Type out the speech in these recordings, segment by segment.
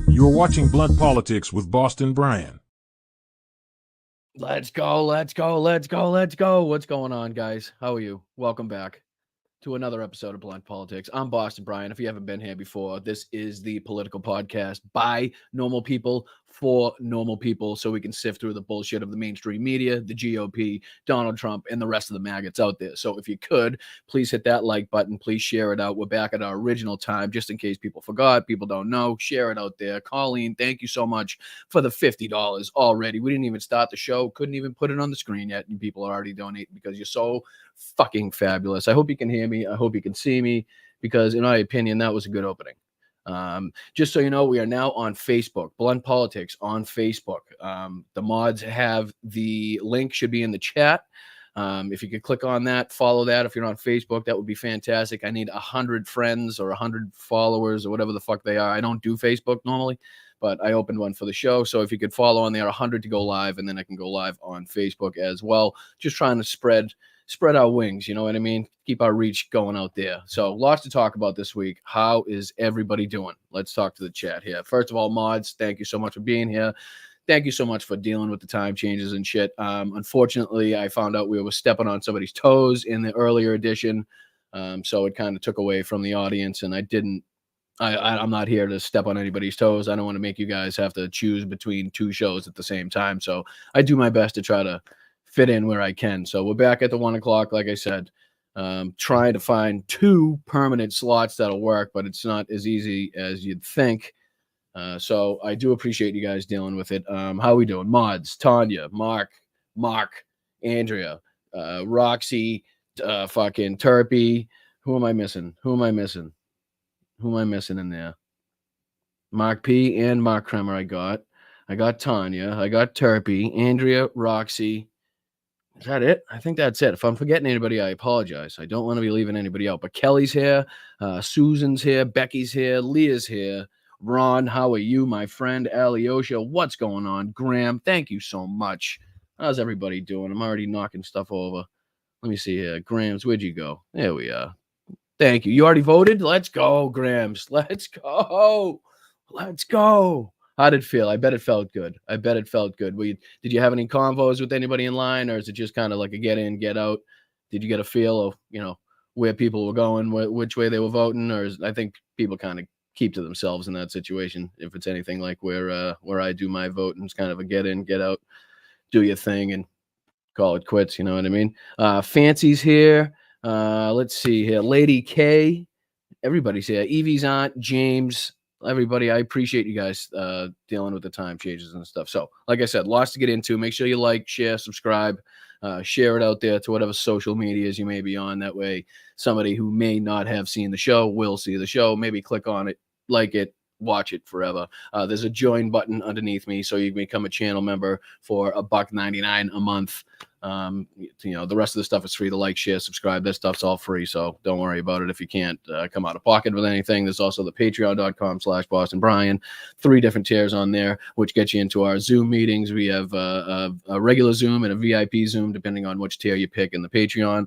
You're watching Blunt Politics with Boston Brian. Let's go. What's going on, guys? How are you? Welcome back to another episode of Blunt Politics. I'm Boston Brian. If you haven't been here before, this is the political podcast by normal people for normal people, so we can sift through the bullshit of the mainstream media, the GOP, Donald Trump, and the rest of the maggots out there. So if you could, please hit that like button. Please share it out. We're back at our original time, just in case people forgot, people don't know. Share it out there. Colleen, thank you so much for the $50 already. We didn't even start the show. Couldn't even put it on the screen yet, and people are already donating because you're so fucking fabulous. I hope you can hear me. I hope you can see me, because in my opinion, that was a good opening. Just so you know, we are now on Facebook, Blunt Politics on Facebook. The mods have the link, should be in the chat. If you could click on that, follow that. If you're on Facebook, that would be fantastic. I need 100 friends or 100 followers or whatever the fuck they are. I don't do Facebook normally, but I opened one for the show. So if you could follow on there, 100 to go live, and then I can go live on Facebook as well. Just trying to spread our wings, you know what I mean? Keep our reach going out there. So lots to talk about this week. How is everybody doing? Let's talk to the chat here. First of all, mods, thank you so much for being here. Thank you so much for dealing with the time changes and shit. Unfortunately, I found out we were stepping on somebody's toes in the earlier edition. So it kind of took away from the audience, and I'm not here to step on anybody's toes. I don't want to make you guys have to choose between two shows at the same time. So I do my best to try to fit in where I can. So we're back at the 1 o'clock, like I said, trying to find 2 permanent slots that'll work, but it's not as easy as you'd think. So I do appreciate you guys dealing with it. How we doing? Mods, Tanya, Mark, Andrea, Roxy, fucking Turpy. Who am I missing in there? Mark P and Mark Kremer I got Tanya, I got Turpy, Andrea, Roxy. Is that it? I think that's it. If I'm forgetting anybody, I apologize. I don't want to be leaving anybody out. But Kelly's here, Susan's here, Becky's here, Leah's here. Ron, how are you, my friend? Alyosha, what's going on? Graham, thank you so much. How's everybody doing? I'm already knocking stuff over. Let me see here. Grams, where'd you go? There we are. Thank you. You already voted? Let's go, Grams. Let's go. How did it feel? I bet it felt good. Did you have any convos with anybody in line, or is it just kind of like a get in, get out? Did you get a feel of, where people were going, which way they were voting? I think people kind of keep to themselves in that situation. If it's anything like where I do my vote, and it's kind of a get in, get out do your thing and call it quits. You know what I mean? Fancy's here. Let's see here. Lady K. Everybody's here. Evie's aunt, James, everybody. I appreciate you guys dealing with the time changes and stuff. So, like I said, lots to get into. Make sure you like, share, subscribe, share it out there to whatever social medias you may be on. That way, somebody who may not have seen the show will see the show. Maybe click on it, like it, watch it forever. There's a join button underneath me, so you can become a channel member for $1.99 a month. The rest of the stuff is free to like, share, subscribe. That stuff's all free, so don't worry about it if you can't come out of pocket with anything. There's also the patreon.com/Boston Brian. 3 different tiers on there, which gets you into our Zoom meetings. We have a regular Zoom and a VIP Zoom, depending on which tier you pick in the Patreon.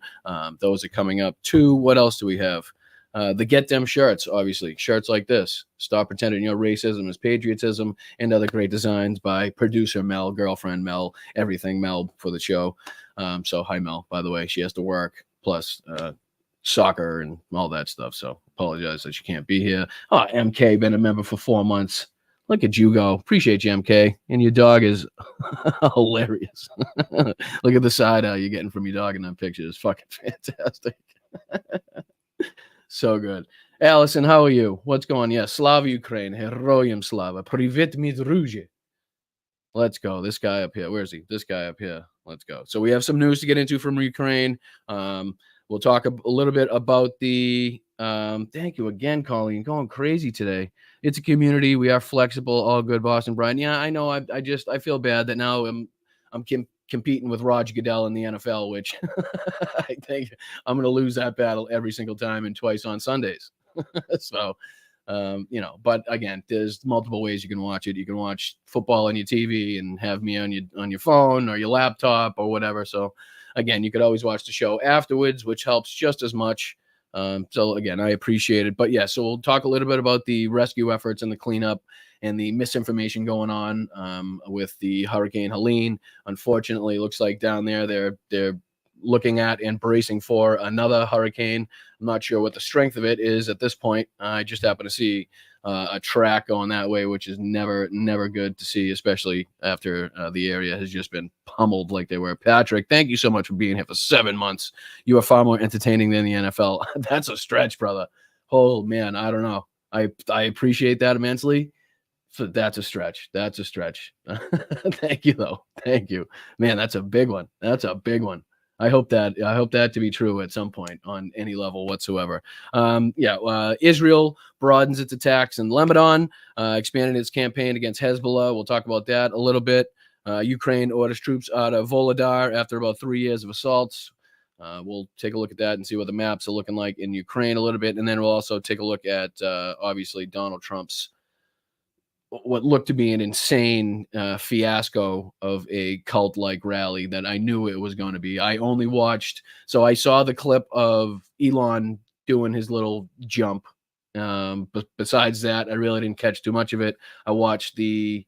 Those are coming up too. What else do we have? The Get Them shirts, obviously. Shirts like this. Stop pretending your racism is patriotism, and other great designs by producer Mel, girlfriend Mel, everything Mel for the show. So hi, Mel, by the way. She has to work, plus soccer and all that stuff. So apologize that she can't be here. Oh, MK, been a member for 4 months. Look at you go. Appreciate you, MK. And your dog is hilarious. Look at the side eye you're getting from your dog in that picture. It's fucking fantastic. So good. Allison, how are you? What's going on? Yeah, Slava Ukraine. Heroyam Slava. Privet mi druže. Let's go. This guy up here. Where is he? This guy up here. Let's go. So we have some news to get into from Ukraine. We'll talk a little bit about the thank you again, Colleen. Going crazy today. It's a community. We are flexible. All good, Boston Brian. Yeah, I know. I feel bad that now I'm competing with Roger Goodell in the NFL, which I think I'm going to lose that battle every single time and twice on Sundays. So, but again, there's multiple ways you can watch it. You can watch football on your TV and have me on your phone or your laptop or whatever. So again, you could always watch the show afterwards, which helps just as much. So again, I appreciate it. But yeah, so we'll talk a little bit about the rescue efforts and the cleanup and the misinformation going on with the Hurricane Helene. Unfortunately, it looks like down there they're looking at and bracing for another hurricane. I'm not sure what the strength of it is at this point. I just happen to see a track going that way, which is never good to see, especially after the area has just been pummeled like they were. Patrick, thank you so much for being here for 7 months. You are far more entertaining than the NFL. That's a stretch, brother. Oh man, I don't know. I appreciate that immensely. So that's a stretch. That's a stretch. Thank you, though. Thank you, man. That's a big one. That's a big one. I hope that to be true at some point on any level whatsoever. Israel broadens its attacks in Lebanon, expanding its campaign against Hezbollah. We'll talk about that a little bit. Ukraine orders troops out of Volodar after about 3 years of assaults. We'll take a look at that and see what the maps are looking like in Ukraine a little bit. And then we'll also take a look at, obviously, Donald Trump's what looked to be an insane fiasco of a cult-like rally that I knew it was going to be. I only watched, so I saw the clip of Elon doing his little jump. But besides that, I really didn't catch too much of it. I watched the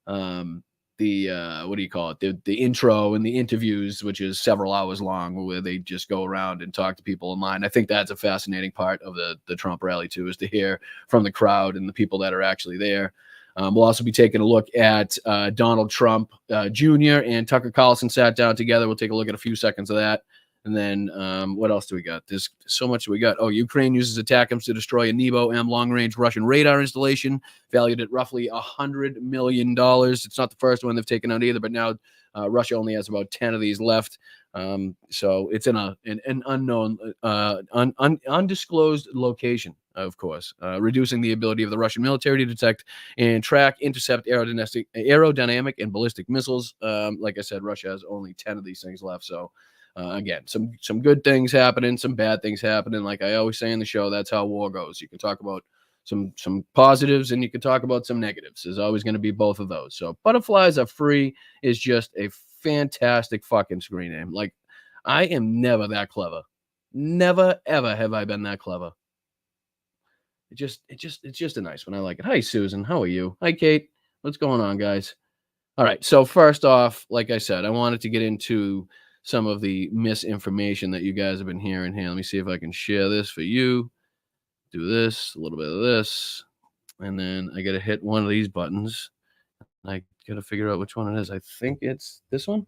what do you call it? The intro and the interviews, which is several hours long, where they just go around and talk to people in line. I think that's a fascinating part of the Trump rally too, is to hear from the crowd and the people that are actually there. We'll also be taking a look at Donald Trump Jr. and Tucker Carlson sat down together. We'll take a look at a few seconds of that. And then what else do we got? There's so much we got. Oh, Ukraine uses ATACMS to destroy a Nebo-M long-range Russian radar installation valued at roughly $100 million. It's not the first one they've taken out either, but now Russia only has about 10 of these left. So it's in an unknown, undisclosed location, of course, reducing the ability of the Russian military to detect and track, intercept aerodynamic and ballistic missiles. Like I said, Russia has only 10 of these things left. So again, some good things happening, some bad things happening. Like I always say in the show, that's how war goes. You can talk about some positives and you can talk about some negatives. There's always going to be both of those. So Butterflies Are Free is just a fantastic fucking screen name. Like, I am never that clever. Never ever have I been that clever. It's just a nice one. I like it. Hi, Susan. How are you? Hi, Kate. What's going on, guys? All right. So first off, like I said, I wanted to get into some of the misinformation that you guys have been hearing here. Let me see if I can share this for you. Do this, a little bit of this, and then I got to hit one of these buttons. I got to figure out which one it is. I think it's this one.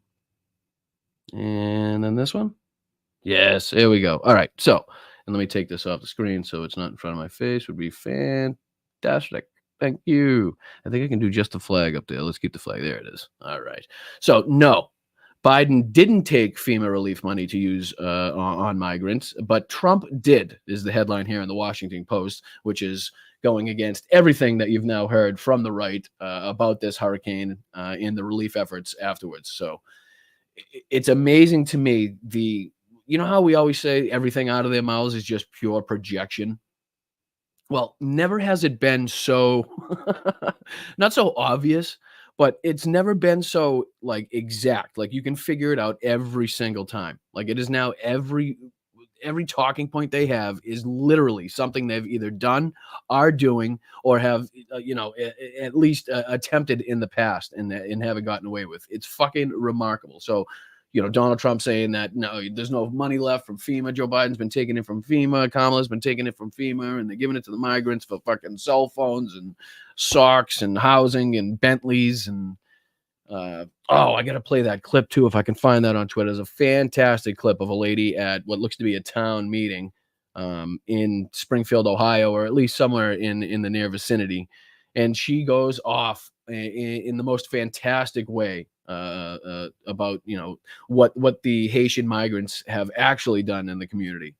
And then this one. Yes, there we go. All right. So, and let me take this off the screen so it's not in front of my face. Would be fantastic. Thank you. I think I can do just the flag up there. Let's keep the flag. There it is. All right. So, no, Biden didn't take FEMA relief money to use on migrants, but Trump did, is the headline here in the Washington Post, which is going against everything that you've now heard from the right about this hurricane and the relief efforts afterwards. So it's amazing to me. You know how we always say everything out of their mouths is just pure projection? Well, never has it been so not so obvious, but it's never been so like exact. Like you can figure it out every single time. Like it is now every talking point they have is literally something they've either done, are doing, or have at least attempted in the past and haven't gotten away with. It's fucking remarkable. So Donald Trump saying that no, there's no money left from FEMA. Joe Biden's been taking it from FEMA. Kamala's been taking it from FEMA, and they're giving it to the migrants for fucking cell phones and socks and housing and Bentleys and I got to play that clip too if I can find that on Twitter. There's a fantastic clip of a lady at what looks to be a town meeting in Springfield, Ohio, or at least somewhere in the near vicinity, and she goes off in the most fantastic way about what the Haitian migrants have actually done in the community.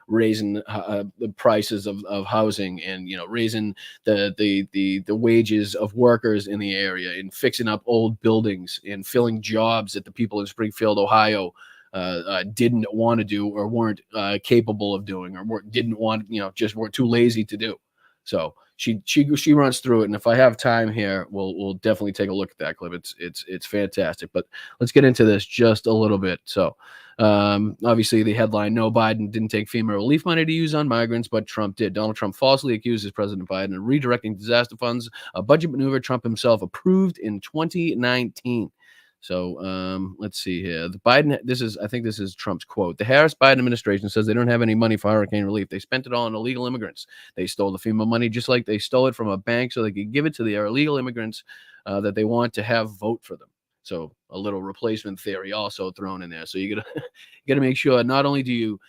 Raising the prices of housing and raising the wages of workers in the area and fixing up old buildings and filling jobs that the people in Springfield, Ohio didn't want to do or weren't capable of doing or didn't want, just were too lazy to do. So she runs through it, and if I have time here, we'll definitely take a look at that clip. It's fantastic. But let's get into this just a little bit. So obviously the headline: No, Biden didn't take FEMA relief money to use on migrants, but Trump did. Donald Trump falsely accuses President Biden of redirecting disaster funds, a budget maneuver Trump himself approved in 2019. So let's see here. I think this is Trump's quote. The Harris-Biden administration says they don't have any money for hurricane relief. They spent it all on illegal immigrants. They stole the FEMA money just like they stole it from a bank so they could give it to the illegal immigrants that they want to have vote for them. So a little replacement theory also thrown in there. So you gotta make sure not only do you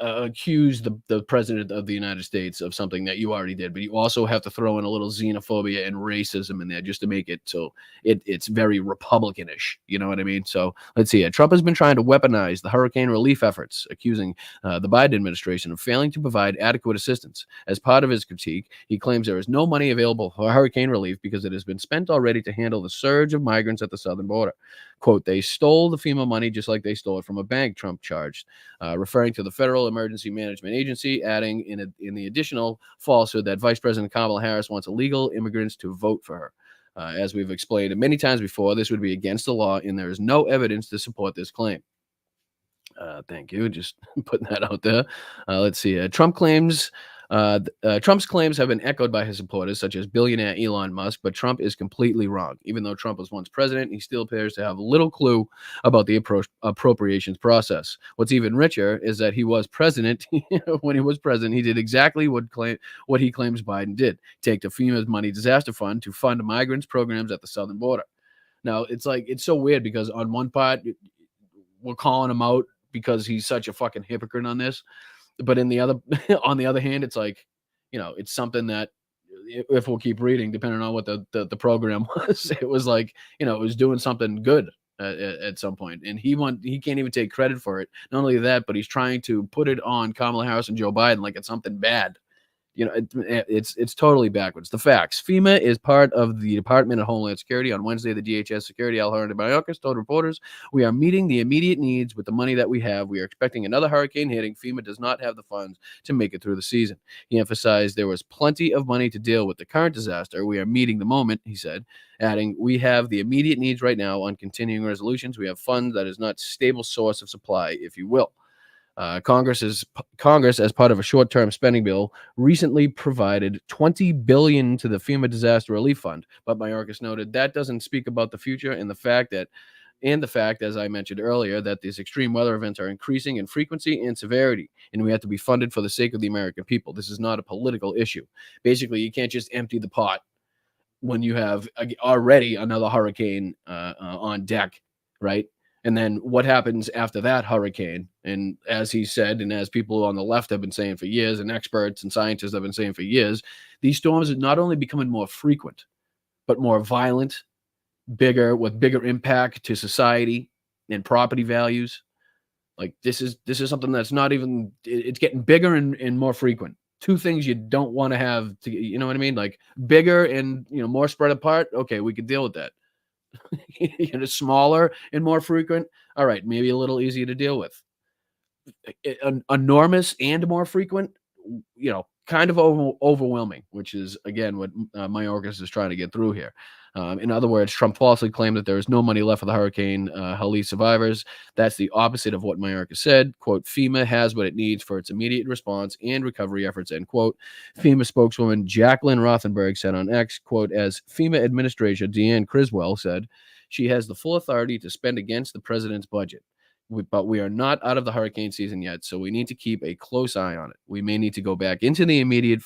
accuse the president of the United States of something that you already did, but you also have to throw in a little xenophobia and racism in there just to make it so it's very Republicanish. You know what I mean? So let's see. Trump has been trying to weaponize the hurricane relief efforts, accusing the Biden administration of failing to provide adequate assistance. As part of his critique, he claims there is no money available for hurricane relief because it has been spent already to handle the surge of migrants at the southern border. Quote, they stole the FEMA money just like they stole it from a bank, Trump charged, referring to the Federal Emergency Management Agency, adding in the additional falsehood that Vice President Kamala Harris wants illegal immigrants to vote for her. As we've explained many times before, this would be against the law, and there is no evidence to support this claim. Thank you. Just putting that out there. Let's see. Trump's claims have been echoed by his supporters, such as billionaire Elon Musk, but Trump is completely wrong. Even though Trump was once president, he still appears to have little clue about the appropriations process. What's even richer is that he was president. When he was president, he did exactly what he claims Biden did: take the FEMA's money disaster fund to fund migrants programs at the southern border. Now, it's so weird because on one part, we're calling him out because he's such a fucking hypocrite on this. But on the other hand, it's like, it's something that if we'll keep reading, depending on what the program was, it was like, it was doing something good at some point. And he can't even take credit for it. Not only that, but he's trying to put it on Kamala Harris and Joe Biden like it's something bad. It's totally backwards. The facts: FEMA is part of the Department of Homeland Security. On Wednesday, the DHS Secretary Alejandro Mayorkas told reporters, "We are meeting the immediate needs with the money that we have. We are expecting another hurricane hitting. FEMA does not have the funds to make it through the season." He emphasized there was plenty of money to deal with the current disaster. "We are meeting the moment," he said, adding, "We have the immediate needs right now on continuing resolutions. We have funds that is not stable source of supply, if you will." Congress, as part of a short-term spending bill, recently provided $20 billion to the FEMA Disaster Relief Fund. But Mayorkas noted that doesn't speak about the future and the fact, as I mentioned earlier, that these extreme weather events are increasing in frequency and severity, and we have to be funded for the sake of the American people. This is not a political issue. Basically, you can't just empty the pot when you have already another hurricane on deck, right? And then what happens after that hurricane? And as he said, and as people on the left have been saying for years, and experts and scientists have been saying for years, these storms are not only becoming more frequent, but more violent, bigger, with bigger impact to society and property values. Like this is something that's not even, it's getting bigger and more frequent. Two things you don't want to have to, you know what I mean? Like bigger and, more spread apart. Okay, we could deal with that. Smaller and more frequent. All right, maybe a little easier to deal with. Enormous and more frequent, kind of overwhelming, which is again what Mayorkas is trying to get through here. In other words, Trump falsely claimed that there is no money left for the Hurricane Helene survivors. That's the opposite of what Mayorkas said. Quote, FEMA has what it needs for its immediate response and recovery efforts, end quote. FEMA spokeswoman Jacqueline Rothenberg said on X, quote, as FEMA Administrator Deanne Criswell said, she has the full authority to spend against the president's budget. But we are not out of the hurricane season yet, so we need to keep a close eye on it. We may need to go back into the immediate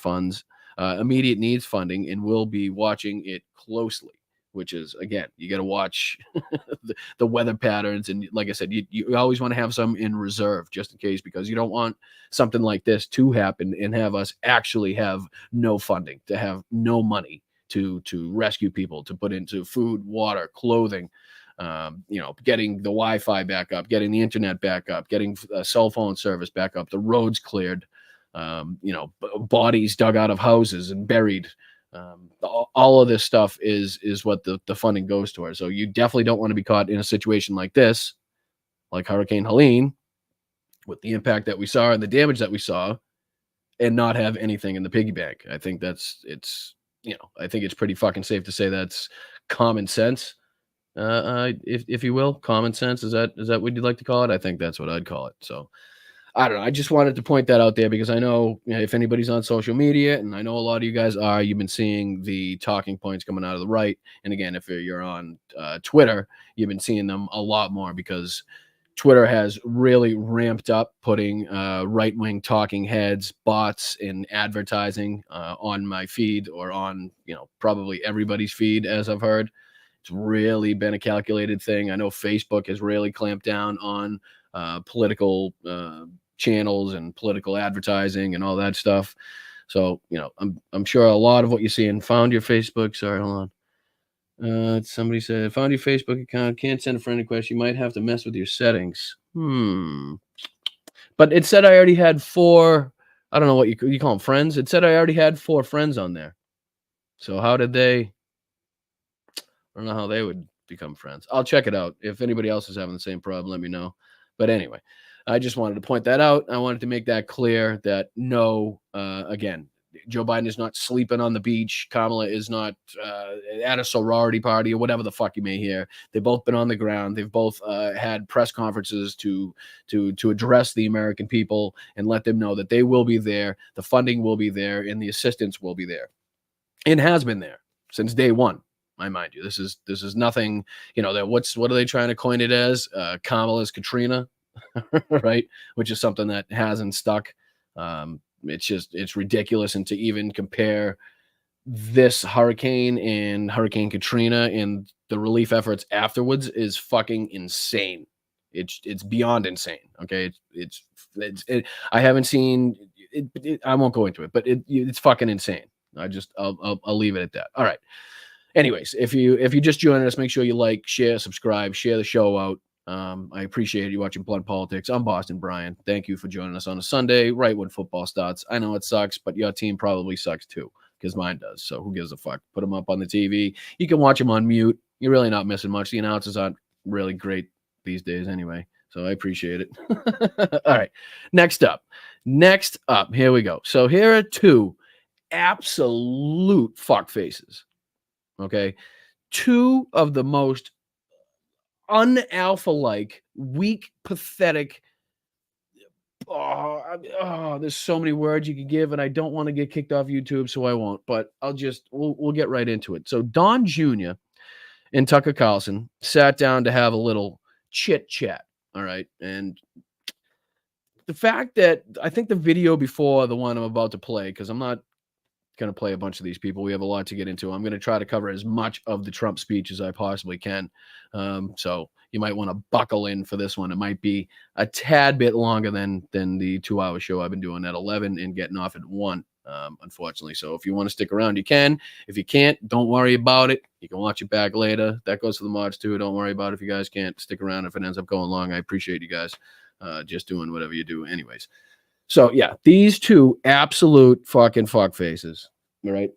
needs funding, and we'll be watching it closely, which is, again, you got to watch the weather patterns. And like I said, you always want to have some in reserve just in case, because you don't want something like this to happen and have us actually have no funding, to have no money to rescue people, to put into food, water, clothing, getting the Wi-Fi back up, getting the internet back up, getting cell phone service back up, the roads cleared, bodies dug out of houses and buried. All of this stuff is what the funding goes towards. So you definitely don't want to be caught in a situation like this, like Hurricane Helene, with the impact that we saw and the damage that we saw, and not have anything in the piggy bank. I think I think it's pretty fucking safe to say that's common sense. If you will, common sense. Is that what you'd like to call it? I think that's what I'd call it. So I don't know. I just wanted to point that out there because I know, if anybody's on social media, and I know a lot of you guys are, you've been seeing the talking points coming out of the right. And again, if you're on Twitter, you've been seeing them a lot more because Twitter has really ramped up putting right-wing talking heads, bots, and advertising on my feed, or on, probably everybody's feed, as I've heard. It's really been a calculated thing. I know Facebook has really clamped down on political channels and political advertising and all that stuff. So, I'm sure a lot of what you're seeing, found your Facebook. Sorry, hold on. Somebody said, found your Facebook account. Can't send a friend request. You might have to mess with your settings. But it said I already had 4. I don't know what you call them, friends. It said I already had 4 friends on there. So how did they? I don't know how they would become friends. I'll check it out. If anybody else is having the same problem, let me know. But anyway, I just wanted to point that out. I wanted to make that clear that no, again, Joe Biden is not sleeping on the beach. Kamala is not at a sorority party or whatever the fuck you may hear. They've both been on the ground. They've both had press conferences to address the American people and let them know that they will be there, the funding will be there, and the assistance will be there. It has been there since day one. I mind you, this is nothing, what are they trying to coin it as? Kamala's Katrina, right? Which is something that hasn't stuck. It's ridiculous. And to even compare this hurricane and Hurricane Katrina and the relief efforts afterwards is fucking insane. It's beyond insane. Okay. I haven't seen it. I won't go into it, but it's fucking insane. I'll leave it at that. All right. Anyways, if you just joined us, make sure you like, share, subscribe, share the show out. I appreciate you watching Blood Politics. I'm Boston Brian. Thank you for joining us on a Sunday, right when football starts. I know it sucks, but your team probably sucks too, because mine does. So who gives a fuck? Put them up on the TV. You can watch them on mute. You're really not missing much. The announcers aren't really great these days anyway, so I appreciate it. All right, next up, here we go. So here are 2 absolute fuck faces. Okay, 2 of the most un-alpha-like, weak, pathetic. There's so many words you could give, and I don't want to get kicked off YouTube, so I won't. But we'll get right into it. So Don Jr. and Tucker Carlson sat down to have a little chit chat. All right, and the fact that I think the video before the one I'm about to play, because I'm not going to play a bunch of these people. We have a lot to get into. I'm going to try to cover as much of the Trump speech as I possibly can. So you might want to buckle in for this one. It might be a tad bit longer than the 2-hour show I've been doing at 11 and getting off at 1, unfortunately. So if you want to stick around, you can. If you can't, don't worry about it. You can watch it back later. That goes to the mods too. Don't worry about it if you guys can't stick around. If it ends up going long, I appreciate you guys just doing whatever you do anyways. So yeah, these two absolute fucking fuck faces. All right.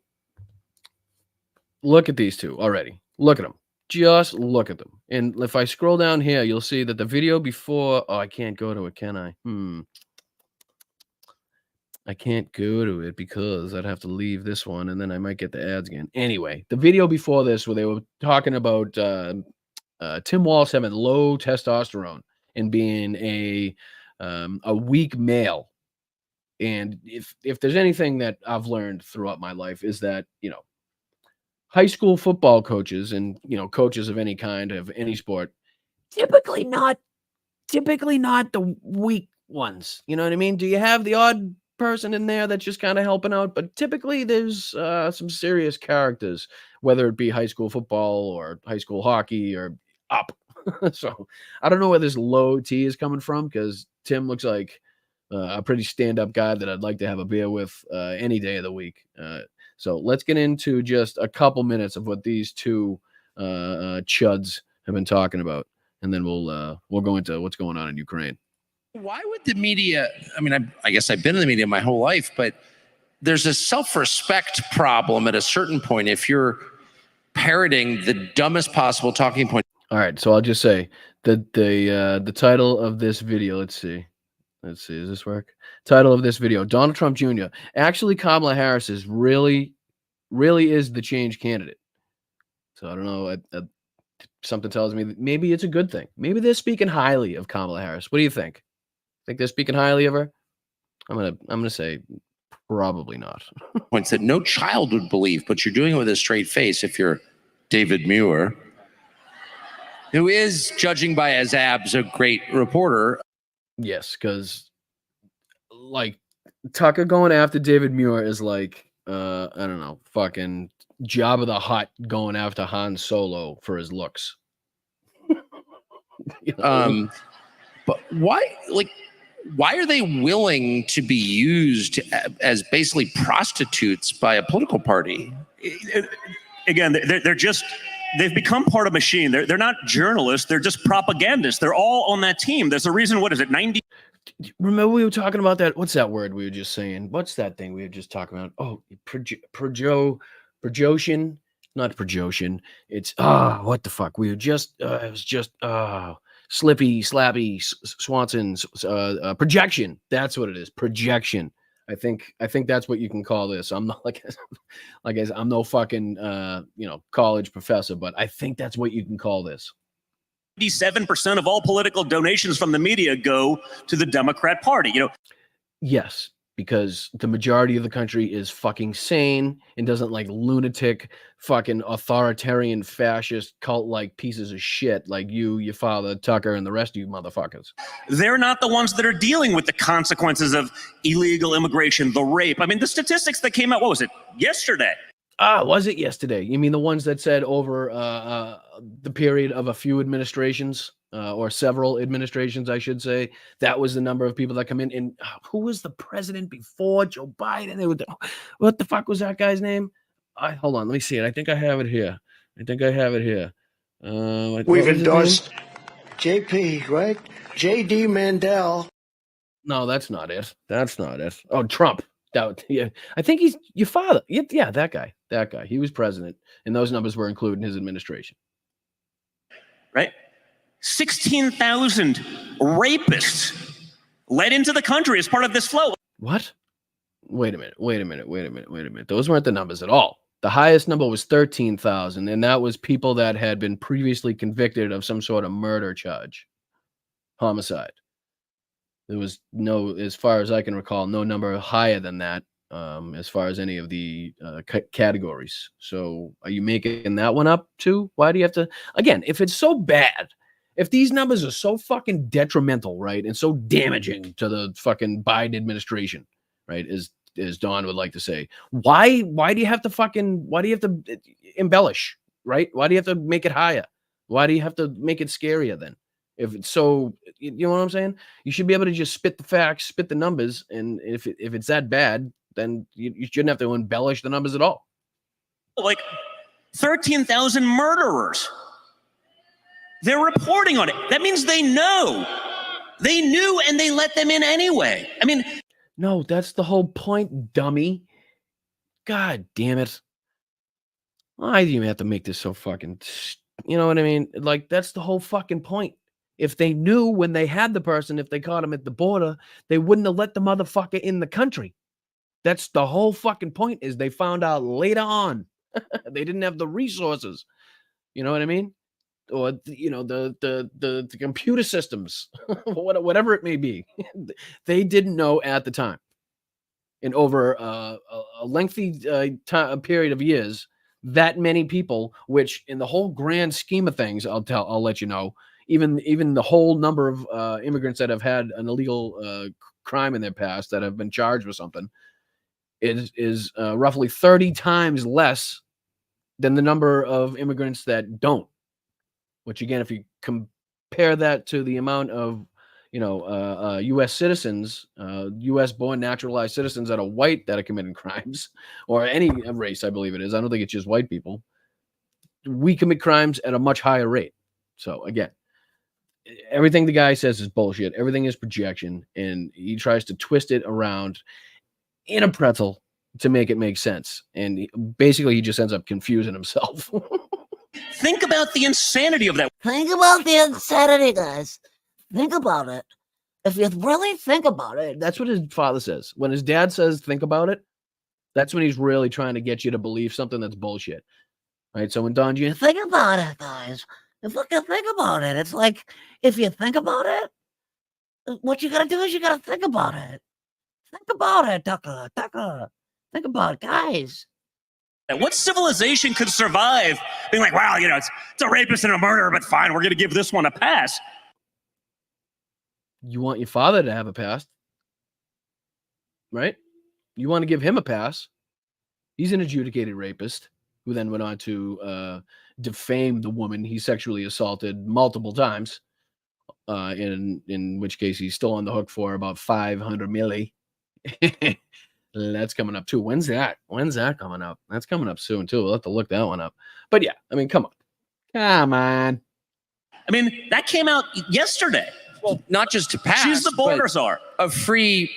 Look at these two already. Look at them. Just look at them. And if I scroll down here, you'll see that the video before, I can't go to it, can I? I can't go to it because I'd have to leave this one and then I might get the ads again. Anyway, the video before this where they were talking about Tim Walz having low testosterone and being a weak male. And if there's anything that I've learned throughout my life is that, high school football coaches and, coaches of any kind of any sport, typically not the weak ones. You know what I mean? Do you have the odd person in there that's just kind of helping out? But typically there's some serious characters, whether it be high school football or high school hockey or up. So I don't know where this low T is coming from because Tim looks like a pretty stand-up guy that I'd like to have a beer with any day of the week. So let's get into just a couple minutes of what these two chuds have been talking about, and then we'll go into what's going on in Ukraine. Why would the media? I mean, I guess I've been in the media my whole life, but there's a self-respect problem at a certain point if you're parroting the dumbest possible talking point. All right, so I'll just say that the title of this video. Let's see. Does this work? Title of this video, Donald Trump Jr. Actually, Kamala Harris is really is the change candidate. So I don't know. Something tells me that maybe it's a good thing. Maybe they're speaking highly of Kamala Harris. What do you think? Think they're speaking highly of her? I'm gonna say probably not. Points that no child would believe, but you're doing it with a straight face if you're David Muir, who is, judging by his abs, a great reporter. Yes, because like Tucker going after David Muir is like I don't know, fucking Jabba the Hutt going after Han Solo for his looks. But why are they willing to be used as basically prostitutes by a political party? Again, they've become part of a machine. They're not journalists. They're just propagandists. They're all on that team. There's a reason. What is it? 90. Remember we were talking about that? What's that word we were just saying? What's that thing we were just talking about? Oh, Projosian, not Projosian. It's what the fuck? We were just it was just Slippy, Slappy, Swanson, projection. That's what it is. Projection. I think that's what you can call this. I'm not like I'm no fucking college professor, but I think that's what you can call this. 97% of all political donations from the media go to the Democrat Party. Yes, because the majority of the country is fucking sane and doesn't like lunatic, fucking authoritarian, fascist, cult-like pieces of shit like you, your father, Tucker, and the rest of you motherfuckers. They're not the ones that are dealing with the consequences of illegal immigration, the rape. I mean, the statistics that came out, what was it, yesterday? Was it yesterday? You mean the ones that said over the period of a few administrations or several administrations, I should say, that was the number of people that come in. And who was the president before Joe Biden? What the fuck was that guy's name? Hold on, let me see it. I think I have it here. We've endorsed JP, right? JD Mandel. No, that's not it. Oh, Trump. Yeah, I think he's your father. Yeah, that guy. He was president, and those numbers were included in his administration. Right? 16,000 rapists led into the country as part of this flow. What? Wait a minute. Those weren't the numbers at all. The highest number was 13,000, and that was people that had been previously convicted of some sort of murder charge, homicide. There was no, as far as I can recall, no number higher than that as far as any of the categories. So are you making that one up too? Why do you have to? Again, if it's so bad, if these numbers are so fucking detrimental, right, and so damaging to the fucking Biden administration, right, as as Don would like to say. Why do you have to embellish, right? Why do you have to make it higher? Why do you have to make it scarier then? If it's so, you know what I'm saying? You should be able to just spit the facts, spit the numbers, and if it's that bad, then you shouldn't have to embellish the numbers at all. Like 13,000 murderers. They're reporting on it. That means they know. They knew and they let them in anyway. I mean, no, that's the whole point, dummy. God damn it. Why do you have to make this so fucking, you know what I mean? Like, that's the whole fucking point. If they knew when they had the person, if they caught him at the border, they wouldn't have let the motherfucker in the country. That's the whole fucking point, is they found out later on. They didn't have the resources. You know what I mean? Or, you know, the computer systems, whatever it may be. They didn't know at the time. And over a lengthy period of years, that many people, which in the whole grand scheme of things, I'll let you know, even the whole number of immigrants that have had an illegal crime in their past that have been charged with something is roughly 30 times less than the number of immigrants that don't. Which again, if you compare that to the amount of, you know, U.S. citizens, U.S.-born naturalized citizens that are white that are committing crimes, or any race, I believe it is. I don't think it's just white people. We commit crimes at a much higher rate. So again, everything the guy says is bullshit. Everything is projection, and he tries to twist it around in a pretzel to make it make sense. And basically, he just ends up confusing himself. think about the insanity of that. Think about the insanity, guys. Think about it. If you really think about it. That's what his father says. When his dad says, think about it, that's when he's really trying to get you to believe something that's bullshit. Right? So when Don Jr. Think about it, guys. If you think about it, it's like, if you think about it, what you gotta do is you gotta think about it. Think about it, Tucker. Think about it, guys. What civilization could survive being like, wow, you know, it's a rapist and a murderer, but fine, we're going to give this one a pass? You want your father to have a pass, right? You want to give him a pass. He's an adjudicated rapist who then went on to defame the woman he sexually assaulted multiple times, in which case he's still on the hook for about 500 milli. That's coming up too. When's that coming up? That's coming up soon too. We'll have to look that one up. But yeah, I mean, come on. I mean, that came out yesterday. Well, not just to pass. She's the border czar. A free.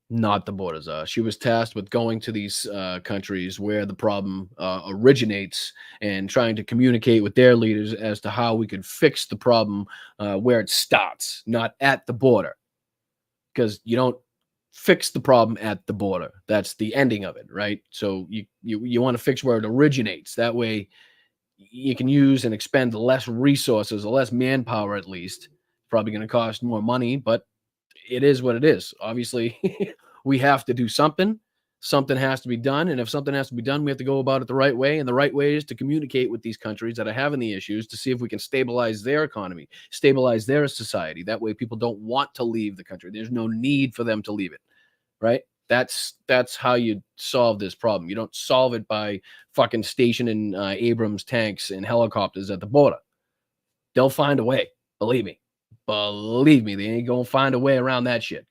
Not the border czar. She was tasked with going to these countries where the problem originates and trying to communicate with their leaders as to how we could fix the problem where it starts, not at the border. Because you don't fix the problem at the border. That's the ending of it, right? So you want to fix where it originates. That way you can use and expend less resources, or less manpower at least. Probably going to cost more money, but it is what it is. Obviously, we have to do something. Something has to be done. And if something has to be done, we have to go about it the right way. And the right way is to communicate with these countries that are having the issues to see if we can stabilize their economy, stabilize their society. That way people don't want to leave the country. There's no need for them to leave it, right? That's how you solve this problem. You don't solve it by fucking stationing Abrams tanks and helicopters at the border. They'll find a way. Believe me. Believe me, they ain't gonna find a way around that shit.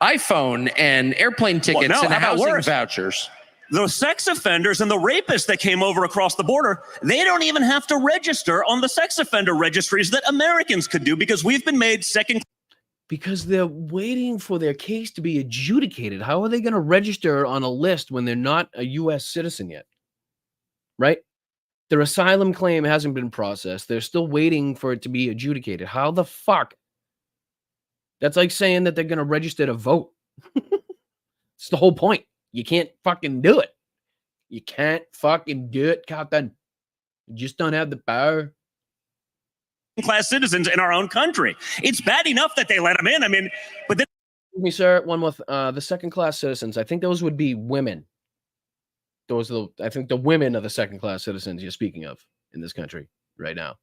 iPhone and airplane tickets and housing vouchers. The sex offenders and the rapists that came over across the border, they don't even have to register on the sex offender registries that Americans could do, because we've been made second. Because they're waiting for their case to be adjudicated. How are they going to register on a list when they're not a U.S. citizen yet? Right? Their asylum claim hasn't been processed. They're still waiting for it to be adjudicated. How the fuck? That's like saying that they're going to register to vote. It's the whole point. You can't fucking do it. You can't fucking do it, Captain. You just don't have the power. Class citizens in our own country. It's bad enough that they let them in. I mean, but then. Excuse me, sir. One with the second class citizens. I think those would be women. I think the women are the second class citizens you're speaking of in this country right now.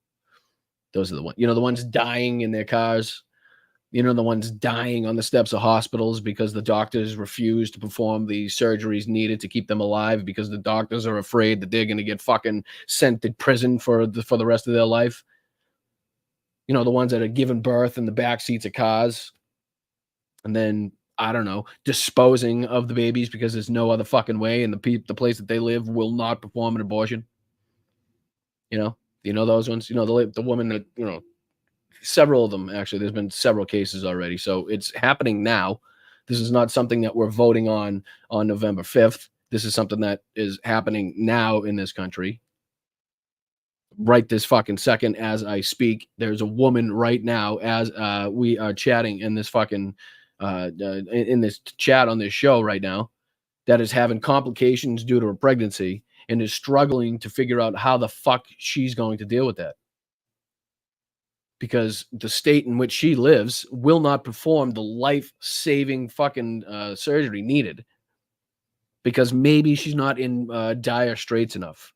Those are the ones, the ones dying in their cars You know, the ones dying on the steps of hospitals because the doctors refuse to perform the surgeries needed to keep them alive because the doctors are afraid that they're going to get fucking sent to prison for the rest of their life. You know, the ones that are giving birth in the back seats of cars and then, I don't know, disposing of the babies because there's no other fucking way and the place that they live will not perform an abortion. You know those ones? You know, the woman that, you know, several of them, actually. There's been several cases already. So it's happening now. This is not something that we're voting on November 5th. This is something that is happening now in this country. Right this fucking second as I speak. There's a woman right now as we are chatting in this fucking in this chat on this show right now that is having complications due to her pregnancy and is struggling to figure out how the fuck she's going to deal with that. Because the state in which she lives will not perform the life-saving fucking surgery needed because maybe she's not in dire straits enough.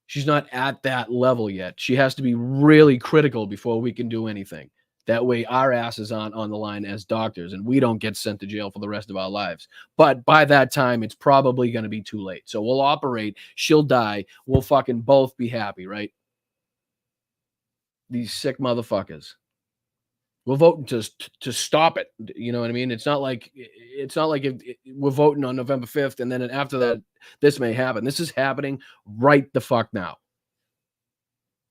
She's not at that level yet. She has to be really critical before we can do anything. That way our asses aren't on the line as doctors and we don't get sent to jail for the rest of our lives. But by that time, it's probably going to be too late. So we'll operate. She'll die. We'll fucking both be happy, right? These sick motherfuckers. We're voting to stop it. You know what I mean? It's not like we're voting on November 5th and then after that, this may happen. This is happening right the fuck now.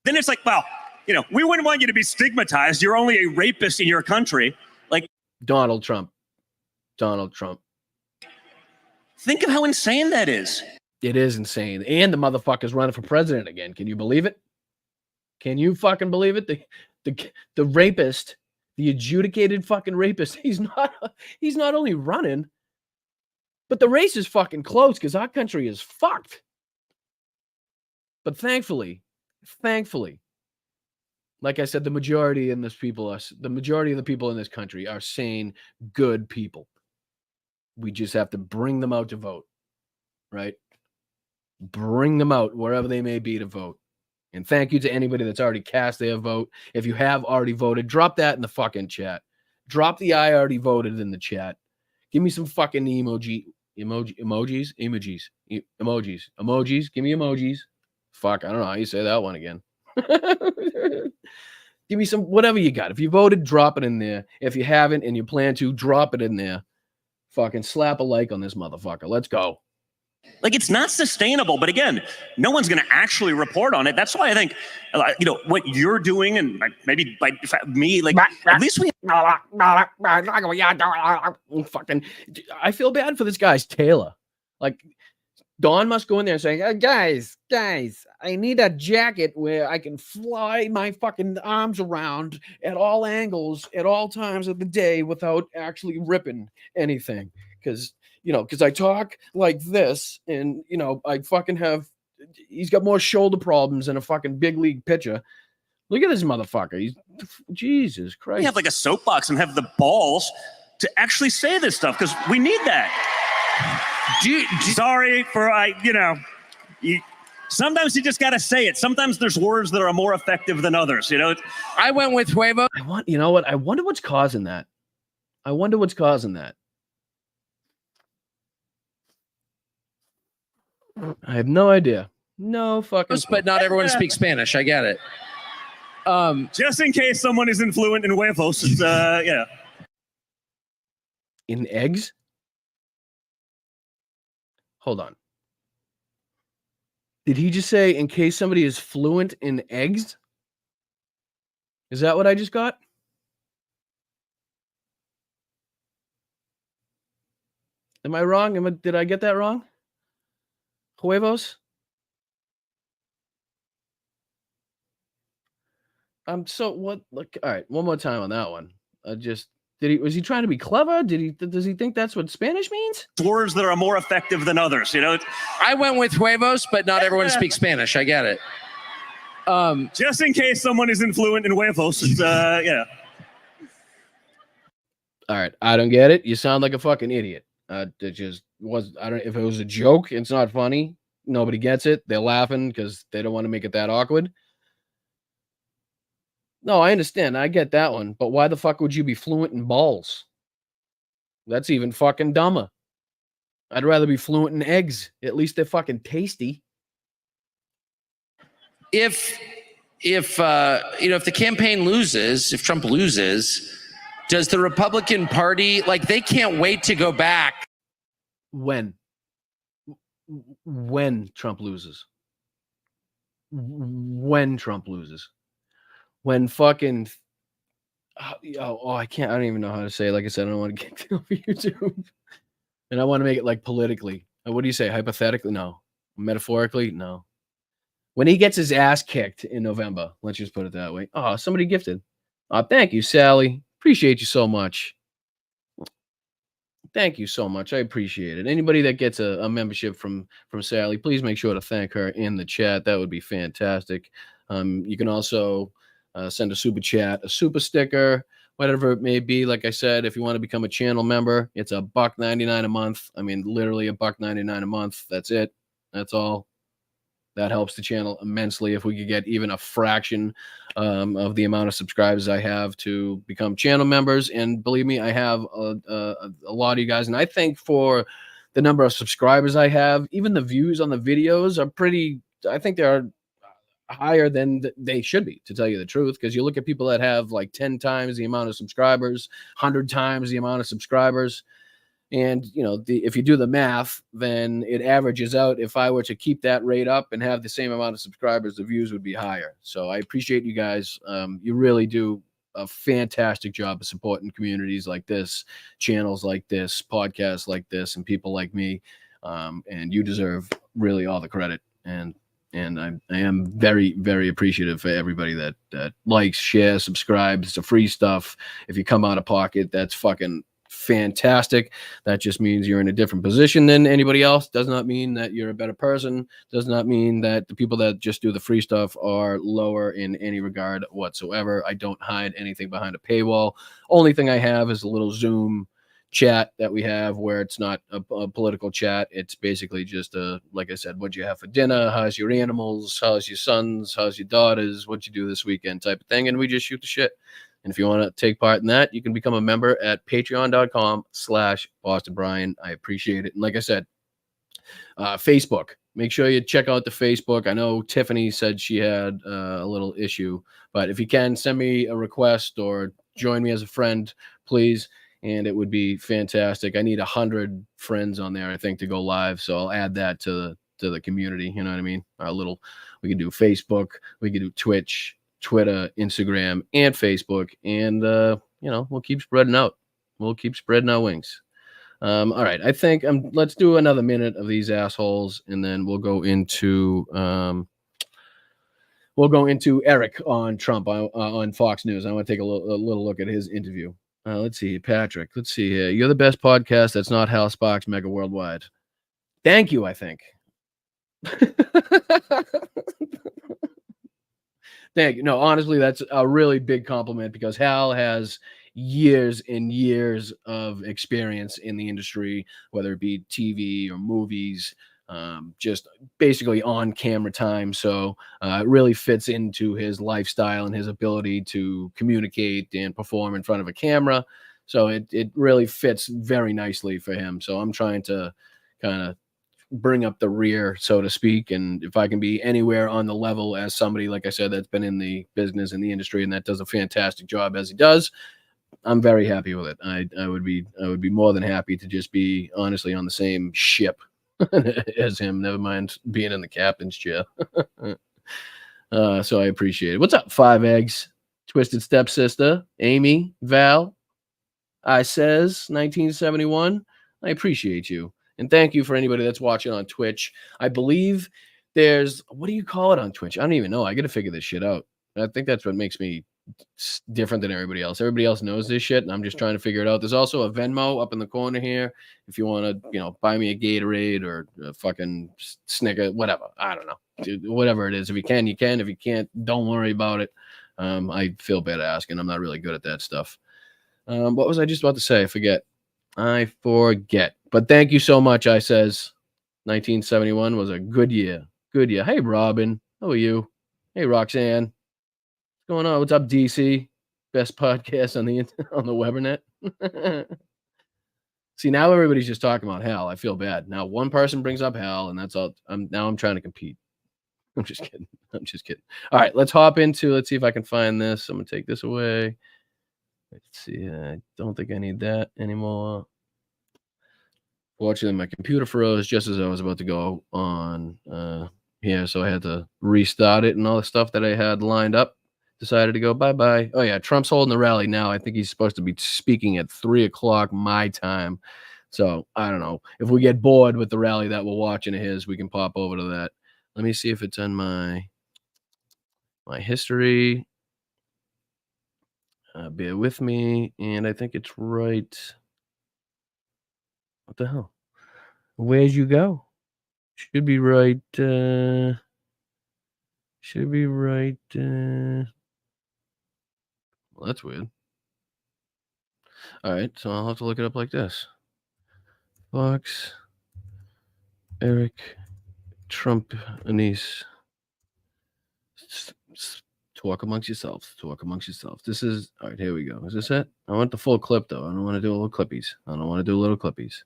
Then it's like, well, you know, we wouldn't want you to be stigmatized. You're only a rapist in your country. Like Donald Trump. Think of how insane that is. It is insane. And the motherfucker's running for president again. Can you believe it? Can you fucking believe it? The rapist, the adjudicated fucking rapist, he's not only running, but the race is fucking close because our country is fucked. But thankfully, like I said, the majority of the people in this country are sane, good people. We just have to bring them out to vote, right? Bring them out wherever they may be to vote. And thank you to anybody that's already cast their vote. If you have already voted, drop that in the fucking chat. Drop the I already voted in the chat. Give me some fucking emojis. Give me emojis. Fuck, I don't know how you say that one again. Give me some, whatever you got. If you voted, drop it in there. If you haven't and you plan to, drop it in there. Fucking slap a like on this motherfucker. Let's go. Like, it's not sustainable. But again, no one's going to actually report on it. That's why I think, you know, what you're doing and maybe by me, like, at least we fucking, I feel bad for this guy's Taylor. Like, Dawn must go in there and say, guys, I need a jacket where I can fly my fucking arms around at all angles at all times of the day without actually ripping anything. Because I talk like this and, you know, I fucking have, he's got more shoulder problems than a fucking big league pitcher. Look at this motherfucker. Jesus Christ. have like a soapbox and have the balls to actually say this stuff because we need that. Sorry for, sometimes you just got to say it. Sometimes there's words that are more effective than others, you know? I went with Huevo. You know what? I wonder what's causing that. I have no idea. No fucking clue. But not everyone speaks Spanish. I get it. Just in case someone isn't fluent in huevos, it's, yeah. In eggs? Hold on. Did he just say in case somebody is fluent in eggs? Is that what I just got? Am I wrong? Did I get that wrong? Huevos? What? Look, all right, one more time on that one. Was he trying to be clever? Does he think that's what Spanish means? Words that are more effective than others, you know? I went with huevos, but not everyone speaks Spanish. I get it. Just in case someone isn't fluent in huevos, it's, yeah. All right, I don't get it. You sound like a fucking idiot. It just was. I don't. If it was a joke, it's not funny. Nobody gets it. They're laughing because they don't want to make it that awkward. No, I understand. I get that one. But why the fuck would you be fluent in balls? That's even fucking dumber. I'd rather be fluent in eggs. At least they're fucking tasty. If the campaign loses, if Trump loses, does the Republican Party, like, they can't wait to go back? When Trump loses. When Trump loses. When fucking I can't. I don't even know how to say it. Like I said, I don't want to get off YouTube, and I want to make it like politically. What do you say? Hypothetically, no. Metaphorically, no. When he gets his ass kicked in November, let's just put it that way. Oh, somebody gifted. Thank you, Sally. Appreciate you so much. Thank you so much. I appreciate it. Anybody that gets a membership from Sally, please make sure to thank her in the chat. That would be fantastic. You can also send a super chat, a super sticker, whatever it may be. Like I said, if you want to become a channel member, it's $1.99 a month. I mean, literally $1.99 a month. That's it. That's all. That helps the channel immensely. If we could get even a fraction of the amount of subscribers I have to become channel members. And believe me, I have a lot of you guys. And I think for the number of subscribers I have, even the views on the videos are pretty, I think they're higher than they should be, to tell you the truth. Because you look at people that have like 10 times the amount of subscribers, 100 times the amount of subscribers. And, if you do the math, then it averages out. If I were to keep that rate up and have the same amount of subscribers, the views would be higher. So I appreciate you guys. You really do a fantastic job of supporting communities like this, channels like this, podcasts like this, and people like me. And you deserve really all the credit. And I am very, very appreciative for everybody that likes, shares, subscribes. It's a free stuff. If you come out of pocket, that's fucking fantastic. That just means you're in a different position than anybody else. Does not mean that you're a better person. Does not mean that the people that just do the free stuff are lower in any regard whatsoever. I don't hide anything behind a paywall. Only thing I have is a little Zoom chat that we have where it's not a political chat. It's basically just like I said, what'd you have for dinner? How's your animals? How's your sons? How's your daughters? What'd you do this weekend type of thing. And we just shoot the shit. And if you want to take part in that, you can become a member at patreon.com/BostonBrian. I appreciate it. And like I said, Facebook, make sure you check out the Facebook. I know Tiffany said she had a little issue, but if you can, send me a request or join me as a friend, please. And it would be fantastic. I need 100 friends on there, I think, to go live. So I'll add that to the community. You know what I mean? We can do Facebook, we can do Twitch, Twitter, Instagram, and Facebook, and we'll keep spreading out. We'll keep spreading our wings. All right, I think let's do another minute of these assholes, and then we'll go into Eric on Trump on Fox News. I want to take a little look at his interview. Let's see, Patrick. Let's see here. You're the best podcast that's not Hal Sparks Mega Worldwide. Thank you. I think. Thank you. No, honestly, that's a really big compliment because Hal has years and years of experience in the industry, whether it be TV or movies, just basically on camera time. So it really fits into his lifestyle and his ability to communicate and perform in front of a camera. So it really fits very nicely for him. So I'm trying to kind of bring up the rear, so to speak. And if I can be anywhere on the level as somebody, like I said, that's been in the business, in the industry, and that does a fantastic job as he does, I'm very happy with it. I would be more than happy to just be honestly on the same ship as him. Never mind being in the captain's chair. So I appreciate it. What's up, Five Eggs, Twisted Stepsister, Amy, Val, I says 1971. I appreciate you. And thank you for anybody that's watching on Twitch. I believe there's, what do you call it on Twitch? I don't even know. I got to figure this shit out. I think that's what makes me different than everybody else. Everybody else knows this shit, and I'm just trying to figure it out. There's also a Venmo up in the corner here. If you want to, buy me a Gatorade or a fucking Snicker, whatever. I don't know. Dude, whatever it is. If you can, you can. If you can't, don't worry about it. I feel bad asking. I'm not really good at that stuff. What was I just about to say? I forget. But thank you so much. I says 1971 was a good year. Good year. Hey, Robin. How are you? Hey, Roxanne. What's going on? What's up, DC? Best podcast on the Webernet. See, now everybody's just talking about hell. I feel bad. Now one person brings up hell, and that's all. I'm trying to compete. I'm just kidding. All right, let's hop into. Let's see if I can find this. I'm gonna take this away. Let's see. I don't think I need that anymore. Fortunately, my computer froze just as I was about to go on here, so I had to restart it, and all the stuff that I had lined up decided to go bye-bye. Oh, yeah, Trump's holding the rally now. I think he's supposed to be speaking at 3 o'clock my time. So, I don't know. If we get bored with the rally that we're watching of his, we can pop over to that. Let me see if it's in my history. Bear with me, and I think it's right. What the hell? Where'd you go? Should be right. Well, that's weird. All right, so I'll have to look it up like this. Fox, Eric, Trump, Anise. Talk amongst yourselves. This is, all right, here we go. Is this it? I want the full clip, though. I don't want to do little clippies. Is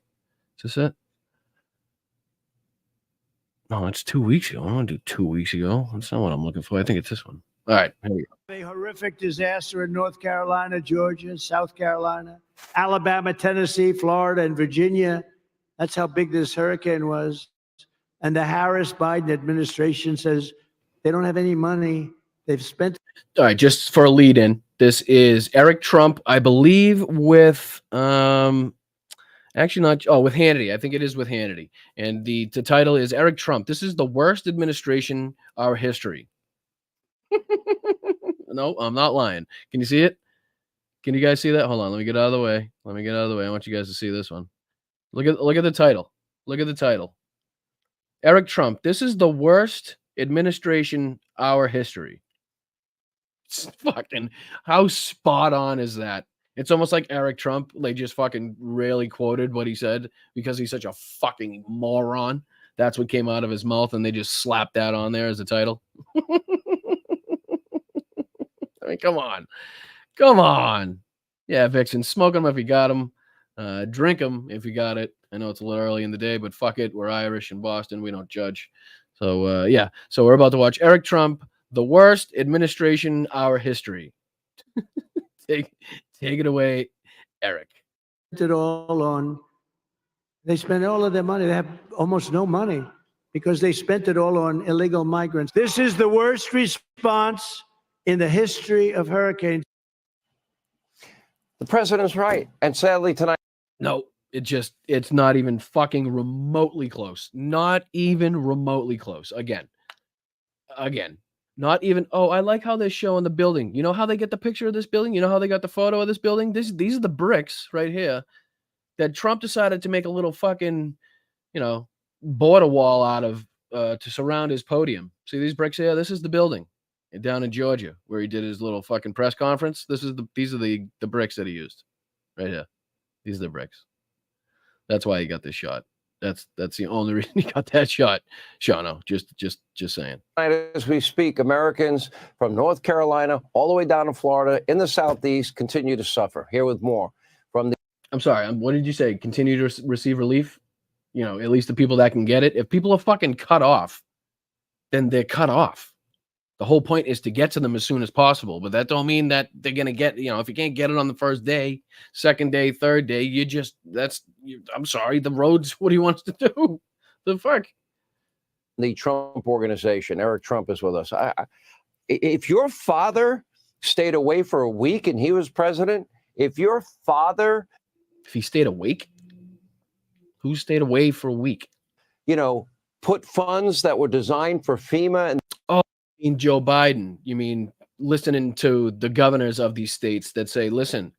this it? No, it's 2 weeks ago. I don't want to do 2 weeks ago. That's not what I'm looking for. I think it's this one. All right, here we go. A horrific disaster in North Carolina, Georgia, South Carolina, Alabama, Tennessee, Florida, and Virginia. That's how big this hurricane was. And the Harris-Biden administration says they don't have any money. They've spent. All right, just for a lead in, this is Eric Trump, I believe, with actually not. Oh, with Hannity. I think it is with Hannity. And the title is Eric Trump. This is the worst administration our history. No, I'm not lying. Can you see it? Can you guys see that? Hold on. Let me get out of the way. I want you guys to see this one. Look at the title. Eric Trump. This is the worst administration our history. It's fucking, how spot on is that? It's almost like Eric Trump, they just fucking rarely quoted what he said because he's such a fucking moron. That's what came out of his mouth, and they just slapped that on there as a title. I mean, come on. Yeah, Vixen, smoke them if you got them. Drink them if you got it. I know it's a little early in the day, but fuck it. We're Irish in Boston. We don't judge. So, yeah. So we're about to watch Eric Trump, the worst administration our history. Take it away, Eric. It all on. They spend all of their money. They have almost no money because they spent it all on illegal migrants. This is the worst response in the history of hurricanes. The president's right. And sadly tonight. No, it's not even fucking remotely close. Not even remotely close. Again. Not even, oh, I like how they're showing the building. You know how they get the picture of this building? You know how they got the photo of this building? These are the bricks right here that Trump decided to make a little fucking, border wall out of to surround his podium. See these bricks here? This is the building down in Georgia where he did his little fucking press conference. These are the bricks that he used right here. These are the bricks. That's why he got this shot. That's the only reason he got that shot. Shano, just saying. As we speak, Americans from North Carolina all the way down to Florida in the Southeast continue to suffer. Here with more from the. I'm sorry. What did you say? Continue to receive relief? At least the people that can get it. If people are fucking cut off, then they're cut off. The whole point is to get to them as soon as possible. But that don't mean that they're going to get, if you can't get it on the first day, second day, third day, I'm sorry, the roads, what do you want us to do? The fuck? The Trump organization, Eric Trump is with us. If your father stayed away for a week and he was president, if he stayed awake, who stayed away for a week? Put funds that were designed for FEMA and. You mean Joe Biden? You mean listening to the governors of these states that say, listen,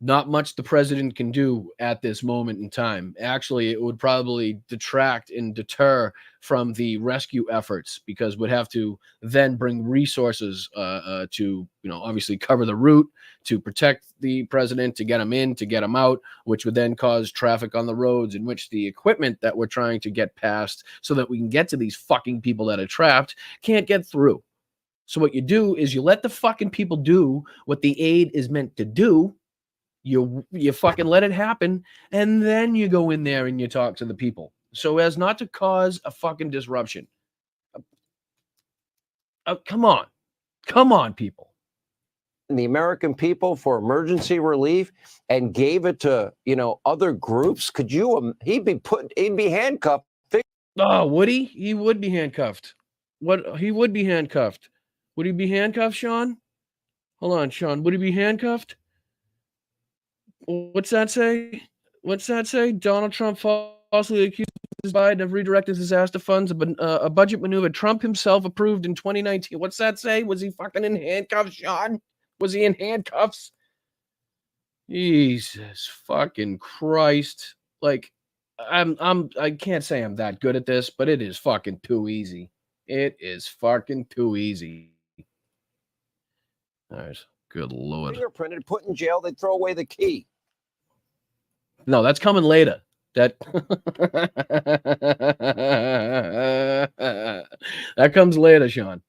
not much the president can do at this moment in time. Actually, it would probably detract and deter from the rescue efforts because we'd have to then bring resources to, obviously cover the route, to protect the president, to get him in, to get him out, which would then cause traffic on the roads in which the equipment that we're trying to get past so that we can get to these fucking people that are trapped can't get through. So what you do is you let the fucking people do what the aid is meant to do. You fucking let it happen, and then you go in there and you talk to the people so as not to cause a fucking disruption. Come on, people. The American people for emergency relief and gave it to, other groups. Could you? He'd be handcuffed. Oh, would he? He would be handcuffed. He would be handcuffed. Would he be handcuffed, Sean? Hold on, Sean. Would he be handcuffed? What's that say? Donald Trump falsely accuses Biden of redirecting disaster funds, a budget maneuver Trump himself approved in 2019. What's that say? Was he fucking in handcuffs, Sean? Was he in handcuffs? Jesus fucking Christ. Like, I can't say I'm that good at this, but it is fucking too easy. It is fucking too easy. All right. Good Lord. Fingerprinted, put in jail, they throw away the key. No, that's coming later. That that comes later, Sean.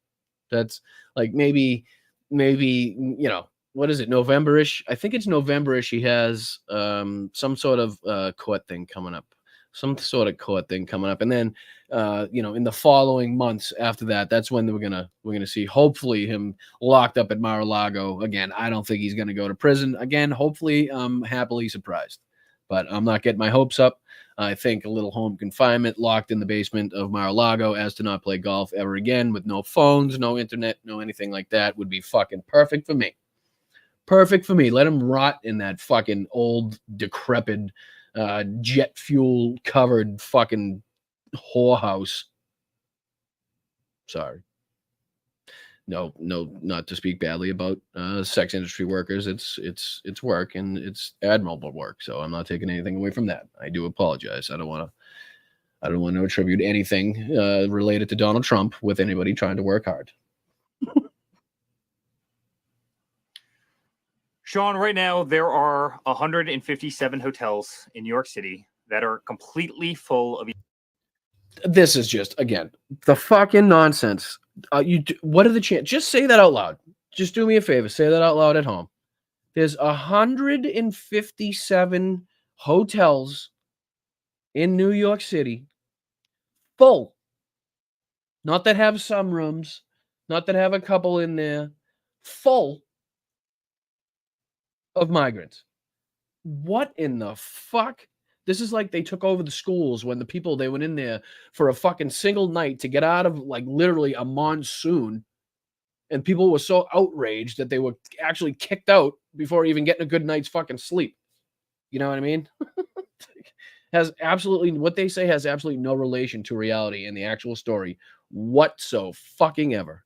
That's like maybe what is it, November-ish? I think it's November-ish. He has some sort of court thing coming up. And then in the following months after that, that's when we're gonna see hopefully him locked up at Mar-a-Lago again. I don't think he's gonna go to prison again. Hopefully, I'm happily surprised, but I'm not getting my hopes up. I think a little home confinement locked in the basement of Mar-a-Lago as to not play golf ever again with no phones, no internet, no anything like that would be fucking perfect for me. Perfect for me. Let him rot in that fucking old, decrepit, jet fuel covered fucking whorehouse. Sorry. No, not to speak badly about sex industry workers. It's work, and it's admirable work. So I'm not taking anything away from that. I do apologize. I don't want to attribute anything related to Donald Trump with anybody trying to work hard. Sean, right now there are 157 hotels in New York City that are completely full of. This is just, again, the fucking nonsense. What are the chances? Just say that out loud. Just do me a favor. Say that out loud at home. There's 157 hotels in New York City full. Not that have some rooms. Not that have a couple in there. Full of migrants. What in the fuck? This is like they took over the schools when they went in there for a fucking single night to get out of like literally a monsoon. And people were so outraged that they were actually kicked out before even getting a good night's fucking sleep. You know what I mean? What they say has absolutely no relation to reality in the actual story whatsoever.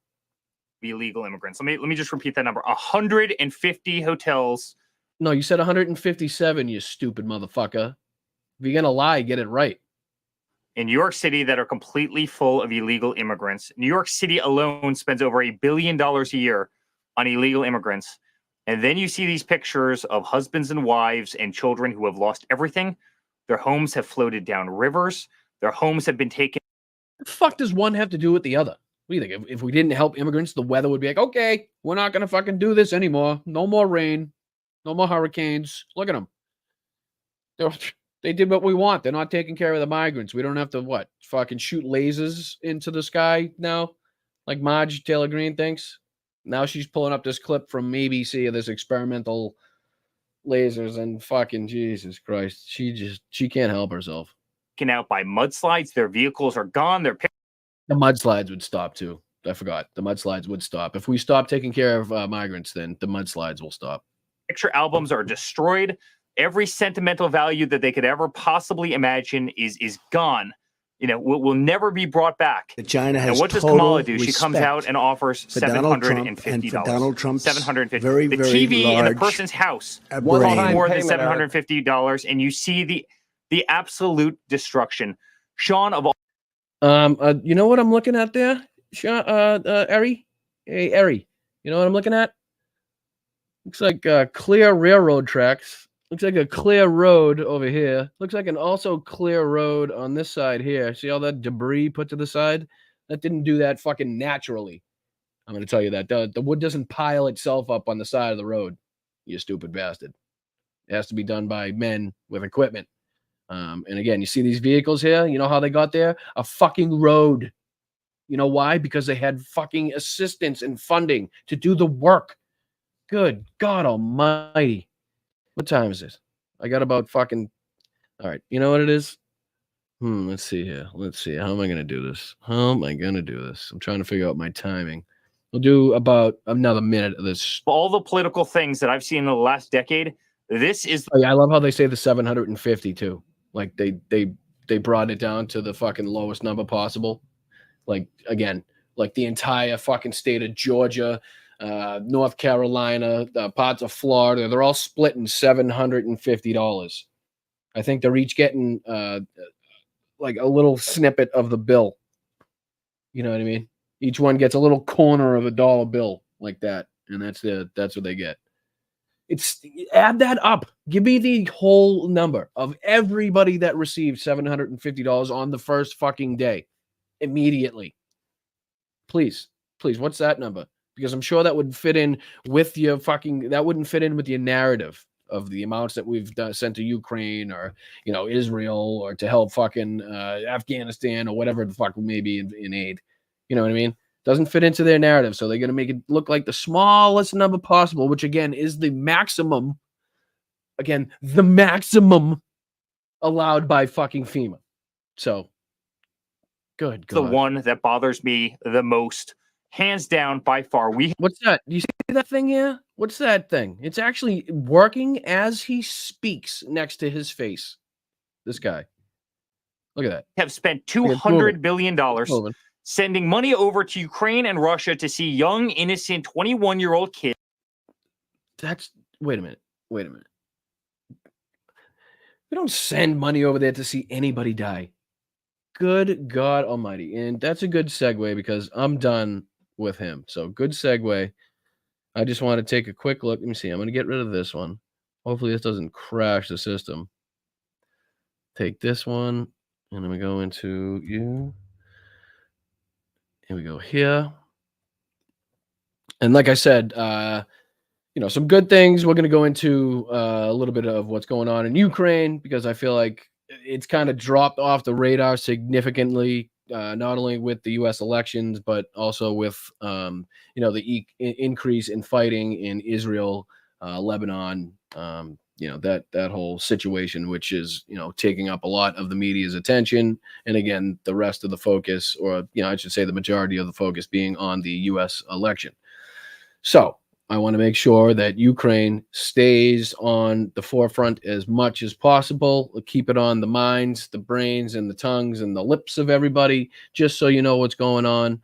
Illegal immigrants. Let me just repeat that number. 150 hotels. No, you said 157, you stupid motherfucker. If you're going to lie, get it right. In New York City that are completely full of illegal immigrants. New York City alone spends over $1 billion a year on illegal immigrants. And then you see these pictures of husbands and wives and children who have lost everything. Their homes have floated down rivers. Their homes have been taken. What the fuck does one have to do with the other? What do you think? If we didn't help immigrants, the weather would be like, okay, we're not going to fucking do this anymore. No more rain. No more hurricanes. Look at them. They did what we want. They're not taking care of the migrants. We don't have to, fucking shoot lasers into the sky now? Like Marge Taylor Greene thinks? Now she's pulling up this clip from ABC of this experimental lasers, and fucking Jesus Christ. She can't help herself. Taken out by mudslides. Their vehicles are gone. The mudslides would stop too. I forgot. The mudslides would stop. If we stop taking care of migrants, then the mudslides will stop. Picture albums are destroyed. Every sentimental value that they could ever possibly imagine is gone. Will never be brought back. China has and what does Kamala do? She comes out and offers $750. Donald Trump's $750. very, the very TV in a large person's house brain. costs more than $750, and you see the absolute destruction. Sean, of all. You know what I'm looking at there, Sean? Eri? Hey, Eri. You know what I'm looking at? Looks like clear railroad tracks. Looks like a clear road over here. Looks like an also clear road on this side here. See all that debris put to the side? That didn't do that fucking naturally. I'm going to tell you that. The wood doesn't pile itself up on the side of the road, you stupid bastard. It has to be done by men with equipment. And again, you see these vehicles here? You know how they got there? A fucking road. You know why? Because they had fucking assistance and funding to do the work. Good God almighty. What time is it? I got about fucking... All right. You know what it is? Let's see here. Let's see. How am I going to do this? I'm trying to figure out my timing. We'll do about another minute of this. All the political things that I've seen in the last decade, this is... Oh, yeah, I love how they say the 750 too. Like they brought it down to the fucking lowest number possible. Like, again, like the entire fucking state of Georgia, North Carolina, parts of Florida, they're all splitting $750. I think they're each getting like a little snippet of the bill. You know what I mean? Each one gets a little corner of a dollar bill like that, and that's what they get. It's add that up. Give me the whole number of everybody that received $750 on the first fucking day immediately. Please, what's that number? Because I'm sure that would fit in with your fucking... That wouldn't fit in with your narrative of the amounts that we've sent to Ukraine or, you know, Israel or to help fucking Afghanistan or whatever the fuck may be in aid. You know what I mean? Doesn't fit into their narrative. So they're going to make it look like the smallest number possible, which again is the maximum. Again, the maximum allowed by fucking FEMA. So, good God. The one that bothers me the most, hands down, by far. What's that? Do you see that thing here? What's that thing? It's actually working as he speaks next to his face. This guy. Look at that. Have spent $200 billion sending money over to Ukraine and Russia to see young, innocent 21-year-old kids. Wait a minute. We don't send money over there to see anybody die. Good God almighty. And that's a good segue because I'm done with him. So good segue. I just want to take a quick look. Let me see. I'm going to get rid of this one. Hopefully this doesn't crash the system. Take this one. And then we go into you. And we go here. And like I said, you know, some good things. We're going to go into a little bit of what's going on in Ukraine because I feel like it's kind of dropped off the radar significantly, not only with the U.S. elections, but also with, you know, the increase in fighting in Israel, Lebanon, you know, that whole situation, which is, you know, taking up a lot of the media's attention. And again, the rest of the focus, or, you know, I should say the majority of the focus being on the U.S. election. So I want to make sure that Ukraine stays on the forefront as much as possible. We'll keep it on the minds, the brains, and the tongues and the lips of everybody, just so you know what's going on.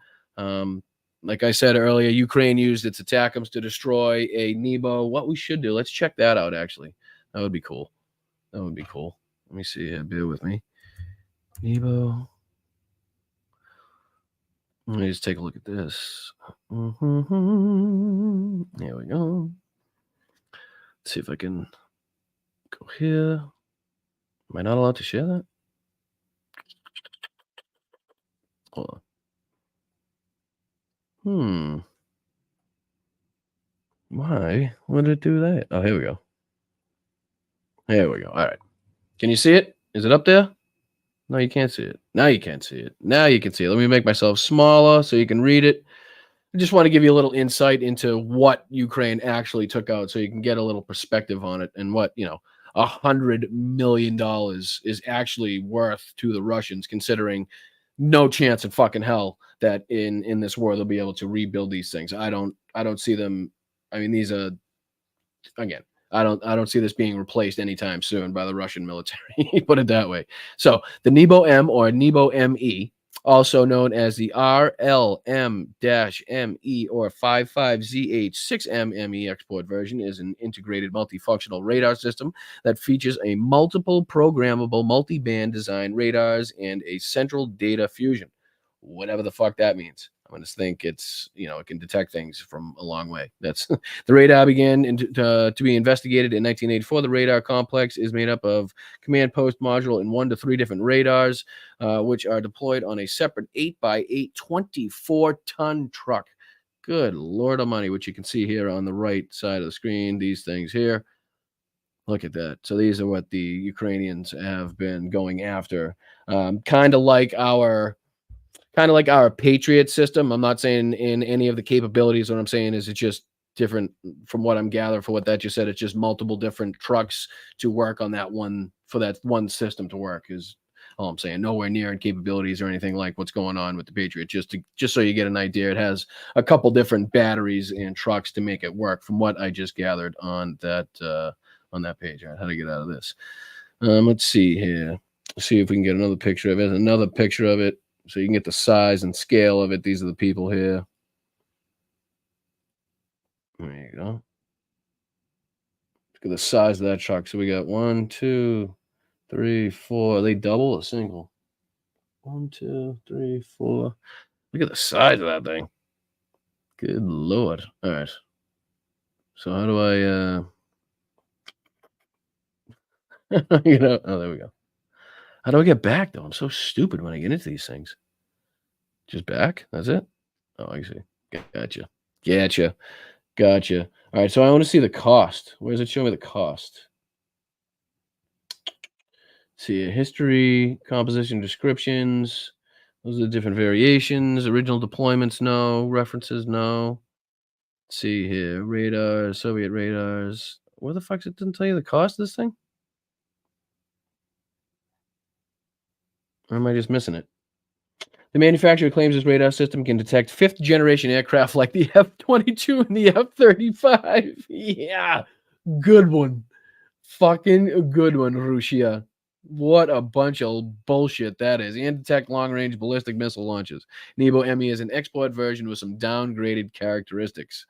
Like I said earlier, Ukraine used its ATACMS to destroy a Nebo. What we should do, let's check that out, actually. That would be cool. Let me see here. Bear with me. Nebo. Let me just take a look at this. There we go. Let's see if I can go here. Am I not allowed to share that? Hold on. Why would it do that? Oh, here we go. All right. Can you see it? Is it up there? No, you can't see it. Now you can't see it. Now you can see it. Let me make myself smaller so you can read it. I just want to give you a little insight into what Ukraine actually took out so you can get a little perspective on it and what, you know, $100 million is actually worth to the Russians, considering no chance in fucking hell that in this war they'll be able to rebuild these things. I don't see them. I mean, these are, again, I don't see this being replaced anytime soon by the Russian military. Put it that way. So the Nebo M, or Nebo ME, also known as the RLM-ME or 55ZH6M-ME export version, is an integrated multifunctional radar system that features a multiple programmable multi-band design radars and a central data fusion. Whatever the fuck that means. I'm going to think it's, you know, it can detect things from a long way. That's the radar began to be investigated in 1984. The radar complex is made up of command post module and 1 to 3 different radars, which are deployed on a separate 8x8 24-ton truck. Good Lord Almighty, which you can see here on the right side of the screen, these things here. Look at that. So these are what the Ukrainians have been going after. Kind of like our Patriot system. I'm not saying in any of the capabilities. What I'm saying is it's just different from what I'm gathering for what that just said. It's just multiple different trucks to work on that one, for that one system to work is all I'm saying. Nowhere near in capabilities or anything like what's going on with the Patriot. Just so you get an idea, it has a couple different batteries and trucks to make it work from what I just gathered on that page. All right, how to get out of this. Let's see here. See if we can get another picture of it. Another picture of it. So you can get the size and scale of it. These are the people here. There you go. Look at the size of that truck. So we got 1, 2, 3, 4. Are they double or single? 1, 2, 3, 4. Look at the size of that thing. Good Lord. All right. So how do I oh, there we go. How do I get back though? I'm so stupid when I get into these things. Just back? That's it? Oh, I see. Gotcha. All right, so I want to see the cost. Where does it show me the cost? See, history, composition, descriptions. Those are the different variations. Original deployments, no. References, no. Let's see here. Radars, Soviet radars. Where the fuck's it didn't tell you the cost of this thing? Or am I just missing it? The manufacturer claims this radar system can detect fifth-generation aircraft like the F-22 and the F-35. Yeah, good one. Fucking good one, Russia. What a bunch of bullshit that is. And detect long-range ballistic missile launches. Nebo ME is an export version with some downgraded characteristics.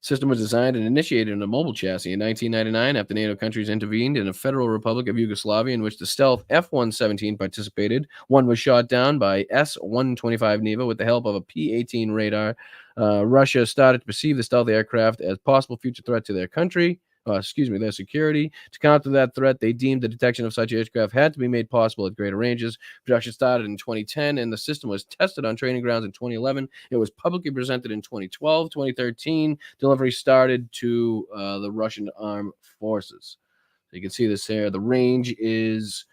System was designed and initiated in a mobile chassis in 1999 after NATO countries intervened in a Federal Republic of Yugoslavia in which the stealth F-117 participated. One was shot down by S-125 Neva with the help of a P-18 radar. Russia started to perceive the stealth aircraft as possible future threat to their country. Their security. To counter that threat, they deemed the detection of such aircraft had to be made possible at greater ranges. Production started in 2010, and the system was tested on training grounds in 2011. It was publicly presented in 2012. 2013, delivery started to the Russian armed forces. So you can see this here. The range is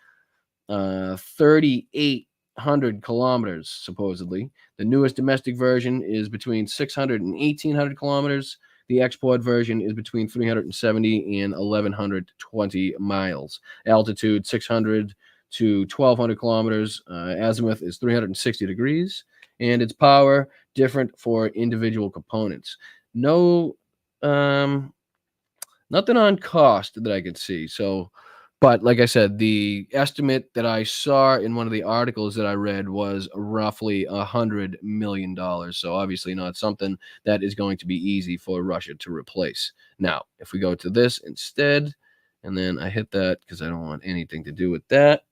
3,800 kilometers, supposedly. The newest domestic version is between 600 and 1,800 kilometers. The export version is between 370 and 1,120 miles. Altitude 600 to 1,200 kilometers. Azimuth is 360 degrees. And its power different for individual components. No, nothing on cost that I could see. So, but like I said, the estimate that I saw in one of the articles that I read was roughly $100 million. So obviously not something that is going to be easy for Russia to replace. Now, if we go to this instead, and then I hit that because I don't want anything to do with that.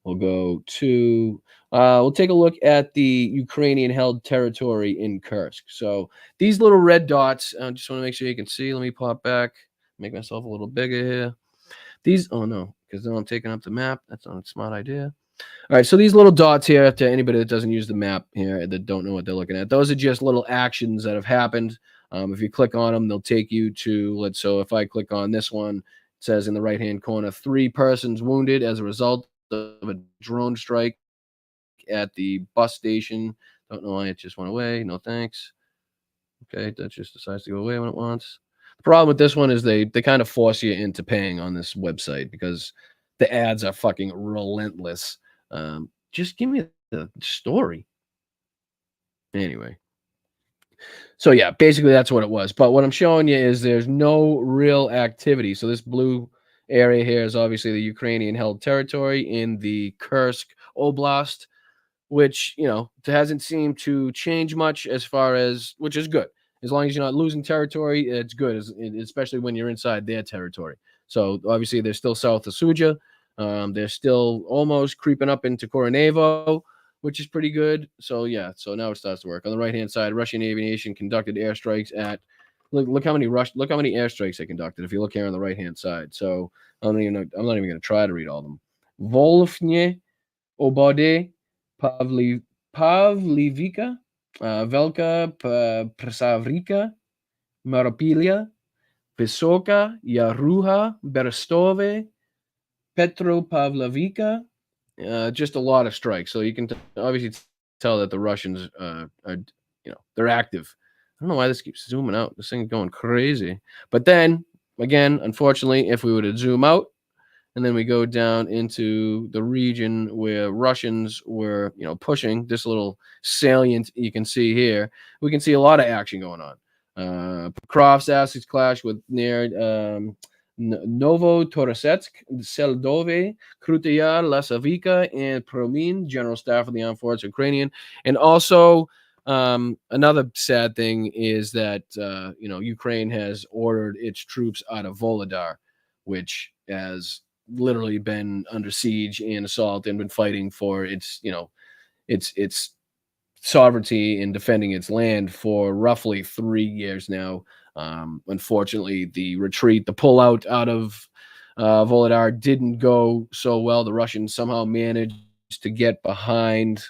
We'll go to, we'll take a look at the Ukrainian-held territory in Kursk. So these little red dots, I just want to make sure you can see. Let me pop back, make myself a little bigger here. These, oh no, because then I'm taking up the map. That's not a smart idea. All right, so these little dots here, to anybody that doesn't use the map here, that don't know what they're looking at, those are just little actions that have happened. If you click on them, they'll take you to, so if I click on this one, it says in the right-hand corner, 3 persons wounded as a result of a drone strike at the bus station. Don't know why it just went away. No thanks. Okay, that just decides to go away when it wants. The problem with this one is they kind of force you into paying on this website because the ads are fucking relentless. Just give me the story. Anyway. So yeah, basically that's what it was. But what I'm showing you is there's no real activity. So this blue area here is obviously the Ukrainian-held territory in the Kursk Oblast, which, hasn't seemed to change much as far as, which is good. As long as you're not losing territory, it's good, especially when you're inside their territory. So obviously they're still south of Suja. They're still almost creeping up into Koronevo, which is pretty good. So yeah, so now it starts to work. On the right-hand side, Russian aviation conducted airstrikes at, look how many airstrikes they conducted if you look here on the right-hand side. So I'm not even going to try to read all of them. Volfne, Obode, Pavlivka, Velka Prasavika, Maropilia, Vysoka, Yaruha, Berestove, Petropavlovka. Just a lot of strikes. So you can obviously tell that the Russians are, they're active. I don't know why this keeps zooming out. This thing's going crazy. But then, again, unfortunately, if we were to zoom out, and then we go down into the region where Russians were, pushing this little salient you can see here, we can see a lot of action going on. Pokrov's assets clash with near Novo Torosetsk, Seldove, Krutaya, Lasavika, and Promin, General Staff of the Armed Forces Ukrainian. And also, another sad thing is that, Ukraine has ordered its troops out of Volodar, which has literally been under siege and assault and been fighting for its sovereignty and defending its land for roughly 3 years now. Unfortunately, the pullout out of Volodar didn't go so well. The Russians somehow managed to get behind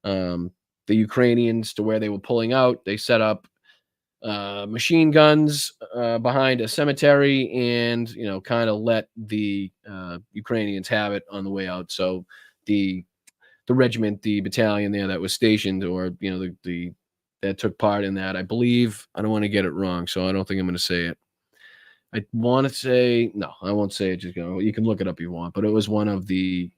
the Ukrainians to where they were pulling out. They set up machine guns behind a cemetery and, kind of let the Ukrainians have it on the way out. So the regiment, the battalion there that was stationed, or, that took part in that, I believe, I don't want to get it wrong, so I don't think I'm going to say it. I want to say, no, I won't say it. Just you can look it up if you want, but it was one of the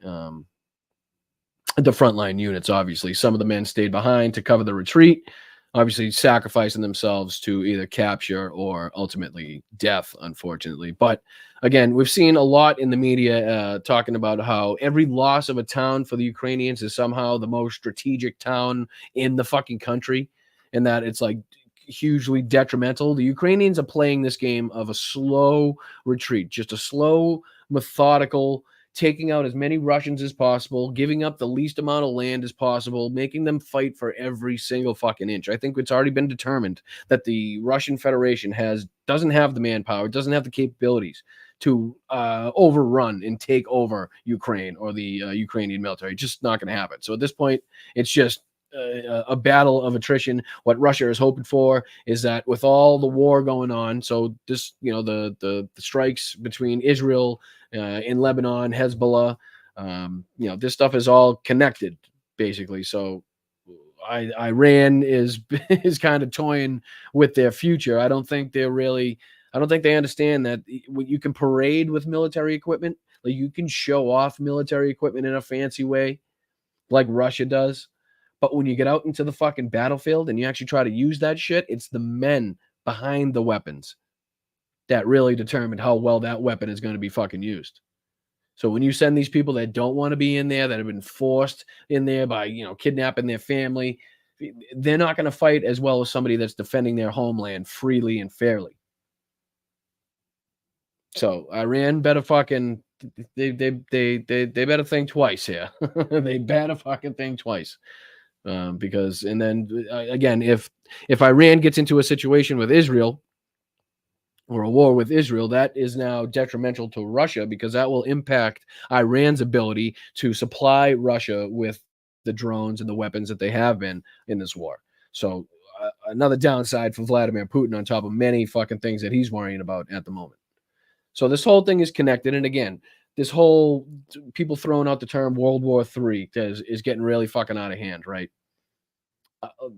frontline units. Obviously, some of the men stayed behind to cover the retreat, obviously sacrificing themselves to either capture or ultimately death, unfortunately. But again, we've seen a lot in the media talking about how every loss of a town for the Ukrainians is somehow the most strategic town in the fucking country, and that it's like hugely detrimental. The Ukrainians are playing this game of a slow retreat, just a slow, methodical, taking out as many Russians as possible, giving up the least amount of land as possible, making them fight for every single fucking inch. I think it's already been determined that the Russian Federation doesn't have the manpower, doesn't have the capabilities to overrun and take over Ukraine or the Ukrainian military. It's just not going to happen. So at this point, it's just a battle of attrition. What Russia is hoping for is that with all the war going on, so this, the strikes between Israel in Lebanon, Hezbollah, this stuff is all connected, basically. So Iran is kind of toying with their future. I don't think they understand that you can parade with military equipment, like you can show off military equipment in a fancy way, like Russia does. But when you get out into the fucking battlefield and you actually try to use that shit, it's the men behind the weapons that really determine how well that weapon is going to be fucking used. So when you send these people that don't want to be in there, that have been forced in there by, kidnapping their family, they're not going to fight as well as somebody that's defending their homeland freely and fairly. So Iran better fucking, they better think twice here. They better fucking think twice. Because, and then again, if Iran gets into a situation with Israel or a war with Israel, that is now detrimental to Russia, because that will impact Iran's ability to supply Russia with the drones and the weapons that they have been in this war. So another downside for Vladimir Putin on top of many fucking things that he's worrying about at the moment. So this whole thing is connected. And again, this whole people throwing out the term World War III is getting really fucking out of hand, right?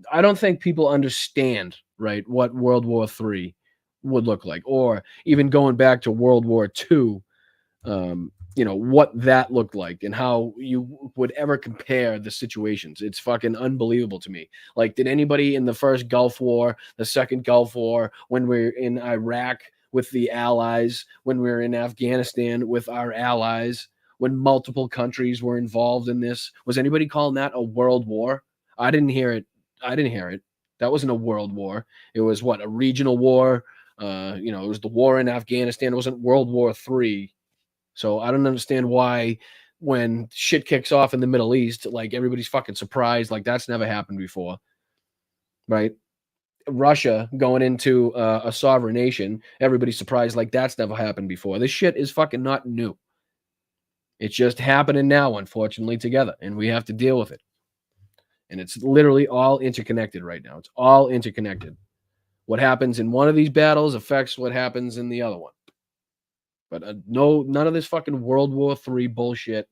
I don't think people understand, right, what World War III would look like, or even going back to World War II, what that looked like and how you would ever compare the situations. It's fucking unbelievable to me. Like, did anybody in the first Gulf War, the second Gulf War, when we're in Iraq with the Allies, when we're in Afghanistan with our allies, when multiple countries were involved in this, was anybody calling that a world war? I didn't hear it. That wasn't a world war. It was a regional war. It was the war in Afghanistan. It wasn't World War III. So I don't understand why when shit kicks off in the Middle East, like everybody's fucking surprised, like that's never happened before, right? Russia going into a sovereign nation, everybody's surprised, like that's never happened before. This shit is fucking not new. It's just happening now, unfortunately, together, and we have to deal with it. And it's literally all interconnected right now. It's all interconnected. What happens in one of these battles affects what happens in the other one. But none of this fucking World War III bullshit.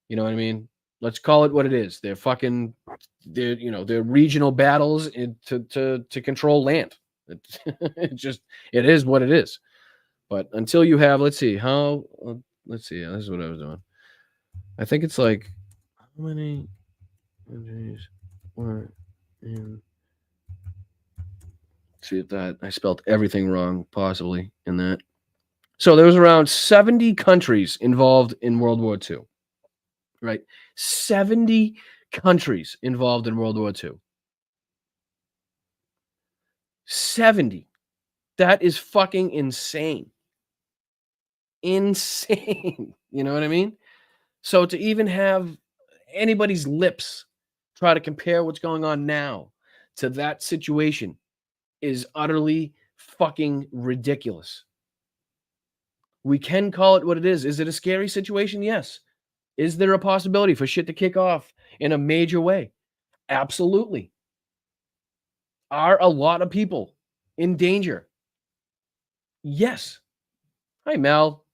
You know what I mean? Let's call it what it is. They're regional battles to control land. It is what it is. But until you have, let's see. This is what I was doing. I think it's like, how many countries were in? See if that I spelled everything wrong, possibly in that. So there was around 70 countries involved in World War II. Right? 70 countries involved in World War II. 70. That is fucking insane. Insane. You know what I mean? So to even have anybody's lips try to compare what's going on now to that situation is utterly fucking ridiculous. We can call it what it is. Is it a scary situation? Yes. Is there a possibility for shit to kick off in a major way? Absolutely. Are a lot of people in danger? Yes. Hi, Mel.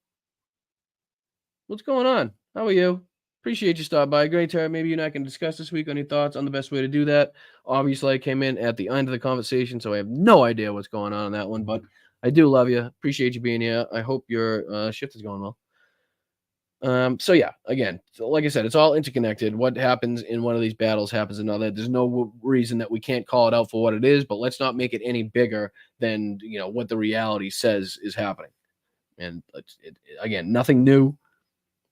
What's going on? How are you? Appreciate you stopping by. Great time. Maybe you and I can discuss this week on your thoughts on the best way to do that. Obviously, I came in at the end of the conversation, so I have no idea what's going on that one, but I do love you. Appreciate you being here. I hope your shift is going well. So yeah, again, like I said, it's all interconnected. What happens in one of these battles happens in another. There's no reason that we can't call it out for what it is, but let's not make it any bigger than what the reality says is happening. And again, nothing new,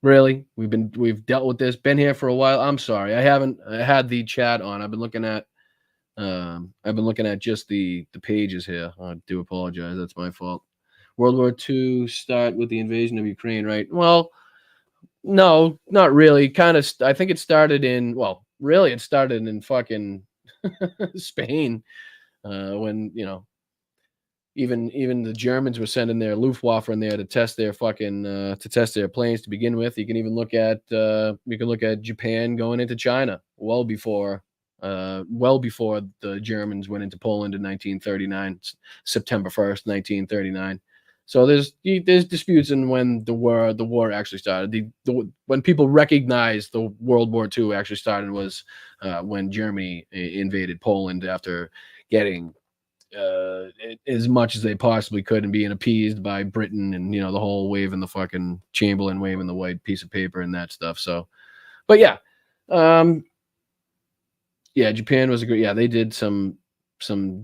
really. We've dealt with this, been here for a while. I'm sorry, I had the chat on. I've been looking at just the pages here. I do apologize. That's my fault. World War II start with the invasion of Ukraine, right? Well, no, not really. Kind of. I think it started in. Well, really, it started in fucking Spain, when even the Germans were sending their Luftwaffe in there to test their planes to begin with. You can even look at Japan going into China well before the Germans went into Poland in 1939, September 1st, 1939. So there's disputes in when the war actually started. When people recognize the World War II actually started was when Germany invaded Poland after getting as much as they possibly could and being appeased by Britain and the whole waving the fucking Chamberlain waving the white piece of paper and that stuff. So, but yeah, Japan was a great. Yeah, they did some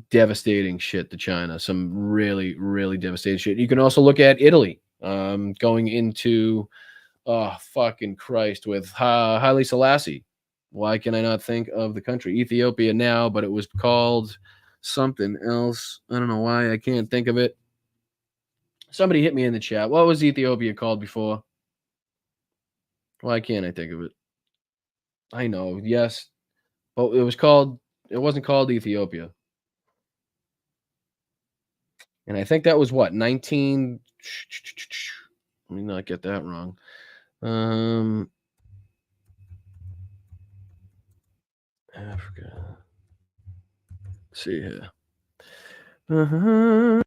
devastating shit to China, some really, really devastating shit. You can also look at Italy going into, fucking Christ, with Haile Selassie. Why can I not think of the country? Ethiopia now, but it was called something else. I don't know why I can't think of it. Somebody hit me in the chat. What was Ethiopia called before? Why can't I think of it? I know, yes. But it wasn't called Ethiopia. And I think that was what, 19. Let me not get that wrong. Africa. Let's see here. No,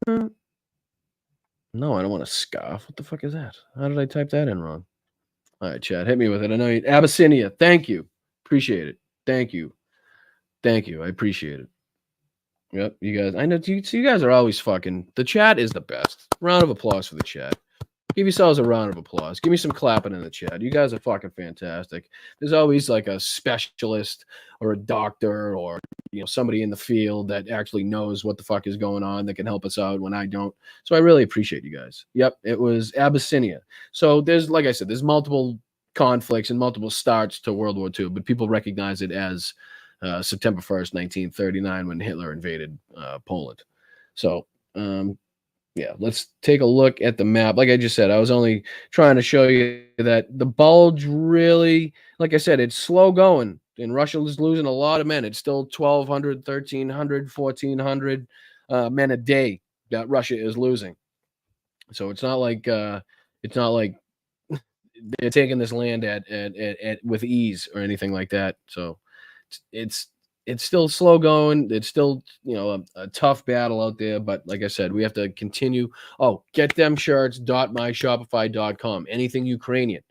I don't want to scoff. What the fuck is that? How did I type that in wrong? All right, Chad, hit me with it. I know you. Abyssinia. Thank you. Appreciate it. Thank you. I appreciate it. Yep, you guys. I know you guys are always fucking. The chat is the best. Round of applause for the chat. Give yourselves a round of applause. Give me some clapping in the chat. You guys are fucking fantastic. There's always like a specialist or a doctor or somebody in the field that actually knows what the fuck is going on that can help us out when I don't. So I really appreciate you guys. Yep, it was Abyssinia. So there's, like I said, there's multiple conflicts and multiple starts to World War II, but people recognize it as September 1st, 1939, when Hitler invaded Poland. So, yeah, let's take a look at the map. Like I just said, I was only trying to show you that the bulge really, like I said, it's slow going. And Russia is losing a lot of men. It's still 1,200, 1,300, 1,400 men a day that Russia is losing. So it's not like they're taking this land at with ease or anything like that. So it's still slow going. It's still, a tough battle out there. But like I said, we have to continue. Oh, get them shirts.myshopify.com. Anything Ukrainian,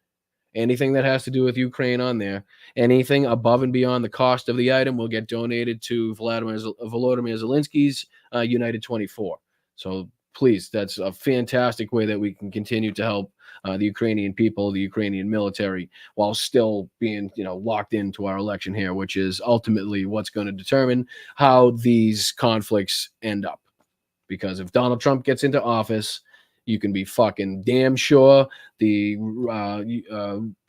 anything that has to do with Ukraine on there, anything above and beyond the cost of the item will get donated to Volodymyr Zelensky's United 24. So please, that's a fantastic way that we can continue to help the Ukrainian people, the Ukrainian military, while still being, locked into our election here, which is ultimately what's going to determine how these conflicts end up. Because if Donald Trump gets into office, you can be fucking damn sure the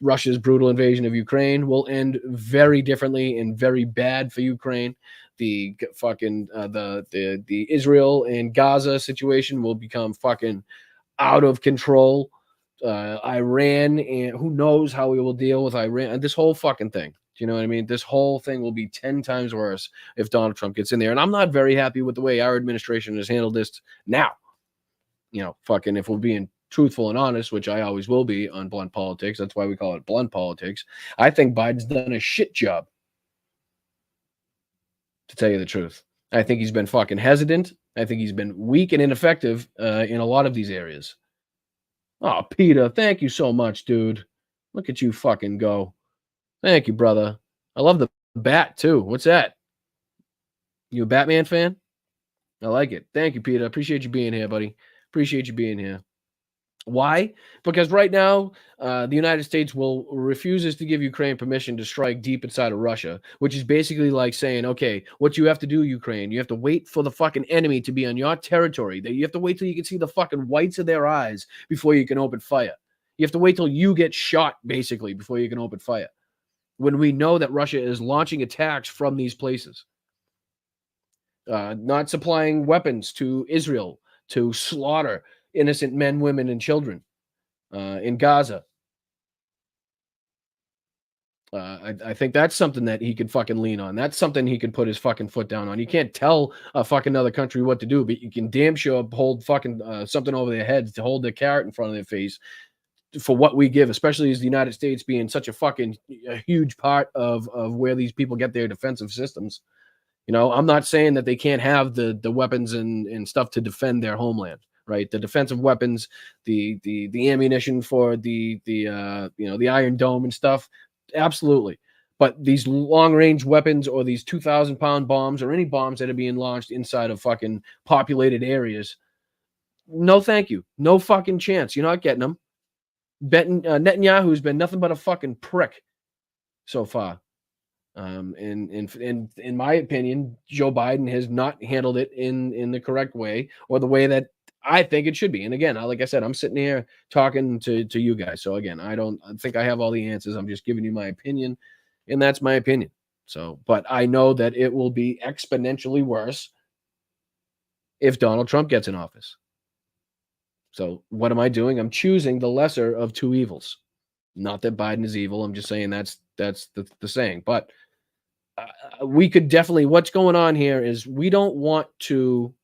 Russia's brutal invasion of Ukraine will end very differently and very bad for Ukraine. The fucking the Israel and Gaza situation will become fucking out of control. Iran, and who knows how we will deal with Iran. This whole fucking thing. Do you know what I mean? This whole thing will be 10 times worse if Donald Trump gets in there. And I'm not very happy with the way our administration has handled this now. Fucking, if we're being truthful and honest, which I always will be on Blunt Politics, that's why we call it Blunt Politics. I think Biden's done a shit job, to tell you the truth. I think he's been fucking hesitant. I think he's been weak and ineffective in a lot of these areas. Oh, Peter, thank you so much, dude. Look at you fucking go. Thank you, brother. I love the bat, too. What's that? You a Batman fan? I like it. Thank you, Peter. Appreciate you being here, buddy. Appreciate you being here. Why? Because right now, the United States refuses to give Ukraine permission to strike deep inside of Russia, which is basically like saying, okay, what you have to do, Ukraine, you have to wait for the fucking enemy to be on your territory. You have to wait till you can see the fucking whites of their eyes before you can open fire. You have to wait till you get shot, basically, before you can open fire. When we know that Russia is launching attacks from these places. Not supplying weapons to Israel to slaughter innocent men, women, and children in Gaza. I think that's something that he could fucking lean on. That's something he could put his fucking foot down on. You can't tell a fucking other country what to do, but you can damn sure hold fucking something over their heads, to hold their carrot in front of their face for what we give, especially as the United States being such a fucking huge part of where these people get their defensive systems. I'm not saying that they can't have the weapons and stuff to defend their homeland, right? The defensive weapons, the ammunition for the Iron Dome and stuff, absolutely. But these long range weapons or these 2,000-pound bombs or any bombs that are being launched inside of fucking populated areas, no, thank you, no fucking chance. You're not getting them. Netanyahu's been nothing but a fucking prick so far. In my opinion, Joe Biden has not handled it in the correct way, or the way that I think it should be. And again, like I said, I'm sitting here talking to you guys. So again, I don't think I have all the answers. I'm just giving you my opinion, and that's my opinion. So, but I know that it will be exponentially worse if Donald Trump gets in office. So what am I doing? I'm choosing the lesser of two evils. Not that Biden is evil. I'm just saying that's the saying. But we could definitely, what's going on here is we don't want to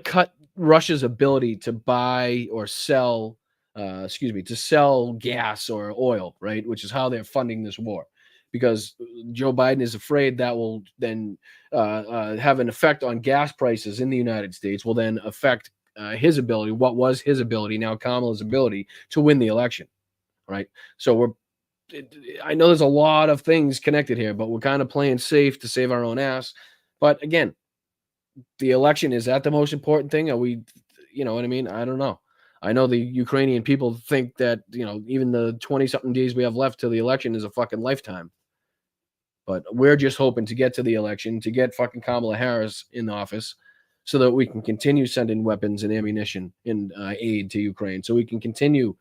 cut Russia's ability to buy or sell, to sell gas or oil, right? Which is how they're funding this war. Because Joe Biden is afraid that will then have an effect on gas prices in the United States, will then affect his ability, what was his ability, now Kamala's ability to win the election, right? So I know there's a lot of things connected here, but we're kind of playing safe to save our own ass. But again, the election, is that the most important thing? Are we, you know what I mean? I don't know. I know the Ukrainian people think that, even the 20-something days we have left till the election is a fucking lifetime. But we're just hoping to get to the election, to get fucking Kamala Harris in office, so that we can continue sending weapons and ammunition and aid to Ukraine, so we can continue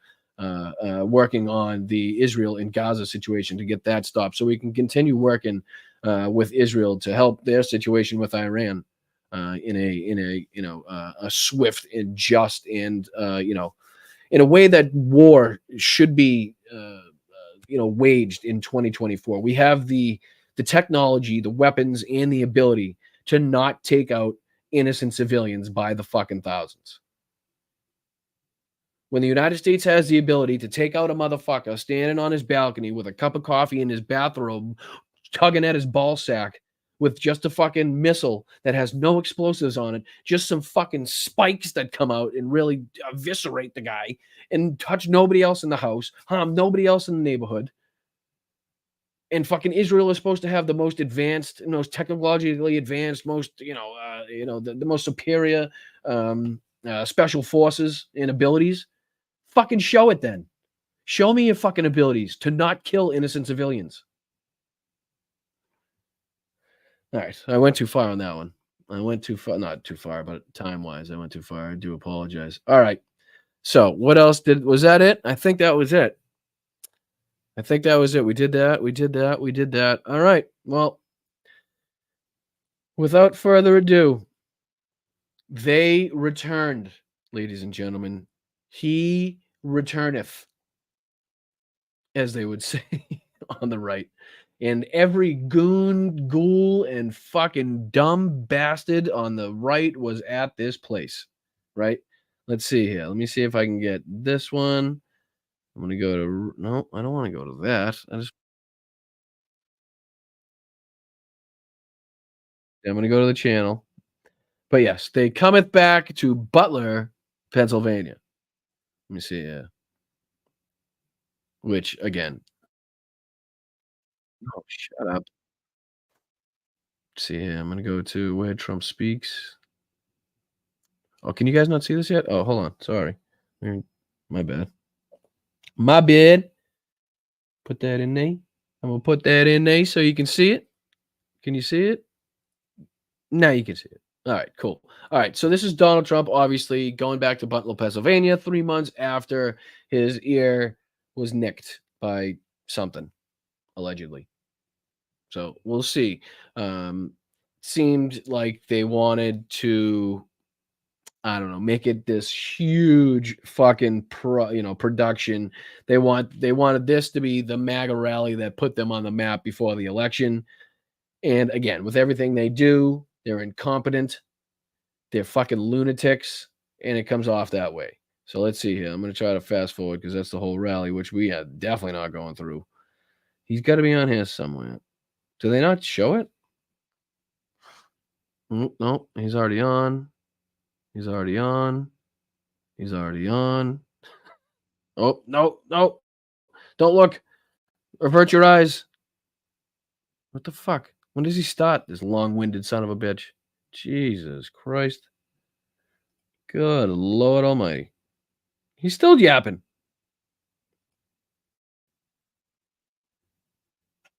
working on the Israel and Gaza situation to get that stopped, so we can continue working with Israel to help their situation with Iran in a swift and just and in a way that war should be waged in 2024. We have the technology, the weapons, and the ability to not take out innocent civilians by the fucking thousands. When the United States has the ability to take out a motherfucker standing on his balcony with a cup of coffee in his bathrobe, tugging at his ball sack with just a fucking missile that has no explosives on it, just some fucking spikes that come out and really eviscerate the guy and touch nobody else in the house, harm nobody else in the neighborhood. And fucking Israel is supposed to have the most advanced, most technologically advanced, most, the most superior special forces and abilities. Fucking show it then. Show me your fucking abilities to not kill innocent civilians. All right, I went too far on that one. I went too far, not too far, but time-wise, I went too far. I do apologize. All right. So what else was that it? I think that was it. We did that. All right. Well, without further ado, they returned, ladies and gentlemen. He returneth, as they would say on the right. And every goon, ghoul, and fucking dumb bastard on the right was at this place, right? Let's see here. Let me see if I can get this one. I'm going to go to... No, I don't want to go to that. I'm going to go to the channel. But yes, they cometh back to Butler, Pennsylvania. Let me see here. Which, again... Oh, shut up. Let's see here. I'm going to go to where Trump speaks. Oh, can you guys not see this yet? Oh, hold on. Sorry. My bad. My bad. Put that in there. I'm going to put that in there so you can see it. Can you see it? Now you can see it. All right, cool. All right, so this is Donald Trump, obviously, going back to Butler, Pennsylvania, 3 months after his ear was nicked by something, allegedly. So we'll see. Seemed like they wanted to, I don't know, make it this huge fucking production. They wanted this to be the MAGA rally that put them on the map before the election. And again, with everything they do, they're incompetent. They're fucking lunatics, and it comes off that way. So let's see here. I'm going to try to fast forward because that's the whole rally, which we are definitely not going through. He's got to be on here somewhere. Do they not show it? No, he's already on. He's already on. He's already on. Oh, no. Don't look. Avert your eyes. What the fuck? When does he start, this long-winded son of a bitch? Jesus Christ. Good Lord Almighty. He's still yapping.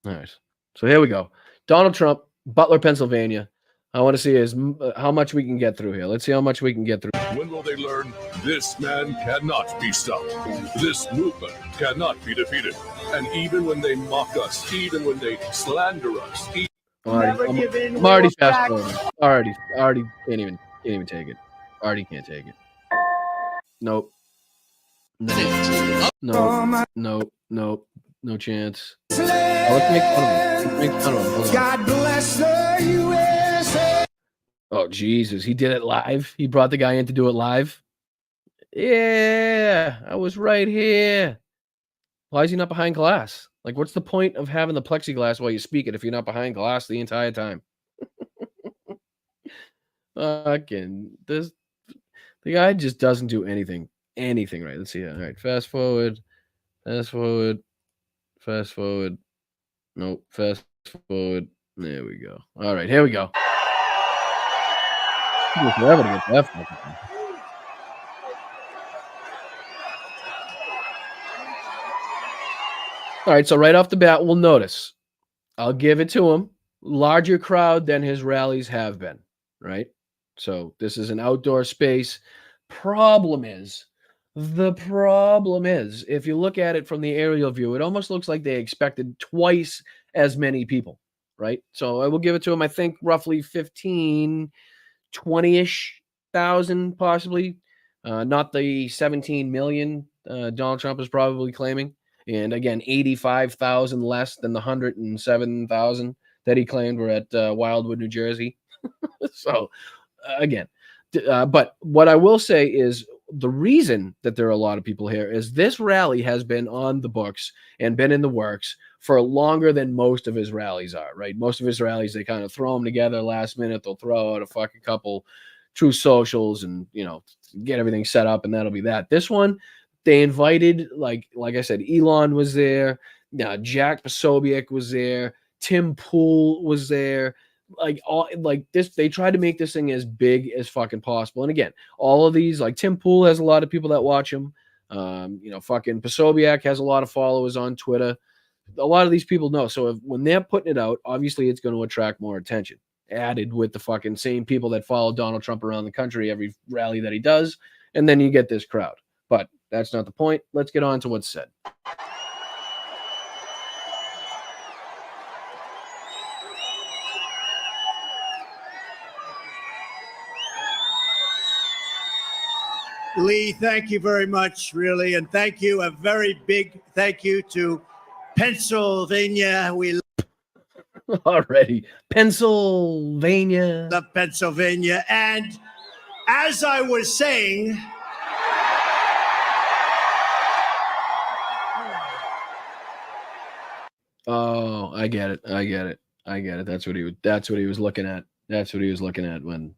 All right. So here we go. Donald Trump, Butler, Pennsylvania. I want to see how much we can get through here. Let's see how much we can get through. When will they learn this man cannot be stopped? This movement cannot be defeated. And even when they mock us, even when they slander us, I'm already fast forwarding. Already can't even take it. Already can't take it. Nope. No chance. Oh, let's make fun of him. God bless the USA. Oh, Jesus. He did it live? He brought the guy in to do it live? Yeah, I was right here. Why is he not behind glass? Like, what's the point of having the plexiglass while you speak it if you're not behind glass the entire time? Fucking, the guy just doesn't do anything right. Let's see. All right, fast forward. Nope, fast forward. There we go. All right, here we go. Forever to get that fucking thing. All right, so right off the bat, we'll notice. I'll give it to him. Larger crowd than his rallies have been, right? So this is an outdoor space. The problem is, if you look at it from the aerial view, it almost looks like they expected twice as many people, right? So I will give it to him, I think, roughly 15, 20-ish thousand, possibly. Not the 17 million Donald Trump is probably claiming. And again, 85,000 less than the 107,000 that he claimed were at Wildwood, New Jersey. So, again, but what I will say is the reason that there are a lot of people here is this rally has been on the books and been in the works for longer than most of his rallies are, right? Most of his rallies, they kind of throw them together last minute. They'll throw out a fucking couple true socials and, get everything set up, and that'll be that. This one, they invited, like I said, Elon was there. Jack Posobiec was there. Tim Pool was there. They tried to make this thing as big as fucking possible. And again, all of these, like Tim Pool has a lot of people that watch him. Fucking Posobiec has a lot of followers on Twitter. A lot of these people know. So when they're putting it out, obviously it's going to attract more attention. Added with the fucking same people that follow Donald Trump around the country every rally that he does. And then you get this crowd. But that's not the point. Let's get on to what's said. Lee, thank you very much, really. And thank you, a very big thank you to Pennsylvania. We already. Pennsylvania. love Pennsylvania. And as I was saying, oh, I get it. That's what he was looking at. That's what he was looking at when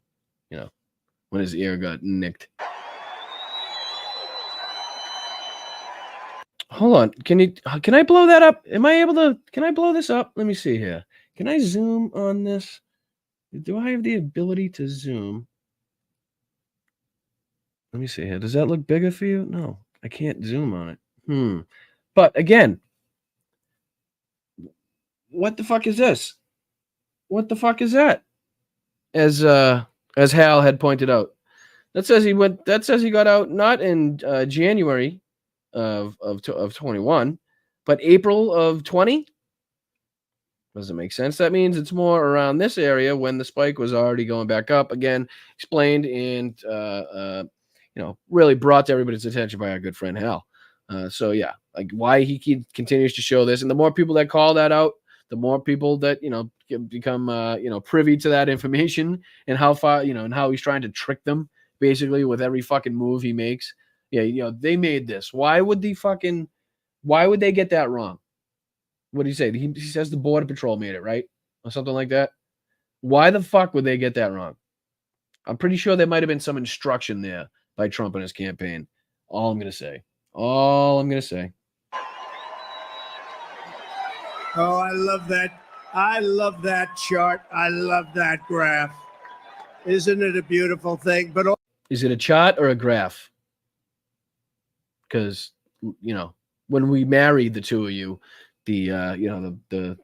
his ear got nicked. Hold on. Can I blow that up? Can I blow this up? Let me see here. Can I zoom on this? Do I have the ability to zoom? Let me see here. Does that look bigger for you? No, I can't zoom on it. But again, what the fuck is this? What the fuck is that? As Hal had pointed out, that says he got out not in January of 21, but April of 20. Doesn't make sense. That means it's more around this area when the spike was already going back up again. Explained and really brought to everybody's attention by our good friend Hal. So yeah, like why he continues to show this, and the more people that call that out, the more people that become privy to that information and how far and how he's trying to trick them basically with every fucking move he makes. Yeah, they made this. Why would they get that wrong? What did he say? He says the Border Patrol made it, right? Or something like that. Why the fuck would they get that wrong? I'm pretty sure there might have been some instruction there by Trump and his campaign. All I'm going to say. Oh, I love that. I love that chart. I love that graph. Isn't it a beautiful thing? But is it a chart or a graph? Because when we married the two of you, the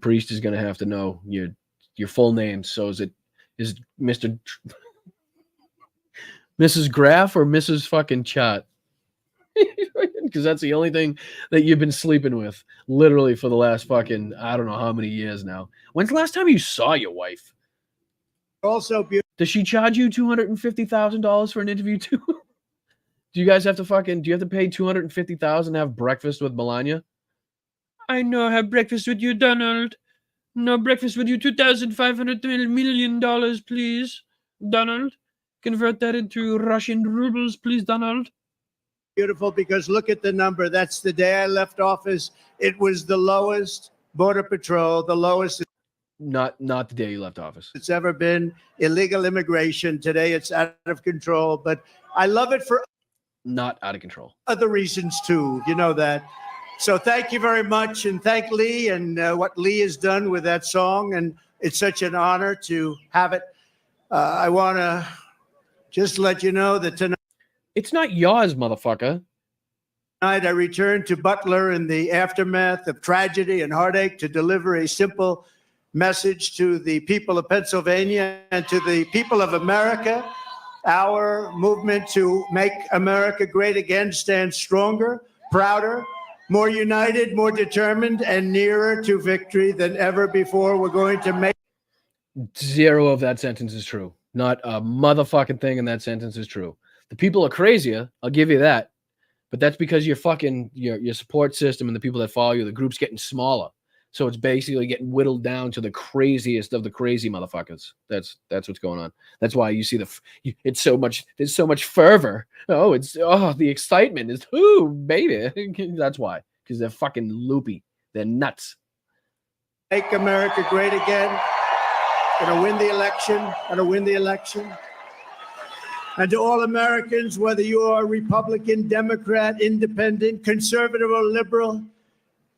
priest is going to have to know your full name. So is it Mr. Mrs. Graph or Mrs. fucking Chart? Because that's the only thing that you've been sleeping with literally for the last fucking I don't know how many years now. When's the last time you saw your wife? Also beautiful. Does she charge you $250,000 for an interview too? Do you guys have to pay $250,000 to have breakfast with Melania? I know, have breakfast with you, Donald. No breakfast with you, $2,500 million, please, Donald. Convert that into Russian rubles, please, Donald. Beautiful, because look at the number. That's the day I left office. It was the lowest Border Patrol, the lowest. Not the day you left office. It's ever been. Illegal immigration. Today it's out of control, but I love it for not out of control. Other reasons too. You know that. So thank you very much, and thank Lee and what Lee has done with that song, and it's such an honor to have it. I want to just let you know that tonight. It's not yours, motherfucker. Tonight I returned to Butler in the aftermath of tragedy and heartache to deliver a simple message to the people of Pennsylvania and to the people of America. Our movement to make America great again stands stronger, prouder, more united, more determined, and nearer to victory than ever before. We're going to make. Zero of that sentence is true. Not a motherfucking thing in that sentence is true. The people are crazier. I'll give you that. But that's because your support system and the people that follow you, the group's getting smaller. So it's basically getting whittled down to the craziest of the crazy motherfuckers. That's what's going on. That's why you see there's so much fervor. The excitement is baby. That's why, because they're fucking loopy. They're nuts. Make America great again. Going to win the election. Going to win the election. And to all Americans, whether you are Republican, Democrat, Independent, Conservative, or Liberal,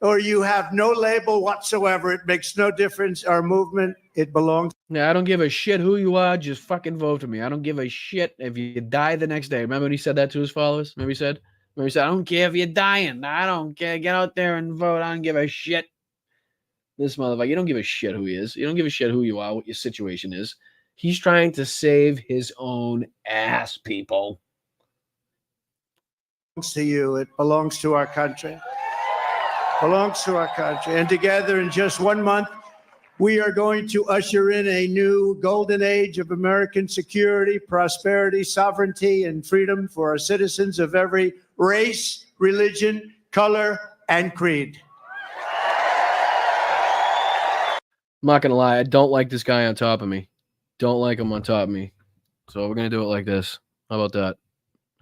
or you have no label whatsoever, it makes no difference. Our movement, it belongs. Yeah, I don't give a shit who you are. Just fucking vote for me. I don't give a shit if you die the next day. Remember when he said that to his followers? Remember he said, I don't care if you're dying. I don't care. Get out there and vote. I don't give a shit. This motherfucker, you don't give a shit who he is. You don't give a shit who you are, what your situation is. He's trying to save his own ass, people. It belongs to you. It belongs to our country. Belongs to our country. And together in just 1 month, we are going to usher in a new golden age of American security, prosperity, sovereignty, and freedom for our citizens of every race, religion, color, and creed. I'm not going to lie. I don't like this guy on top of me. Don't like him on top of me. So we're going to do it like this. How about that?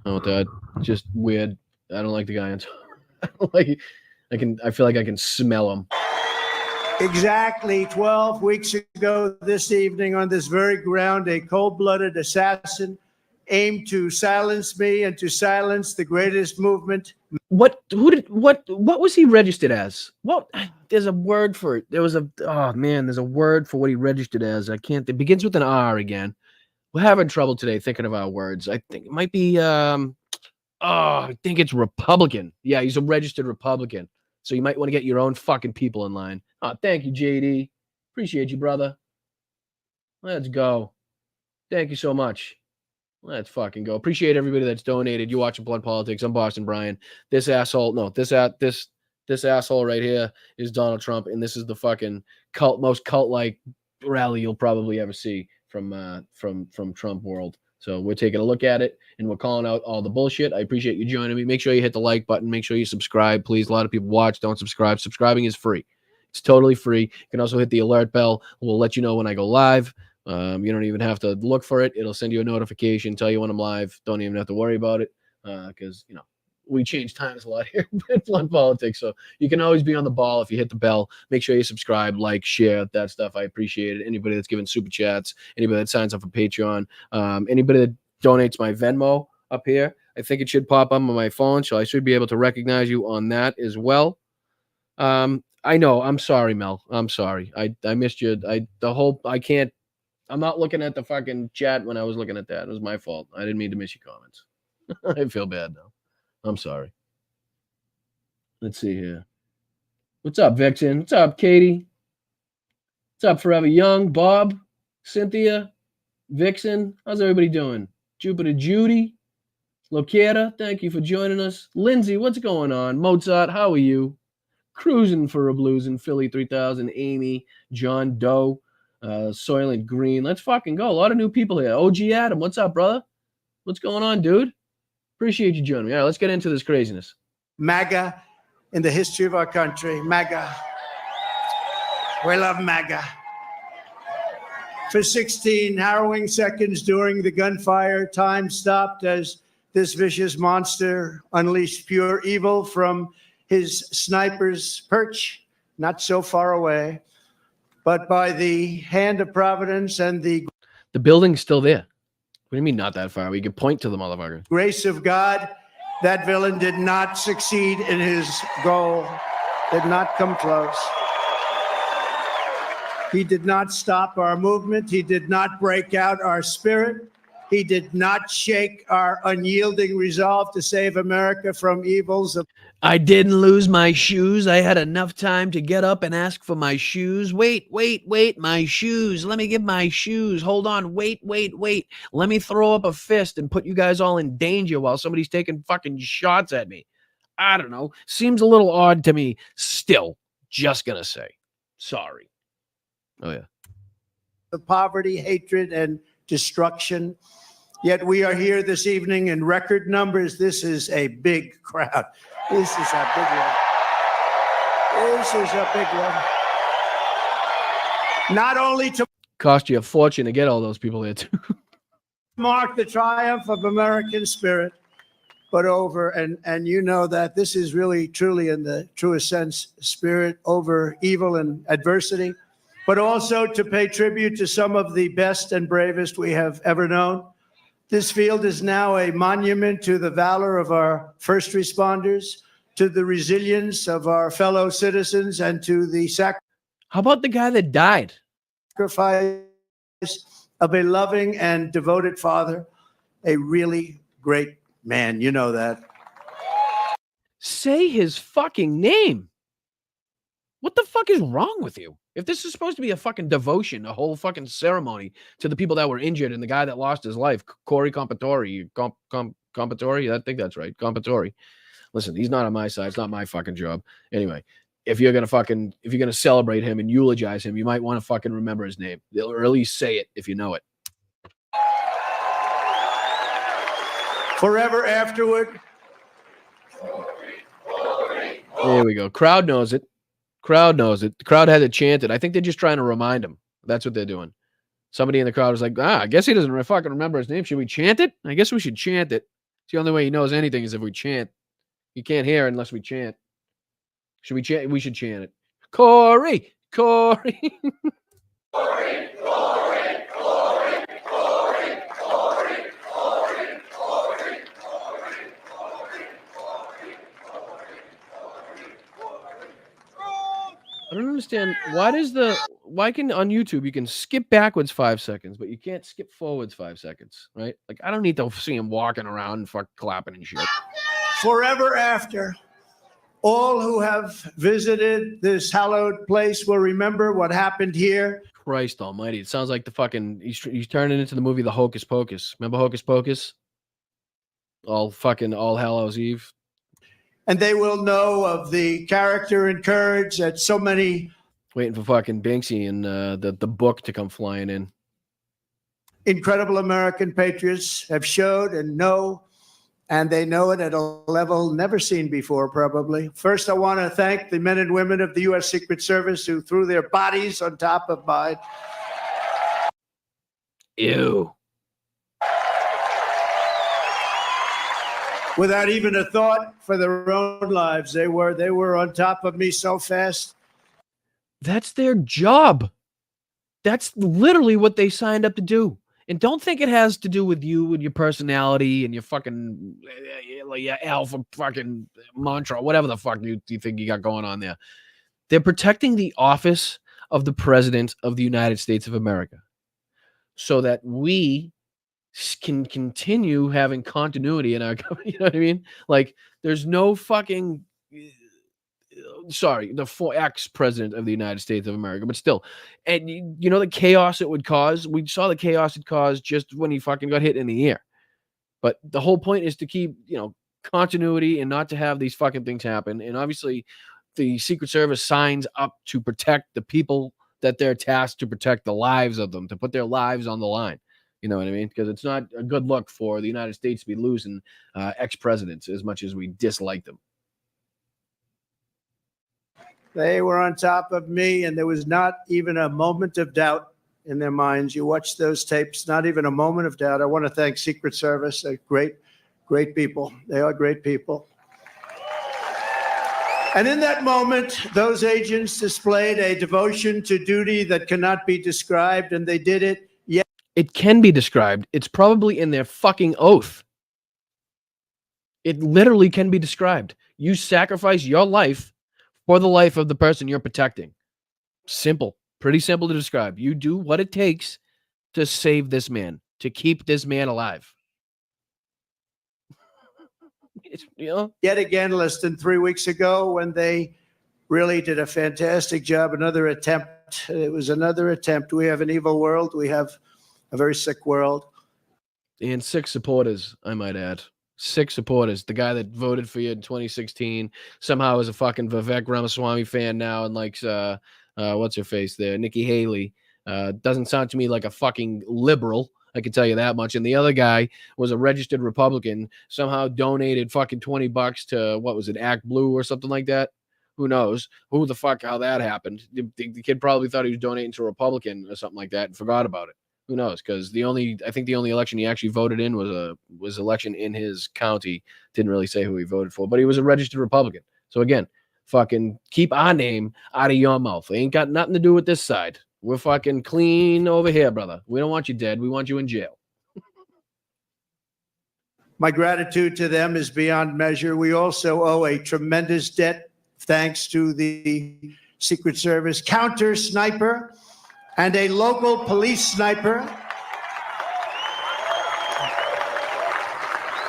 How about that? Just weird. I don't like the guy on top. I don't like it. I feel like I can smell him. Exactly 12 weeks ago this evening on this very ground, a cold-blooded assassin aimed to silence me and to silence the greatest movement. What was he registered as? What? There's a word for it. There's a word for what he registered as. I can't. It begins with an R again. We're having trouble today thinking of our words. I think it might be I think it's Republican. Yeah, he's a registered Republican. So you might want to get your own fucking people in line. Oh, thank you, JD. Appreciate you, brother. Let's go. Thank you so much. Let's fucking go. Appreciate everybody that's donated. You watching Blood Politics. I'm Boston Brian. This asshole right here is Donald Trump, and this is the fucking most cult-like rally you'll probably ever see from Trump world. So we're taking a look at it, and we're calling out all the bullshit. I appreciate you joining me. Make sure you hit the like button. Make sure you subscribe, please. A lot of people watch, don't subscribe. Subscribing is free. It's totally free. You can also hit the alert bell. We'll let you know when I go live. You don't even have to look for it. It'll send you a notification, tell you when I'm live. Don't even have to worry about it because, we change times a lot here in Blood Politics. So you can always be on the ball if you hit the bell. Make sure you subscribe, like, share, that stuff. I appreciate it. Anybody that's giving super chats, anybody that signs up for Patreon, anybody that donates my Venmo up here, I think it should pop up on my phone, so I should be able to recognize you on that as well. I know. I'm sorry, Mel. I'm sorry. I missed you. I'm not looking at the fucking chat when I was looking at that. It was my fault. I didn't mean to miss your comments. I feel bad now. I'm sorry. Let's see here. What's up, Vixen? What's up, Katie? What's up, Forever Young? Bob? Cynthia? Vixen? How's everybody doing? Jupiter Judy? Locator, thank you for joining us. Lindsay, what's going on? Mozart, how are you? Cruising for a blues in Philly 3000. Amy, John Doe, Soylent Green. Let's fucking go. A lot of new people here. OG Adam, what's up, brother? What's going on, dude? Appreciate you joining me. All right, let's get into this craziness. MAGA in the history of our country. MAGA. We love MAGA. For 16 harrowing seconds during the gunfire, time stopped as this vicious monster unleashed pure evil from his sniper's perch, not so far away, but by the hand of Providence and the building's still there. What do you mean not that far? We could point to the motherfucker. Grace of God, that villain did not succeed in his goal, did not come close. He did not stop our movement. He did not break out our spirit. He did not shake our unyielding resolve to save America from evils. I didn't lose my shoes. I had enough time to get up and ask for my shoes. Wait, my shoes. Let me get my shoes. Hold on. Wait. Let me throw up a fist and put you guys all in danger while somebody's taking fucking shots at me. I don't know. Seems a little odd to me. Still, just gonna say. Sorry. Oh, yeah. The poverty, hatred, and destruction. Yet we are here this evening in record numbers. This is a big crowd. This is a big one. This is a big one. Not only to cost you a fortune to get all those people there, too. mark the triumph of American spirit, but over, and you know that this is really, truly, in the truest sense, spirit over evil and adversity, but also to pay tribute to some of the best and bravest we have ever known. This field is now a monument to the valor of our first responders, to the resilience of our fellow citizens, and to the How about the guy that died? sacrifice of a loving and devoted father, a really great man. You know that. Say his fucking name. What the fuck is wrong with you? If this is supposed to be a fucking devotion, a whole fucking ceremony to the people that were injured and the guy that lost his life, Corey Compatori, Compatori, I think that's right, Compatori. Listen, he's not on my side. It's not my fucking job. Anyway, if you're gonna celebrate him and eulogize him, you might want to fucking remember his name, or at least say it if you know it. Forever afterward. There we go. Crowd knows it. Crowd knows it. The crowd had to chant it. I think they're just trying to remind him. That's what they're doing. Somebody in the crowd was like, I guess he doesn't fucking remember his name. Should we chant it? I guess we should chant it. It's the only way he knows anything is if we chant. You can't hear unless we chant. Should we chant? We should chant it. Corey, Corey. Corey, Corey, Corey, Corey, Corey, Corey, Corey, I don't understand. Why can on YouTube you can skip backwards 5 seconds, but you can't skip forwards 5 seconds, right? Like, I don't need to see him walking around and fuck clapping and shit. Forever after, all who have visited this hallowed place will remember what happened here. Christ almighty. It sounds like the fucking, he's turning into the movie The Hocus Pocus. Remember Hocus Pocus? All Hallows Eve. And they will know of the character and courage that so many waiting for fucking Banksy and the book to come flying in. Incredible American patriots have showed and know, and they know it at a level never seen before, probably. First, I want to thank the men and women of the U.S. Secret Service who threw their bodies on top of mine. Ew. Without even a thought for their own lives. They were on top of me so fast. That's their job. That's literally what they signed up to do. And don't think it has to do with you and your personality and your fucking your alpha fucking mantra, whatever the fuck you think you got going on there. They're protecting the office of the President of the United States of America so that we can continue having continuity in our company. You know what I mean? Like, there's no fucking... Sorry, the ex-president of the United States of America, but still. And you know the chaos it would cause? We saw the chaos it caused just when he fucking got hit in the ear. But the whole point is to keep, continuity and not to have these fucking things happen. And obviously, the Secret Service signs up to protect the people that they're tasked to protect the lives of them, to put their lives on the line. You know what I mean? Because it's not a good look for the United States to be losing ex-presidents as much as we dislike them. They were on top of me, and there was not even a moment of doubt in their minds. You watch those tapes, not even a moment of doubt. I want to thank Secret Service. They're great, great people. They are great people. And in that moment, those agents displayed a devotion to duty that cannot be described, and they did it. Yet it can be described. It's probably in their fucking oath. It literally can be described. You sacrifice your life for the life of the person you're protecting. Simple. Pretty simple to describe. You do what it takes to save this man, to keep this man alive. Yet again, less than 3 weeks ago, when they really did a fantastic job, another attempt. It was another attempt. We have an evil world. We have a very sick world. And 6 supporters, I might add. 6 supporters. The guy that voted for you in 2016 somehow is a fucking Vivek Ramaswamy fan now and likes what's her face there, Nikki Haley. Doesn't sound to me like a fucking liberal, I can tell you that much. And the other guy was a registered Republican, somehow donated fucking $20 to, what was it, Act Blue or something like that. Who knows? Who the fuck, how that happened? The kid probably thought he was donating to a Republican or something like that and forgot about it. Who knows? Because I think the only election he actually voted in was election in his county. Didn't really say who he voted for, but he was a registered Republican. So again, fucking keep our name out of your mouth. It ain't got nothing to do with this side. We're fucking clean over here, brother. We don't want you dead. We want you in jail. My gratitude to them is beyond measure. We also owe a tremendous debt thanks to the Secret Service counter sniper and a local police sniper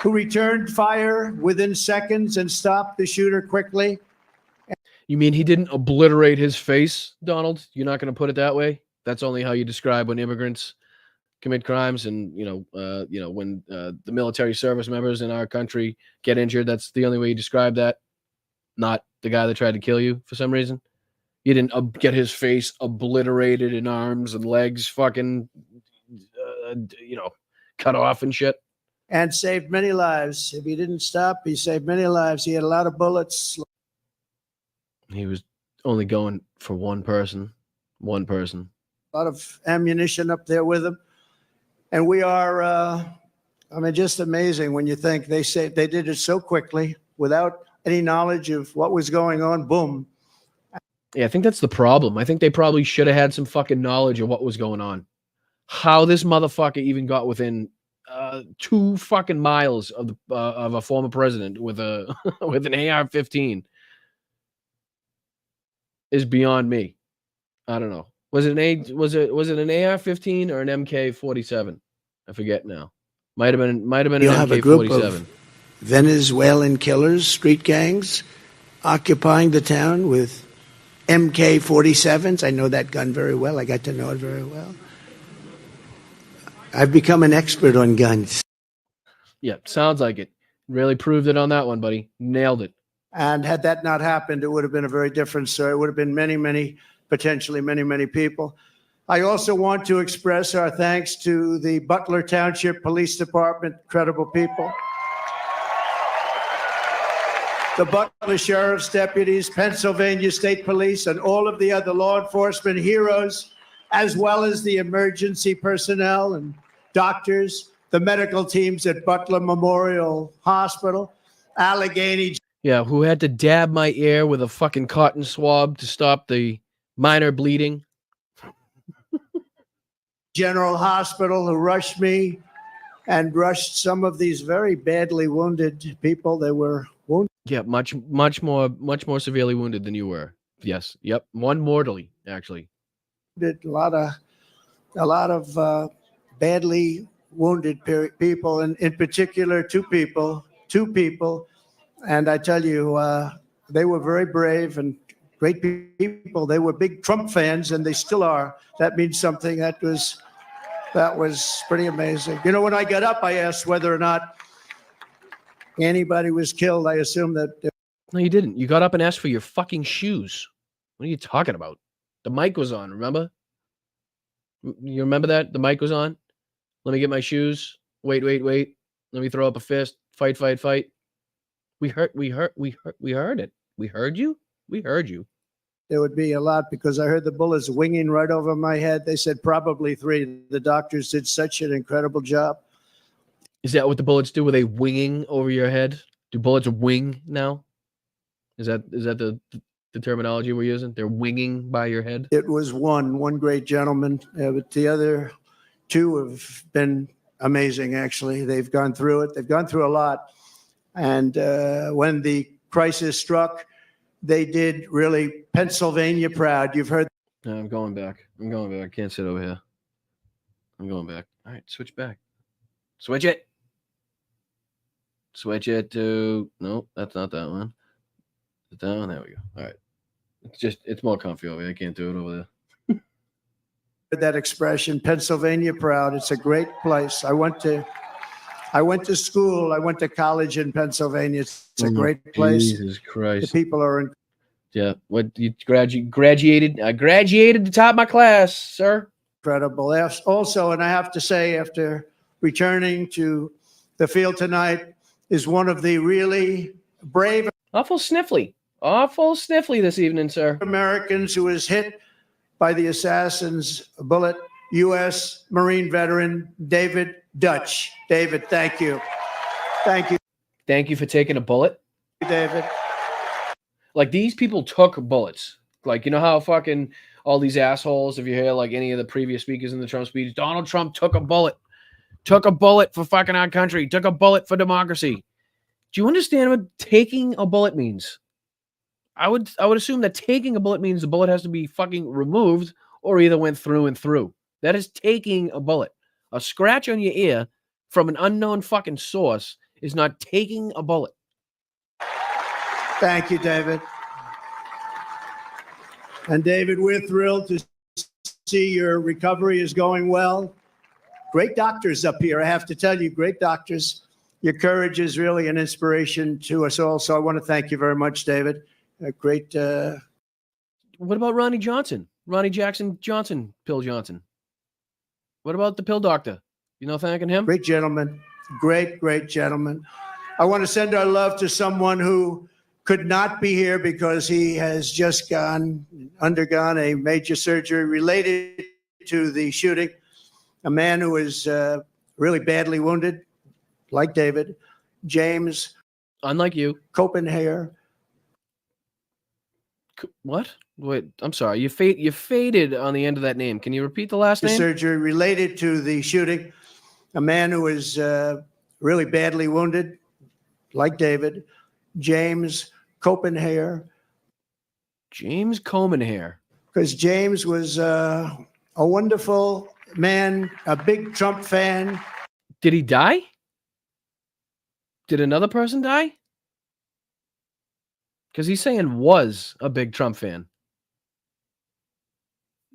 who returned fire within seconds and stopped the shooter quickly. You mean he didn't obliterate his face, Donald? You're not going to put it that way? That's only how you describe when immigrants commit crimes, and when the military service members in our country get injured. That's the only way you describe that. Not the guy that tried to kill you for some reason. You didn't get his face obliterated in arms and legs, fucking, cut off and shit. And saved many lives. If he didn't stop, he saved many lives. He had a lot of bullets. He was only going for one person. One person. A lot of ammunition up there with him. And we are, just amazing when you think they did it so quickly without any knowledge of what was going on. Boom. Yeah, I think that's the problem. I think they probably should have had some fucking knowledge of what was going on. How this motherfucker even got within 2 fucking miles of a former president with a with an AR-15 is beyond me. I don't know. Was it an AR-15 or an MK-47? I forget now. Might have been an MK-47. Venezuelan killers, street gangs, occupying the town with MK-47s. I know that gun very well. I got to know it very well. I've become an expert on guns. Yeah, sounds like it. Really proved it on that one, buddy. Nailed it. And had that not happened, it would have been a very different story. It would have been potentially many people. I also want to express our thanks to the Butler Township Police Department, incredible people. The Butler Sheriff's deputies, Pennsylvania State Police, and all of the other law enforcement heroes, as well as the emergency personnel and doctors, the medical teams at Butler Memorial Hospital, Allegheny. Yeah, who had to dab my ear with a fucking cotton swab to stop the minor bleeding. General Hospital, who rushed me and rushed some of these very badly wounded people. They were wounded. Yeah, much more severely wounded than you were. Yes. Yep. One mortally, actually. A lot of badly wounded people, and in particular, two people. And I tell you, they were very brave and great people. They were big Trump fans, and they still are. That means something. That was pretty amazing. You know, when I got up, I asked whether or not anybody was killed. I assumed that. No, you didn't. You got up and asked for your fucking shoes. What are you talking about? The mic was on, remember? You remember that? The mic was on? Let me get my shoes. Wait. Let me throw up a fist. Fight. We heard it. We heard you? We heard you. There would be a lot because I heard the bullets winging right over my head. They said probably 3. The doctors did such an incredible job. Is that what the bullets do? Were they winging over your head? Do bullets wing now? Is that the terminology we're using? They're winging by your head? It was one great gentleman, but the other 2 have been amazing, actually. They've gone through it. They've gone through a lot. And when the crisis struck, they did really Pennsylvania proud. You've heard. No, I'm going back. I can't sit over here. I'm going back. All right, switch back. Switch it. Switch it to. No, that's not that one. Down. There we go. All right. It's more comfy over here. I can't do it over there. That expression, Pennsylvania proud. It's a great place. I went to school. I went to college in Pennsylvania. It's a great place. Jesus Christ. The people are in. Yeah. What you graduated? I graduated the top of my class, sir. Incredible. Also, and I have to say, after returning to the field tonight, is one of the really brave. Awful sniffly this evening, sir. Americans who was hit by the assassin's bullet U.S. Marine veteran David Dutch. David, thank you. Thank you. Thank you for taking a bullet. David. Like, these people took bullets. Like, you know how fucking all these assholes, if you hear like any of the previous speakers in the Trump speech, Donald Trump took a bullet. Took a bullet for fucking our country. Took a bullet for democracy. Do you understand what taking a bullet means? I would assume that taking a bullet means the bullet has to be fucking removed or either went through and through. That is taking a bullet. A scratch on your ear from an unknown fucking source is not taking a bullet. Thank you, David. And David, we're thrilled to see your recovery is going well. Great doctors up here, I have to tell you, great doctors. Your courage is really an inspiration to us all. So I want to thank you very much, David. Great. What about Ronnie Johnson? Ronnie Jackson Johnson, Pill Johnson. What about the pill doctor? You know, thanking him? Great gentleman. Great, great gentleman. I want to send our love to someone who could not be here because he has just undergone a major surgery related to the shooting. A man who is really badly wounded, like David, James. Unlike you. Copenhagen. What? Wait, I'm sorry. You faded on the end of that name. Can you repeat the last name? Surgery related to the shooting. A man who is really badly wounded, like David, James Copenhagen. James Copenhagen. Because James was a wonderful man, a big Trump fan. Did he die? Did another person die? Because he's saying was a big Trump fan.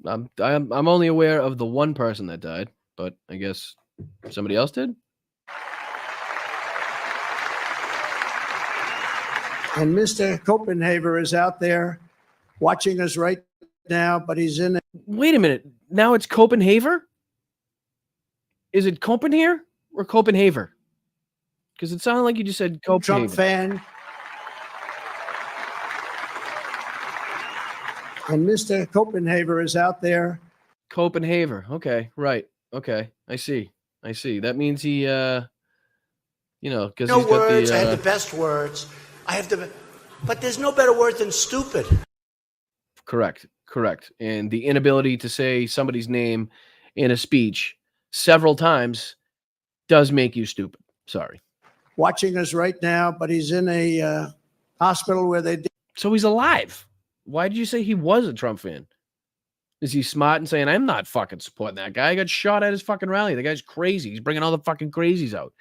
I'm only aware of the one person that died, but I guess somebody else did. And Mr. Copenhagen is out there watching us right now, but he's in. Wait a minute. Now it's Copenhagen? Is it Copenhagen or Copenhagen? Because it sounded like you just said Copenhagen. Trump fan. And Mr. Copenhagen is out there. Copenhagen. Okay, right. Okay, I see. That means he, because he's got words. the. I have the best words. But there's no better word than stupid. Correct. And the inability to say somebody's name in a speech several times does make you stupid. Sorry. Watching us right now, but he's in a hospital where they did. So he's alive. Why did you say he was a Trump fan? Is he smart and saying, I'm not fucking supporting that guy? I got shot at his fucking rally. The guy's crazy. He's bringing all the fucking crazies out.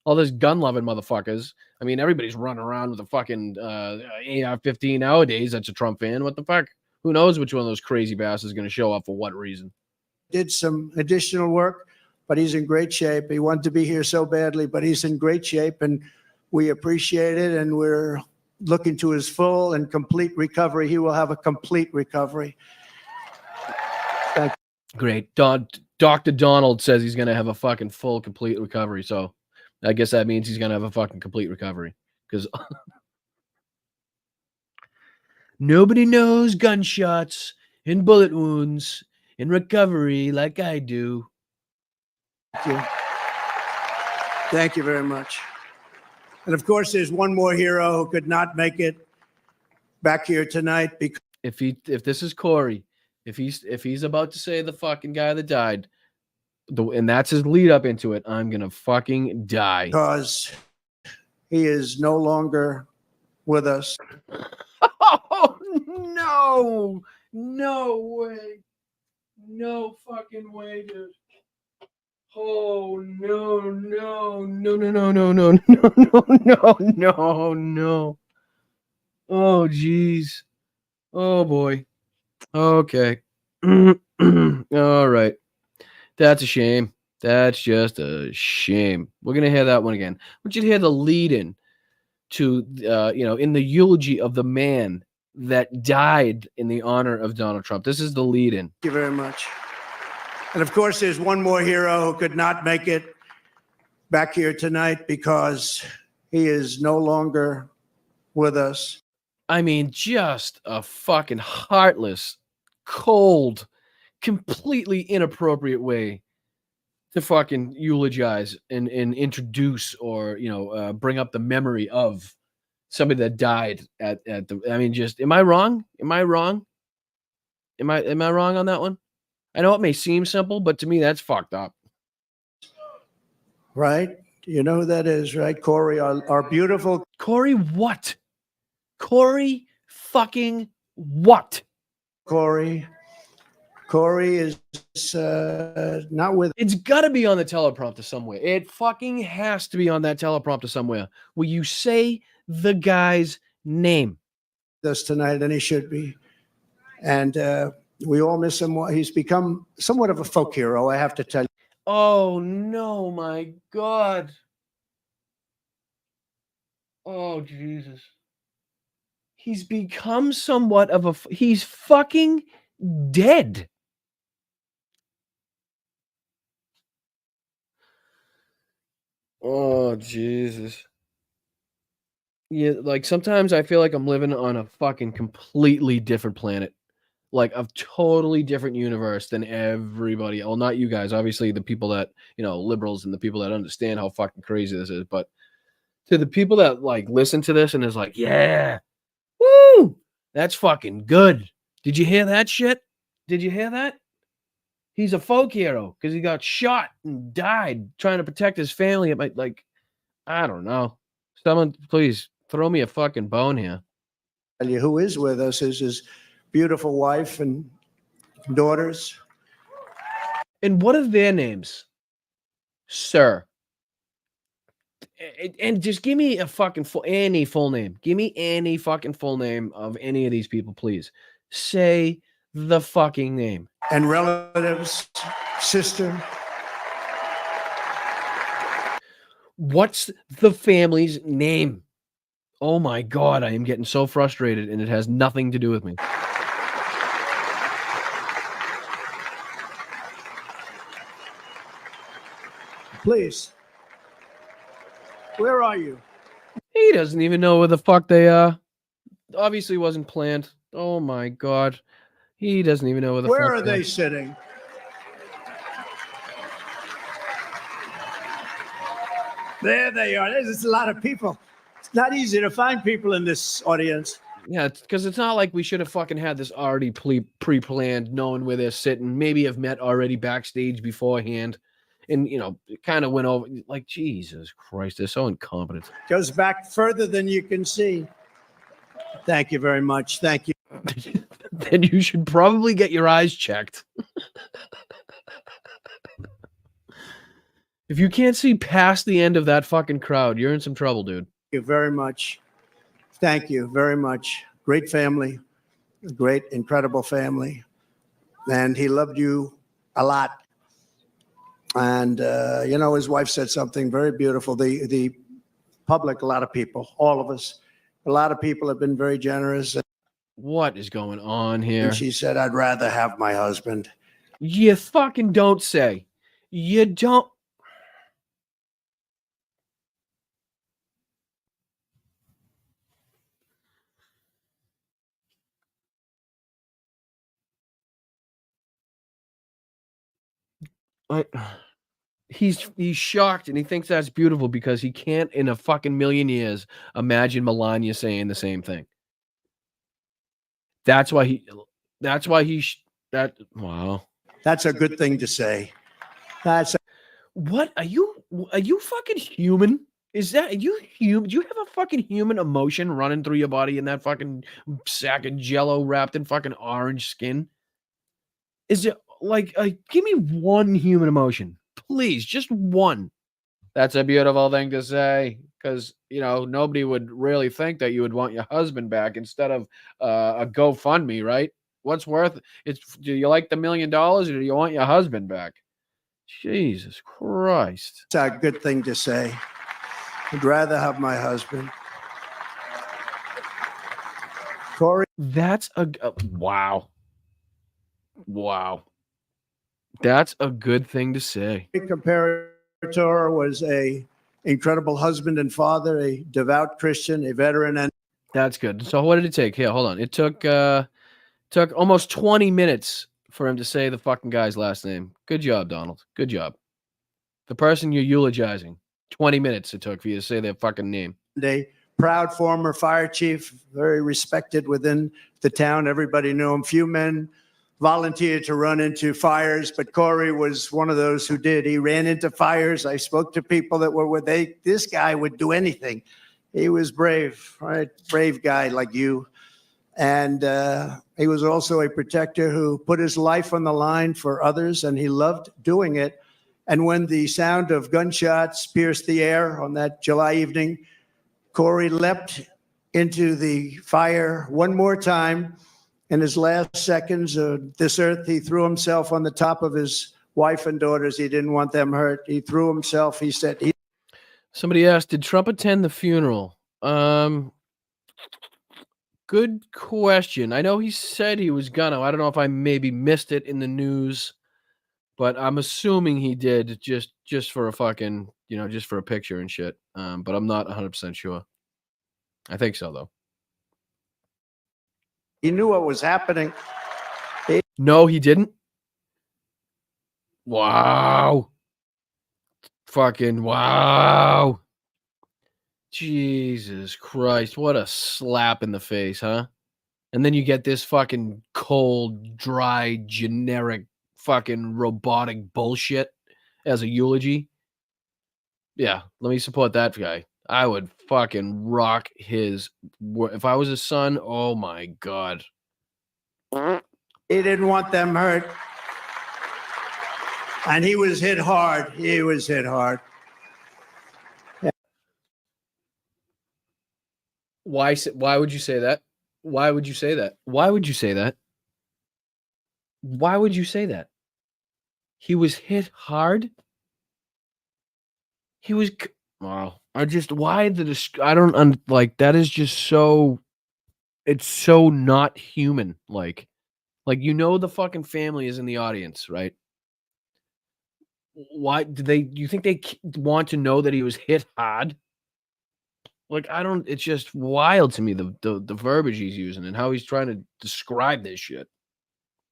All those gun-loving motherfuckers. I mean, everybody's running around with a fucking AR-15 nowadays. That's a Trump fan. What the fuck? Who knows which one of those crazy bastards is going to show up for what reason? Did some additional work, but he's in great shape. He wanted to be here so badly, but he's in great shape, and we appreciate it, and we're looking to his full and complete recovery. He will have a complete recovery. Thank you. Great. Dr. Donald says he's going to have a fucking full, complete recovery. So I guess that means he's going to have a fucking complete recovery. Because nobody knows gunshots and bullet wounds and recovery like I do. Thank you. Thank you very much. And of course, there's one more hero who could not make it back here tonight because if this is Corey, if he's about to say the fucking guy that died, and that's his lead up into it, I'm gonna fucking die. Because he is no longer with us. Oh no way. No fucking way, dude. Oh no. Oh geez. Oh boy. Okay. All right. That's a shame. That's just a shame. We're gonna hear that one again. I want you to hear the lead-in to in the eulogy of the man that died in the honor of Donald Trump. This is the lead-in. Thank you very much. And of course, there's one more hero who could not make it back here tonight because he is no longer with us. I mean, just a fucking heartless, cold, completely inappropriate way to fucking eulogize and introduce or, bring up the memory of somebody that died at the, I mean, just, am I wrong? Am I wrong? Am I wrong on that one? I know it may seem simple, but to me, that's fucked up. Right? You know who that is, right? Corey, our beautiful. Corey what? Corey fucking what? Corey is not with It's got to be on the teleprompter somewhere. It fucking has to be on that teleprompter somewhere. Will you say the guy's name? us tonight, and he should be. And we all miss him. He's become somewhat of a folk hero, I have to tell you. Oh, no, my God. Oh, Jesus. He's become somewhat of a... He's fucking dead. Oh, Jesus. Yeah, like sometimes I feel like I'm living on a fucking completely different planet. Like a totally different universe than everybody. Well, not you guys. Obviously, the people that, liberals and the people that understand how fucking crazy this is. But to the people that like listen to this and is like, yeah, woo, that's fucking good. Did you hear that shit? Did you hear that? He's a folk hero because he got shot and died trying to protect his family. It might, like, I don't know. Someone, please throw me a fucking bone here. Tell you who is with us is his beautiful wife and daughters. And what are their names, sir? And just give me a fucking any full name. Give me any fucking full name of any of these people, please. Say the fucking name. And relatives, sister. What's the family's name? Oh my God, I am getting so frustrated and it has nothing to do with me. Please. Where are you? He doesn't even know where the fuck they are. Obviously wasn't planned. Oh my God. He doesn't even know where the fuck Where are they sitting? There they are. There's a lot of people. It's not easy to find people in this audience. Yeah, because it's not like we should have fucking had this already pre-planned, knowing where they're sitting. Maybe have met already backstage beforehand. And, it kind of went over, like, Jesus Christ, they're so incompetent. Goes back further than you can see. Thank you very much. Thank you. Then you should probably get your eyes checked. If you can't see past the end of that fucking crowd, you're in some trouble, dude. Thank you very much. Thank you very much. Great family. Great, incredible family. And he loved you a lot. And, his wife said something very beautiful. The public, a lot of people, all of us, a lot of people have been very generous. What is going on here? And she said, I'd rather have my husband. You fucking don't say. You don't. He's shocked and he thinks that's beautiful because he can't in a fucking million years imagine Melania saying the same thing. That's why wow. That's a good thing to say. What are you fucking human? Is that, are you human? Do you have a fucking human emotion running through your body in that fucking sack of jello wrapped in fucking orange skin? Is it like, give me one human emotion, please, just one. That's a beautiful thing to say because, nobody would really think that you would want your husband back instead of a GoFundMe, right? What's worth it? Do you like the $1 million or do you want your husband back? Jesus Christ. It's a good thing to say. I'd rather have my husband. Corey. That's wow. Wow. That's a good thing to say. Comparator was a incredible husband and father, a devout Christian, a veteran. And that's good. So what did it take? Here, hold on. It took almost 20 minutes for him to say the fucking guy's last name. Good job, Donald. Good job. The person you're eulogizing. 20 minutes it took for you to say their fucking name. A proud former fire chief, very respected within the town. Everybody knew him. Few men volunteered to run into fires, but Corey was one of those who did. He ran into fires. I spoke to people that were this guy would do anything. He was brave, right? Brave guy like you. And he was also a protector who put his life on the line for others, and he loved doing it. And when the sound of gunshots pierced the air on that July evening, Corey leapt into the fire one more time. In his last seconds of this earth, he threw himself on the top of his wife and daughters. He didn't want them hurt. He threw himself. He said, Somebody asked, did Trump attend the funeral? Good question. I know he said he was gonna. I don't know if I maybe missed it in the news, but I'm assuming he did just for a fucking, just for a picture and shit. But I'm not 100% sure. I think so, though. He knew what was happening. No, he didn't. Wow. Fucking wow. Jesus Christ. What a slap in the face, huh? And then you get this fucking cold, dry, generic, fucking robotic bullshit as a eulogy. Yeah, let me support that guy. I would fucking rock his. If I was his son, oh my God. He didn't want them hurt. And he was hit hard. He was hit hard. Why would you say that? Why would you say that? Why would you say that? Why would you say that? He was hit hard? He was. Wow. I don't like, that is just so. It's so not human. Like, the fucking family is in the audience, right? Why you think they want to know that he was hit hard? Like, it's just wild to me, the verbiage he's using and how he's trying to describe this shit.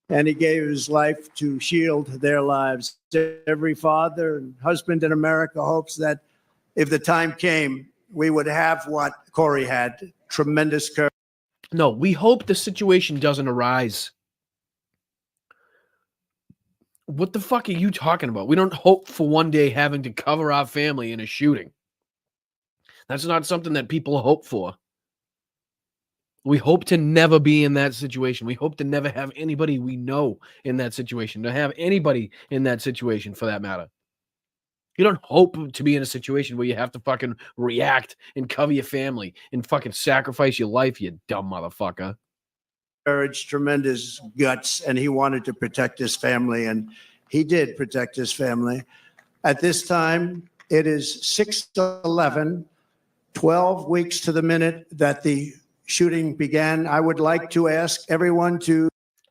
And he gave his life to shield their lives. Every father and husband in America hopes that if the time came, we would have what Corey had, tremendous courage. No, we hope the situation doesn't arise. What the fuck are you talking about? We don't hope for one day having to cover our family in a shooting. That's not something that people hope for. We hope to never be in that situation. We hope to never have anybody we know in that situation, to have anybody in that situation for that matter. You don't hope to be in a situation where you have to fucking react and cover your family and fucking sacrifice your life, you dumb motherfucker. Courage, tremendous guts, and he wanted to protect his family, and he did protect his family. At this time, it is 6:11, 12 weeks to the minute that the shooting began. I would like to ask everyone to...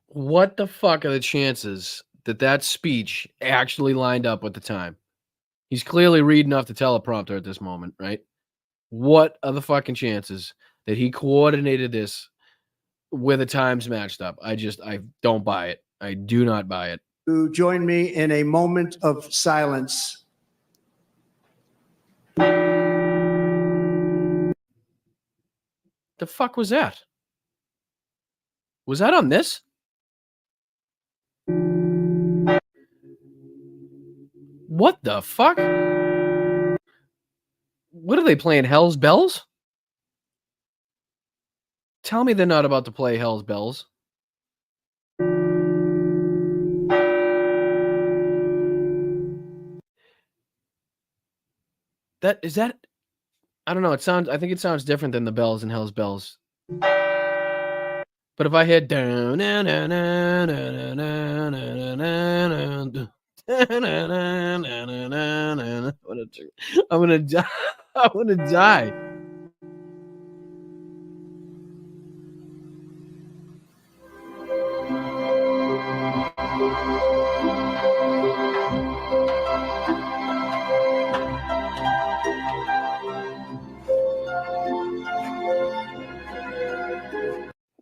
What the fuck are the chances that speech actually lined up with the time? He's clearly reading off the teleprompter at this moment, right? What are the fucking chances that he coordinated this where the times matched up? I don't buy it. I do not buy it. To join me in a moment of silence. The fuck was that? Was that on this? What the fuck? What are they playing? Hell's Bells? Tell me they're not about to play Hell's Bells. I don't know. I think it sounds different than the bells in Hell's Bells. But if I hit down, I'm gonna die. I'm gonna die.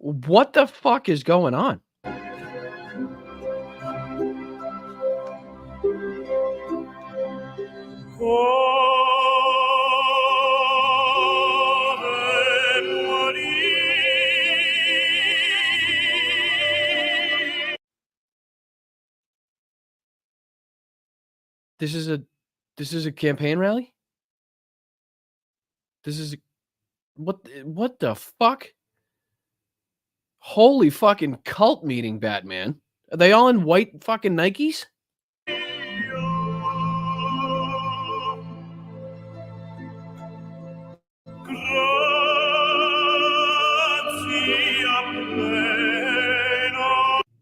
What the fuck is going on? This is a campaign rally? This is what the fuck? Holy fucking cult meeting, Batman. Are they all in white fucking Nikes?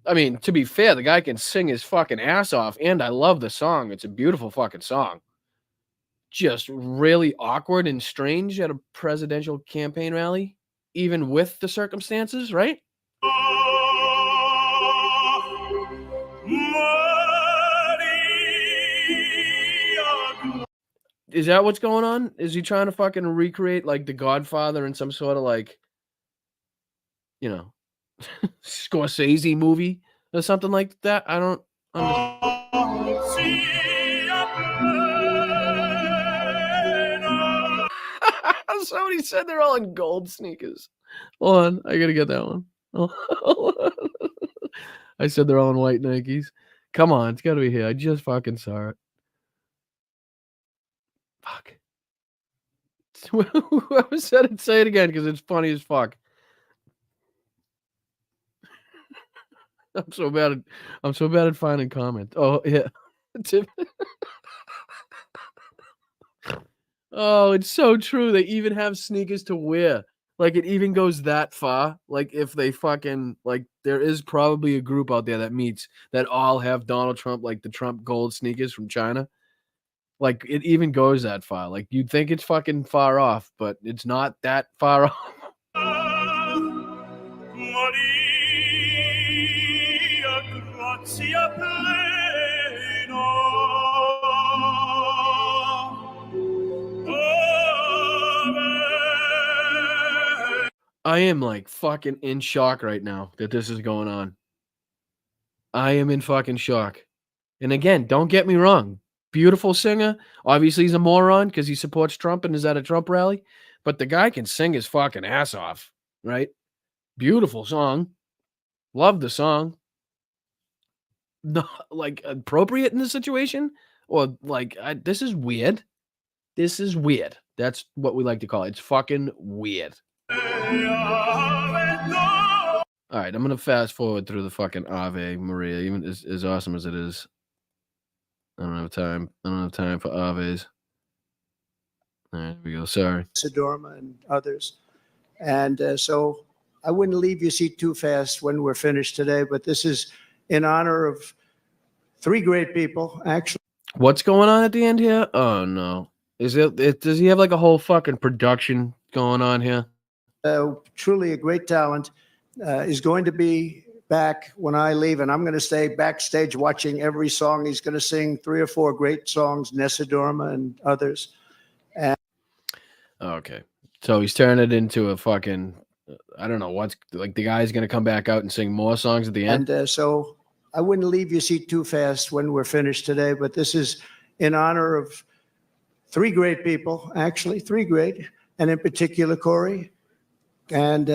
I mean, to be fair, the guy can sing his fucking ass off, and I love the song. It's a beautiful fucking song. Just really awkward and strange at a presidential campaign rally, even with the circumstances, right? Is that what's going on? Is he trying to fucking recreate like The Godfather in some sort of like, you know, Scorsese movie or something like that? I don't understand. Somebody said they're all in gold sneakers. Hold on, I gotta get that one. I said they're all in white Nikes. Come on, it's gotta be here. I just fucking saw it. Fuck. Whoever said it, say it again because it's funny as fuck. I'm so bad at finding comments. Oh yeah. Oh, it's so true. They even have sneakers to wear. Like it even goes that far. Like if they fucking like there is probably a group out there that meets that all have Donald Trump, like the Trump gold sneakers from China. Like it even goes that far. Like you'd think it's fucking far off, but it's not that far off. I am like fucking in shock right now that this is going on. I am in fucking shock. And again, don't get me wrong. Beautiful singer. Obviously, he's a moron because he supports Trump and is at a Trump rally. But the guy can sing his fucking ass off, right? Beautiful song. Love the song. Not like appropriate in this situation, or like this is weird. This is weird. That's what we like to call it. It's fucking weird. All right, I'm gonna fast forward through the fucking Ave Maria, even as awesome as it is. I don't have time. I don't have time for Aves. All right, here we go. Sorry. Sidorma and others. And so I wouldn't leave your seat too fast when we're finished today, but this is in honor of three great people, actually. What's going on at the end here? Oh no. Does he have like a whole fucking production going on here? Truly a great talent, is going to be back when I leave, and I'm going to stay backstage watching every song. He's going to sing 3 or 4 great songs, Nessidorma and others. And okay. So he's turning it into a fucking, I don't know what's like the guy's going to come back out and sing more songs at the end. And so I wouldn't leave your seat too fast when we're finished today, but this is in honor of 3 great people, actually 3 great, and in particular, Corey. And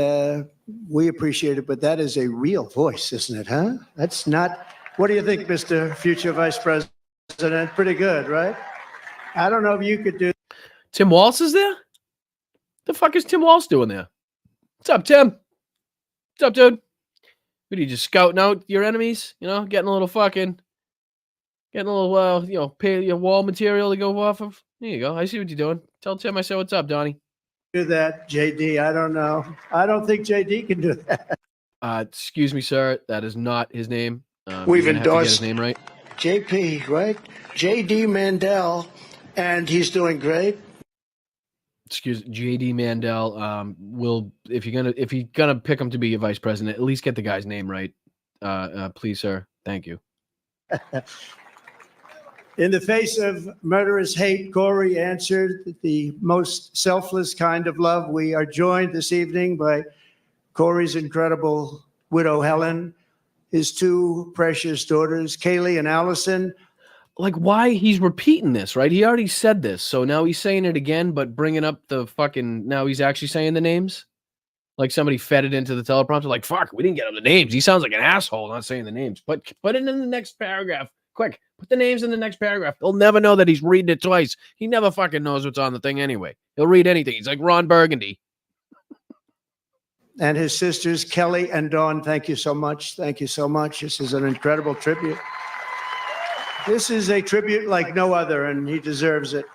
we appreciate it, but that is a real voice, isn't it, huh? That's not, what do you think, Mr. Future Vice President? Pretty good, right? I don't know if you could do. Tim Walz is there? The fuck is Tim Walz doing there? What's up, Tim? What's up, dude? What are you just scouting out your enemies? You know, getting a little, pay your wall material to go off of. There you go. I see what you're doing. Tell Tim I said, what's up, Donnie? Do that, JD. I don't know. I don't think JD can do that. Excuse me, sir. That is not his name. We've endorsed his name right. JP, right? JD Mandel, and he's doing great. JD Mandel. Will if you're gonna pick him to be your vice president, at least get the guy's name right. Please, sir. Thank you. In the face of murderous hate, Corey answered the most selfless kind of love. We are joined this evening by Corey's incredible widow, Helen, his 2 precious daughters, Kaylee and Allison. Like, why he's repeating this, right? He already said this, so now he's saying it again, but bringing up the fucking, now he's actually saying the names? Like somebody fed it into the teleprompter, like, fuck, we didn't get him the names. He sounds like an asshole not saying the names. But put it in the next paragraph. Quick, put the names in the next paragraph. They'll never know that he's reading it twice. He never fucking knows what's on the thing anyway. He'll read anything. He's like Ron Burgundy. And his sisters, Kelly and Dawn, thank you so much. Thank you so much. This is an incredible tribute. This is a tribute like no other, and he deserves it.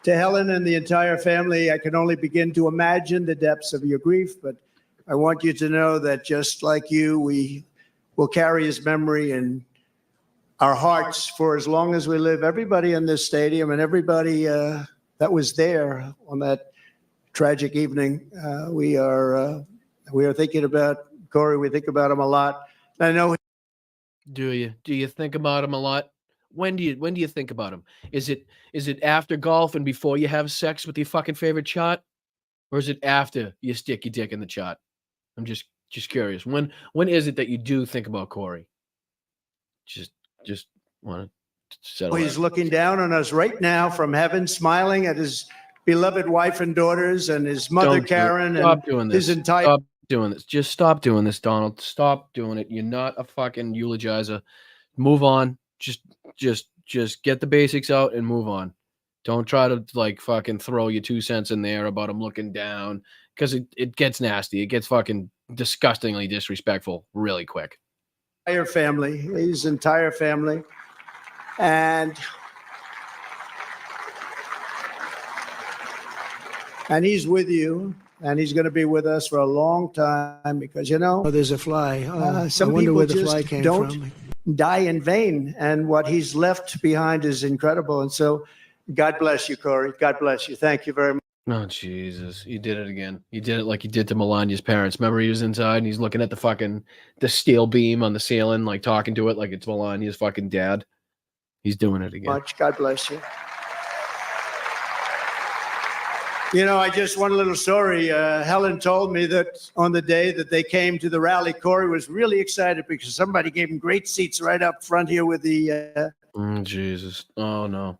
To Helen and the entire family, I can only begin to imagine the depths of your grief, but I want you to know that just like you, we will carry his memory in our hearts for as long as we live. Everybody in this stadium and everybody that was there on that tragic evening, we are thinking about Corey. We think about him a lot. I know. Do you think about him a lot? When do you think about him? Is it after golf and before you have sex with your fucking favorite shot, or is it after you stick your dick in the shot? I'm just curious. When is it that you do think about Corey? Just want to settle. He's looking down on us right now from heaven, smiling at his beloved wife and daughters and his mother Karen and his entire. Stop doing this. Just stop doing this, Donald. Stop doing it. You're not a fucking eulogizer. Move on. Just get the basics out and move on. Don't try to like fucking throw your 2 cents in there about him looking down, because it gets nasty. It gets fucking disgustingly disrespectful really quick. Entire family, his entire family, and he's with you, and he's going to be with us for a long time, because there's a fly. some people just don't die in vain, and what he's left behind is incredible. And so, God bless you, Corey. God bless you. Thank you very much. Oh, Jesus. You did it again. You did it like you did to Melania's parents. Remember, he was inside and he's looking at the steel beam on the ceiling, like talking to it like it's Melania's fucking dad. He's doing it again. God bless you. I just one little story. Helen told me that on the day that they came to the rally, Corey was really excited because somebody gave him great seats right up front here with the. Jesus. Oh, no.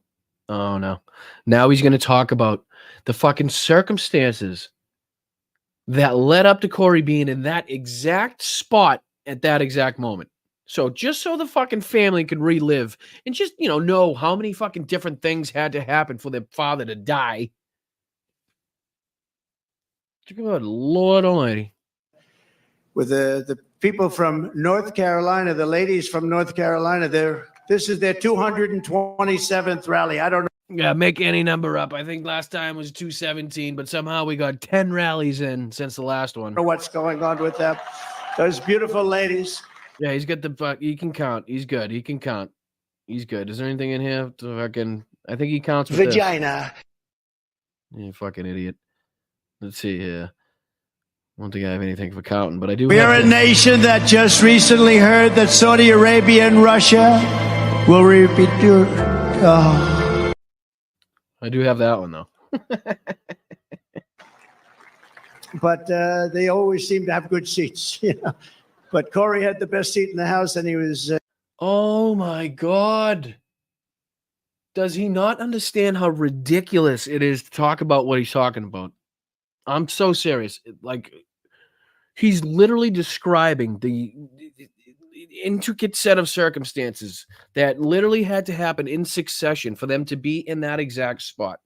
Oh, no. Now he's going to talk about the fucking circumstances that led up to Corey being in that exact spot at that exact moment. So just so the fucking family could relive and just, know how many fucking different things had to happen for their father to die. Good Lord Almighty. With the people from North Carolina, the ladies from North Carolina, this is their 227th rally. I don't know. Yeah, make any number up. I think last time was 217, but somehow we got 10 rallies in since the last one. I don't know what's going on with them. Those beautiful ladies. Yeah, he's got he can count. He's good. He can count. He's good. Is there anything in here to fucking, I think he counts with Vagina. This. You fucking idiot. Let's see here. I don't think I have anything for counting, but I do. We are a nation that just recently heard that Saudi Arabia and Russia will repeat. I do have that one though. But they always seem to have good seats, But Corey had the best seat in the house, and he was. Oh my God. Does he not understand how ridiculous it is to talk about what he's talking about? I'm so serious. Like, he's literally describing the intricate set of circumstances that literally had to happen in succession for them to be in that exact spot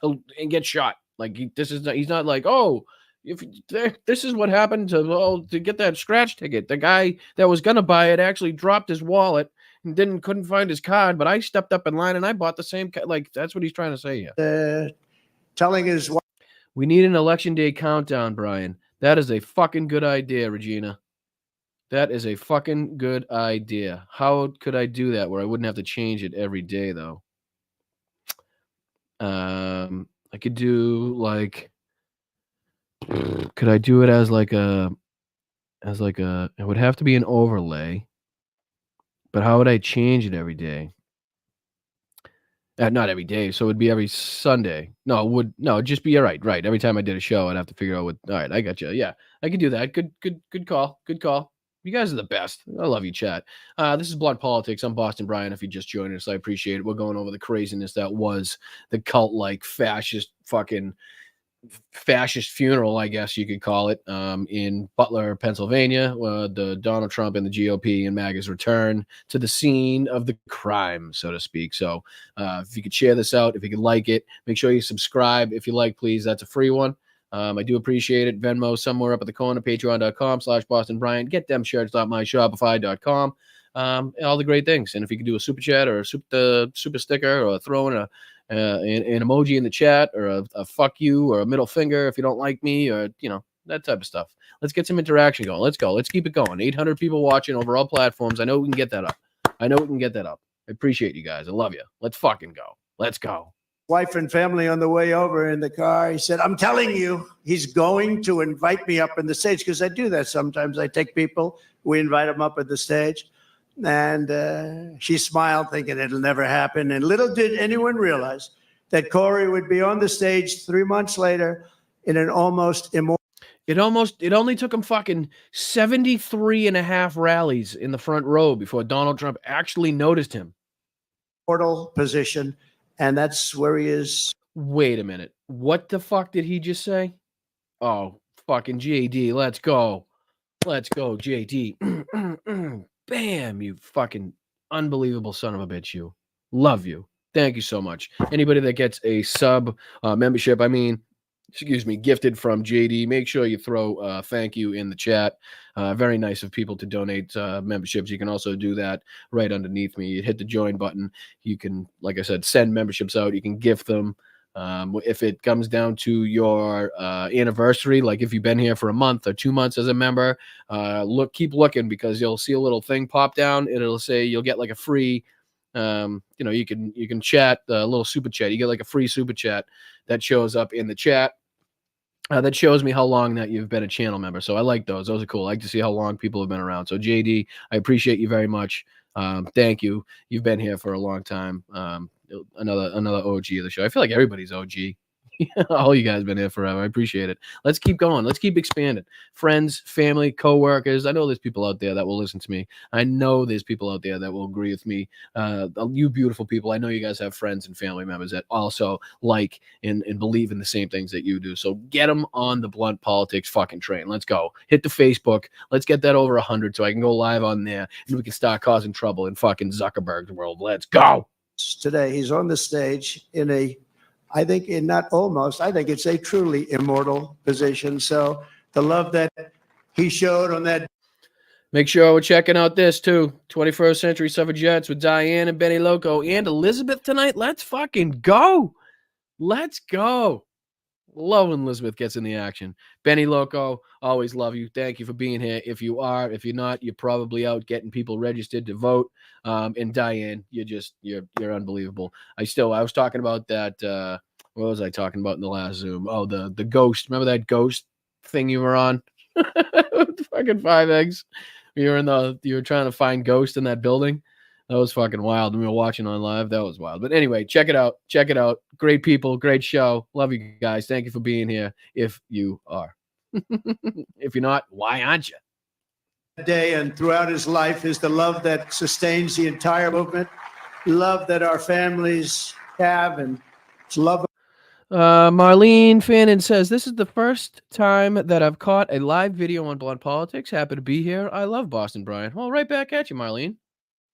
and get shot. Like, he's not like, oh, this is what happened to get that scratch ticket. The guy that was going to buy it actually dropped his wallet and couldn't find his card, but I stepped up in line and I bought the same. Like, that's what he's trying to say here. Telling his wife. We need an election day countdown, Brian. That is a fucking good idea, Regina. That is a fucking good idea. How could I do that where I wouldn't have to change it every day, though? I could do like, could I do it as like a, it would have to be an overlay, but how would I change it every day? Not every day, so it would be every Sunday. It'd just be right. Every time I did a show, I'd have to figure out what. All right, I got you. Yeah, I could do that. Good call. You guys are the best. I love you, chat. This is Blunt Politics. I'm Boston Brian. If you just joined us, I appreciate it. We're going over the craziness that was the cult-like fascist fucking fascist funeral, I guess you could call it, in Butler, Pennsylvania. The Donald Trump and the GOP and MAGA's return to the scene of the crime, so to speak. So if you could share this out, if you could like it, make sure you subscribe. If you like, please, that's a free one. I do appreciate it. Venmo somewhere up at the corner, patreon.com/Boston Bryant. Get them shirts.myshopify.com. All the great things. And if you could do a super chat or a super sticker or throw in an emoji in the chat or a fuck you or a middle finger if you don't like me or, that type of stuff. Let's get some interaction going. Let's go. Let's keep it going. 800 people watching over all platforms. I know we can get that up. I appreciate you guys. I love you. Let's fucking go. Let's go. Wife and family on the way over in the car. He said, I'm telling you, he's going to invite me up in the stage, because I do that sometimes. I take people, we invite them up at the stage. And she smiled, thinking it'll never happen. And little did anyone realize that Corey would be on the stage 3 months later in an almost immortal. It only took him fucking 73 and a half rallies in the front row before Donald Trump actually noticed him. Position. And that's where he is. Wait a minute. What the fuck did he just say? Oh, fucking JD. Let's go. Let's go, JD. Bam, you fucking unbelievable son of a bitch, you. Love you. Thank you so much. Anybody that gets a sub membership, gifted from JD, make sure you throw thank you in the chat. Very nice of people to donate memberships. You can also do that right underneath me. You hit the join button. You can, like I said, send memberships out. You can gift them. If it comes down to your anniversary, like if you've been here for a month or 2 months as a member, keep looking, because you'll see a little thing pop down. It'll say you'll get like a free, you can chat, a little super chat. You get like a free super chat that shows up in the chat. That shows me how long that you've been a channel member. So I like those. Those are cool. I like to see how long people have been around. So JD, I appreciate you very much. Thank you. You've been here for a long time. Another OG of the show. I feel like everybody's OG. All you guys been here forever. I appreciate it. Let's keep going. Let's keep expanding. Friends, family, co-workers. I know there's people out there that will listen to me. I know there's people out there that will agree with me. You beautiful people. I know you guys have friends and family members that also like and believe in the same things that you do. So get them on the Blunt Politics fucking train. Let's go. Hit the Facebook. Let's get that over 100 so I can go live on there and we can start causing trouble in fucking Zuckerberg's world. Let's go. Today, he's on the stage in I think it's a truly immortal position. So the love that he showed on that. Make sure we're checking out this too. 21st Century Suffragettes with Diane and Benny Loco and Elizabeth tonight. Let's fucking go. Let's go. Love when Elizabeth gets in the action. Benny Loco, always love you. Thank you for being here. If you are, if you're not, you're probably out getting people registered to vote. And Diane, you're unbelievable. I was talking about that. What was I talking about in the last Zoom? Oh, the ghost. Remember that ghost thing you were on? With fucking 5 eggs. You were trying to find ghosts in that building. That was fucking wild. We were watching on live. That was wild. But anyway, check it out. Check it out. Great people. Great show. Love you guys. Thank you for being here. If you are. If you're not, why aren't you? Day and throughout his life is the love that sustains the entire movement. Love that our families have, and it's love. Marlene Fannin says, this is the first time that I've caught a live video on Blunt Politics. Happy to be here. I love Boston Brian. Well, right back at you, Marlene.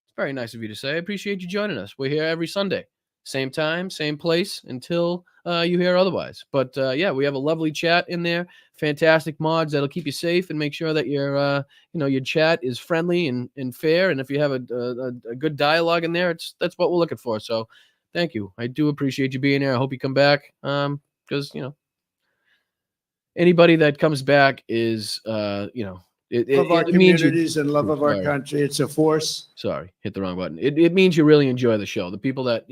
It's very nice of you to say. I appreciate you joining us. We're here every Sunday. Same time, same place until you hear otherwise. But yeah, we have a lovely chat in there. Fantastic mods that'll keep you safe and make sure that your chat is friendly and fair. And if you have a good dialogue in there, that's what we're looking for. So thank you. I do appreciate you being here. I hope you come back because anybody that comes back is Love our communities and love of our country. It's a force. Sorry, hit the wrong button. It means you really enjoy the show. The people that,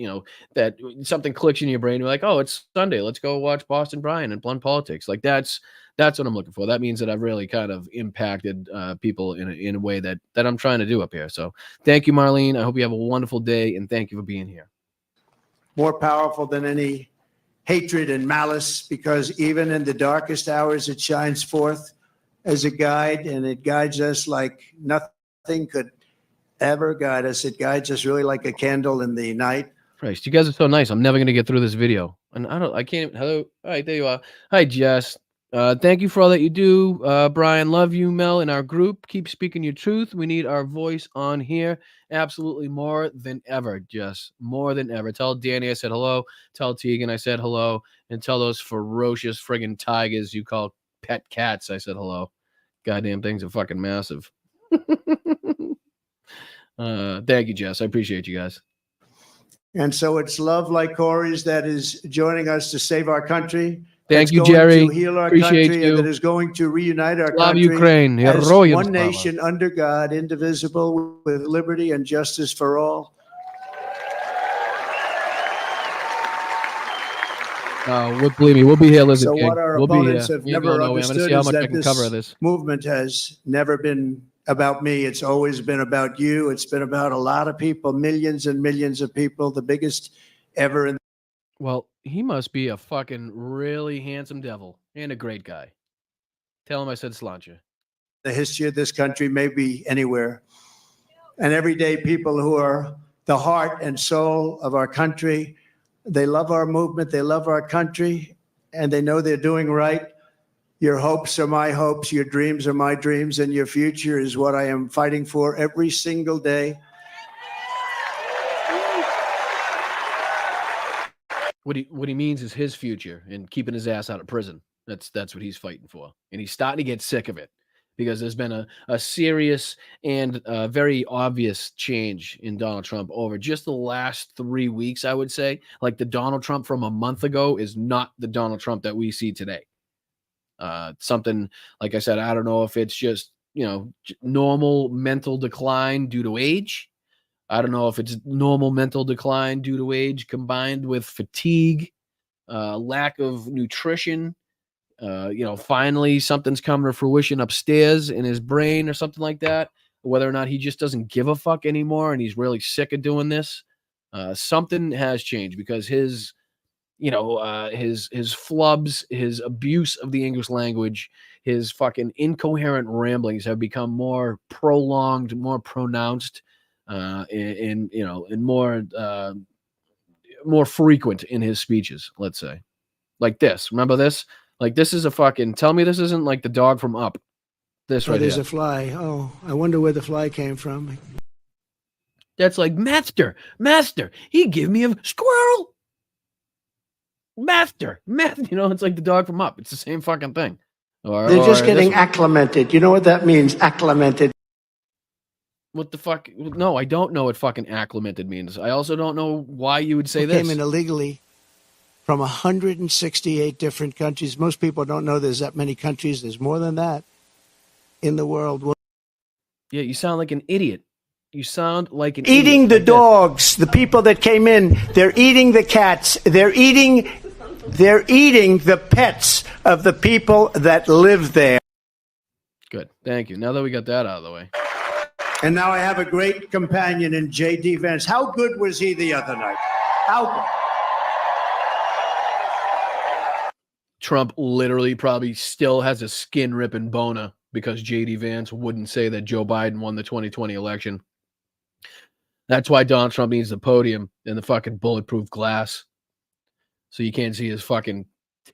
that something clicks in your brain, you're like, oh, it's Sunday. Let's go watch Boston Brian and Blunt Politics. Like that's what I'm looking for. That means that I've really kind of impacted people in a way that I'm trying to do up here. So thank you, Marlene. I hope you have a wonderful day, and thank you for being here. More powerful than any hatred and malice, because even in the darkest hours, it shines forth as a guide, and it guides us like nothing could ever guide us. It guides us really like a candle in the night. Christ, you guys are so nice. I'm never going to get through this video. And I can't. Hello. All right, there you are. Hi, Jess. Thank you for all that you do. Brian, love you, Mel, in our group. Keep speaking your truth. We need our voice on here. Absolutely more than ever, Jess. More than ever. Tell Danny I said hello. Tell Tegan I said hello. And tell those ferocious friggin' tigers you call pet cats I said hello. Goddamn things are fucking massive. Thank you, Jess. I appreciate you guys. And so it's love like Corey's that is joining us to save our country. Thank that's you, going Jerry. to heal our Appreciate country, you. and that is going to reunite our Love country Ukraine. as Heroям one slava. nation under God, indivisible, with liberty and justice for all. Believe me, we'll be here, Lizard So King. what our We'll be here. opponents have You ain't going never nowhere. I'm going to understood see how is much I that can cover this this. movement has never been about me. It's always been about you. It's been about a lot of people, millions and millions of people, the biggest ever in Well, he must be a fucking really handsome devil and a great guy. Tell him I said sláinte. the history of this country, maybe anywhere. And everyday people who are the heart and soul of our country, they love our movement, they love our country, and they know they're doing right. Your hopes are my hopes, your dreams are my dreams, and your future is what I am fighting for every single day. What he means is his future and keeping his ass out of prison. That's what he's fighting for. And he's starting to get sick of it because there's been a serious and very obvious change in Donald Trump over just the last 3 weeks, I would say. Like the Donald Trump from a month ago is not the Donald Trump that we see today. Something, like I said, I don't know if it's just, normal mental decline due to age. I don't know if it's normal mental decline due to age combined with fatigue, lack of nutrition. Finally something's coming to fruition upstairs in his brain or something like that. Whether or not he just doesn't give a fuck anymore and he's really sick of doing this. Something has changed because his flubs, his abuse of the English language, his fucking incoherent ramblings have become more prolonged, more pronounced, and more frequent in his speeches, let's say. Like this. Remember this? Like this is a fucking, tell me this isn't like the dog from Up. This right there's here. a fly. Oh, I wonder where the fly came from. That's like, Master, he give me a squirrel. Master, it's like the dog from Up. It's the same fucking thing. They're just getting acclimated. You know what that means? Acclimated. What the fuck? No, I don't know what fucking acclimated means. I also don't know why you would say this. Came in illegally from 168 different countries. Most people don't know there's that many countries. There's more than that in the world. Yeah, you sound like an idiot. You sound like an eating idiot. the dogs, the people that came in, they're eating the cats, they're eating the pets of the people that live there. Good. Thank you. Now that we got that out of the way. And now I have a great companion in J.D. Vance. How good was he the other night? How good? Trump literally probably still has a skin-ripping boner because J.D. Vance wouldn't say that Joe Biden won the 2020 election. That's why Donald Trump needs the podium and the fucking bulletproof glass. So you can't see his fucking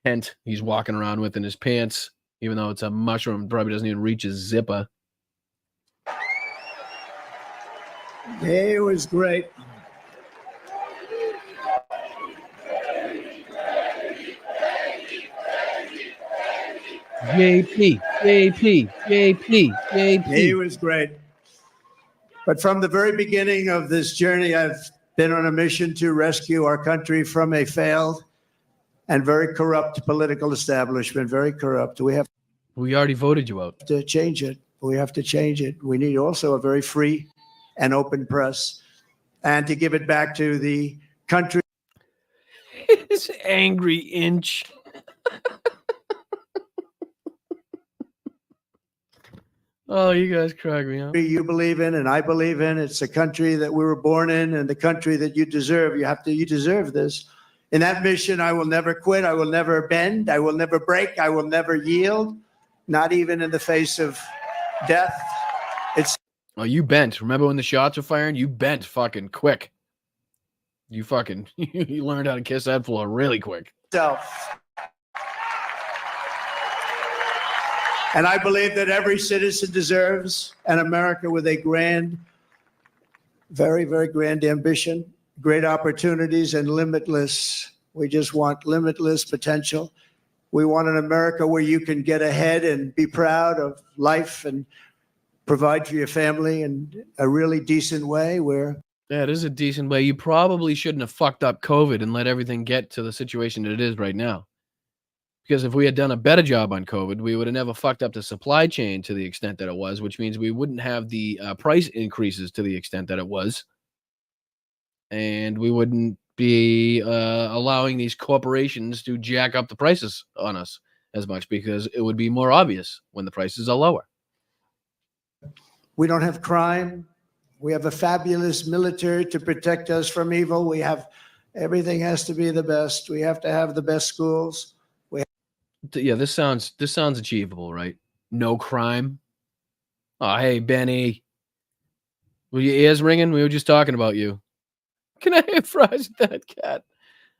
tent he's walking around with in his pants, even though it's a mushroom, probably doesn't even reach his zipper. It was great. JP. He was great. But from the very beginning of this journey, I've been on a mission to rescue our country from a failed and very corrupt political establishment, very corrupt. We already voted you out. To change it. We have to change it. We need also a very free and open press and to give it back to the country. His angry inch. Oh, you guys crack me up. You believe in and I believe in. It's a country that we were born in and the country that you deserve. You deserve this. In that mission, I will never quit. I will never bend. I will never break. I will never yield, not even in the face of death. Oh, you bent. Remember when the shots were firing? You bent fucking quick. You fucking you learned how to kiss that floor really quick. And I believe that every citizen deserves an America with a grand, very, very grand ambition, great opportunities, and limitless. We just want limitless potential. We want an America where you can get ahead and be proud of life and provide for your family in a really decent way where. Yeah, it is a decent way. You probably shouldn't have fucked up COVID and let everything get to the situation that it is right now. Because if we had done a better job on COVID, we would have never fucked up the supply chain to the extent that it was, which means we wouldn't have the price increases to the extent that it was. And we wouldn't be allowing these corporations to jack up the prices on us as much, because it would be more obvious when the prices are lower. We don't have crime. We have a fabulous military to protect us from evil. We have everything has to be the best. We have to have the best schools. Yeah, this sounds achievable, right? No crime. Oh, hey, Benny. Were your ears ringing? We were just talking about you. Can I have fries with that cat?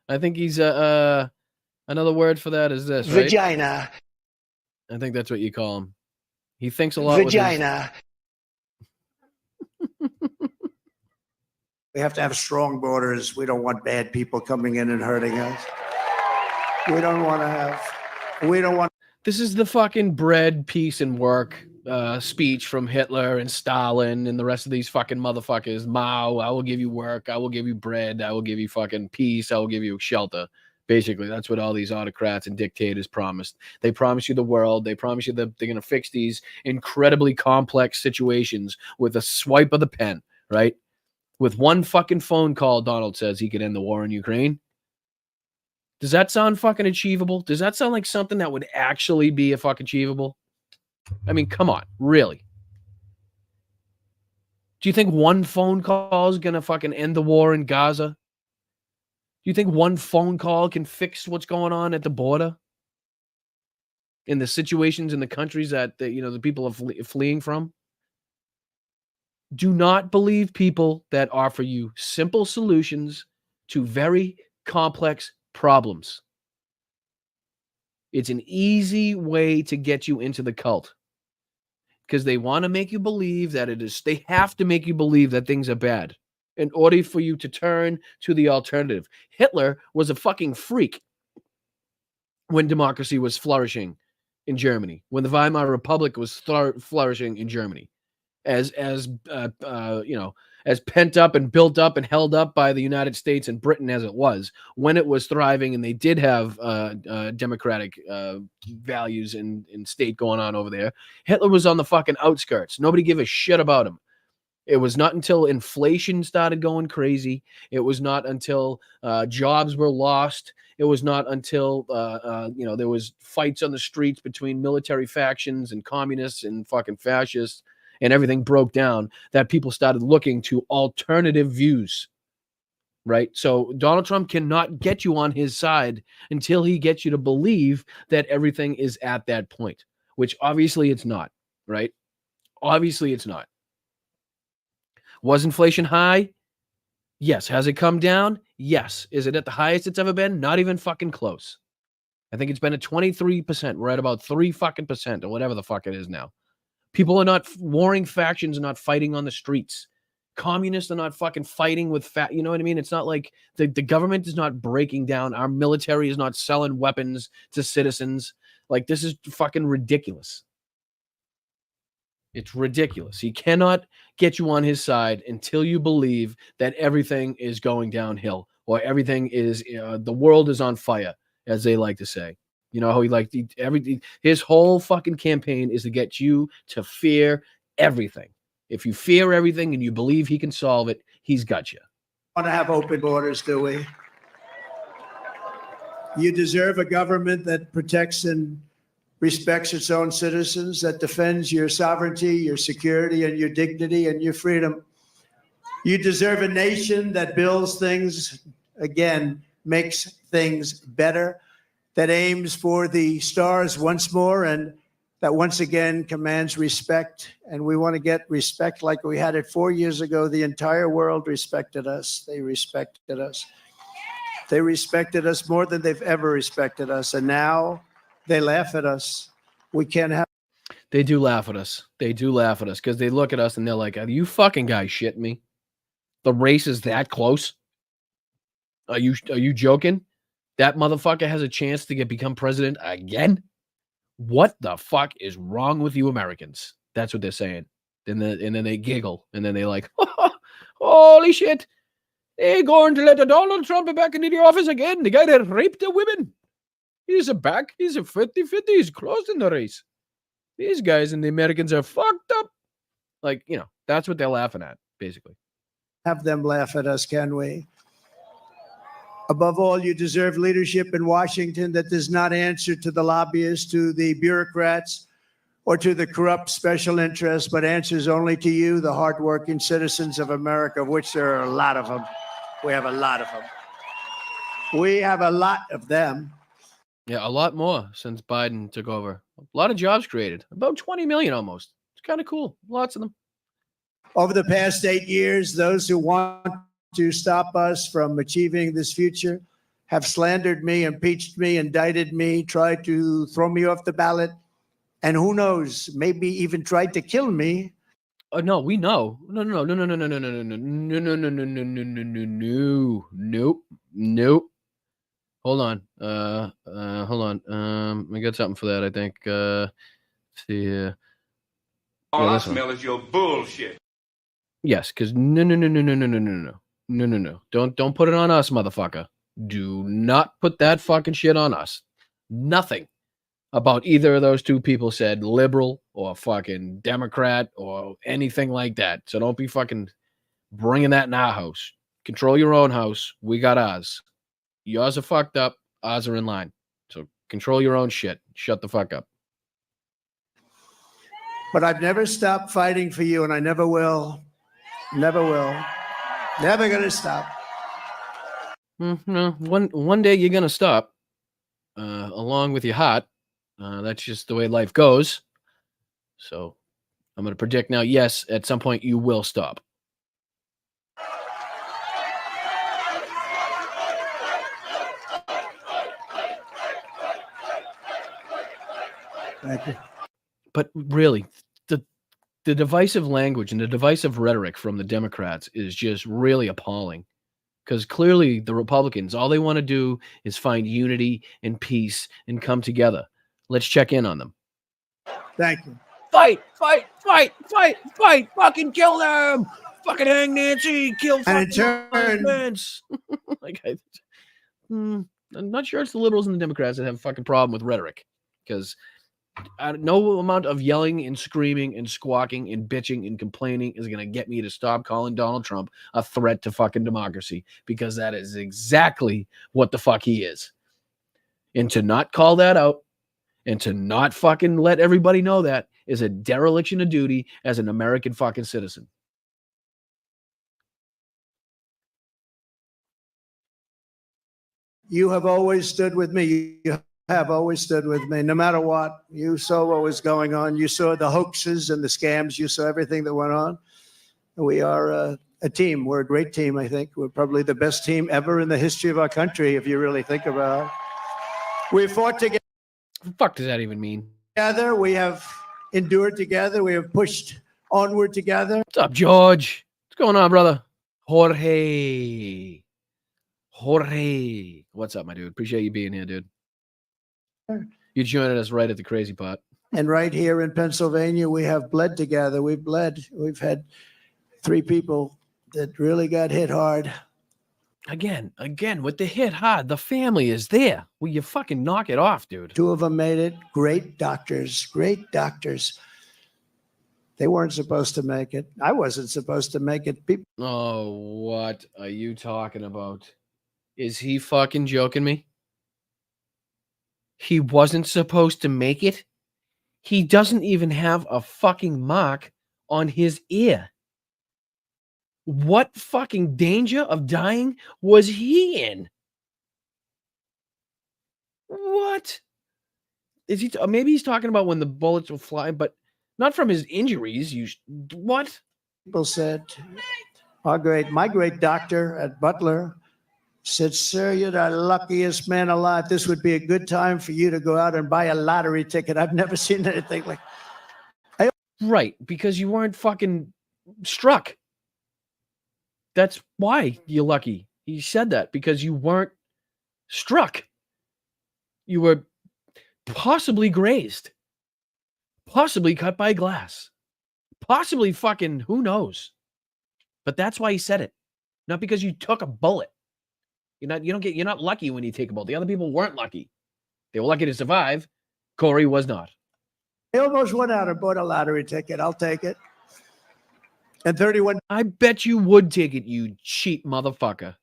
I think he's another word for that is this, right? Vagina. I think that's what you call him. He thinks a lot. Vagina. We have to have strong borders. We don't want bad people coming in and hurting us. We don't want. This is the fucking bread, peace, and work speech from Hitler and Stalin and the rest of these fucking motherfuckers. Mao, I will give you work. I will give you bread. I will give you fucking peace. I will give you shelter. Basically, that's what all these autocrats and dictators promised. They promise you the world. They promise you that they're going to fix these incredibly complex situations with a swipe of the pen, right? With one fucking phone call, Donald says he could end the war in Ukraine. Does that sound fucking achievable? Does that sound like something that would actually be a fuck achievable? I mean, come on, really? Do you think one phone call is going to fucking end the war in Gaza? Do you think one phone call can fix what's going on at the border? In the situations in the countries that the people are fleeing from? Do not believe people that offer you simple solutions to very complex problems. It's an easy way to get you into the cult, because they want to make you believe that they have to make you believe that things are bad in order for you to turn to the alternative. Hitler was a fucking freak when democracy was flourishing in Germany, when the Weimar Republic was flourishing in Germany. As pent up and built up and held up by the United States and Britain as it was, when it was thriving and they did have democratic values and state going on over there, Hitler was on the fucking outskirts. Nobody gave a shit about him. It was not until inflation started going crazy. It was not until jobs were lost. It was not until there was fights on the streets between military factions and communists and fucking fascists, and everything broke down, that people started looking to alternative views, right? So Donald Trump cannot get you on his side until he gets you to believe that everything is at that point, which obviously it's not, right? Obviously it's not. Was inflation high? Yes. Has it come down? Yes. Is it at the highest it's ever been? Not even fucking close. I think it's been at 23%. We're at about 3% or whatever the fuck it is now. People are not warring factions, are not fighting on the streets. Communists are not fucking fighting with you know what I mean? It's not like the government is not breaking down. Our military is not selling weapons to citizens. Like, this is fucking ridiculous. It's ridiculous. He cannot get you on his side until you believe that everything is going downhill, or everything is, the world is on fire, as they like to say. You know how his whole fucking campaign is to get you to fear everything. If you fear everything and you believe he can solve it, he's got you. Want to have open borders, do we? You deserve a government that protects and respects its own citizens, that defends your sovereignty, your security, and your dignity and your freedom. You deserve a nation that builds things, again, makes things better, that aims for the stars once more, and that once again commands respect. And we want to get respect like we had it 4 years ago. The entire world respected us. They respected us. They respected us more than they've ever respected us. And now they laugh at us. We can't have. They do laugh at us. They do laugh at us because they look at us and they're like, are you fucking guys shitting me? The race is that close? Are you joking? That motherfucker has a chance to become president again? What the fuck is wrong with you Americans? That's what they're saying. And then they giggle. And then they like, holy shit. They're going to let Donald Trump back into the office again. The guy that raped the women. He's back. He's a 50-50. He's close in the race. These guys and the Americans are fucked up. Like, that's what they're laughing at, basically. Have them laugh at us, can we? Above all, you deserve leadership in Washington that does not answer to the lobbyists, to the bureaucrats, or to the corrupt special interests, but answers only to you, the hardworking citizens of America, of which there are a lot of them. We have a lot of them. We have a lot of them. Yeah, a lot more since Biden took over. A lot of jobs created. About 20 million almost. It's kind of cool. Lots of them. Over the past 8 years, those who want to stop us from achieving this future have slandered me, impeached me, indicted me, tried to throw me off the ballot, and who knows, maybe even tried to kill me. No, we know. No. Nope. Hold on. Hold on. We got something for that, I think. Let's see here. All I smell is your bullshit. Yes, because no. Don't put it on us, motherfucker. Do not put that fucking shit on us. Nothing about either of those two people said liberal or fucking Democrat or anything like that. So don't be fucking bringing that in our house. Control your own house. We got ours. Yours are fucked up. Ours are in line. So control your own shit. Shut the fuck up. But I've never stopped fighting for you, and I never will. Never will. Never gonna stop. No, one day you're gonna stop, along with your heart. That's just the way life goes. So I'm gonna predict now. Yes, at some point you will stop. Thank you. But really, the divisive language and the divisive rhetoric from the Democrats is just really appalling. Because clearly the Republicans, all they want to do is find unity and peace and come together. Let's check in on them. Thank you. Fight! Fucking kill them! Fucking hang Nancy! Kill And in fucking turn, Pence! I'm not sure it's the liberals and the Democrats that have a fucking problem with rhetoric. Because no amount of yelling and screaming and squawking and bitching and complaining is going to get me to stop calling Donald Trump a threat to fucking democracy, because that is exactly what the fuck he is. And to not call that out and to not fucking let everybody know that is a dereliction of duty as an American fucking citizen. you have always stood with me. You have always stood with me, no matter what. You saw what was going on. You saw the hoaxes and the scams. You saw everything that went on. We are a team. We're a great team, I think. We're probably the best team ever in the history of our country, if you really think about it. We fought together. What the fuck does that even mean? Together, we have endured together. We have pushed onward together. What's up, George? What's going on, brother? Jorge. What's up, my dude? Appreciate you being here, dude. You joining us right at the crazy part. And right here in Pennsylvania, we have bled together. We've bled. We've had 3 people that really got hit hard. Again, with the hit hard, the family is there. Will you fucking knock it off, dude? 2 of them made it. Great doctors. They weren't supposed to make it. I wasn't supposed to make it. People. Oh, what are you talking about? Is he fucking joking me? He wasn't supposed to make it? He doesn't even have a fucking mark on his ear. What fucking danger of dying was he in? What? Is he? Maybe he's talking about when the bullets were flying, but not from his injuries. What? People said, my great doctor at Butler said, "Sir, you're the luckiest man alive. This would be a good time for you to go out and buy a lottery ticket." I've never seen anything like. Right, because you weren't fucking struck. That's why you're lucky. He said that because you weren't struck. You were possibly grazed, possibly cut by glass, possibly fucking who knows. But that's why he said it, not because you took a bullet. You're not lucky when you take a bullet. The other people weren't lucky. They were lucky to survive. Corey was not. I almost went out and bought a lottery ticket. I'll take it. And 31. I bet you would take it, you cheap motherfucker.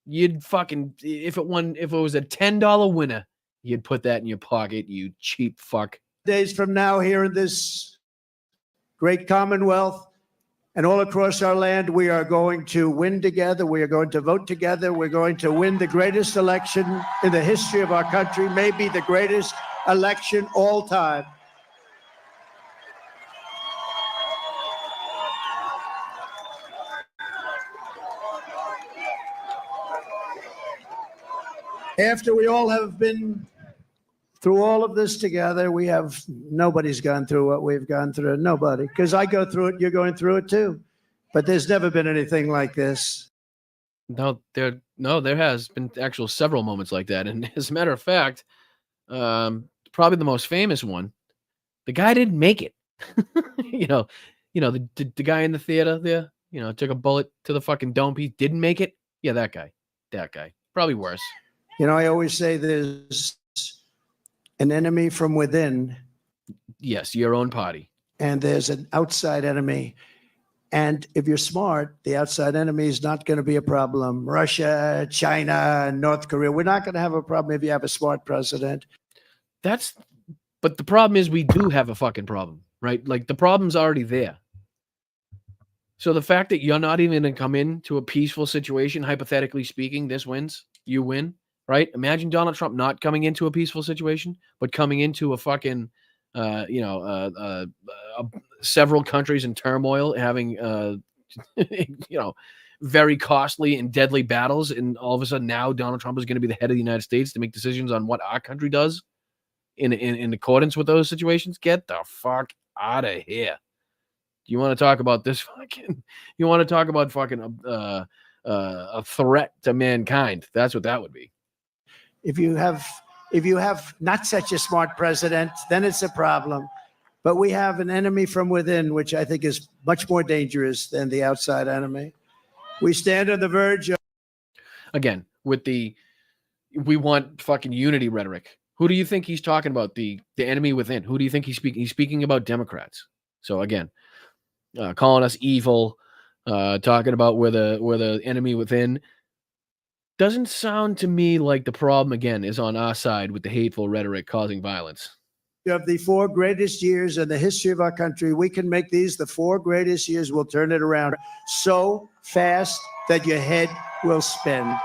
You'd fucking, if it was a $10 winner, you'd put that in your pocket, you cheap fuck. Days from now, here in this great Commonwealth and all across our land, we are going to win together. We are going to vote together. We're going to win the greatest election in the history of our country, maybe the greatest election all time. After we all have been through all of this together, nobody's gone through what we've gone through. Nobody. Because I go through it, you're going through it too. But there's never been anything like this. No, there has been actual several moments like that. And as a matter of fact, probably the most famous one, the guy didn't make it. The guy in the theater there, took a bullet to the fucking dome piece, didn't make it. Yeah, that guy. Probably worse. I always say there's an enemy from within. Yes, your own party. And there's an outside enemy. And if you're smart, the outside enemy is not going to be a problem. Russia, China, North Korea. We're not going to have a problem if you have a smart president. But the problem is we do have a fucking problem, right? Like the problem's already there. So the fact that you're not even going to come into a peaceful situation, hypothetically speaking, this wins, you win. Right? Imagine Donald Trump not coming into a peaceful situation, but coming into a fucking, several countries in turmoil, having, very costly and deadly battles. And all of a sudden now Donald Trump is going to be the head of the United States to make decisions on what our country does in accordance with those situations. Get the fuck out of here. You want to talk about this fucking, a threat to mankind. That's what that would be. If you have not such a smart president, then it's a problem. But we have an enemy from within, which I think is much more dangerous than the outside enemy. We stand on the verge of... Again, we want fucking unity rhetoric. Who do you think he's talking about? The enemy within. Who do you think he's speaking? He's speaking about Democrats. So again, calling us evil, talking about we're the enemy within. Doesn't sound to me like the problem, again, is on our side with the hateful rhetoric causing violence. Of the 4 greatest years in the history of our country, we can make these the 4 greatest years. We'll turn it around so fast that your head will spin.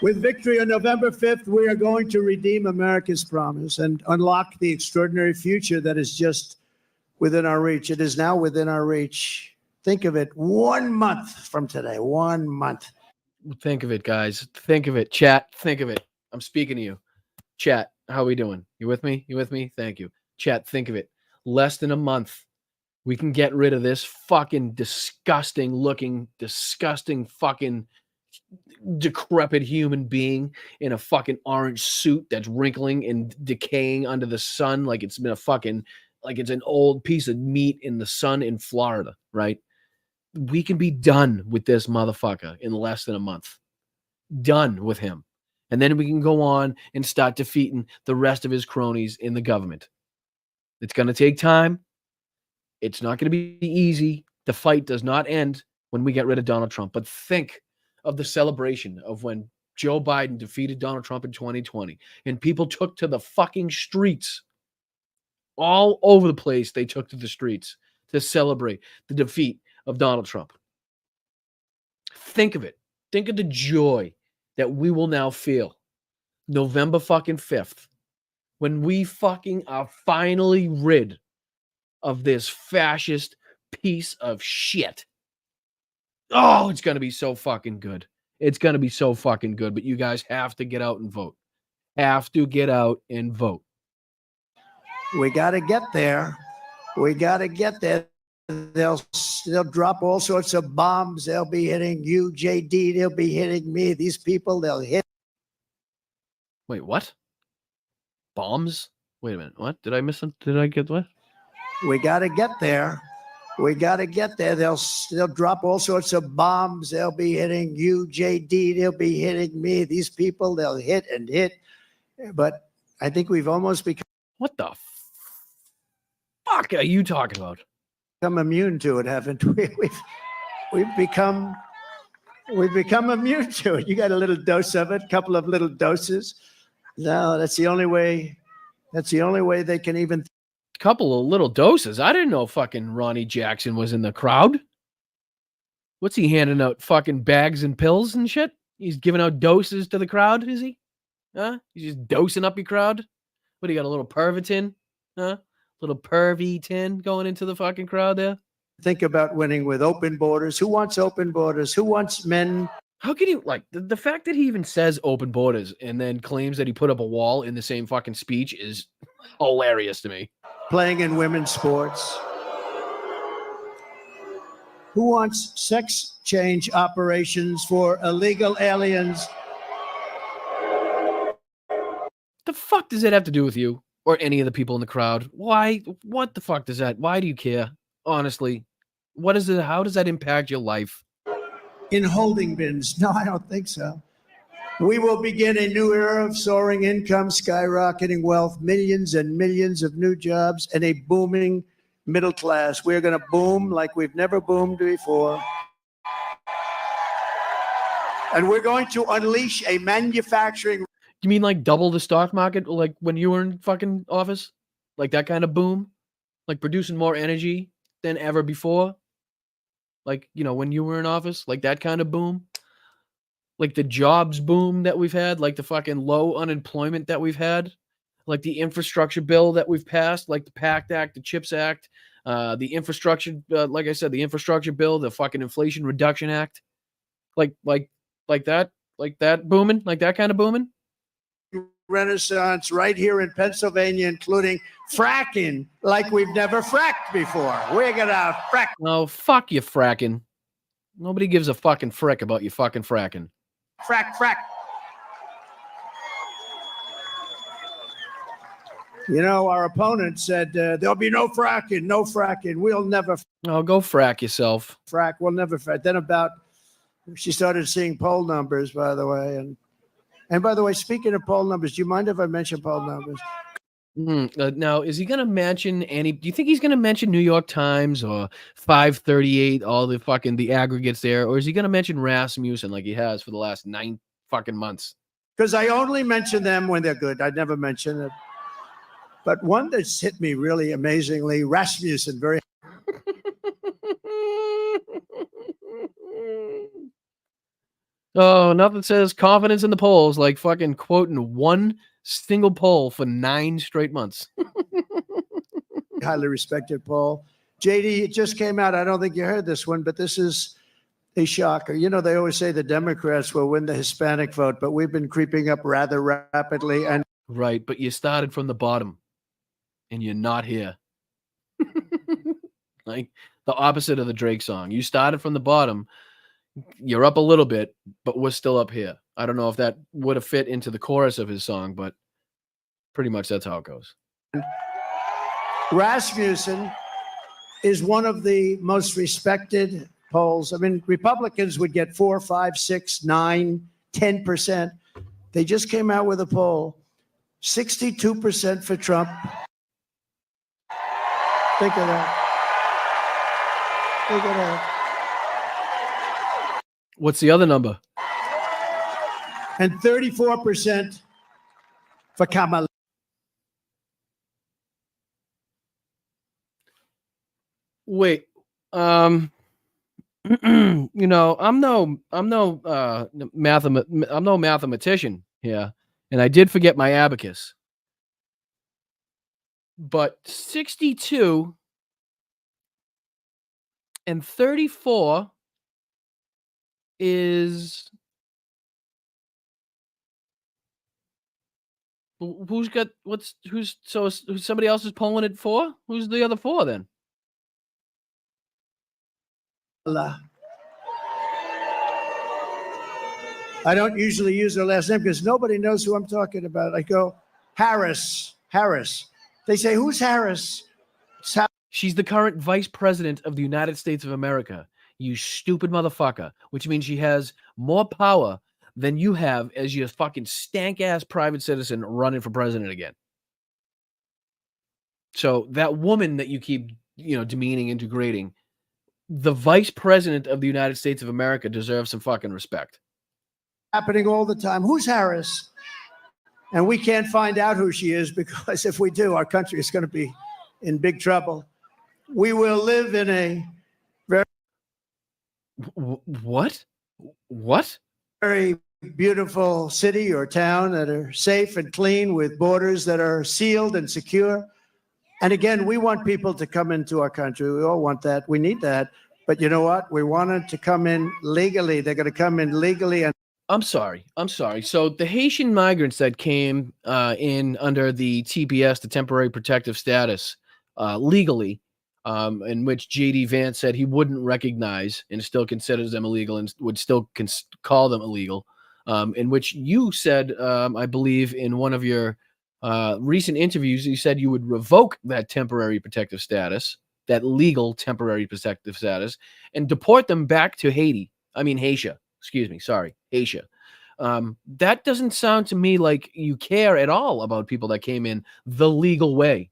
With victory on November 5th, we are going to redeem America's promise and unlock the extraordinary future that is just within our reach. It is now within our reach. Think of it, 1 month from today, 1 month. Think of it, guys. Think of it. Chat, think of it. I'm speaking to you. Chat, how are we doing? You with me? Thank you. Chat, think of it. Less than a month. We can get rid of this fucking disgusting fucking decrepit human being in a fucking orange suit that's wrinkling and decaying under the sun like it's been like it's an old piece of meat in the sun in Florida, right? We can be done with this motherfucker in less than a month. Done with him. And then we can go on and start defeating the rest of his cronies in the government. It's going to take time. It's not going to be easy. The fight does not end when we get rid of Donald Trump. But think of the celebration of when Joe Biden defeated Donald Trump in 2020 and people took to the fucking streets. All over the place, they took to the streets to celebrate the defeat of Donald Trump. Think of it. Think of the joy that we will now feel November fucking 5th when we fucking are finally rid of this fascist piece of shit. Oh, it's going to be so fucking good. It's going to be so fucking good, but you guys have to get out and vote. Have to get out and vote. We got to get there. We got to get there. They'll drop all sorts of bombs. They'll be hitting you, JD. They'll be hitting me. These people, they'll hit. Wait, what? Bombs? Wait a minute. What? Did I miss something? Did I get what? We got to get there. We got to get there. They'll drop all sorts of bombs. They'll be hitting you, JD. They'll be hitting me. These people, they'll hit and hit. But I think we've almost become. What the fuck are you talking about? Immune to it, haven't we? We've become immune to it. You got a little dose of it, a couple of little doses. No, that's the only way. That's the only way they can even. Couple of little doses. I didn't know fucking Ronnie Jackson was in the crowd. What's he handing out? Fucking bags and pills and shit? He's giving out doses to the crowd, is he? Huh? He's just dosing up your crowd? What, do you got a little Pervitin? Huh? Little Pervitin going into the fucking crowd there? Think about winning with open borders. Who wants open borders? Who wants men? How can you, like, the fact that he even says open borders and then claims that he put up a wall in the same fucking speech is hilarious to me. Playing in women's sports. Who wants sex change operations for illegal aliens? The fuck does that have to do with you or any of the people in the crowd? Why? What the fuck does that? Why do you care? Honestly, what is it? How does that impact your life? In holding bins? No, I don't think so. We will begin a new era of soaring income, skyrocketing wealth, millions and millions of new jobs, and a booming middle class. We're going to boom like we've never boomed before. And we're going to unleash a manufacturing. You mean like double the stock market, like when you were in fucking office? Like that kind of boom? Like producing more energy than ever before? Like, you know, when you were in office? Like that kind of boom? Like the jobs boom that we've had? Like the fucking low unemployment that we've had? Like the infrastructure bill that we've passed? Like the PACT Act, the CHIPS Act, the infrastructure, like I said, the infrastructure bill, the fucking Inflation Reduction Act? Like that booming? Like that kind of booming? Renaissance right here in Pennsylvania, including fracking like we've never fracked before. We're gonna frack. Oh, fuck you, fracking. Nobody gives a fucking frick about you fucking fracking. Frack. You know, our opponent said there'll be no fracking, no fracking. We'll never. Oh, go frack yourself. Frack. We'll never frack. Then she started seeing poll numbers, by the way, and by the way, speaking of poll numbers, do you mind if I mention poll numbers? Now, is he going to mention any? Do you think he's going to mention New York Times or 538, all the aggregates there, or is he going to mention Rasmussen like he has for the last 9 fucking months? Because I only mention them when they're good. I'd never mention it. But one that's hit me really amazingly, Rasmussen, very. Oh, nothing says confidence in the polls like fucking quoting one single poll for 9 straight months. Highly respected poll. JD, it just came out. I don't think you heard this one, but this is a shocker. You know, they always say the Democrats will win the Hispanic vote, but we've been creeping up rather rapidly. And right, but you started from the bottom and you're not here. Like the opposite of the Drake song. You started from the bottom. You're up a little bit, but we're still up here. I don't know if that would have fit into the chorus of his song, but pretty much that's how it goes. Rasmussen is one of the most respected polls. I mean, Republicans would get 4, 5, 6, 9, 10%. They just came out with a poll, 62% for Trump. Think of that. Think of that. What's the other number? And 34% for Kamala. Wait, You know, I'm no mathematician here, and I did forget my abacus. But 62 and 34 is who's somebody else is pulling it for? Who's the other 4 then? I don't usually use her last name because nobody knows who I'm talking about. I go, Harris. They say, who's Harris? She's the current vice president of the United States of America, you stupid motherfucker, which means she has more power than you have as your fucking stank-ass private citizen running for president again. So that woman that you keep, demeaning and degrading, the vice president of the United States of America deserves some fucking respect. Happening all the time. Who's Harris? And we can't find out who she is because if we do, our country is going to be in big trouble. We will live in a very very beautiful city or town that are safe and clean with borders that are sealed and secure. And again, we want people to come into our country. We all want that. We need that. But you know what? We want them to come in legally. They're going to come in legally. And I'm sorry. So the Haitian migrants that came in under the TPS, the temporary protective status, legally, in which J.D. Vance said he wouldn't recognize and still considers them illegal and would still call them illegal, in which you said, I believe in one of your recent interviews, you said you would revoke that temporary protective status, that legal temporary protective status, and deport them back to Haiti. I mean, Haitian. Excuse me. Sorry. Asia. That doesn't sound to me like you care at all about people that came in the legal way.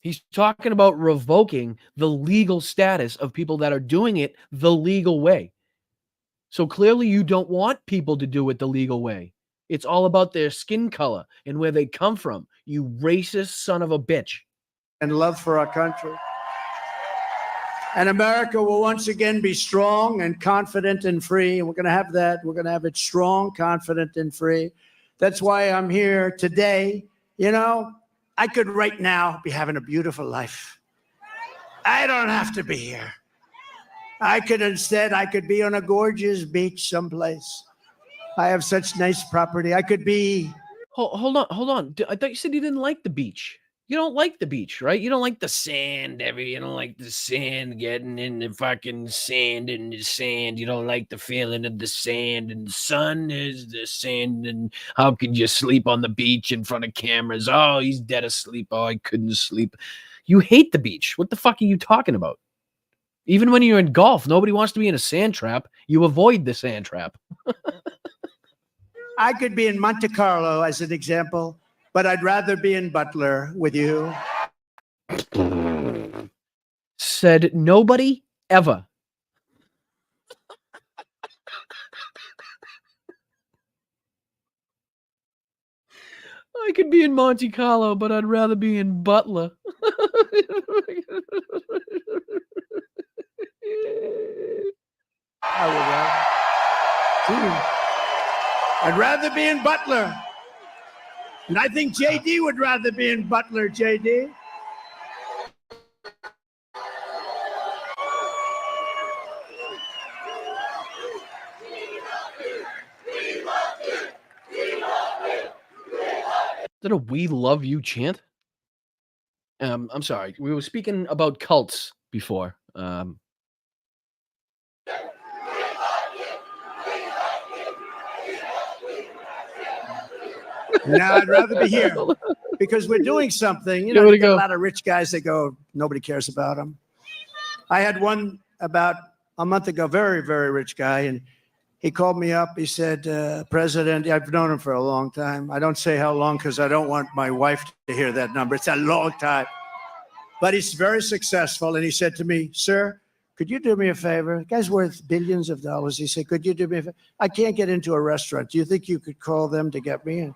He's talking about revoking the legal status of people that are doing it the legal way. So clearly you don't want people to do it the legal way. It's all about their skin color and where they come from, you racist son of a bitch. And love for our country. And America will once again be strong and confident and free. And we're going to have that. We're going to have it strong, confident, and free. That's why I'm here today. You know, I could right now be having a beautiful life. I don't have to be here. I could be on a gorgeous beach someplace. I have such nice property. I could be. Hold on. I thought you said you didn't like the beach. You don't like the beach, right? You don't like the sand, you don't like the sand, getting in the fucking sand and the sand. You don't like the feeling of the sand, and the sun is the sand. And how could you sleep on the beach in front of cameras? Oh, he's dead asleep. Oh, I couldn't sleep. You hate the beach. What the fuck are you talking about? Even when you're in golf, nobody wants to be in a sand trap. You avoid the sand trap. I could be in Monte Carlo as an example. But I'd rather be in Butler with you. Said nobody ever. I could be in Monte Carlo, but I'd rather be in Butler. I'd rather be in Butler. And I think JD would rather be in Butler, JD. Is that a "We Love You" chant? I'm sorry. We were speaking about cults before. Now I'd rather be here because we're doing something. You know, you got a lot of rich guys that go, nobody cares about them. I had one about a month ago, very, very rich guy, and he called me up. He said, President, I've known him for a long time. I don't say how long because I don't want my wife to hear that number. It's a long time. But he's very successful. And he said to me, sir, could you do me a favor? The guy's worth billions of dollars. He said, could you do me a favor? I can't get into a restaurant. Do you think you could call them to get me in?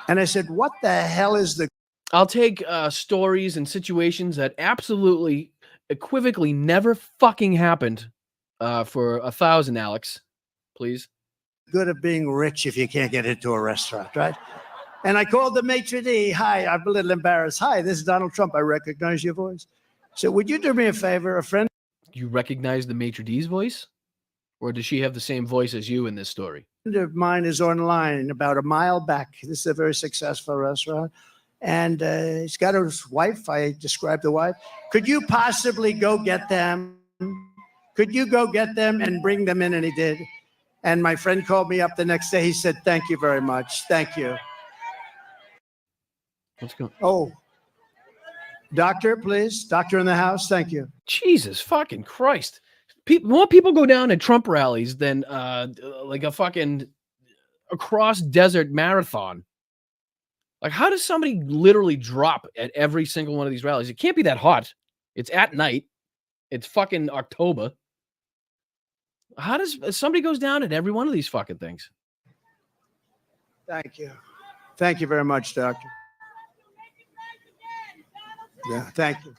And I said, what the hell is the... I'll take stories and situations that absolutely, equivocally never fucking happened for 1,000, Alex, please. Good of being rich if you can't get into a restaurant, right? And I called the maitre d'. Hi, I'm a little embarrassed. Hi, this is Donald Trump. I recognize your voice. So would you do me a favor? A friend You recognize the maitre d's voice? Or does she have the same voice as you in this story? of mine is online about a mile back. This is a very successful restaurant. And he's got his wife. I described the wife. Could you possibly go get them? Could you go get them and bring them in? And he did. And my friend called me up the next day. He said, thank you very much. Thank you. Let's go. Oh, doctor, please. Doctor in the house. Thank you. Jesus fucking Christ. More people go down at Trump rallies than like a fucking across desert marathon. Like, how does somebody literally drop at every single one of these rallies? It can't be that hot. It's at night. It's fucking October. How does somebody goes down at every one of these fucking things? Thank you. Thank you very much, doctor. Yeah, thank you.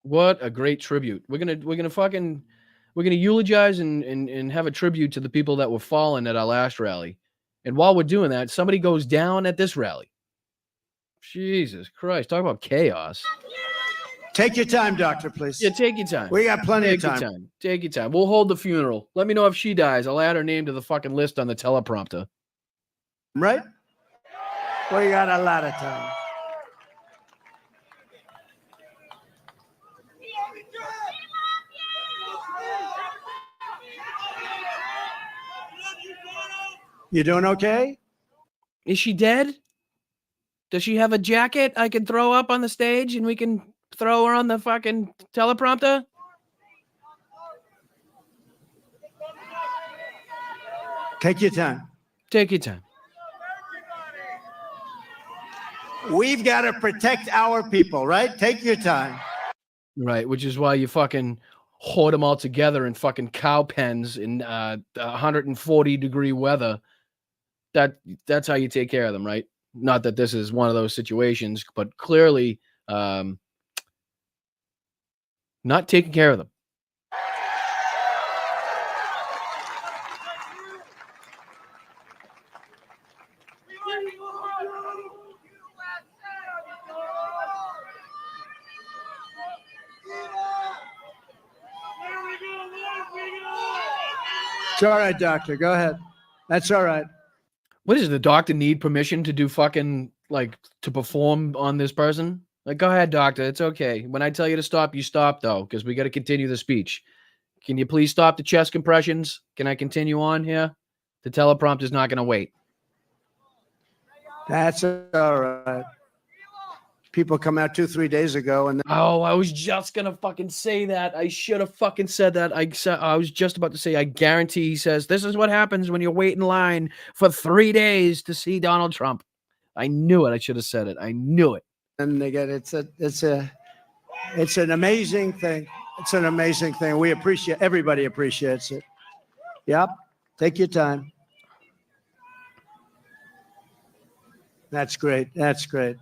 What a great tribute. We're gonna eulogize and have a tribute to the people that were fallen at our last rally. And while we're doing that, somebody goes down at this rally. Jesus Christ. Talk about chaos. Take your time, doctor, please. Yeah, take your time. We got plenty Take of your time. time. Take your time. We'll hold the funeral. Let me know if she dies. I'll add her name to the fucking list on the teleprompter. Right? We got a lot of time. You doing okay? Is she dead? Does she have a jacket I can throw up on the stage and we can throw her on the fucking teleprompter? Take your time. Take your time. We've got to protect our people, right? Take your time. Right, which is why you fucking hoard them all together in fucking cow pens in 140-degree weather. That's how you take care of them, right? Not that this is one of those situations, but clearly not taking care of them. It's all right, doctor. Go ahead. That's all right. What does the doctor need permission to do fucking, like, to perform on this person? Like, go ahead, doctor. It's okay. When I tell you to stop, you stop, though, because we got to continue the speech. Can you please stop the chest compressions? Can I continue on here? The teleprompter's not going to wait. That's all right. People come out 2-3 days ago and Oh, I was just going to fucking say that. I should have fucking said that. I was just about to say, I guarantee he says, this is what happens when you wait in line for 3 days to see Donald Trump. I knew it. I should have said it. I knew it. and they get it's an amazing thing. It's an amazing thing. We appreciate, everybody appreciates it. Yep. Take your time. That's great. That's great.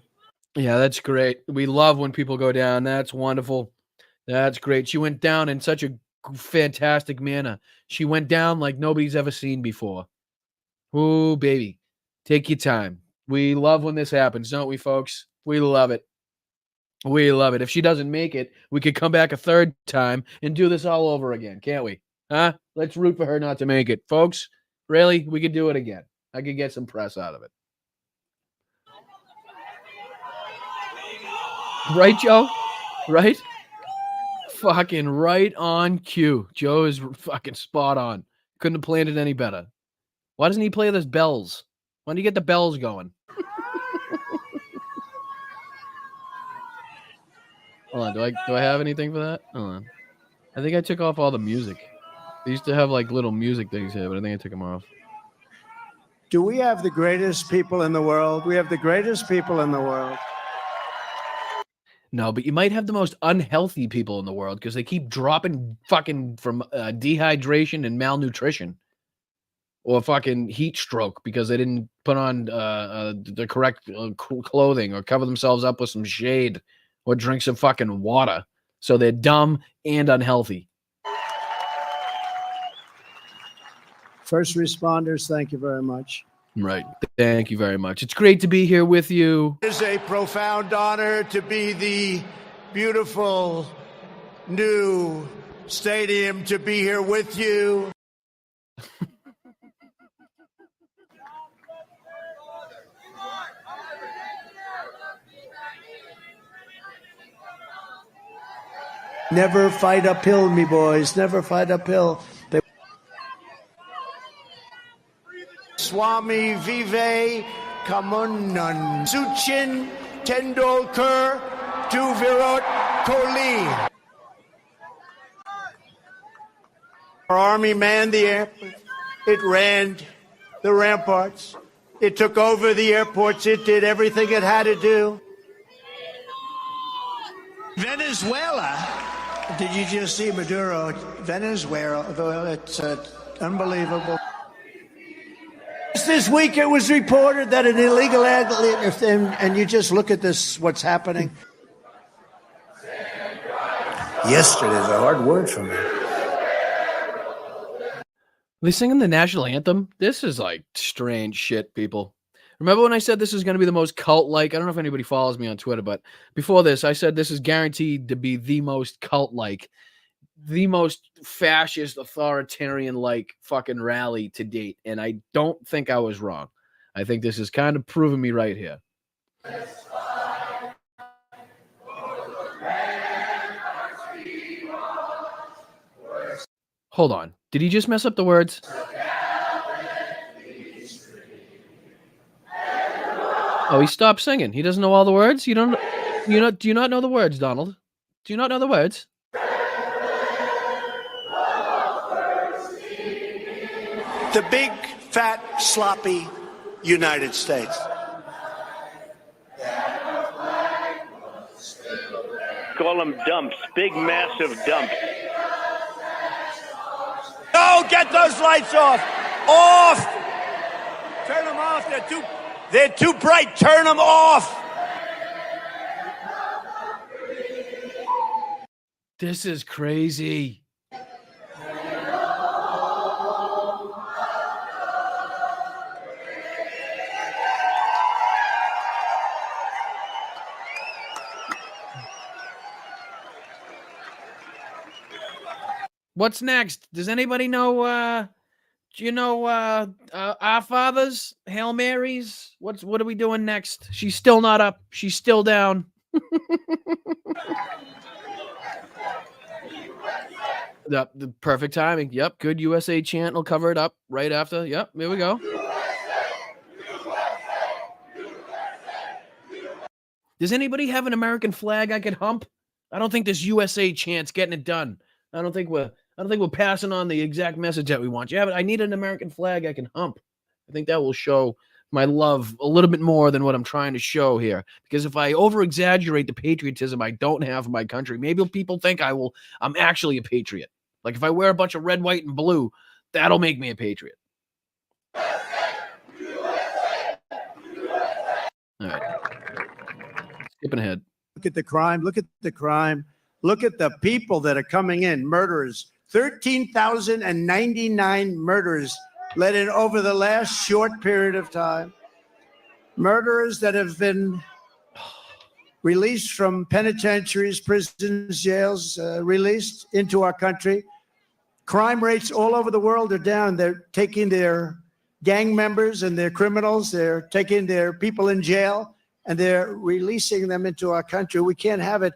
Yeah, that's great. We love when people go down. That's wonderful. That's great. She went down in such a fantastic manner. She went down like nobody's ever seen before. Ooh, baby. Take your time. We love when this happens, don't we, folks? We love it. We love it. If she doesn't make it, we could come back a third time and do this all over again, can't we? Huh? Let's root for her not to make it. Folks, really? We could do it again. I could get some press out of it. Right, Joe? Right? Fucking right on cue. Joe is fucking spot on. Couldn't have planned it any better. Why doesn't he play those bells? When do you get the bells going? Hold on. Do I have anything for that? Hold on. I think I took off all the music. They used to have like little music things here, but I think I took them off. Do we have the greatest people in the world? We have the greatest people in the world. No, but you might have the most unhealthy people in the world because they keep dropping fucking from dehydration and malnutrition. or fucking heat stroke because they didn't put on the correct clothing or cover themselves up with some shade or drink some fucking water. So they're dumb and unhealthy. First responders, thank you very much. Right. Thank you very much. It's great to be here with you. It is a profound honor to be the beautiful new stadium, to be here with you. Never fight uphill, me boys. Never fight uphill. Swami Vive Kamunan Suchin Tendolkar to Virat Kohli. Our army manned the airport. It ran the ramparts. It took over the airports. It did everything it had to do. Venezuela. Did you just see Maduro? Venezuela. It's unbelievable. This week it was reported that an illegal and you just look at this, what's happening. Yesterday's a hard word for me. They singing the national anthem. This is like strange shit, people. Remember when I said this is going to be the most cult-like? I don't know if anybody follows me on Twitter, but before this, I said this is guaranteed to be the most cult-like, the most fascist, authoritarian-like fucking rally to date. And I don't think I was wrong. I think this is kind of proving me right here. Hold on. Did he just mess up the words? Oh, he stopped singing. He doesn't know all the words? Do you not know the words, Donald? Do you not know the words? The big, fat, sloppy United States. Call them dumps. Big, massive dumps. No, get those lights off! Off! Turn them off. They're too bright. Turn them off. This is crazy. What's next? Does anybody know? Do you know Our Fathers, Hail Marys? What are we doing next? She's still not up. She's still down. Yep, the perfect timing. Yep, good USA chant will cover it up right after. Yep, here we go. Does anybody have an American flag I could hump? I don't think this USA chant's getting it done. I don't think we're passing on the exact message that we want. Yeah, but I need an American flag I can hump. I think that will show my love a little bit more than what I'm trying to show here. Because if I over-exaggerate the patriotism I don't have for my country, maybe people think I'm actually a patriot. Like if I wear a bunch of red, white, and blue, that'll make me a patriot. All right. Skipping ahead. Look at the crime. Look at the crime. Look at the people that are coming in. Murderers. 13,099 murders let in over the last short period of time. Murderers that have been released from penitentiaries, prisons, jails, released into our country. Crime rates all over the world are down. They're taking their gang members and their criminals. They're taking their people in jail and they're releasing them into our country. We can't have it.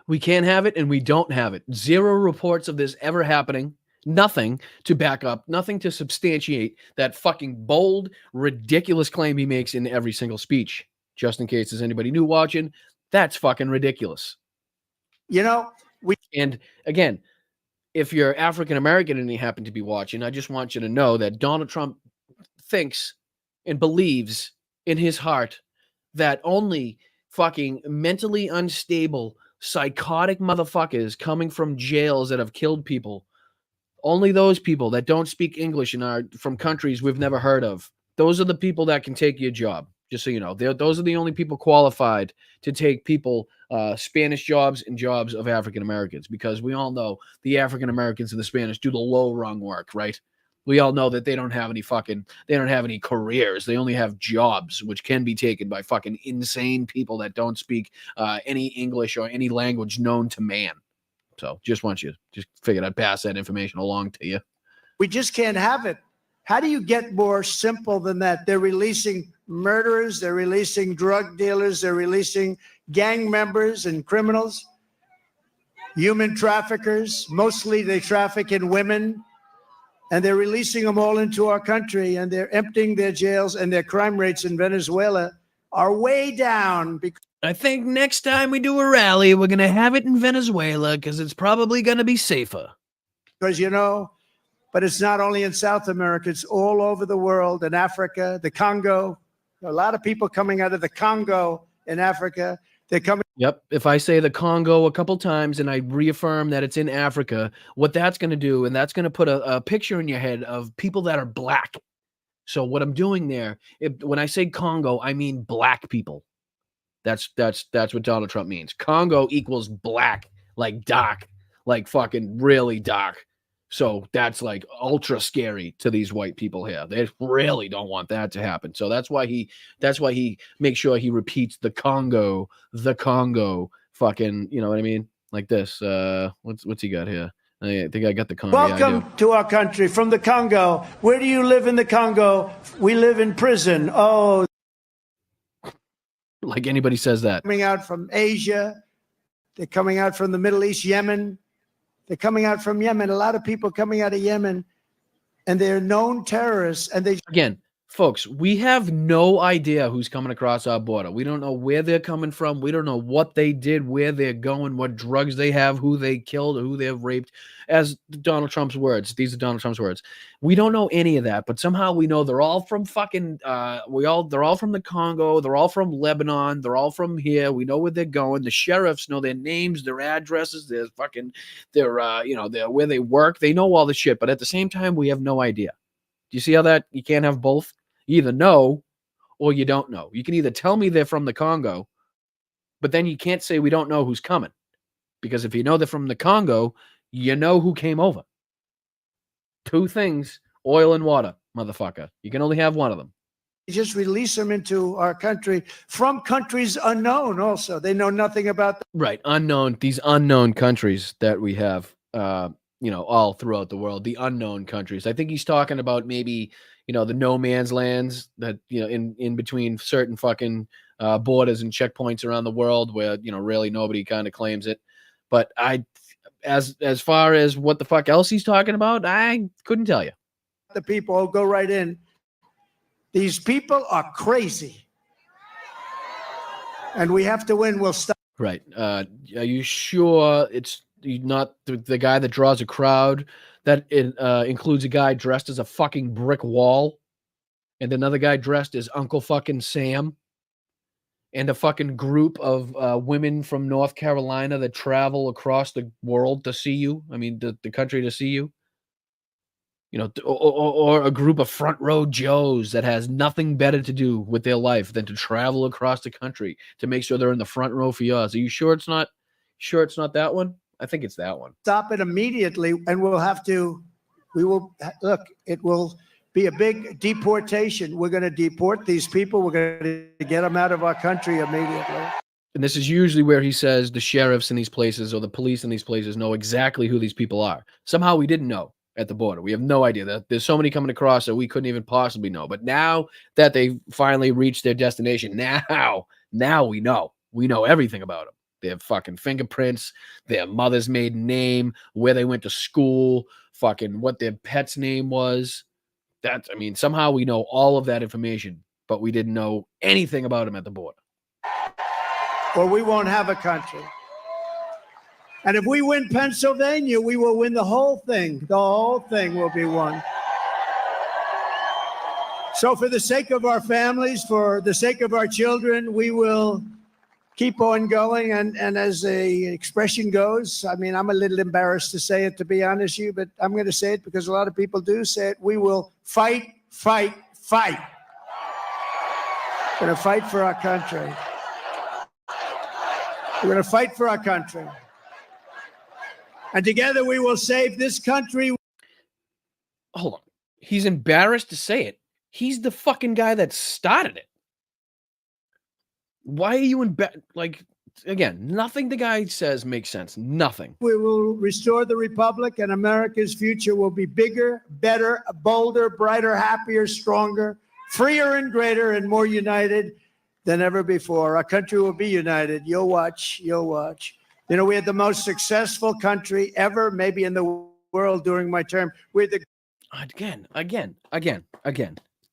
We can't have it, and we don't have it. Zero reports of this ever happening. Nothing to back up, nothing to substantiate that fucking bold, ridiculous claim he makes in every single speech. Just in case there's anybody new watching, that's fucking ridiculous. And again, if you're African American and you happen to be watching, I just want you to know that Donald Trump thinks and believes in his heart that only fucking mentally unstable, psychotic motherfuckers coming from jails that have killed people Only those people that don't speak English and are from countries we've never heard of. Those are the people that can take your job. Just so you know, those are the only people qualified to take people Spanish jobs and jobs of African Americans, because we all know the African Americans and the Spanish do the low rung work, right? We all know that they don't have any careers. They only have jobs, which can be taken by fucking insane people that don't speak any English or any language known to man. So just figured I'd pass that information along to you. We just can't have it. How do you get more simple than that? They're releasing murderers, they're releasing drug dealers, they're releasing gang members and criminals, human traffickers. Mostly they traffic in women, and they're releasing them all into our country, and they're emptying their jails, and their crime rates in Venezuela are way down. I think next time we do a rally, we're going to have it in Venezuela because it's probably going to be safer. Because, but it's not only in South America, it's all over the world, in Africa, the Congo. A lot of people coming out of the Congo in Africa. They're coming. Yep. If I say the Congo a couple times and I reaffirm that it's in Africa, what that's going to do, and that's going to put a picture in your head of people that are black. So what I'm doing there, when I say Congo, I mean black people. That's what Donald Trump means. Congo equals black, like dark, like fucking really dark. So that's like ultra scary to these white people here. They really don't want that to happen. So that's why he makes sure he repeats the Congo, fucking, you know what I mean? Like this. What's he got here? I think I got the Congo. Welcome to our country from the Congo. Where do you live in the Congo? We live in prison. Oh, like anybody says that. Coming out from Asia. They're coming out from the Middle East, Yemen. They're coming out from Yemen. A lot of people coming out of Yemen, and they're known terrorists. And again, folks, we have no idea who's coming across our border. We don't know where they're coming from. We don't know what they did, where they're going, what drugs they have, who they killed, who they've raped. As Donald Trump's words, these are Donald Trump's words. We don't know any of that, but somehow we know they're all from fucking. They're all from the Congo. They're all from Lebanon. They're all from here. We know where they're going. The sheriffs know their names, their addresses, their where they work. They know all the shit, but at the same time, we have no idea. Do you see how that you can't have both? You either know or you don't know. You can either tell me they're from the Congo, but then you can't say we don't know who's coming. Because if you know they're from the Congo, you know who came over. Two things, oil and water, motherfucker. You can only have one of them. You just release them into our country from countries unknown also. They know nothing about them. Right, unknown, these unknown countries that we have, all throughout the world, the unknown countries. I think he's talking about maybe, the no man's lands that, in between certain fucking borders and checkpoints around the world where, really nobody kind of claims it. But as far as what the fuck else he's talking about, I couldn't tell you. The people will go right in. These people are crazy. And we have to win. We'll stop. Right. Are you sure it's not the guy that draws a crowd that includes a guy dressed as a fucking brick wall and another guy dressed as Uncle fucking Sam and a fucking group of women from North Carolina that travel across the world to see you? I mean, the country to see you? Or a group of front row Joes that has nothing better to do with their life than to travel across the country to make sure they're in the front row for yours. Are you sure it's not that one? I think it's that one. Stop it immediately, and it will be a big deportation. We're going to deport these people. We're going to get them out of our country immediately. And this is usually where he says the sheriffs in these places or the police in these places know exactly who these people are. Somehow we didn't know at the border. We have no idea. That there's so many coming across that we couldn't even possibly know. But now that they finally reached their destination, now we know. We know everything about them. Their fucking fingerprints, their mother's maiden name, where they went to school, fucking what their pet's name was. Somehow we know all of that information, but we didn't know anything about them at the border. Or we won't have a country. And if we win Pennsylvania, we will win the whole thing. The whole thing will be won. So for the sake of our families, for the sake of our children, we will keep on going. And as the expression goes, I mean, I'm a little embarrassed to say it, to be honest with you, but I'm going to say it because a lot of people do say it. We will fight, fight, fight. We're going to fight for our country. We're going to fight for our country. And together we will save this country. Hold on. He's embarrassed to say it. He's the fucking guy that started it. Why are you like, again, nothing the guy says makes sense. Nothing. We will restore the republic, and America's future will be bigger, better, bolder, brighter, happier, stronger, freer and greater, and more united than ever before. Our country will be united. You'll watch. You'll watch. You know, we had the most successful country ever, maybe in the world during my term. We're the Again.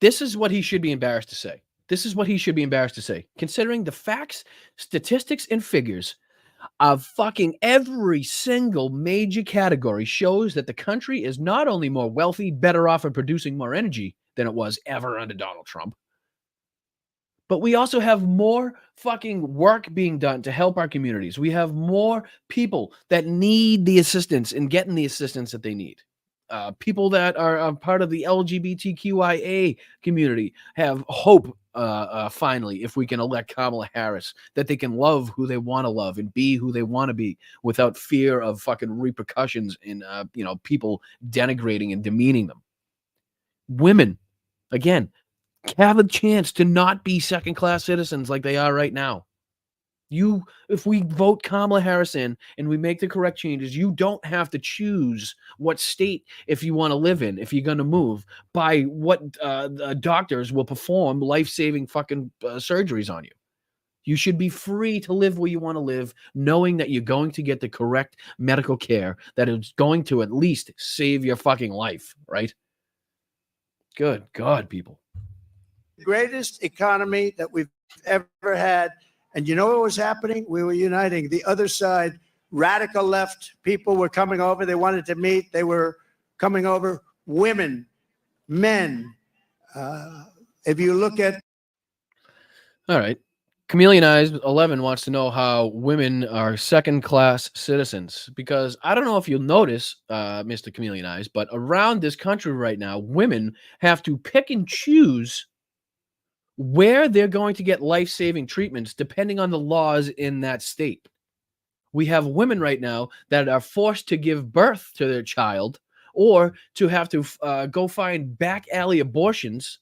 This is what he should be embarrassed to say. This is what he should be embarrassed to say, considering the facts, statistics, and figures of fucking every single major category shows that the country is not only more wealthy, better off, and producing more energy than it was ever under Donald Trump, but we also have more fucking work being done to help our communities. We have more people that need the assistance and getting the assistance that they need. People that are part of the LGBTQIA community have hope, finally, if we can elect Kamala Harris, that they can love who they want to love and be who they want to be without fear of fucking repercussions and, people denigrating and demeaning them. Women, again, have a chance to not be second-class citizens like they are right now. If we vote Kamala Harris in and we make the correct changes, you don't have to choose what state if you want to live in, if you're going to move, by what doctors will perform life-saving fucking surgeries on you. You should be free to live where you want to live, knowing that you're going to get the correct medical care that is going to at least save your fucking life, right? Good God, people. Greatest economy that we've ever had. And you know what was happening? We were uniting. The other side, radical left people were coming over. They wanted to meet. They were coming over. Women, men. If you look at... All right. Chameleon Eyes 11 wants to know how women are second-class citizens. Because I don't know if you'll notice, Mr. Chameleon Eyes, but around this country right now, women have to pick and choose where they're going to get life-saving treatments depending on the laws in that state. We have women right now that are forced to give birth to their child or to have to go find back alley abortions,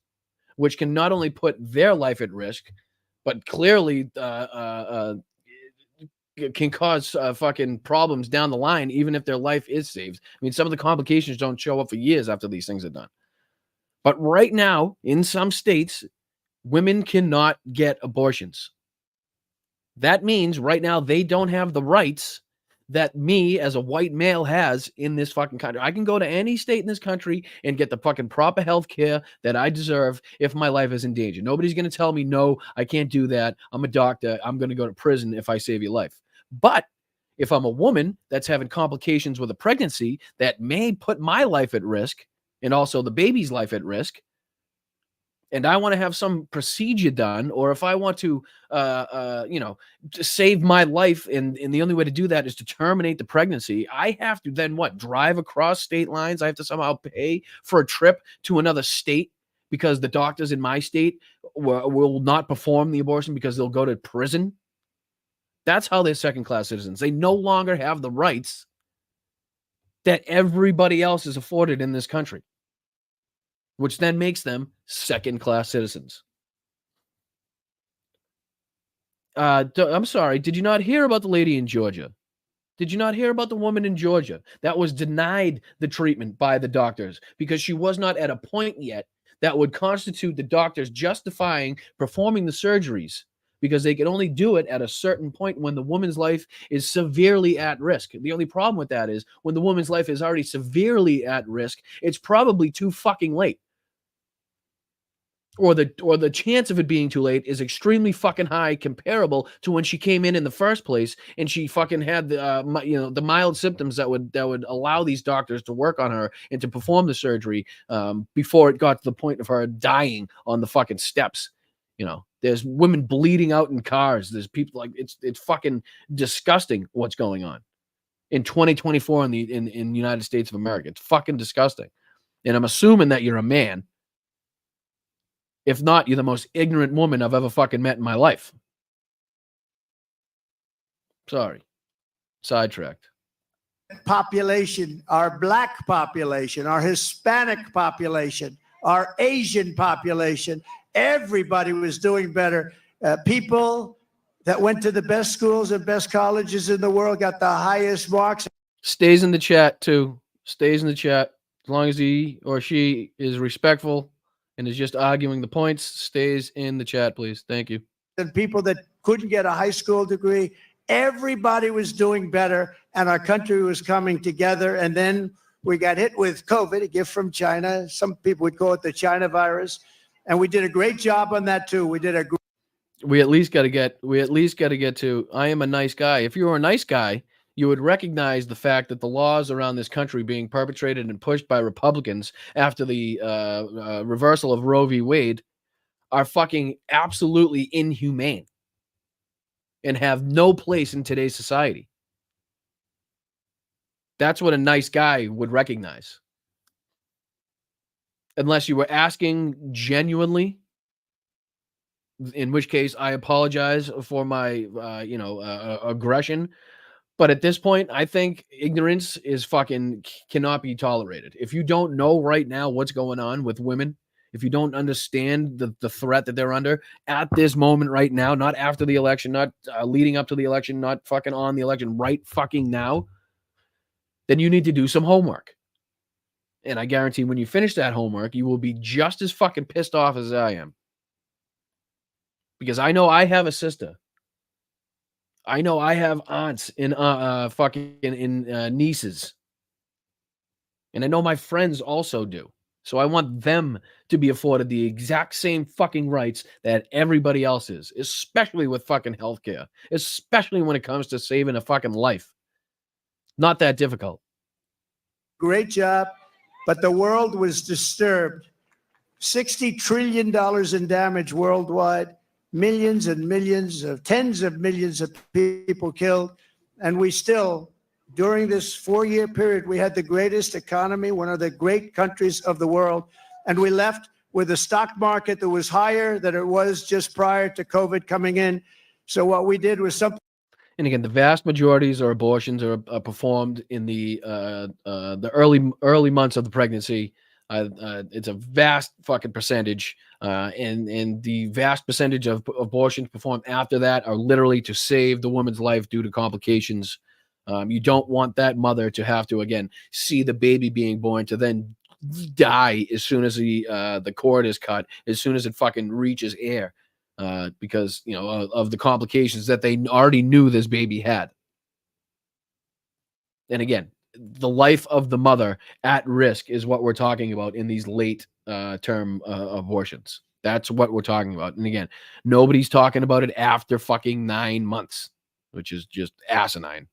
which can not only put their life at risk, but clearly can cause fucking problems down the line, even if their life is saved. I mean, some of the complications don't show up for years after these things are done. But right now, in some states, women cannot get abortions. That means right now they don't have the rights that me as a white male has in this fucking country. I can go to any state in this country and get the fucking proper health care that I deserve if my life is in danger. Nobody's going to tell me, no, I can't do that. I'm a doctor. I'm going to go to prison if I save your life. But if I'm a woman that's having complications with a pregnancy that may put my life at risk and also the baby's life at risk, and I want to have some procedure done, or if I want to, to save my life, and the only way to do that is to terminate the pregnancy, I have to then drive across state lines. I have to somehow pay for a trip to another state because the doctors in my state will not perform the abortion because they'll go to prison. That's how they're second-class citizens. They no longer have the rights that everybody else is afforded in this country, which then makes them second-class citizens. I'm sorry, did you not hear about the lady in Georgia? Did you not hear about the woman in Georgia that was denied the treatment by the doctors because she was not at a point yet that would constitute the doctors justifying performing the surgeries, because they can only do it at a certain point when the woman's life is severely at risk. The only problem with that is when the woman's life is already severely at risk, it's probably too fucking late. Or the chance of it being too late is extremely fucking high, comparable to when she came in the first place and she fucking had the mild symptoms that would allow these doctors to work on her and to perform the surgery before it got to the point of her dying on the fucking steps. There's women bleeding out in cars. There's people like it's fucking disgusting what's going on in 2024 in the United States of America. It's fucking disgusting. And I'm assuming that you're a man. If not, you're the most ignorant woman I've ever fucking met in my life. Sorry. Sidetracked. Population, our black population, our Hispanic population, our Asian population, everybody was doing better. People that went to the best schools and best colleges in the world got the highest marks. Stays in the chat too. Stays in the chat. As long as he or she is respectful and is just arguing the points, stays in the chat, please. Thank you. And people that couldn't get a high school degree, everybody was doing better, and our country was coming together. And then we got hit with COVID, a gift from China. Some people would call it the China virus. And we did a great job on that too. We at least got to get to, I am a nice guy. If you were a nice guy, you would recognize the fact that the laws around this country being perpetrated and pushed by Republicans after the reversal of Roe v. Wade are fucking absolutely inhumane and have no place in today's society. That's what a nice guy would recognize. Unless you were asking genuinely, in which case I apologize for my, aggression. But at this point, I think ignorance is fucking cannot be tolerated. If you don't know right now what's going on with women, if you don't understand the threat that they're under at this moment right now, not after the election, not leading up to the election, not fucking on the election, right fucking now, then you need to do some homework. And I guarantee when you finish that homework, you will be just as fucking pissed off as I am. Because I know I have a sister. I know I have aunts and nieces. And I know my friends also do. So I want them to be afforded the exact same fucking rights that everybody else is, especially with fucking healthcare, especially when it comes to saving a fucking life. Not that difficult. Great job. But the world was disturbed. $60 trillion in damage worldwide. Millions and millions of tens of millions of people killed. And we still, during this 4-year period, we had the greatest economy, one of the great countries of the world. And we left with a stock market that was higher than it was just prior to COVID coming in. So what we did was something. And again, the vast majorities of abortions are performed in the early months of the pregnancy. It's a vast fucking percentage, and the vast percentage of abortions performed after that are literally to save the woman's life due to complications. You don't want that mother to have to again see the baby being born to then die as soon as the cord is cut, as soon as it fucking reaches air. Because of the complications that they already knew this baby had. And again, the life of the mother at risk is what we're talking about in these late term abortions. That's what we're talking about. And again, nobody's talking about it after fucking 9 months, which is just asinine.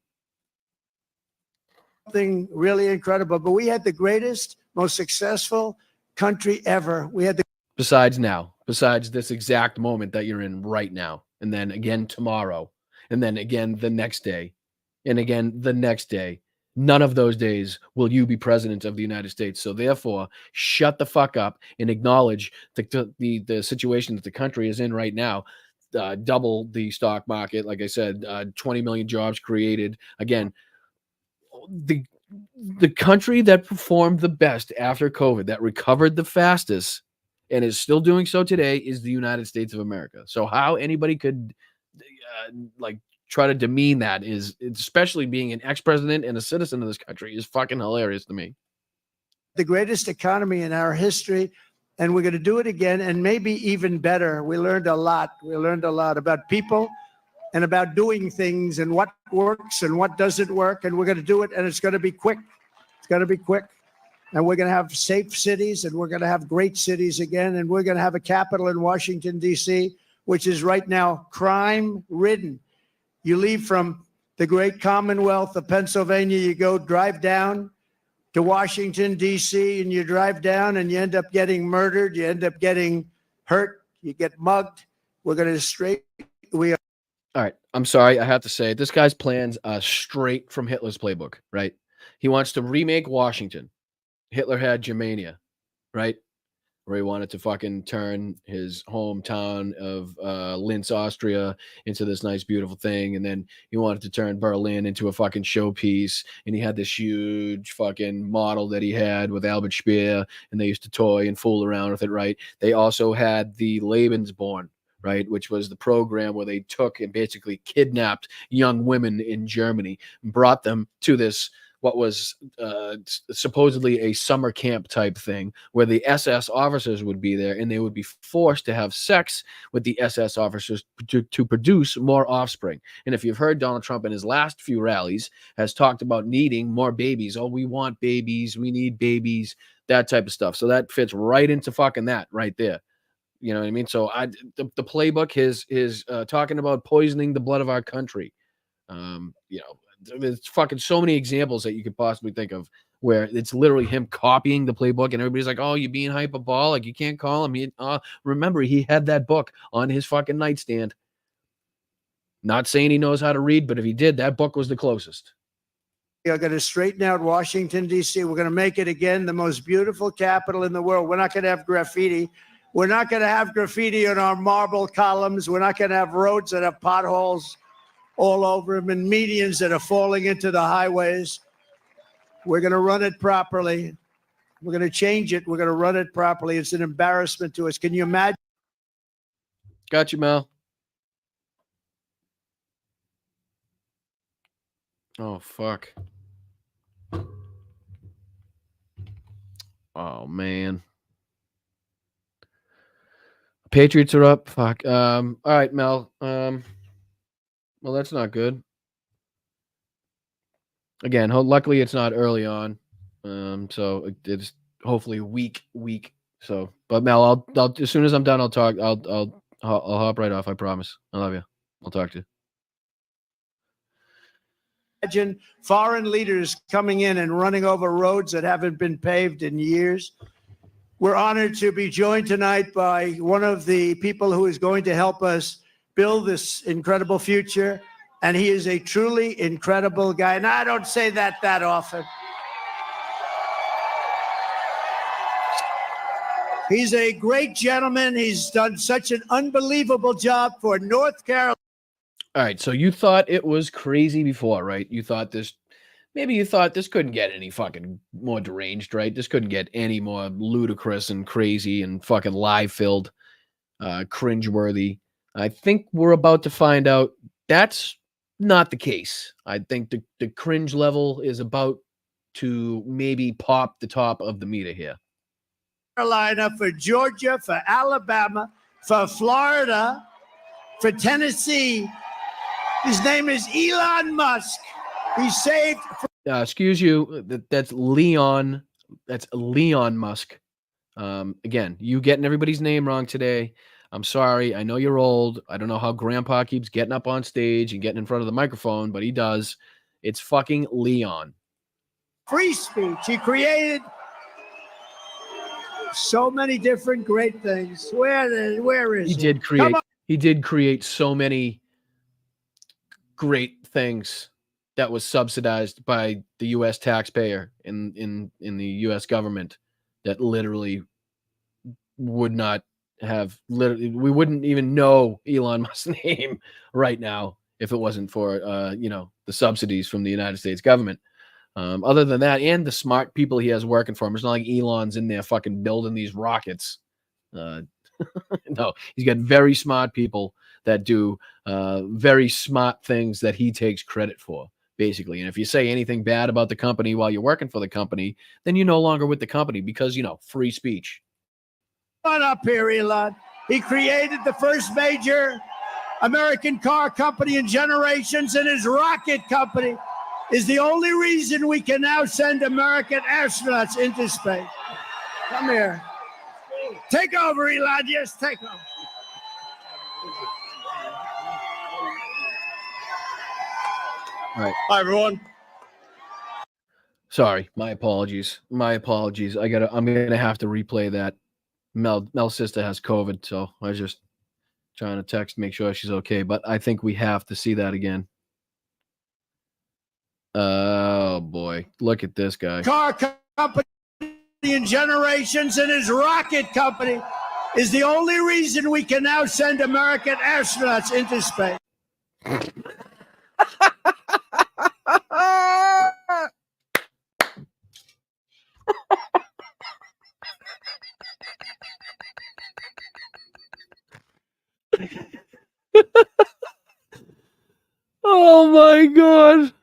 Something really incredible. But we had the greatest, most successful country ever. We had the Besides this exact moment that you're in right now, and then again tomorrow, and then again the next day, and again the next day. None of those days will you be president of the United States. So therefore, shut the fuck up and acknowledge the situation that the country is in right now. Double the stock market, like I said, 20 million jobs created. Again, the country that performed the best after COVID, that recovered the fastest, and is still doing so today, is the United States of America. So how anybody could try to demean that is, especially being an ex-president and a citizen of this country, is fucking hilarious to me. The greatest economy in our history, and we're going to do it again, and maybe even better. We learned a lot. We learned a lot about people and about doing things and what works and what doesn't work, and we're going to do it, and it's going to be quick. It's going to be quick. And we're going to have safe cities, and we're going to have great cities again, and we're going to have a capital in Washington, D.C., which is right now crime-ridden. You leave from the great Commonwealth of Pennsylvania, you drive down to Washington, D.C., and you drive down and you end up getting murdered, you end up getting hurt, you get mugged, We're going to All right. I'm sorry. I have to say, this guy's plans are straight from Hitler's playbook, right? He wants to remake Washington. Hitler had Germania, right? Where he wanted to fucking turn his hometown of Linz, Austria into this nice, beautiful thing. And then he wanted to turn Berlin into a fucking showpiece. And he had this huge fucking model that he had with Albert Speer, and they used to toy and fool around with it, right? They also had the Lebensborn, right, which was the program where they took and basically kidnapped young women in Germany and brought them to this what was supposedly a summer camp type thing where the SS officers would be there and they would be forced to have sex with the SS officers to produce more offspring. And if you've heard, Donald Trump in his last few rallies has talked about needing more babies. Oh, we want babies. We need babies, that type of stuff. So that fits right into fucking that right there. You know what I mean? So the playbook is talking about poisoning the blood of our country. You know, there's fucking so many examples that you could possibly think of where it's literally him copying the playbook, and everybody's like, "Oh, you're being hyperbolic. You can't call him." Remember, he had that book on his fucking nightstand. Not saying he knows how to read, but if he did, that book was the closest. are going to straighten out Washington, D.C. We're going to make it again the most beautiful capital in the world. We're not going to have graffiti. We're not going to have graffiti on our marble columns. We're not going to have roads that have potholes all over them and medians that are falling into the highways. We're going to run it properly. We're going to change it. We're going to run it properly. It's an embarrassment to us. Can you imagine? Got you, Mel. Oh, fuck. Oh, man. Patriots are up. Fuck. All right, Mel. Well, that's not good. Again, luckily it's not early on. So it's hopefully week. So, but Mel, I'll as soon as I'm done, I'll talk. I'll hop right off. I promise. I love you. I'll talk to you. Imagine foreign leaders coming in and running over roads that haven't been paved in years. We're honored to be joined tonight by one of the people who is going to help us build this incredible future. And he is a truly incredible guy. And I don't say that often. He's a great gentleman. He's done such an unbelievable job for North Carolina. All right. So you thought it was crazy before, right? You thought this couldn't get any fucking more deranged, right? This couldn't get any more ludicrous and crazy and fucking lie-filled, cringeworthy. I think we're about to find out that's not the case. I think the cringe level is about to maybe pop the top of the meter here. Carolina, for Georgia, for Alabama, for Florida, for Tennessee. His name is Elon Musk. He saved. Excuse you. That's Leon. That's Leon Musk. Again, you getting everybody's name wrong today. I'm sorry. I know you're old. I don't know how grandpa keeps getting up on stage and getting in front of the microphone, but he does. It's fucking Leon. Free speech. He created so many different great things. Where is he? He did create so many great things that was subsidized by the U.S. taxpayer in the U.S. government that literally would not have we wouldn't even know Elon Musk's name right now if it wasn't for the subsidies from the United States government. Other than that, and the smart people he has working for him, it's not like Elon's in there fucking building these rockets. No, he's got very smart people that do very smart things that he takes credit for, basically. And if you say anything bad about the company while you're working for the company, then you're no longer with the company because, free speech. On up here, Elon. He created the first major American car company in generations, and his rocket company is the only reason we can now send American astronauts into space. Come here. Take over, Elon. Yes, take over. All right. Hi, everyone. Sorry, my apologies. I'm gonna have to replay that. Mel's sister has COVID, so I just Trying to text, make sure she's okay, but I think we have to see that again. Oh boy, look at this guy. Car company in generations, and his rocket company is the only reason we can now send American astronauts into space. Oh my god.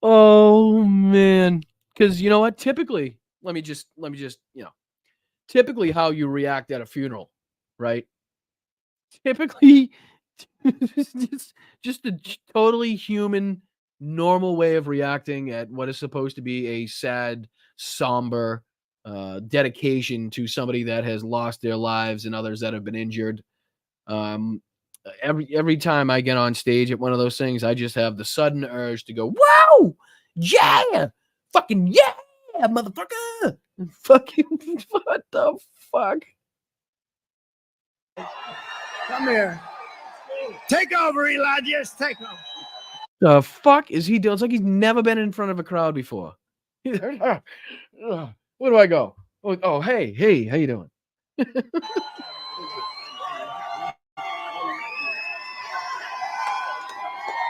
Oh man. Because you know what? Typically, let me just, typically how you react at a funeral, right? Typically, just a totally human, normal way of reacting at what is supposed to be a sad, somber dedication to somebody that has lost their lives and others that have been injured. Every time I get on stage at one of those things, I just have the sudden urge to go, "Wow, yeah, fucking yeah, motherfucker, fucking what the fuck." Come here. Take over, Eli. Just take over. The fuck is he doing? It's like he's never been in front of a crowd before. Where do I go? Oh, hey, how you doing?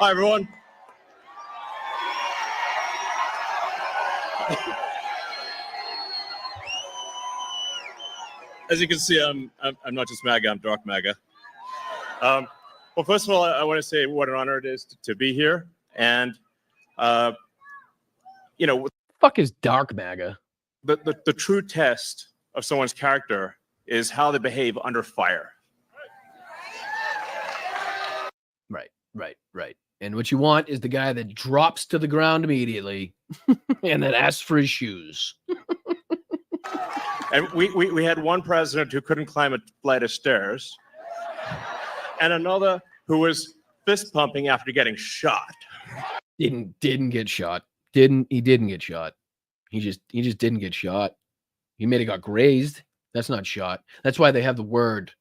Hi, everyone. As you can see, I'm not just MAGA, I'm dark MAGA. Well, first of all, I want to say what an honor it is to be here. And, fuck is dark MAGA? The true test of someone's character is how they behave under fire. Right. And what you want is the guy that drops to the ground immediately and that asks for his shoes. And we had one president who couldn't climb a flight of stairs, and another who was fist pumping after getting shot. Didn't get shot. He didn't get shot. He just didn't get shot. He may have got grazed. That's not shot. That's why they have the word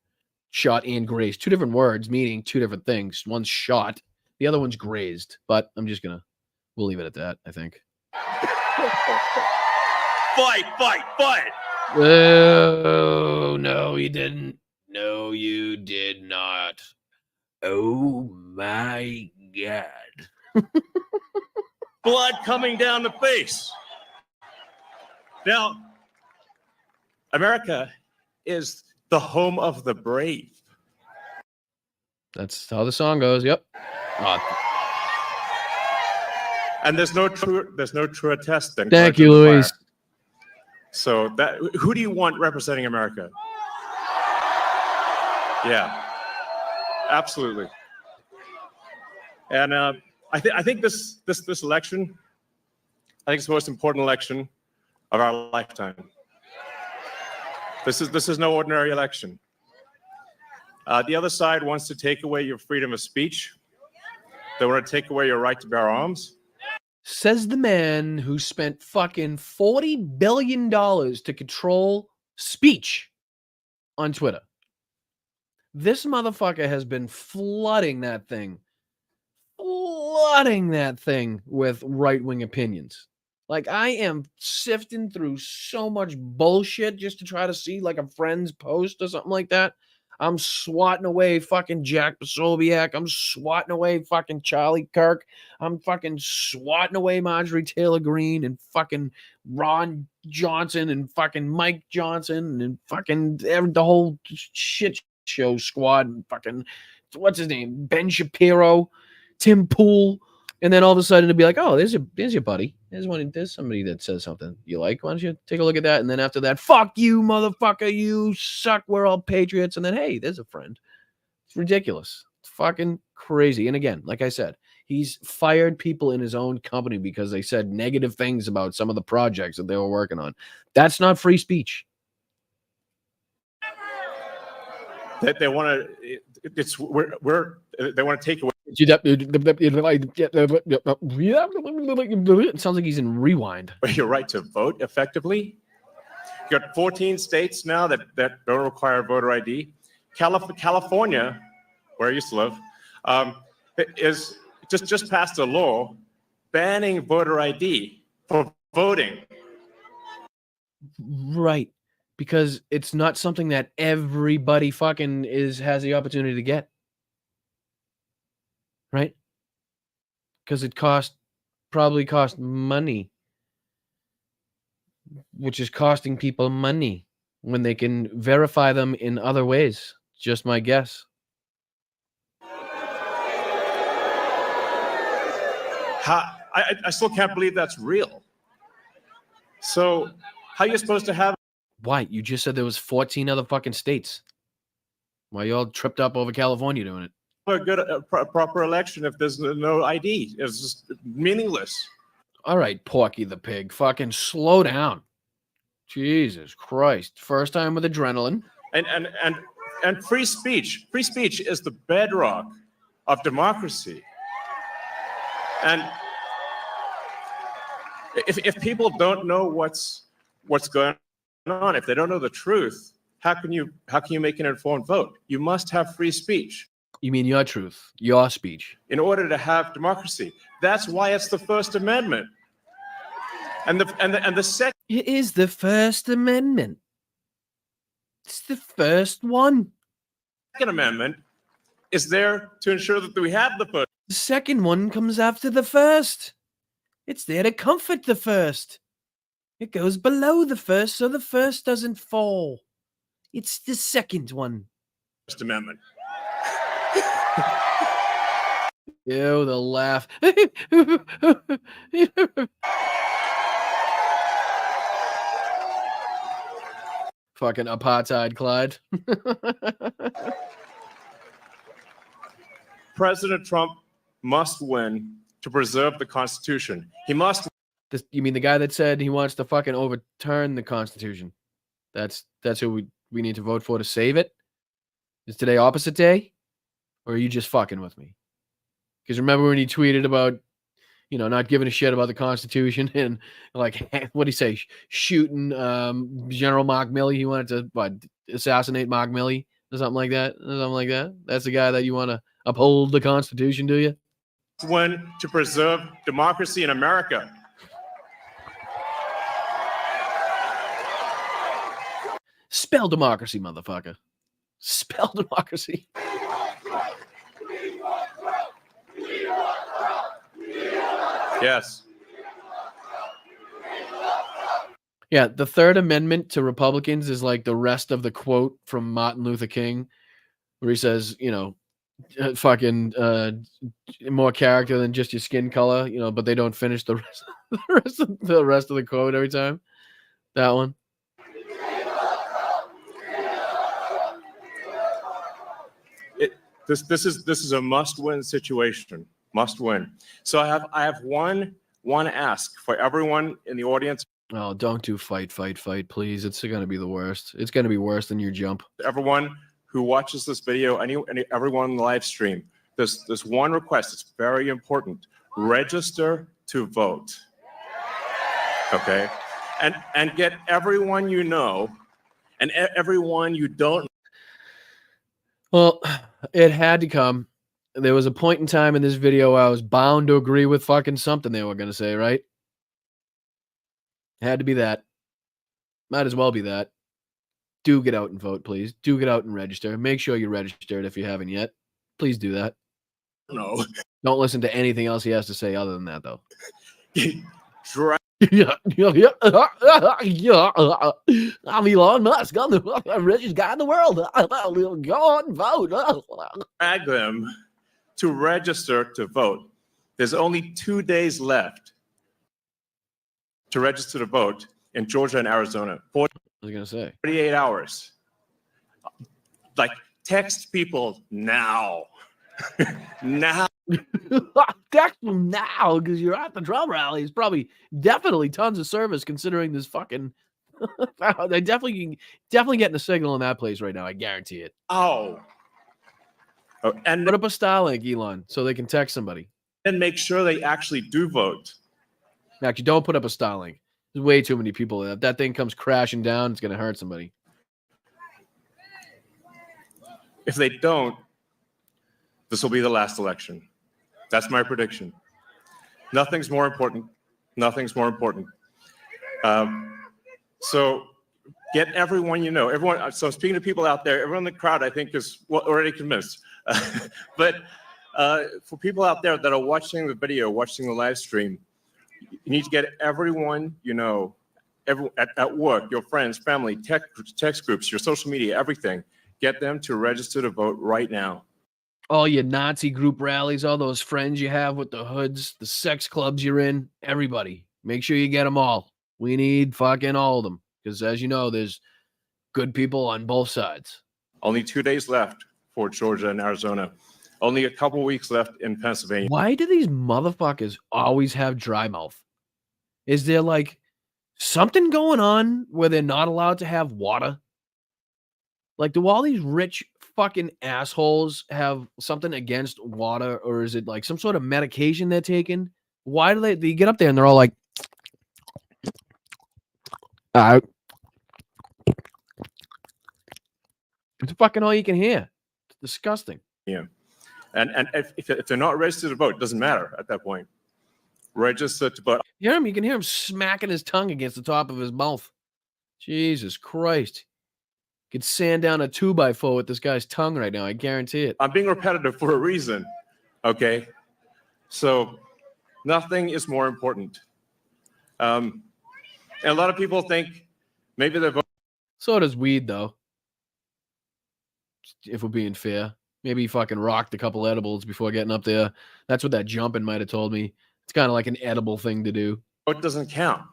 shot and grazed. Two different words meaning two different things. One's shot, the other one's grazed. But we'll leave it at that, I think. Fight! Oh, no, he didn't. No, you did not. Oh, my God. Blood coming down the face. Now, America is the home of the brave. That's how the song goes. Yep. And there's no truer test than Thank courage you, under Luis. fire. So who do you want representing America? Yeah, absolutely. And I think this election, I think it's the most important election of our lifetime. This is no ordinary election. The other side wants to take away your freedom of speech. They want to take away your right to bear arms. Says the man who spent fucking $40 billion to control speech on Twitter. This motherfucker has been flooding that thing with right-wing opinions. Like, I am sifting through so much bullshit just to try to see like a friend's post or something like that. I'm swatting away fucking Jack Posobiec. I'm swatting away fucking Charlie Kirk. I'm fucking swatting away Marjorie Taylor Greene and fucking Ron Johnson and fucking Mike Johnson and fucking the whole shit show squad and fucking, what's his name? Ben Shapiro, Tim Pool. And then all of a sudden it'd be like, oh, there's your buddy. There's somebody that says something you like. Why don't you take a look at that? And then after that, fuck you, motherfucker. You suck. We're all patriots. And then, hey, there's a friend. It's ridiculous. It's fucking crazy. And again, like I said, he's fired people in his own company because they said negative things about some of the projects that they were working on. That's not free speech. That they want to, they want to take away. It sounds like he's in rewind. Your right to vote effectively. You got 14 states now that don't require voter ID. California, where I used to live, is just passed a law banning voter ID for voting. Right. Because it's not something that everybody fucking has the opportunity to get. Right? Because it probably cost money. Which is costing people money when they can verify them in other ways. Just my guess. I still can't believe that's real. So how are you supposed to have... Why? You just said there was 14 other fucking states. Why you all tripped up over California doing it? a proper election if there's no ID? It's just meaningless. All right, Porky the Pig. Fucking slow down. Jesus Christ. First time with adrenaline. And free speech. Free speech is the bedrock of democracy. And if people don't know what's going on, if they don't know the truth, how can you make an informed vote? You must have free speech. You mean your truth, your speech. In order to have democracy. That's why it's the First Amendment. And the second... It is the First Amendment. It's the first one. Second Amendment is there to ensure that we have the first. The second one comes after the first. It's there to comfort the first. It goes below the first so the first doesn't fall. It's the second one. First Amendment. Ew, the laugh. Fucking apartheid, Clyde. President Trump must win to preserve the Constitution. He must. You mean the guy that said he wants to fucking overturn the Constitution? That's who we need to vote for to save it? Is today opposite day? Or are you just fucking with me? Because remember when he tweeted about, not giving a shit about the Constitution and like, what did he say? Shooting General Mark Milley. He wanted to assassinate Mark Milley or something like that. That's the guy that you want to uphold the Constitution, do you? Win to preserve democracy in America. Spell democracy, motherfucker. Spell democracy. Yes. Yeah, the Third Amendment to Republicans is like the rest of the quote from Martin Luther King, where he says, fucking more character than just your skin color, but they don't finish the rest of the quote every time. That one. This is a must-win situation. Must win. So I have one ask for everyone in the audience. Oh, don't do fight, please. It's going to be the worst. It's going to be worse than your jump. Everyone who watches this video, everyone in the live stream, there's one request. It's very important. Register to vote. Okay? And get everyone you know and everyone you don't. Well, it had to come. There was a point in time in this video where I was bound to agree with fucking something they were going to say, right? It had to be that. Might as well be that. Do get out and vote, please. Do get out and register. Make sure you're registered if you haven't yet. Please do that. No. Don't listen to anything else he has to say other than that, though. Yeah. I'm Elon Musk. I'm the richest guy in the world. Go out and vote. Drag them to register to vote. There's only 2 days left to register to vote in Georgia and Arizona. I was going to say 48 hours. Like, text people now. Now. Text them now because you're at the Trump rally. It's probably definitely tons of service considering this fucking. They definitely getting a signal in that place right now. I guarantee it. Oh, and put up a Starlink, Elon, so they can text somebody. And make sure they actually do vote. Actually, don't put up a Starlink. There's way too many people. If that thing comes crashing down, it's going to hurt somebody. If they don't, this will be the last election. That's my prediction. Nothing's more important. Nothing's more important. So get everyone you know. Everyone. So speaking to people out there, everyone in the crowd, I think, is already convinced. But for people out there that are watching the video, watching the live stream, you need to get everyone you know, at work, your friends, family, text groups, your social media, everything. Get them to register to vote right now. All your Nazi group rallies, all those friends you have with the hoods, the sex clubs you're in, everybody. Make sure you get them all. We need fucking all of them. Because as you know, there's good people on both sides. Only 2 days left for Georgia and Arizona. Only a couple weeks left in Pennsylvania. Why do these motherfuckers always have dry mouth? Is there like something going on where they're not allowed to have water? Like, do all these rich fucking assholes have something against water, or is it like some sort of medication they're taking? Why do they get up there and they're all like, it's fucking all you can hear. It's disgusting. Yeah. And if they're not registered to vote, it doesn't matter at that point. Register to vote. You can hear him smacking his tongue against the top of his mouth. Jesus Christ. Could sand down a 2x4 with this guy's tongue right now. I guarantee it. I'm being repetitive for a reason. Okay. So nothing is more important. And a lot of people think maybe they're voting. So does weed, though. If we're being fair. Maybe he fucking rocked a couple edibles before getting up there. That's what that jumping might have told me. It's kind of like an edible thing to do. Vote doesn't count.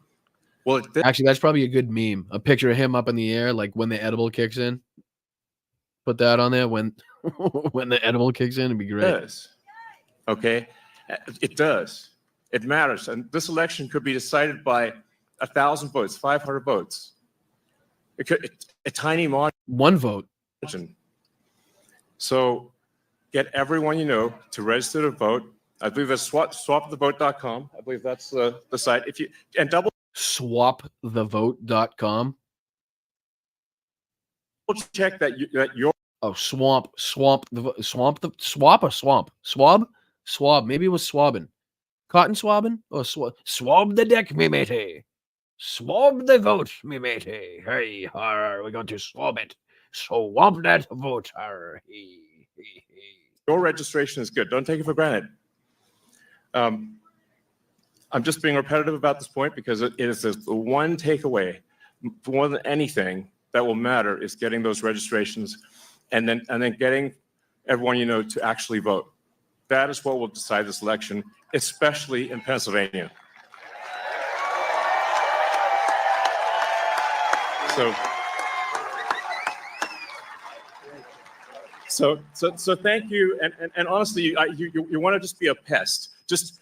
Well, actually, that's probably a good meme. A picture of him up in the air, like when the edible kicks in. Put that on there when when the edible kicks in. It'd be great. It does. Okay, it does. It matters, and this election could be decided by 1,000 votes, 500 votes. It could a tiny margin. One vote. So, get everyone you know to register to vote. I believe that's swapthevote.com. I believe that's the site. If you and double. Swapthevote.com. Check that your swab. Maybe it was swabbing. Cotton swabbing or swab the deck, me matey. Swab the vote, me matey. Hey, we're going to swab it. Swab that vote. Your registration is good. Don't take it for granted. I'm just being repetitive about this point because it is the one takeaway more than anything that will matter is getting those registrations and then getting everyone you know to actually vote. That is what will decide this election, especially in Pennsylvania. So thank you, and honestly, you want to just be a pest, just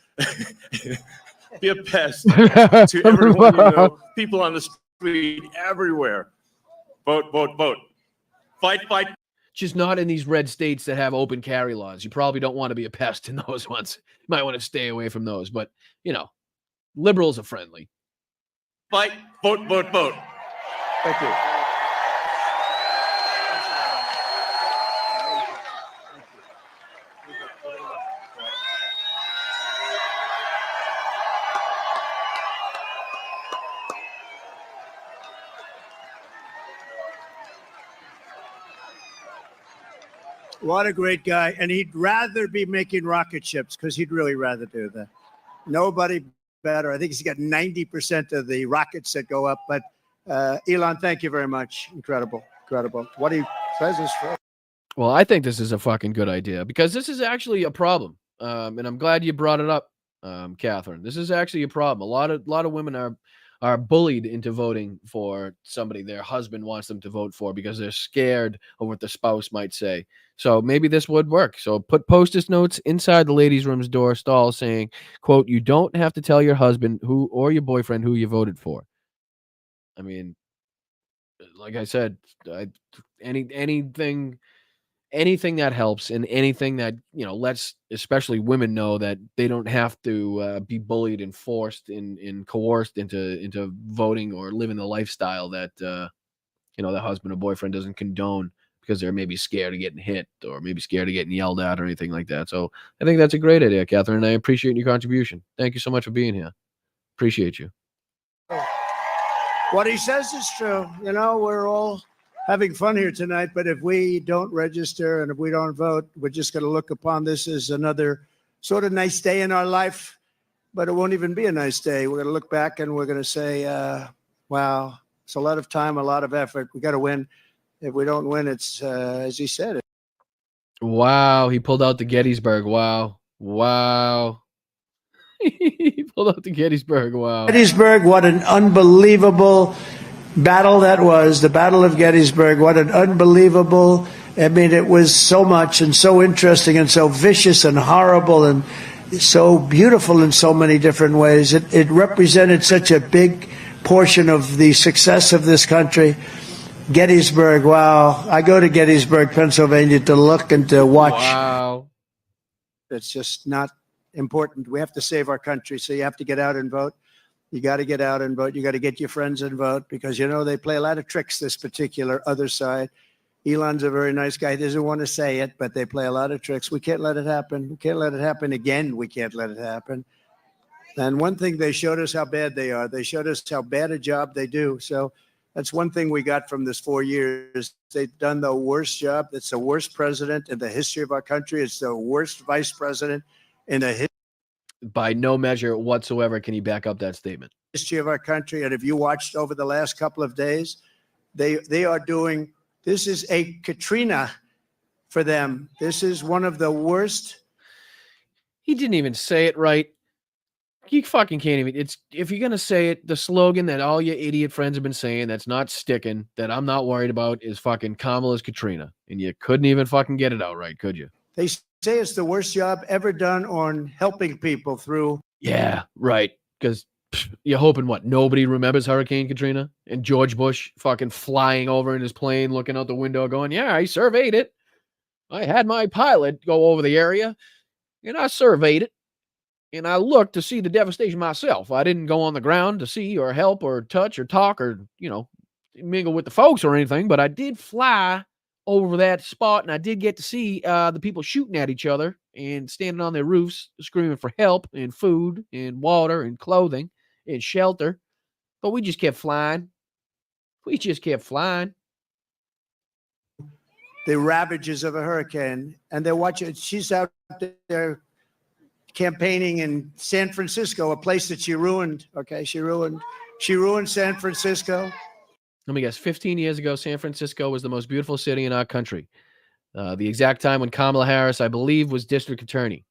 be a pest to everyone you know, people on the street, everywhere. Vote, vote, vote. Fight, fight. Just not in these red states that have open carry laws. You probably don't want to be a pest in those ones. You might want to stay away from those, but you know, liberals are friendly. Fight, vote, vote, vote. Thank you. What a great guy. And he'd rather be making rocket ships because he'd really rather do that. Nobody better. I think he's got 90% of the rockets that go up. But Elon, thank you very much. Incredible. Incredible. What he says is true. Well, I think this is a fucking good idea because this is actually a problem. And I'm glad you brought it up, Catherine. This is actually a problem. A lot of women are bullied into voting for somebody their husband wants them to vote for because they're scared of what the spouse might say. So maybe this would work. So put Post-it notes inside the ladies' room's door stall saying, quote, you don't have to tell your husband who or your boyfriend who you voted for. I mean, like I said, anything that helps and anything that, you know, lets especially women know that they don't have to be bullied and forced and coerced into voting or living the lifestyle that, you know, the husband or boyfriend doesn't condone because they're maybe scared of getting hit or maybe scared of getting yelled at or anything like that. So I think that's a great idea, Catherine, and I appreciate your contribution. Thank you so much for being here. Appreciate you. What he says is true. You know, we're all having fun here tonight, but if we don't register and if we don't vote, we're just going to look upon this as another sort of nice day in our life, but it won't even be a nice day. We're going to look back and we're going to say, wow, it's a lot of time, a lot of effort. We got to win. If we don't win, it's, as he said. Wow, he pulled out the Gettysburg. Wow. He pulled out the Gettysburg. Wow. Gettysburg, what an unbelievable battle that was. The Battle of Gettysburg, what an unbelievable, I mean, it was so much and so interesting and so vicious and horrible and so beautiful in so many different ways. It represented such a big portion of the success of this country. Gettysburg, wow. I go to Gettysburg, Pennsylvania to look and to watch. Wow. It's just not important. We have to save our country, so you have to get out and vote. You got to get out and vote. You got to get your friends and vote because, you know, they play a lot of tricks, this particular other side. Elon's a very nice guy. He doesn't want to say it, but they play a lot of tricks. We can't let it happen. We can't let it happen again. We can't let it happen. And one thing, they showed us how bad they are. They showed us how bad a job they do. So that's one thing we got from this 4 years. They've done the worst job. It's the worst president in the history of our country. It's the worst vice president in the history. By no measure whatsoever can he back up that statement. History of our country. And if you watched over the last couple of days, they are doing, this is a Katrina for them. This is one of the worst. He didn't even say it right. You fucking can't even. It's, if you're gonna say it, the slogan that all your idiot friends have been saying that's not sticking, that I'm not worried about, is fucking Kamala's Katrina. And you couldn't even fucking get it out right, could you? They say it's the worst job ever done on helping people through. Yeah, right. Because you're hoping what? Nobody remembers Hurricane Katrina and George Bush fucking flying over in his plane, looking out the window, going, "Yeah, I surveyed it. I had my pilot go over the area, and I surveyed it, and I looked to see the devastation myself. I didn't go on the ground to see or help or touch or talk or, you know, mingle with the folks or anything, but I did fly over that spot, and I did get to see the people shooting at each other and standing on their roofs screaming for help and food and water and clothing and shelter. But we just kept flying. We just kept flying." The ravages of a hurricane, and they're watching. She's out there campaigning in San Francisco, a place that she ruined. Okay, she ruined San Francisco. Let me guess. 15 years ago, San Francisco was the most beautiful city in our country. The exact time when Kamala Harris, I believe, was district attorney.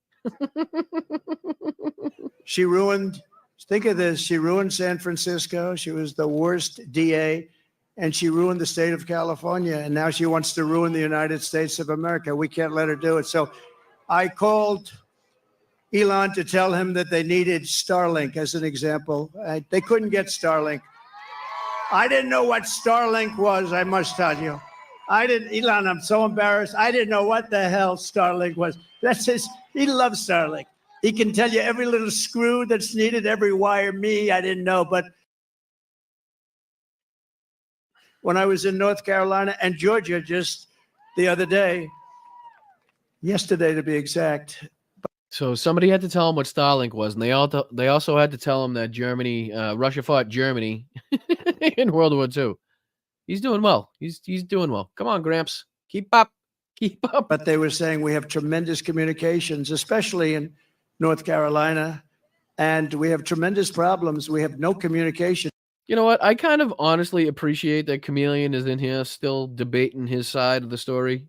She ruined. Think of this. She ruined San Francisco. She was the worst DA. And she ruined the state of California, and now she wants to ruin the United States of America. We can't let her do it. So I called Elon to tell him that they needed Starlink as an example. They couldn't get Starlink. I didn't know what Starlink was, I must tell you. Elon, I'm so embarrassed. I didn't know what the hell Starlink was. He loves Starlink. He can tell you every little screw that's needed, every wire. I didn't know, but when I was in North Carolina and Georgia just the other day, yesterday to be exact. So somebody had to tell him what Starlink was, and they also had to tell him that Russia fought Germany in World War II. He's doing well. He's doing well. Come on, Gramps. Keep up. But they were saying we have tremendous communications, especially in North Carolina, and we have tremendous problems. We have no communication. You know what? I kind of honestly appreciate that Chameleon is in here still debating his side of the story.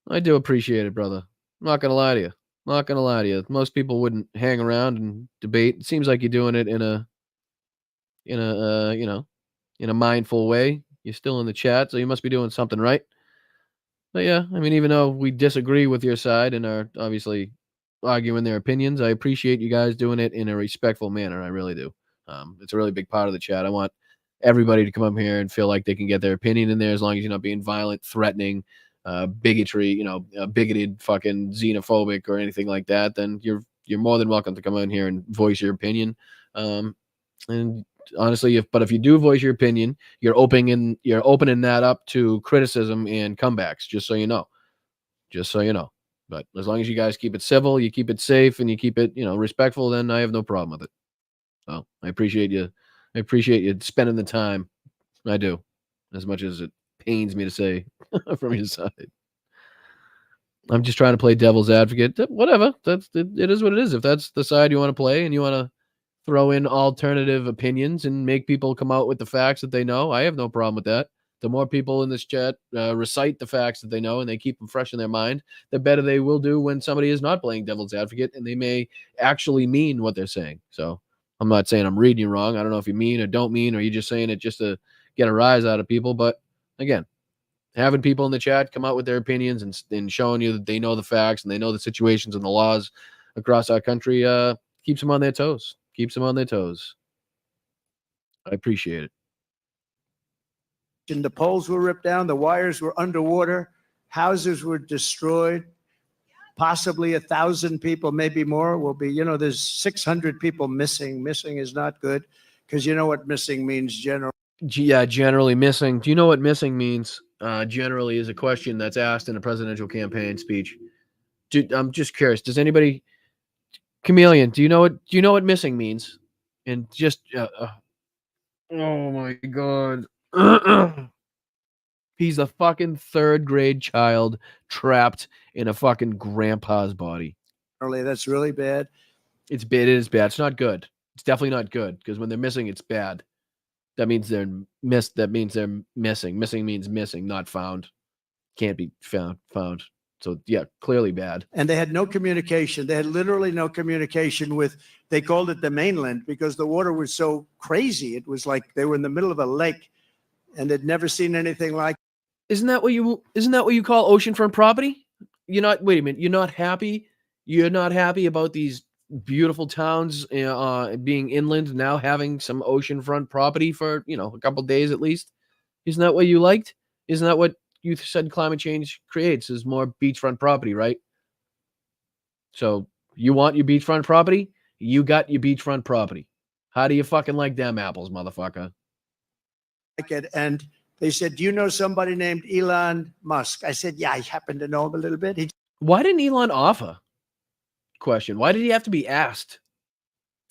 I do appreciate it, brother. I'm not going to lie to you. Most people wouldn't hang around and debate. It seems like you're doing it in a mindful way. You're still in the chat, so you must be doing something right. But yeah, I mean, even though we disagree with your side and are obviously arguing their opinions, I appreciate you guys doing it in a respectful manner. I really do. It's a really big part of the chat. I want everybody to come up here and feel like they can get their opinion in there, as long as you're not being violent, threatening, bigotry, bigoted, fucking xenophobic or anything like that. Then you're more than welcome to come in here and voice your opinion. And honestly, if you do voice your opinion, you're opening that up to criticism and comebacks. Just so you know. But as long as you guys keep it civil, you keep it safe, and you keep it, respectful, then I have no problem with it. So I appreciate you. I appreciate you spending the time. I do, as much as it pains me to say from your side. I'm just trying to play devil's advocate. Whatever. It is what it is. If that's the side you want to play and you want to throw in alternative opinions and make people come out with the facts that they know, I have no problem with that. The more people in this chat recite the facts that they know and they keep them fresh in their mind, the better they will do when somebody is not playing devil's advocate and they may actually mean what they're saying. So I'm not saying I'm reading you wrong. I don't know if you mean or don't mean, or you're just saying it just to get a rise out of people. But again, having people in the chat come out with their opinions and showing you that they know the facts and they know the situations and the laws across our country keeps them on their toes. Keeps them on their toes. I appreciate it. And the poles were ripped down, the wires were underwater, houses were destroyed. Possibly 1,000 people, maybe more, will be, there's 600 people missing. Missing is not good, because you know what missing means generally. Yeah, generally missing. Do you know what missing means? Generally is a question that's asked in a presidential campaign speech. I'm just curious. Does anybody, Chameleon, do you know what missing means? And just, oh my God. He's a fucking third grade child trapped in a fucking grandpa's body. That's really bad. It's bad. It is bad. It's not good. It's definitely not good, because when they're missing, it's bad. That means they're missed. That means they're missing. Missing means missing, not found. Can't be found. So yeah, clearly bad. And they had no communication. They had literally no communication with, they called it the mainland, because the water was so crazy. It was like they were in the middle of a lake and they'd never seen anything like. Isn't that what you call oceanfront property? Wait a minute. You're not happy about these beautiful towns being inland, now having some oceanfront property for, a couple days at least? Isn't that what you liked? Isn't that what you said climate change creates, is more beachfront property, right? So you want your beachfront property? You got your beachfront property. How do you fucking like them apples, motherfucker? And they said, do you know somebody named Elon Musk? I said, yeah, I happen to know him a little bit. Why didn't Elon offer? Question. Why did he have to be asked?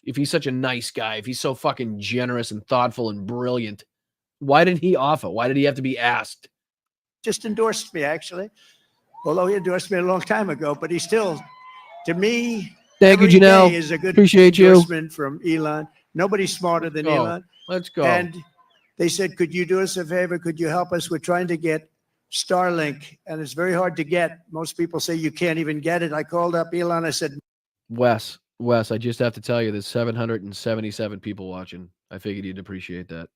If he's such a nice guy, if he's so fucking generous and thoughtful and brilliant, why did he offer? Why did he have to be asked? Just endorsed me, actually. Although he endorsed me a long time ago, but he still, to me, thank you, Janelle. Is a good Appreciate endorsement from Elon. Nobody's smarter than Elon. Let's go. And they said, could you do us a favor? Could you help us? We're trying to get Starlink, and it's very hard to get. Most people say you can't even get it. I called up Elon. I said, Wes, I just have to tell you, there's 777 people watching. I figured you'd appreciate that.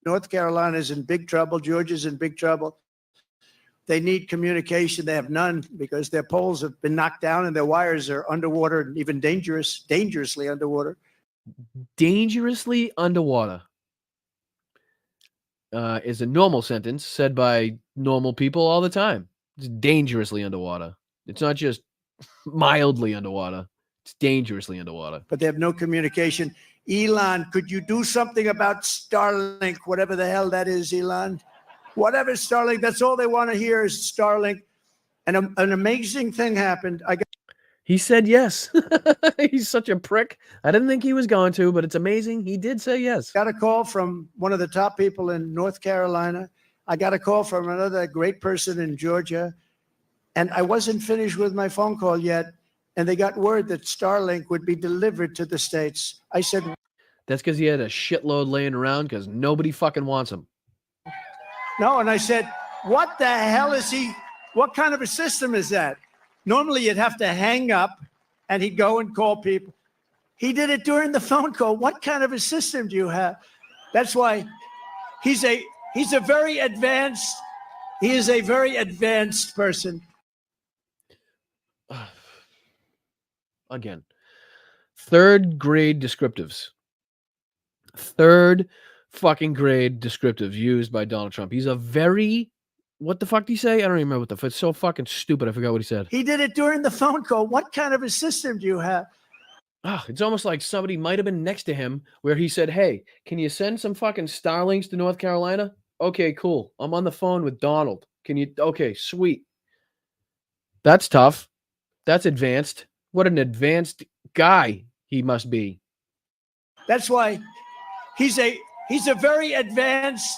North Carolina's in big trouble. Georgia's in big trouble. They need communication. They have none, because their poles have been knocked down and their wires are underwater, and even dangerously underwater. Dangerously underwater is a normal sentence said by normal people all the time. It's dangerously underwater. It's not just mildly underwater. It's dangerously underwater. But they have no communication. Elon, could you do something about Starlink, whatever the hell that is, Elon? Whatever Starlink, that's all they want to hear is Starlink. And an amazing thing happened. He said yes. He's such a prick. I didn't think he was going to, but it's amazing. He did say yes. Got a call from one of the top people in North Carolina. I got a call from another great person in Georgia. And I wasn't finished with my phone call yet. And they got word that Starlink would be delivered to the States. I said, that's because he had a shitload laying around, because nobody fucking wants him. No, and I said, what the hell is he? What kind of a system is that? Normally you'd have to hang up and he'd go and call people. He did it during the phone call. What kind of a system do you have? That's why he's a very advanced, he is a very advanced person. Again, third grade descriptives. Third fucking grade descriptives used by Donald Trump. He's a very, what the fuck did he say? I don't even remember it's so fucking stupid. I forgot what he said. He did it during the phone call. What kind of a system do you have? it's almost like somebody might have been next to him where he said, "Hey, can you send some fucking Starlinks to North Carolina?" Okay, cool. I'm on the phone with Donald. Can you? Okay, sweet. That's tough. That's advanced. What an advanced guy he must be. That's why he's a very advanced.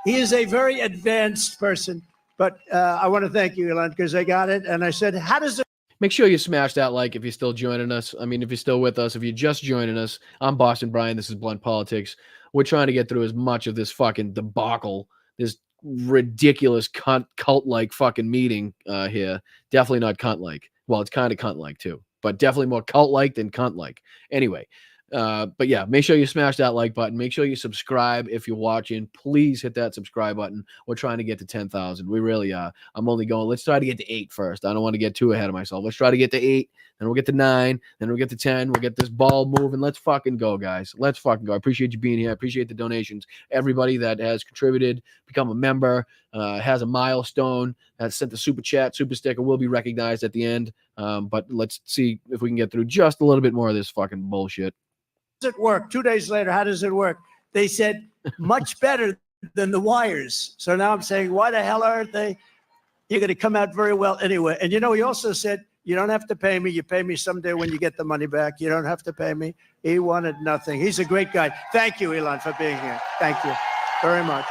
He is a very advanced person. But I want to thank you, Elon, because I got it. And I said, how does it? Make sure you smash that like if you're still joining us. I mean, if you're still with us, if you're just joining us, I'm Boston Brian. This is Blunt Politics. We're trying to get through as much of this fucking debacle, this ridiculous cult-like fucking meeting here. Definitely not cunt-like. Well, it's kind of cunt-like too, but definitely more cult-like than cunt-like. Anyway, but yeah, make sure you smash that like button. Make sure you subscribe if you're watching. Please hit that subscribe button. We're trying to get to 10,000. We really are. I'm only going, let's try to get to 8 first. I don't want to get too ahead of myself. Let's try to get to 8, then we'll get to 9, then we'll get to 10. We'll get this ball moving. Let's fucking go, guys. Let's fucking go. I appreciate you being here. I appreciate the donations. Everybody that has contributed, become a member, has a milestone, has sent the super chat, super sticker will be recognized at the end. But let's see if we can get through just a little bit more of this fucking bullshit. It work? 2 days later, how does it work? They said much better than the wires. So now I'm saying, why the hell aren't they? You're going to come out very well anyway. And you know, he also said, you don't have to pay me. You pay me someday when you get the money back. You don't have to pay me. He wanted nothing. He's a great guy. Thank you, Elon, for being here. Thank you very much.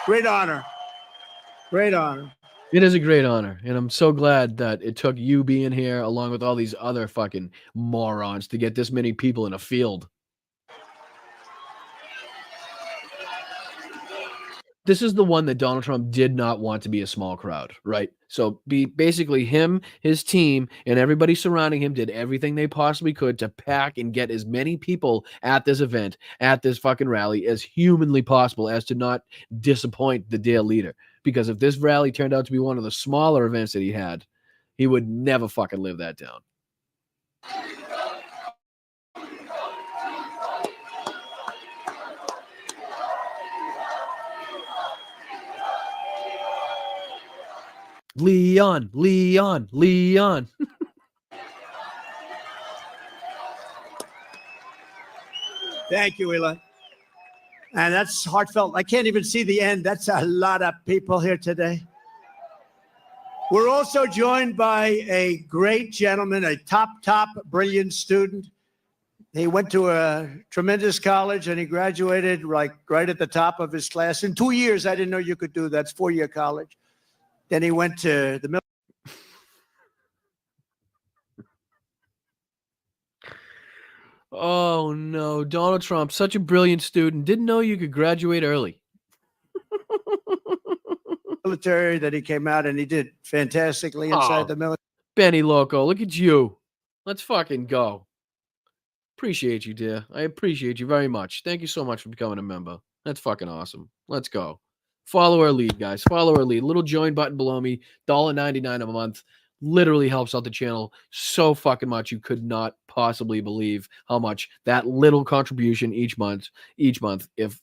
Great honor. Great honor. It is a great honor, and I'm so glad that it took you being here along with all these other fucking morons to get this many people in a field. This is the one that Donald Trump did not want to be a small crowd, right? So basically him, his team, and everybody surrounding him did everything they possibly could to pack and get as many people at this event, at this fucking rally, as humanly possible as to not disappoint the dear leader. Because if this rally turned out to be one of the smaller events that he had, he would never fucking live that down. Leon. Thank you, Elon. And that's heartfelt. I can't even see the end. That's a lot of people here today. We're also joined by a great gentleman, a top, brilliant student. He went to a tremendous college and he graduated like right at the top of his class. In 2 years, I didn't know you could do that. It's 4-year college. Then he went to the military. Oh no, Donald Trump, such a brilliant student, didn't know you could graduate early. Military, that he came out and he did fantastically inside the military. Benny Loco, look at you. Let's fucking go. Appreciate you, dear. I appreciate you very much. Thank you so much for becoming a member. That's fucking awesome. Let's go. Follow our lead, guys. Follow our lead. Little join button below me. $1.99 a month. Literally helps out the channel so fucking much. You could not possibly believe how much that little contribution each month, if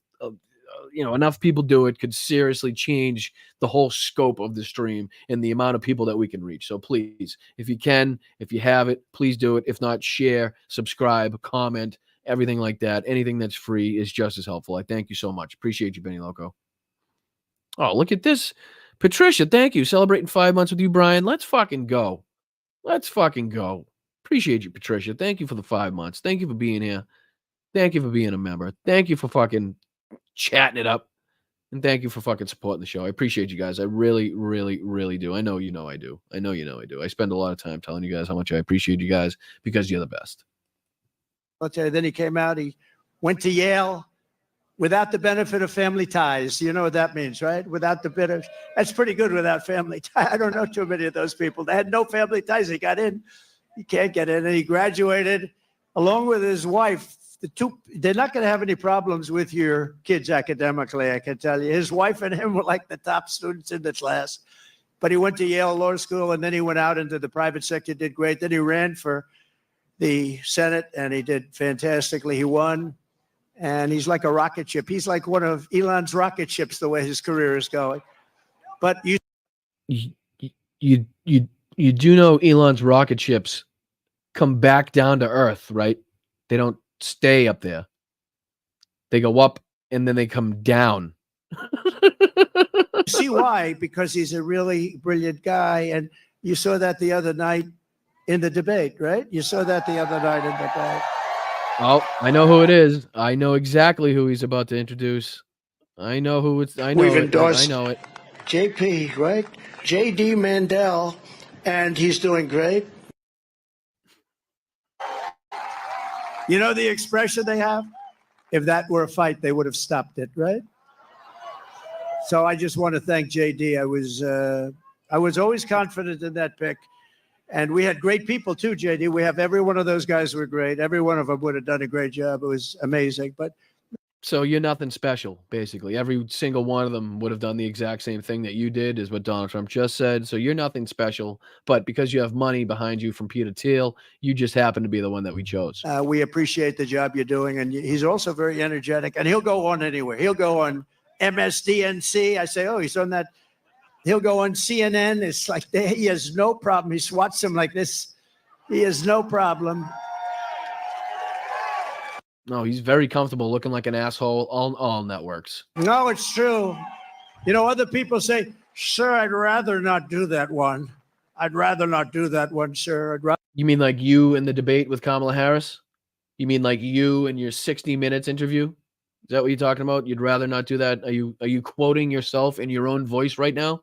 enough people do it, could seriously change the whole scope of the stream and the amount of people that we can reach. So please, if you can, if you have it, please do it. If not, share, subscribe, comment, everything like that. Anything that's free is just as helpful. I thank you so much. Appreciate you, Benny Loco. Oh, look at this. Patricia, thank you. Celebrating 5 months with you, Brian. Let's fucking go. Let's fucking go. Appreciate you, Patricia. Thank you for the 5 months. Thank you for being here. Thank you for being a member. Thank you for fucking chatting it up. And thank you for fucking supporting the show. I appreciate you guys. I really, really, really do. I know you know I do. I know you know I do. I spend a lot of time telling you guys how much I appreciate you guys because you're the best. Then he came out. He went to Yale without the benefit of family ties. You know what that means, right? Without the bit of, that's pretty good without family ties. I don't know too many of those people. They had no family ties. He got in. He can't get in. And he graduated along with his wife. They're not going to have any problems with your kids academically, I can tell you. His wife and him were like the top students in the class. But he went to Yale Law School, and then he went out into the private sector, did great. Then he ran for the Senate, and he did fantastically. He won, and he's like a rocket ship. He's like one of Elon's rocket ships, the way his career is going. But you do know Elon's rocket ships come back down to earth, right? They don't stay up there. They go up and then they come down. See why? Because he's a really brilliant guy. And you saw that the other night in the debate, right? You saw that the other night in the debate. Oh, I know who it is. I know exactly who he's about to introduce. I know who it's. I know We've it. endorsed I know it. JP, right? JD Mandel, and he's doing great. You know the expression they have? If that were a fight, they would have stopped it, right? So I just want to thank JD. I was always confident in that pick. And we had great people too, JD. We have every one of those guys were great. Every one of them would have done a great job. It was amazing. But So you're nothing special, basically. Every single one of them would have done the exact same thing that you did, is what Donald Trump just said. So you're nothing special. But because you have money behind you from Peter Thiel, you just happen to be the one that we chose. we appreciate the job you're doing. And he's also very energetic. And he'll go on anywhere. He'll go on MSDNC. I say, oh, he's on that. He'll go on CNN. It's like he has no problem. He swats him like this. He has no problem. No, he's very comfortable looking like an asshole on all networks. No, it's true. You know, other people say, sir, I'd rather not do that one. I'd rather not do that one, sir. You mean like you in the debate with Kamala Harris? You mean like you in your 60 Minutes interview? Is that what you're talking about? You'd rather not do that? Are you quoting yourself in your own voice right now?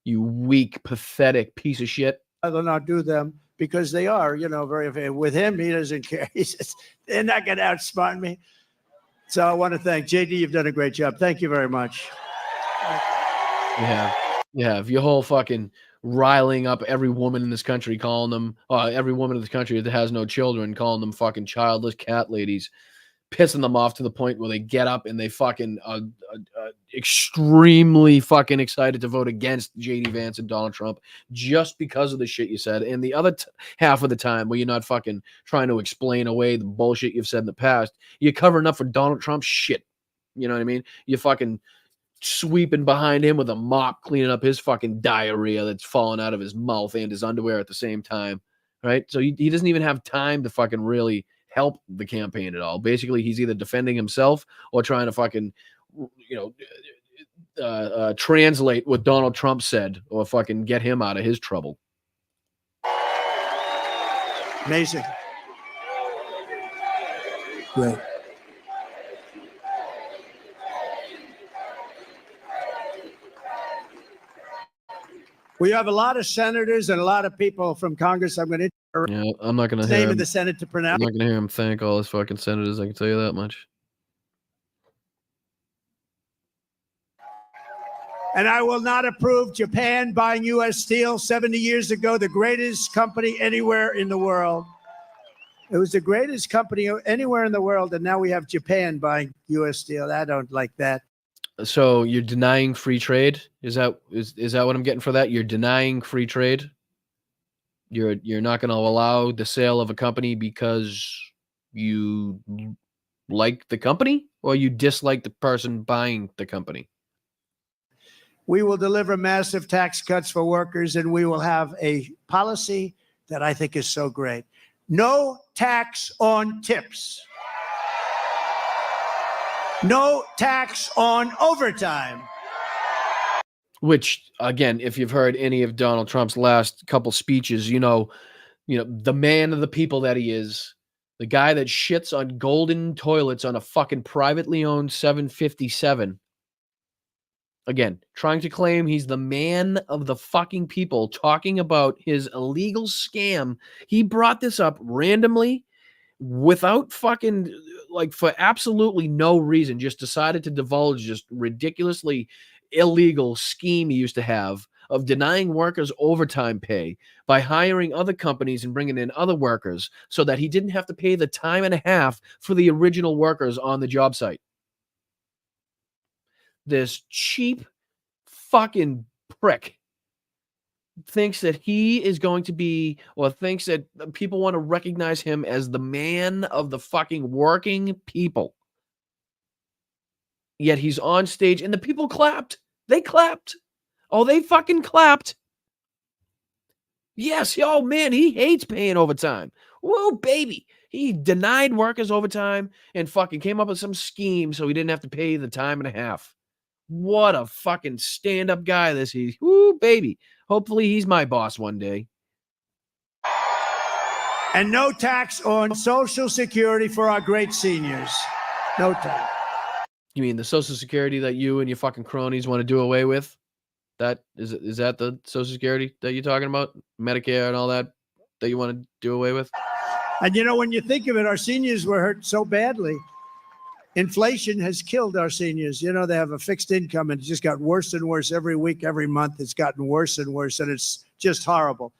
You weak, pathetic piece of shit. I'd rather not do them because they are, you know, very, with him, he doesn't care. He says, they're not going to outsmart me. So I want to thank JD. You've done a great job. Thank you very much. Yeah. Your whole fucking riling up every woman in this country, calling them, every woman in this country that has no children, calling them fucking childless cat ladies, pissing them off to the point where they get up and they fucking extremely fucking excited to vote against JD Vance and Donald Trump just because of the shit you said. And the other half of the time where you're not fucking trying to explain away the bullshit you've said in the past, you're covering up for Donald Trump's shit. You know what I mean? You're fucking sweeping behind him with a mop, cleaning up his fucking diarrhea that's falling out of his mouth and his underwear at the same time, right? So he doesn't even have time to fucking really help the campaign at all. Basically, he's either defending himself or trying to fucking, translate what Donald Trump said or fucking get him out of his trouble. Amazing. Great. We have a lot of senators and a lot of people from Congress. I'm going to. Yeah, I'm not going to name hear of him. the Senate to pronounce. I'm not going to hear him thank all his fucking senators. I can tell you that much. And I will not approve Japan buying U.S. Steel 70 years ago, the greatest company anywhere in the world. It was the greatest company anywhere in the world, and now we have Japan buying U.S. Steel. I don't like that. So you're denying free trade? Is that what I'm getting for that? You're denying free trade? You're not going to allow the sale of a company because you like the company or you dislike the person buying the company? We will deliver massive tax cuts for workers, and we will have a policy that I think is so great. No tax on tips. No tax on overtime. Which, again, if you've heard any of Donald Trump's last couple speeches, you know, the man of the people that he is, the guy that shits on golden toilets on a fucking privately owned 757. Again, trying to claim he's the man of the fucking people, talking about his illegal scam. He brought this up randomly without fucking, like, for absolutely no reason, just decided to divulge just ridiculously illegal scheme he used to have of denying workers overtime pay by hiring other companies and bringing in other workers so that he didn't have to pay the time and a half for the original workers on the job site. This cheap fucking prick thinks that he is going to be, or thinks that people want to recognize him as the man of the fucking working people. Yet he's on stage and the people clapped. They clapped. Oh, they fucking clapped. Yes, oh man, he hates paying overtime. Whoa, baby. He denied workers overtime and fucking came up with some scheme so he didn't have to pay the time and a half. What a fucking stand-up guy this is. Woo, baby. Hopefully he's my boss one day. And no tax on Social Security for our great seniors. No tax. You mean the Social Security that you and your fucking cronies want to do away with? That is that the Social Security that you're talking about? Medicare and all that you want to do away with? And you know, when you think of it, our seniors were hurt so badly. Inflation has killed our seniors. You know, they have a fixed income and it just got worse and worse every week, every month. It's gotten worse and worse, and it's just horrible.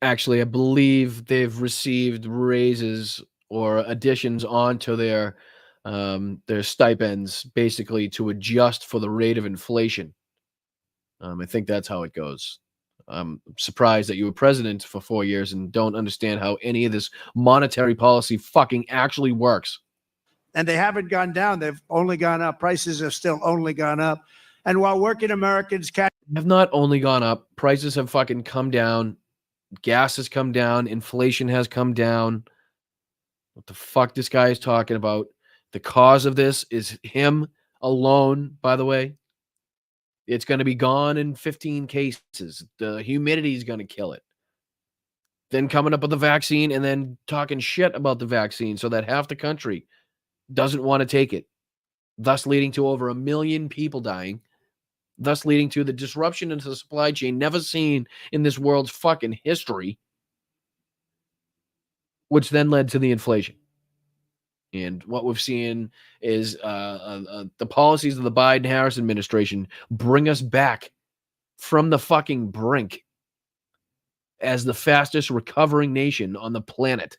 Actually, I believe they've received raises or additions onto their stipends, basically to adjust for the rate of inflation. I think that's how it goes. I'm surprised that you were president for 4 years and don't understand how any of this monetary policy fucking actually works. And they haven't gone down. They've only gone up. Prices have still only gone up. And while working Americans have not only gone up, prices have fucking come down. Gas has come down. Inflation has come down. What the fuck this guy is talking about? The cause of this is him alone, by the way. It's going to be gone in 15 cases. The humidity is going to kill it. Then coming up with the vaccine and then talking shit about the vaccine so that half the country doesn't want to take it, thus leading to over 1 million people dying, thus leading to the disruption into the supply chain never seen in this world's fucking history, which then led to the inflation. And what we've seen is the policies of the Biden-Harris administration bring us back from the fucking brink as the fastest recovering nation on the planet.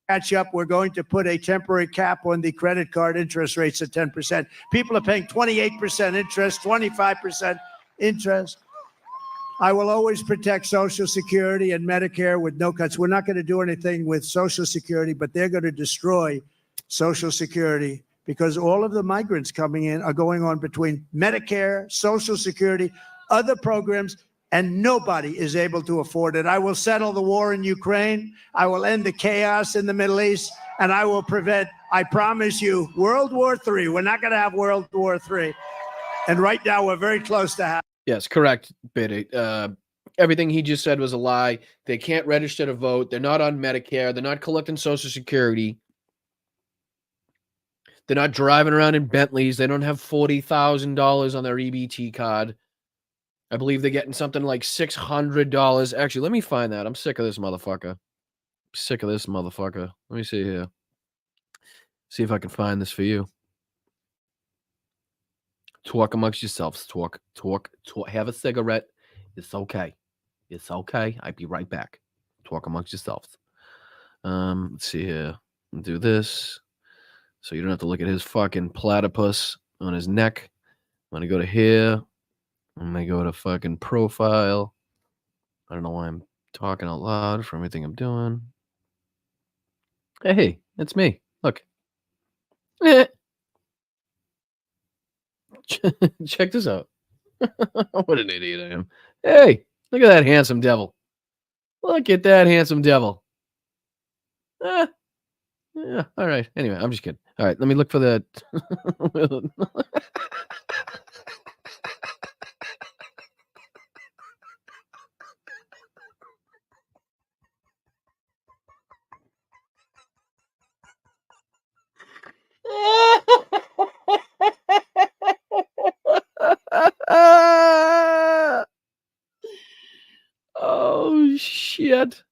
catch up, we're going to put a temporary cap on the credit card interest rates at 10%. People are paying 28% interest, 25% interest. I will always protect Social Security and Medicare with no cuts. We're not going to do anything with Social Security, but they're going to destroy Social Security because all of the migrants coming in are going on between Medicare, Social Security, other programs, and nobody is able to afford it. I will settle the war in Ukraine. I will end the chaos in the Middle East, and I will prevent, I promise you, World War III. We're not going to have World War III. And right now, we're very close to having. Yes, correct, Biddy. Everything he just said was a lie. They can't register to vote. They're not on Medicare. They're not collecting Social Security. They're not driving around in Bentleys. They don't have $40,000 on their EBT card. I believe they're getting something like $600. Actually, let me find that. I'm sick of this motherfucker. Let me see here. See if I can find this for you. Talk amongst yourselves. Talk. Have a cigarette. It's okay. I'll be right back. Talk amongst yourselves. Let's see here. I'll do this. So you don't have to look at his fucking platypus on his neck. I'm going to go to here. I'm going to go to fucking profile. I don't know why I'm talking out loud for everything I'm doing. Hey, it's me. Look. Check this out. What an idiot I am. Hey, look at that handsome devil. Look at that handsome devil. Yeah, all right. Anyway, I'm just kidding. All right, let me look for that. Oh, shit.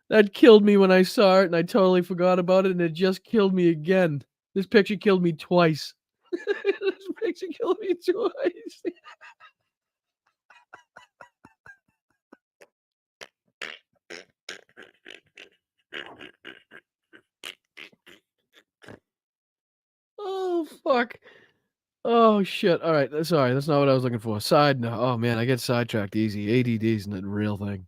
That killed me when I saw it, and I totally forgot about it, and it just killed me again. This picture killed me twice. This picture killed me twice. Oh, fuck. Oh, shit. All right. Sorry. That's not what I was looking for. Side note. Oh, man. I get sidetracked easy. ADD isn't a real thing.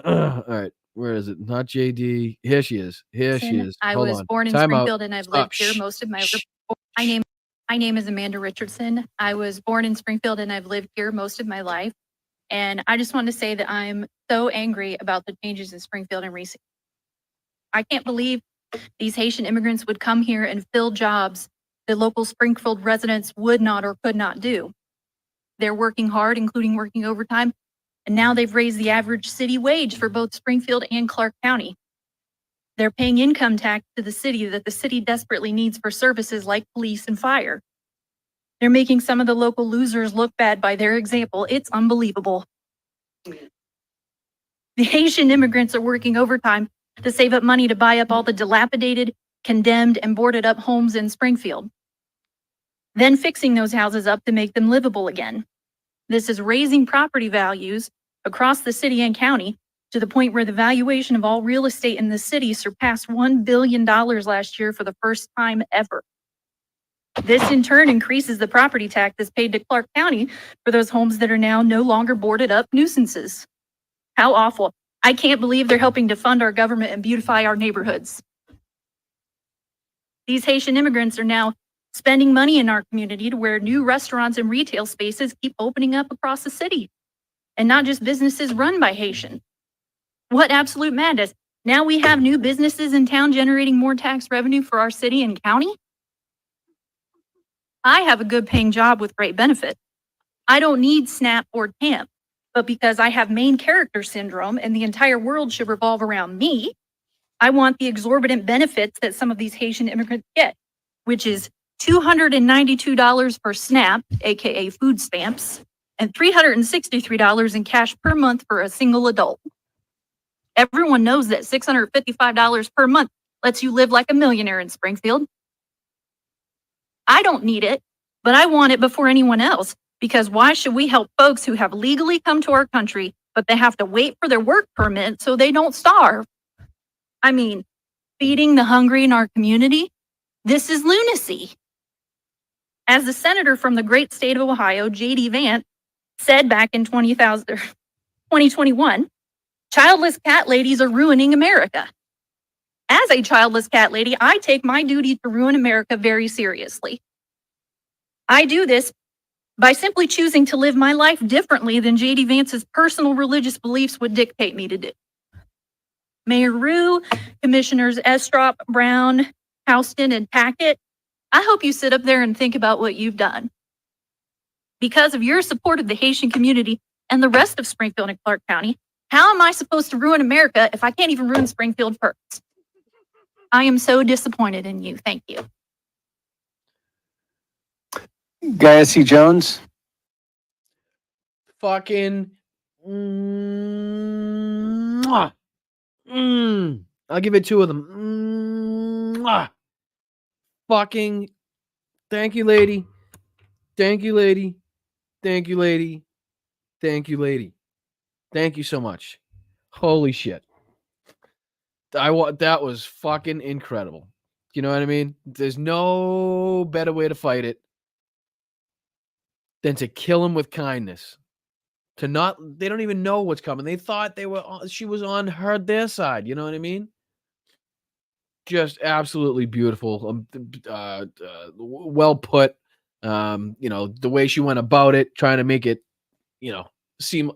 All right. Where is it? Not JD. Here she is. I Hold was on. born in Time Springfield out. and I've Stop. lived here most of my life. My name is Amanda Richardson. I was born in Springfield and I've lived here most of my life. And I just want to say that I'm so angry about the changes in Springfield in recent. I can't believe these Haitian immigrants would come here and fill jobs that local Springfield residents would not or could not do. They're working hard, including working overtime, and now they've raised the average city wage for both Springfield and Clark County. They're paying income tax to the city that the city desperately needs for services like police and fire. They're making some of the local losers look bad by their example. It's unbelievable. The Haitian immigrants are working overtime to save up money to buy up all the dilapidated, condemned, and boarded up homes in Springfield, then fixing those houses up to make them livable again. This is raising property values across the city and county to the point where the valuation of all real estate in the city surpassed $1 billion last year for the first time ever. This in turn increases the property tax that's paid to Clark County for those homes that are now no longer boarded up nuisances. How awful. I can't believe they're helping to fund our government and beautify our neighborhoods. These Haitian immigrants are now spending money in our community to where new restaurants and retail spaces keep opening up across the city, and not just businesses run by Haitian. What absolute madness. Now we have new businesses in town generating more tax revenue for our city and county? I have a good paying job with great benefits. I don't need SNAP or TAMP, but because I have main character syndrome and the entire world should revolve around me, I want the exorbitant benefits that some of these Haitian immigrants get, which is $292 for SNAP, aka food stamps, and $363 in cash per month for a single adult. Everyone knows that $655 per month lets you live like a millionaire in Springfield. I don't need it, but I want it before anyone else, because why should we help folks who have legally come to our country, but they have to wait for their work permit so they don't starve? I mean, feeding the hungry in our community? This is lunacy. As the senator from the great state of Ohio, J.D. Vance, said back in 2021, childless cat ladies are ruining America. As a childless cat lady, I take my duty to ruin America very seriously. I do this by simply choosing to live my life differently than J.D. Vance's personal religious beliefs would dictate me to do. Mayor Rue, Commissioners Estrop, Brown, Houston, and Tackett, I hope you sit up there and think about what you've done. Because of your support of the Haitian community and the rest of Springfield and Clark County, how am I supposed to ruin America if I can't even ruin Springfield first? I am so disappointed in you. Thank you. Guy C. Jones. Fucking. I'll give it two of them. Fucking. Thank you, lady. Thank you, lady. Thank you, lady. Thank you, lady. Thank you so much. Holy shit. That was fucking incredible. You know what I mean? There's no better way to fight it than to kill him with kindness. They don't even know what's coming. They thought she was on their side. You know what I mean? Just absolutely beautiful. Well put. The way she went about it, trying to make it, seem,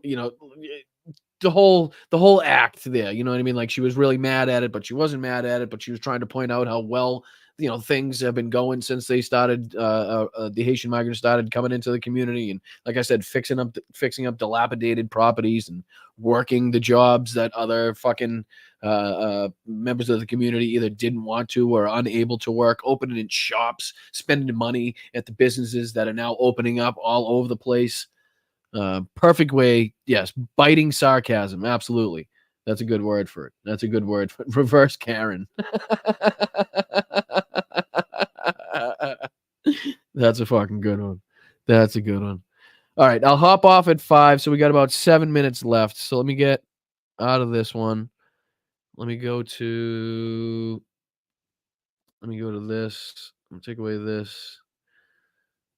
the whole act there, you know what I mean? Like she was really mad at it, but she wasn't mad at it, but she was trying to point out how well, things have been going since they started, the Haitian migrants started coming into the community. And like I said, fixing up dilapidated properties and working the jobs that other fucking members of the community either didn't want to or unable to work, opening in shops, spending money at the businesses that are now opening up all over the place. Perfect way. Yes. Biting sarcasm. Absolutely. That's a good word for it. That's a good word for it. Reverse Karen. That's a fucking good one. That's a good one. All right. I'll hop off at 5. So we got about 7 minutes left. So let me get out of this one. Let me go to this. I'm going to take away this.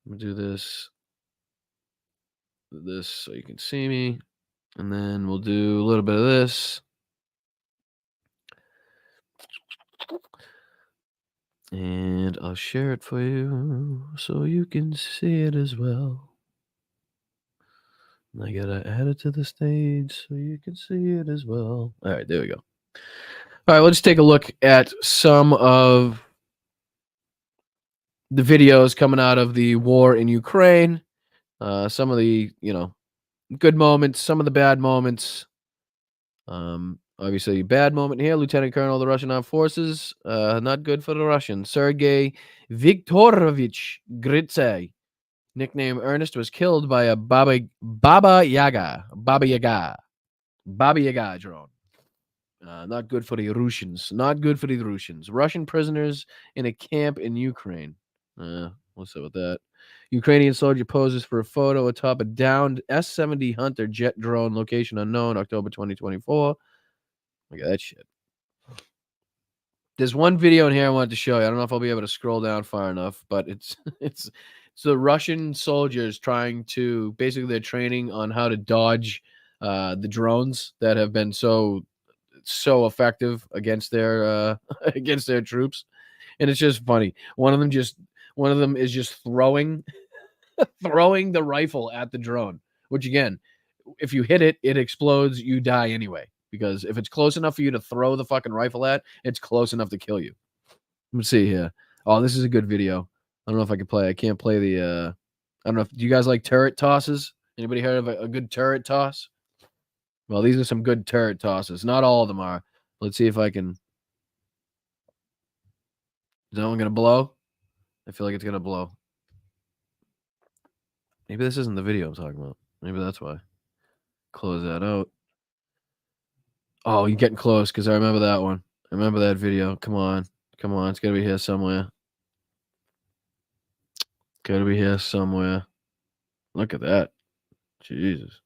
I'm going to do this so you can see me. And then we'll do a little bit of this. And I'll share it for you so you can see it as well. I gotta add it to the stage so you can see it as well. All right, there we go. All right, let's take a look at some of the videos coming out of the war in Ukraine. Some of the, good moments, some of the bad moments. Obviously, bad moment here. Lieutenant Colonel of the Russian Armed Forces. Not good for the Russians. Sergei Viktorovich Gritsay, nicknamed Ernest, was killed by a Baba Yaga drone. Not good for the Russians. Not good for the Russians. Russian prisoners in a camp in Ukraine. What's up with that? Ukrainian soldier poses for a photo atop a downed S-70 Hunter jet drone, location unknown, October 2024. Look at that shit. There's one video in here I wanted to show you. I don't know if I'll be able to scroll down far enough, but it's the Russian soldiers trying to, basically they're training on how to dodge the drones that have been so effective against their against their troops. And it's just funny. One of them is just throwing the rifle at the drone, which again, if you hit it, it explodes, you die anyway. Because if it's close enough for you to throw the fucking rifle at, it's close enough to kill you. Let's see here. Oh, this is a good video. I don't know if I can play. I can't play the I don't know if, do you guys like turret tosses? Anybody heard of a good turret toss? Well, these are some good turret tosses. Not all of them are. Let's see if I can. Is that one gonna blow? I feel like it's gonna blow. Maybe this isn't the video I'm talking about. Maybe that's why. Close that out. Oh, you're getting close because I remember that one. I remember that video. Come on. Come on. It's got to be here somewhere. Got to be here somewhere. Look at that. Jesus.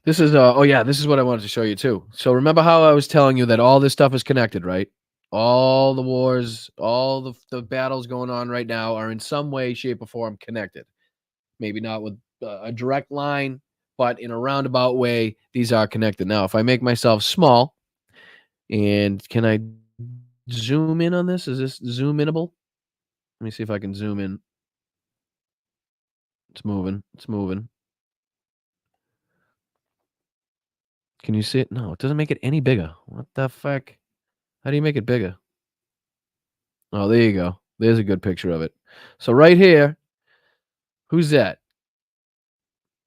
This is, this is what I wanted to show you too. So remember how I was telling you that all this stuff is connected, right? All the wars, all the battles going on right now are in some way, shape, or form connected. Maybe not with a direct line, but in a roundabout way, these are connected. Now, if I make myself small, and can I zoom in on this? Is this zoom inable? Let me see if I can zoom in. It's moving. It's moving. Can you see it? No, it doesn't make it any bigger. What the fuck? How do you make it bigger? Oh, there you go. There's a good picture of it. So right here, who's that?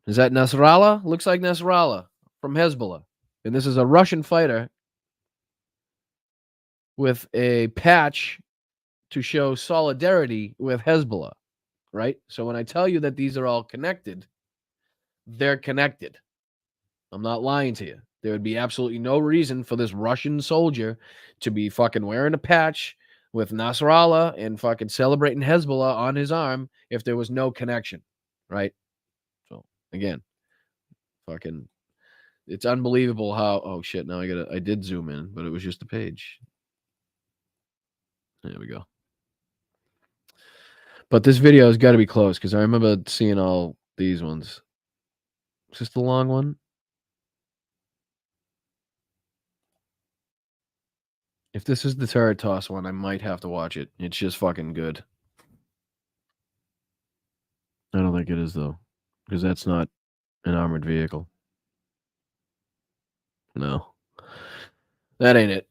Is that Nasrallah? Looks like Nasrallah from Hezbollah. And this is a Russian fighter with a patch to show solidarity with Hezbollah, right? So when I tell you that these are all connected, they're connected. I'm not lying to you. There would be absolutely no reason for this Russian soldier to be fucking wearing a patch with Nasrallah and fucking celebrating Hezbollah on his arm if there was no connection, right? So again, fucking, it's unbelievable how, oh shit, now I did zoom in, but it was just a page. There we go. But this video has got to be close because I remember seeing all these ones. Is this the long one? If this is the turret toss one, I might have to watch it. It's just fucking good. I don't think it is, though, because that's not an armored vehicle. No. That ain't it.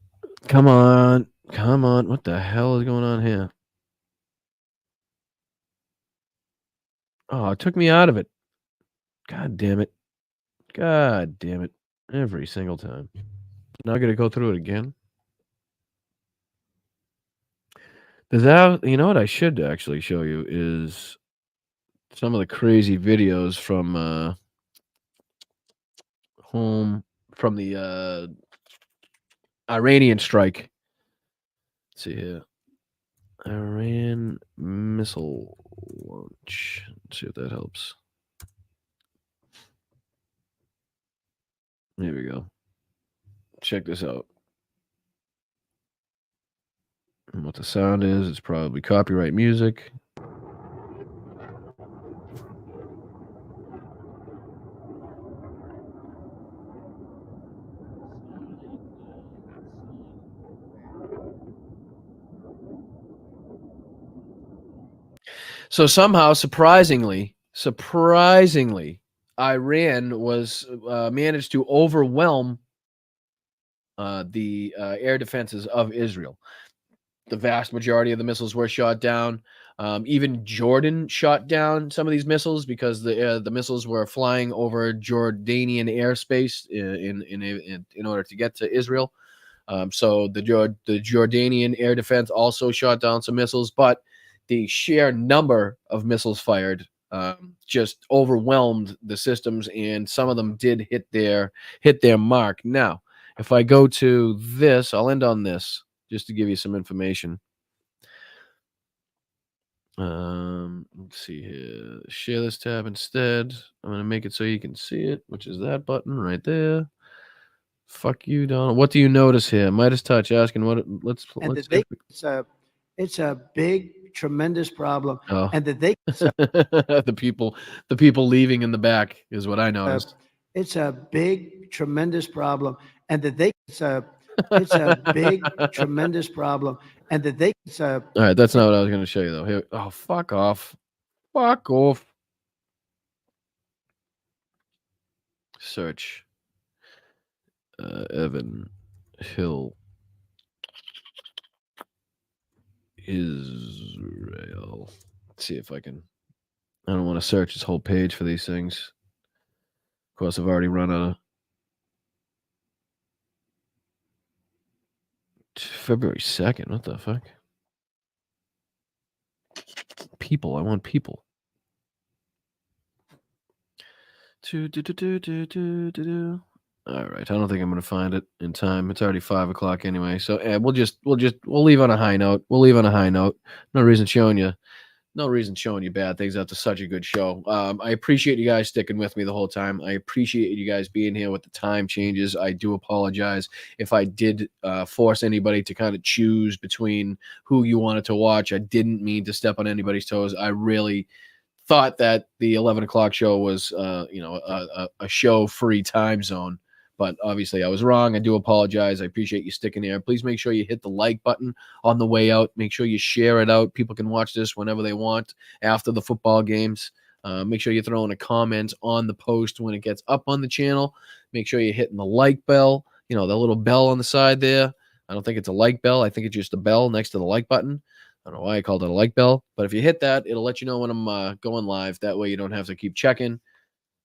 Come on. Come on. What the hell is going on here? Oh, it took me out of it. God damn it. God damn it. Every single time. Now I got to go through it again. Does that, you know what I should actually show you is some of the crazy videos from home from the Iranian strike. Let's see here. Iran missile launch. Let's see if that helps. Here we go. Check this out. And what the sound is, it's probably copyright music. So somehow, surprisingly, Surprisingly, Iran was managed to overwhelm the air defenses of Israel. The vast majority of the missiles were shot down. Even Jordan shot down some of these missiles because the missiles were flying over Jordanian airspace in order to get to Israel. So the Jordanian air defense also shot down some missiles, but the sheer number of missiles fired just overwhelmed the systems, and some of them did hit their mark. Now, if I go to this, I'll end on this just to give you some information. Let's see here. Share this tab instead. I'm gonna make it so you can see it, which is that button right there. Fuck you, Donald. What do you notice here? Midas Touch asking what. Let's. It's a big, tremendous problem, Oh. and that they the people leaving in the back is what I noticed. it's a big, tremendous problem, and that they it's a big, tremendous problem, and that they All right, that's not what I was going to show you though. Here, oh, fuck off, fuck off. Search. Evan Hill, Israel. Let's see if I can. I don't want to search this whole page for these things. Of course, I've already run out of. February 2nd. What the fuck? People. I want people. All right. I don't think I'm going to find it in time. It's already 5 o'clock anyway. So we'll leave on a high note. No reason showing you bad things after such a good show. I appreciate you guys sticking with me the whole time. I appreciate you guys being here with the time changes. I do apologize if I did force anybody to kind of choose between who you wanted to watch. I didn't mean to step on anybody's toes. I really thought that the 11 o'clock show was, a show-free time zone. But obviously I was wrong. I do apologize. I appreciate you sticking here. Please make sure you hit the like button on the way out. Make sure you share it out. People can watch this whenever they want after the football games. Make sure you throw in a comment on the post when it gets up on the channel. Make sure you're hitting the like bell, the little bell on the side there. I don't think it's a like bell. I think it's just a bell next to the like button. I don't know why I called it a like bell, but if you hit that, it'll let you know when I'm going live. That way you don't have to keep checking.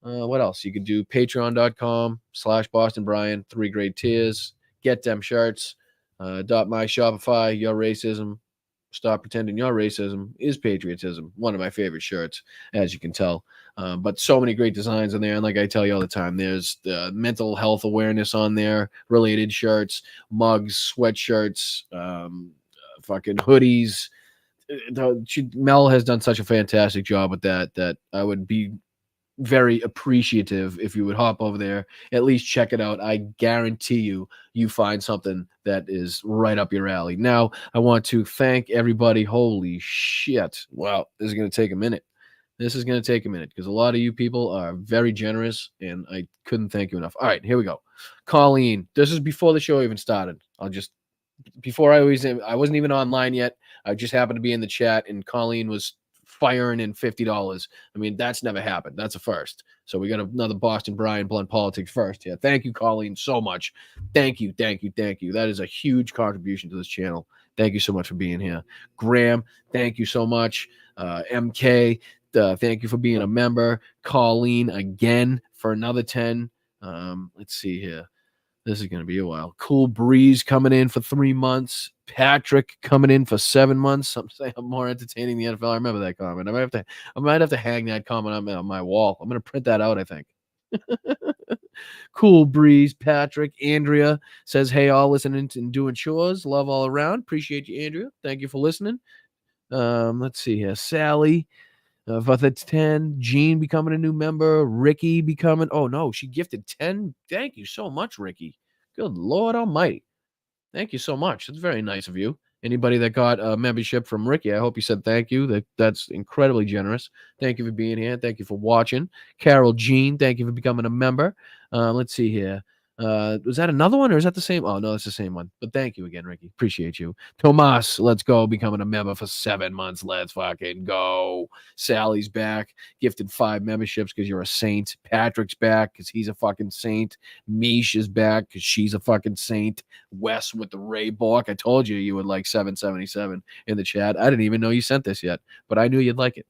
What else? You could do patreon.com/Boston Brian, 3 great tiers. Get them shirts. My Shopify, your racism. Stop pretending your racism is patriotism. One of my favorite shirts, as you can tell. But so many great designs in there. And like I tell you all the time, there's mental health awareness on there, related shirts, mugs, sweatshirts, fucking hoodies. Mel has done such a fantastic job with that I would be very appreciative if you would hop over there, at least check it out. I guarantee you find something that is right up your alley. Now, I want to thank everybody. Holy shit. Wow, this is going to take a minute. Because a lot of you people are very generous, and I couldn't thank you enough. All right, here we go. Colleen, this is before the show even started. I wasn't even online yet. I just happened to be in the chat, and Colleen was firing in $50. I mean, that's never happened. That's a first. So we got another Boston Brian Blunt Politics first here. Thank you, Colleen, so much. Thank you. That is a huge contribution to this channel. Thank you so much for being here. Graham, thank you so much. MK, thank you for being a member. Colleen, again, for another 10. Let's see here. This is going to be a while. Cool Breeze coming in for 3 months. Patrick coming in for 7 months. Some say I'm more entertaining than the NFL. I remember that comment. I might have to hang that comment on my wall. I'm going to print that out, I think. Cool Breeze, Patrick. Andrea says, hey, all listening and doing chores. Love all around. Appreciate you, Andrea. Thank you for listening. Let's see here. Sally. For the 10, Jean becoming a new member, Ricky becoming, oh no, she gifted 10. Thank you so much, Ricky. Good Lord Almighty. Thank you so much. It's very nice of you. Anybody that got a membership from Ricky, I hope you said thank you. That's incredibly generous. Thank you for being here. Thank you for watching. Carol Jean, thank you for becoming a member. Let's see here. Was that another one or is that the same? Oh, no, it's the same one. But thank you again, Ricky. Appreciate you. Tomas, let's go. Becoming a member for 7 months. Let's fucking go. Sally's back. Gifted 5 memberships because you're a saint. Patrick's back because he's a fucking saint. Mish is back because she's a fucking saint. Wes with the Ray Bork. I told you would like 777 in the chat. I didn't even know you sent this yet, but I knew you'd like it.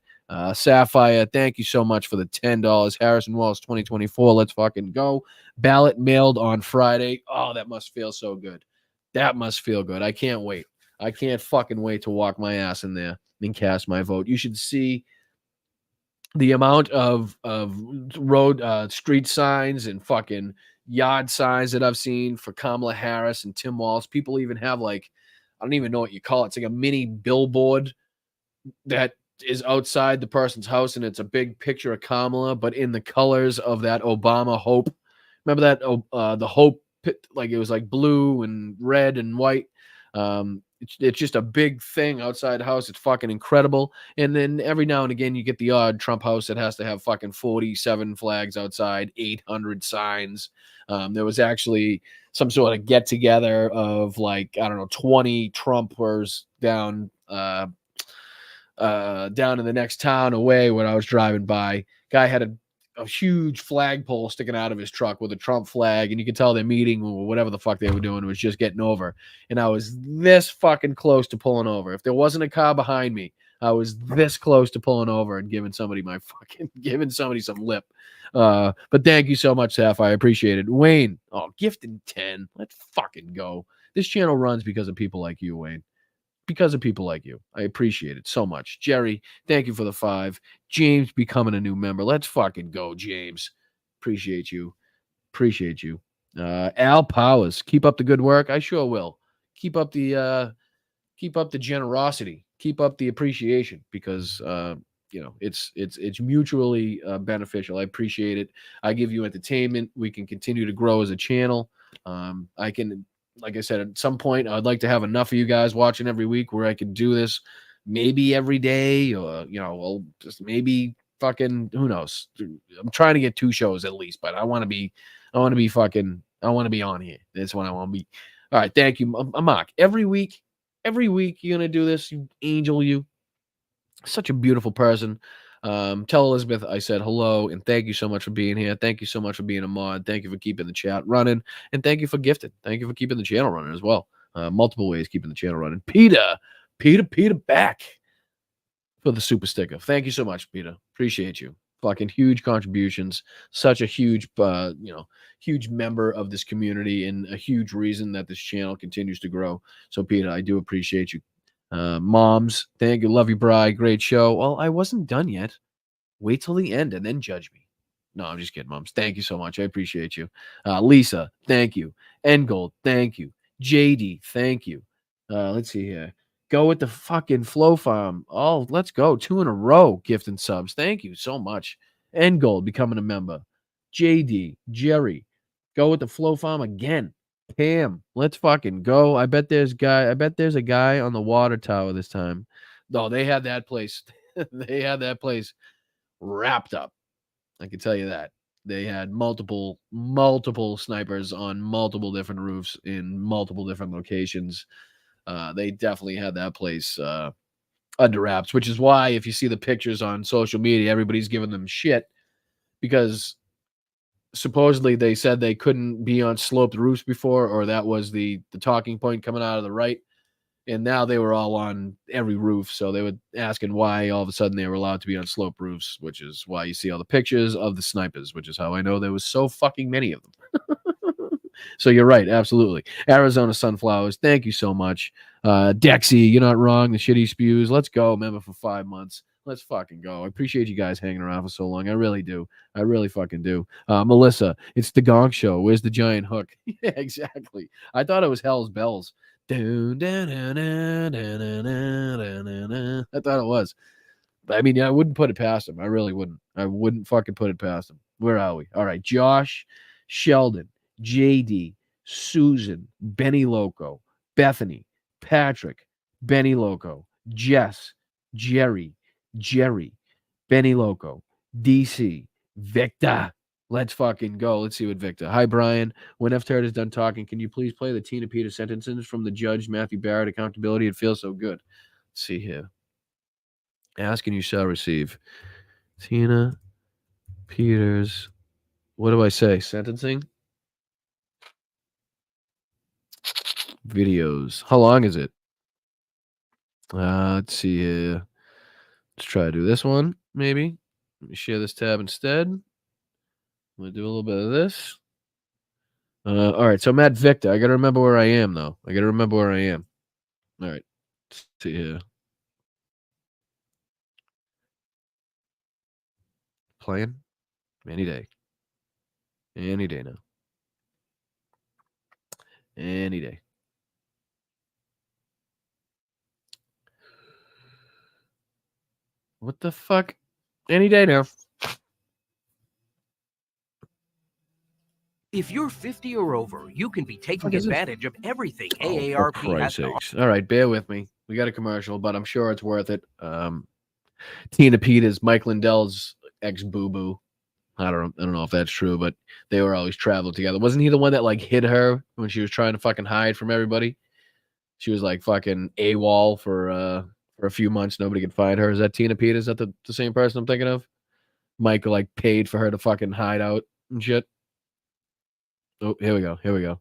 Sapphire, thank you so much for the $10. Harrison Walls 2024. Let's fucking go. Ballot mailed on Friday. Oh, that must feel so good. That must feel good. I can't wait. I can't fucking wait to walk my ass in there and cast my vote. You should see the amount of road street signs and fucking yard signs that I've seen for Kamala Harris and Tim Walz. People even have like, I don't even know what you call it. It's like a mini billboard that is outside the person's house, and it's a big picture of Kamala, but in the colors of that Obama hope. Remember that the hope, like it was like blue and red and white. It's just a big thing outside the house. It's fucking incredible. And then every now and again, you get the odd Trump house that has to have fucking 47 flags outside, 800 signs. There was actually some sort of get together of like, I don't know, 20 Trumpers down in the next town away when I was driving by. Guy had a huge flagpole sticking out of his truck with a Trump flag, and you could tell they're meeting or whatever the fuck they were doing was just getting over. And I was this fucking close to pulling over. If there wasn't a car behind me, I was this close to pulling over and giving somebody some lip. But thank you so much, Sapphire. I appreciate it. Wayne, gifted 10. Let's fucking go. This channel runs because of people like you, Wayne. Because of people like you. I appreciate it so much. Jerry, thank you for the 5. James becoming a new member. Let's fucking go, James. Appreciate you. Al Powers, keep up the good work. I sure will. Keep up the generosity. Keep up the appreciation because it's mutually beneficial. I appreciate it. I give you entertainment. We can continue to grow as a channel. Like I said, at some point, I'd like to have enough of you guys watching every week where I can do this maybe every day or, just maybe fucking, who knows? I'm trying to get 2 shows at least, but I want to be on here. That's what I want to be. All right. Thank you, Mark. Every week, you're going to do this, you angel, you. Such a beautiful person. Tell Elizabeth I said hello and thank you so much for being here. Thank you so much for being a mod. Thank you for keeping the chat running, and thank you for gifting. Thank you for keeping the channel running as well. Multiple ways keeping the channel running. Peter back for the super sticker. Thank you so much, Peter. Appreciate you. Fucking huge contributions. Such a huge, huge member of this community and a huge reason that this channel continues to grow. So, Peter, I do appreciate you. Moms, thank you. Love you, Bri. Great show. Well, I wasn't done yet. Wait till the end and then judge me. No, I'm just kidding, Moms. Thank you so much. I appreciate you. Lisa, thank you. Engold, thank you. JD, thank you. Let's see here. Go with the fucking Flow Farm. Oh, let's go. 2 in a row. Gift and subs. Thank you so much. Engold becoming a member. JD, Jerry, go with the Flow Farm again. Pam, let's fucking go. I bet there's a guy on the water tower this time. No, they had that place. They had that place wrapped up. I can tell you that. They had multiple snipers on multiple different roofs in multiple different locations. They definitely had that place under wraps, which is why if you see the pictures on social media, everybody's giving them shit because supposedly they said they couldn't be on sloped roofs before, or that was the talking point coming out of the right. And now they were all on every roof. So they were asking why all of a sudden they were allowed to be on sloped roofs, which is why you see all the pictures of the snipers, which is how I know there was so fucking many of them. So you're right. Absolutely. Arizona Sunflowers. Thank you so much. Dexy, you're not wrong. The shitty spews. Let's go. Member for 5 months. Let's fucking go. I appreciate you guys hanging around for so long. I really do. I really fucking do. Melissa, it's the Gong Show. Where's the giant hook? Yeah, exactly. I thought it was Hell's Bells. I thought it was. I mean, I wouldn't put it past him. I really wouldn't. I wouldn't fucking put it past him. Where are we? All right. Josh, Sheldon, JD, Susan, Benny Loco, Bethany, Patrick, Benny Loco, Jess, Jerry, Benny Loco, DC, Victor. Let's fucking go. Let's see what Victor. Hi, Brian. When F. Turd is done talking, can you please play the Tina Peters sentences from the judge, Matthew Barrett, accountability? It feels so good. Let's see here. Ask and you shall receive. Tina Peters. What do I say? Sentencing? Videos. How long is it? Let's see here. Let's try to do this one, maybe. Let me share this tab instead. I'm going to do a little bit of this. All right, so I'm at Victor. I got to remember where I am, though. I got to remember where I am. All right. Let's see here. Playing? Any day. Any day now. Any day. What the fuck? Any day now. If you're 50 or over, you can be taking advantage of everything AARP For has Christ's to offer. sakes. All right, bear with me. We got a commercial, but I'm sure it's worth it. Tina Peters, Mike Lindell's ex-boo-boo. I don't know if that's true, but they were always traveled together. Wasn't he the one that like hid her when she was trying to fucking hide from everybody? She was like fucking AWOL for a few months. Nobody could find her. Is that Tina Peters? Is that the same person I'm thinking of? Mike like paid for her to fucking hide out and shit. Oh, here we go. Here we go.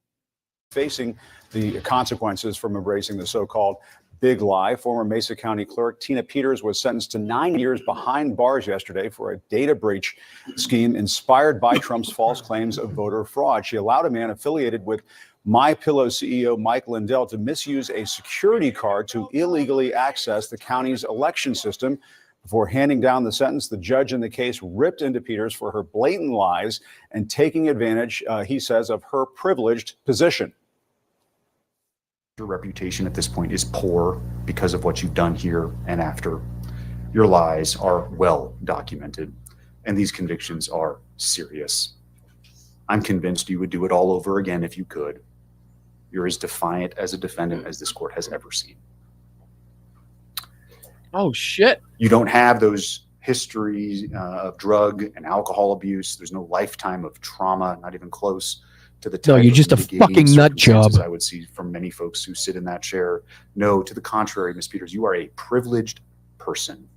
Facing the consequences from embracing the so-called big lie, former Mesa County clerk Tina Peters was sentenced to 9 years behind bars yesterday for a data breach scheme inspired by Trump's false claims of voter fraud. She allowed a man affiliated with MyPillow CEO Mike Lindell to misuse a security card to illegally access the county's election system. Before handing down the sentence, the judge in the case ripped into Peters for her blatant lies and taking advantage, he says, of her privileged position. Your reputation at this point is poor because of what you've done here and after. Your lies are well documented, and these convictions are serious. I'm convinced you would do it all over again if you could. You're as defiant as a defendant as this court has ever seen. Oh, shit. You don't have those histories of drug and alcohol abuse. There's no lifetime of trauma, not even close to the type No, you're just a of mitigating fucking nut circumstances job. I would see from many folks who sit in that chair. No, to the contrary, Ms. Peters, you are a privileged person.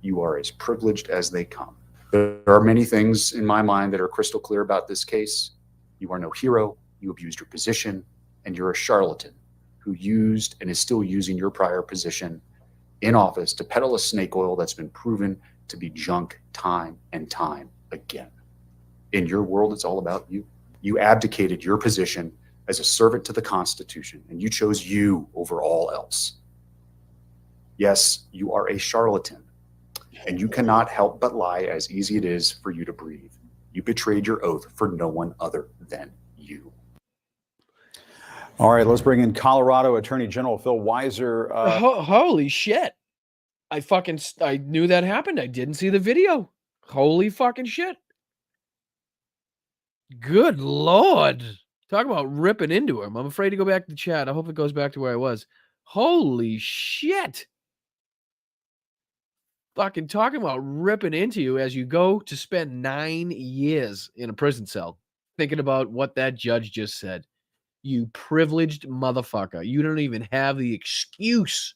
You are as privileged as they come. There are many things in my mind that are crystal clear about this case. You are no hero. You abused your position, and you're a charlatan who used and is still using your prior position in office to peddle a snake oil that's been proven to be junk time and time again. In your world, it's all about you. You abdicated your position as a servant to the Constitution, and you chose you over all else. Yes, you are a charlatan, and you cannot help but lie as easy it is for you to breathe. You betrayed your oath for no one other than you. All right, let's bring in Colorado Attorney General Phil Weiser. Holy shit. I knew that happened. I didn't see the video. Holy fucking shit. Good Lord. Talk about ripping into him. I'm afraid to go back to the chat. I hope it goes back to where I was. Holy shit. Fucking talking about ripping into you as you go to spend 9 years in a prison cell. Thinking about what that judge just said. You privileged motherfucker. You don't even have the excuse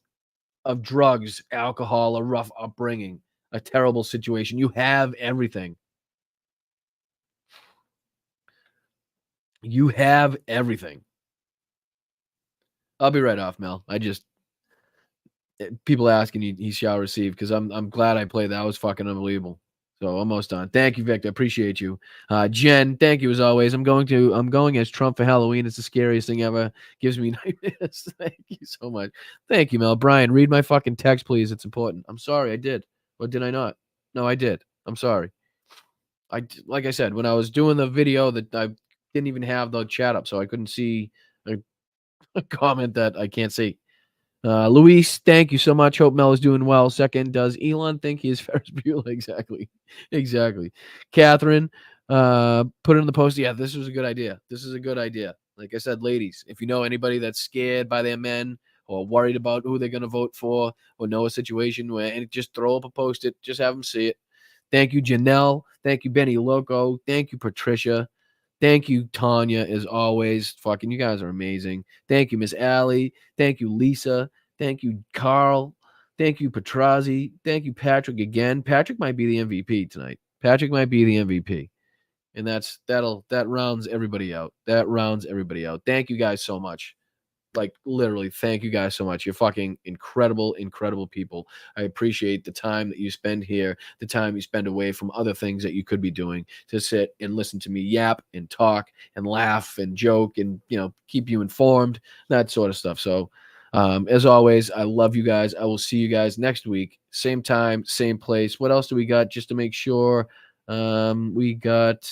of drugs, alcohol, a rough upbringing, a terrible situation. You have everything. You have everything. I'll be right off, Mel. People asking he shall receive because I'm glad I played that. That was fucking unbelievable. So almost done. Thank you, Victor. Appreciate you. Jen, thank you as always. I'm going as Trump for Halloween. It's the scariest thing ever. Gives me nightmares. Thank you so much. Thank you, Mel. Brian, read my fucking text, please. It's important. I'm sorry, I did. Or did I not? No, I did. I'm sorry. Like I said, when I was doing the video that I didn't even have the chat up, so I couldn't see a comment that I can't see. Luis, thank you so much. Hope Mel is doing well. Second, does Elon think he is Ferris Bueller? Exactly. Catherine, put it in the post. Yeah, this was a good idea. This is a good idea. Like I said, ladies, if you know anybody that's scared by their men or worried about who they're going to vote for or know a situation where, and just throw up a post-it, just have them see it. Thank you, Janelle. Thank you, Benny Loco. Thank you, Patricia. Thank you, Tanya, as always. Fucking, you guys are amazing. Thank you, Miss Allie. Thank you, Lisa. Thank you, Carl. Thank you, Petrazi. Thank you, Patrick, again. Patrick might be the MVP tonight. Patrick might be the MVP. And that rounds everybody out. That rounds everybody out. Thank you guys so much. Like, literally, thank you guys so much. You're fucking incredible, incredible people. I appreciate the time that you spend here, the time you spend away from other things that you could be doing to sit and listen to me yap and talk and laugh and joke and, keep you informed, that sort of stuff. So, as always, I love you guys. I will see you guys next week. Same time, same place. What else do we got just to make sure? We got,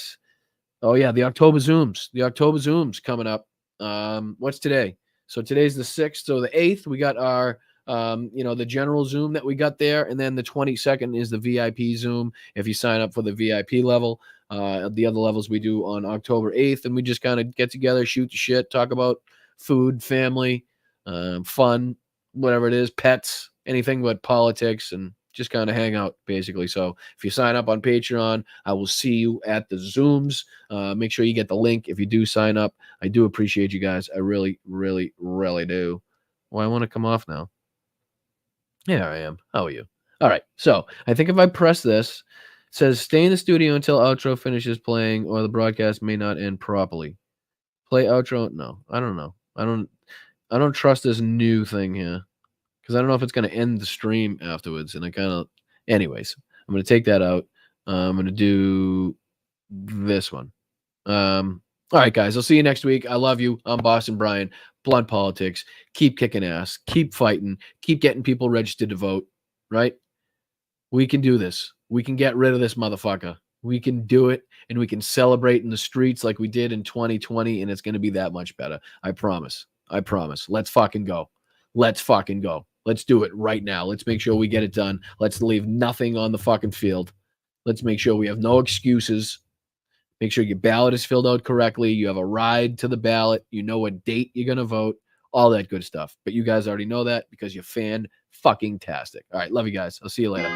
the October Zooms. The October Zooms coming up. What's today? So today's the 6th. So the 8th, we got our, the general Zoom that we got there. And then the 22nd is the VIP Zoom if you sign up for the VIP level. The other levels we do on October 8th. And we just kind of get together, shoot the shit, talk about food, family, fun, whatever it is, pets, anything but politics, and just kind of hang out, basically. So if you sign up on Patreon, I will see you at the Zooms. Make sure you get the link if you do sign up. I do appreciate you guys. I really, really, really do. Well, I want to come off now. Yeah, I am. How are you? All right. So I think if I press this, it says stay in the studio until outro finishes playing or the broadcast may not end properly. Play outro? No, I don't know. I don't trust this new thing here. Because I don't know if it's going to end the stream afterwards. And anyways, I'm going to take that out. I'm going to do this one. All right, guys, I'll see you next week. I love you. I'm Boston Brian, Blunt Politics. Keep kicking ass. Keep fighting. Keep getting people registered to vote, right? We can do this. We can get rid of this motherfucker. We can do it, and we can celebrate in the streets like we did in 2020, and it's going to be that much better. I promise. I promise. Let's fucking go. Let's fucking go. Let's do it right now. Let's make sure we get it done. Let's leave nothing on the fucking field. Let's make sure we have no excuses. Make sure your ballot is filled out correctly. You have a ride to the ballot. You know what date you're going to vote. All that good stuff. But you guys already know that because you're fan-fucking-tastic. All right, love you guys. I'll see you later.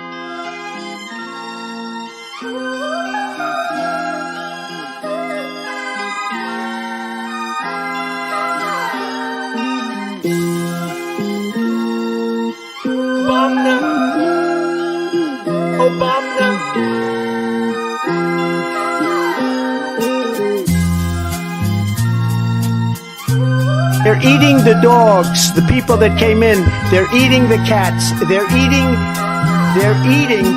They're eating the dogs, the people that came in. They're eating the cats. They're eating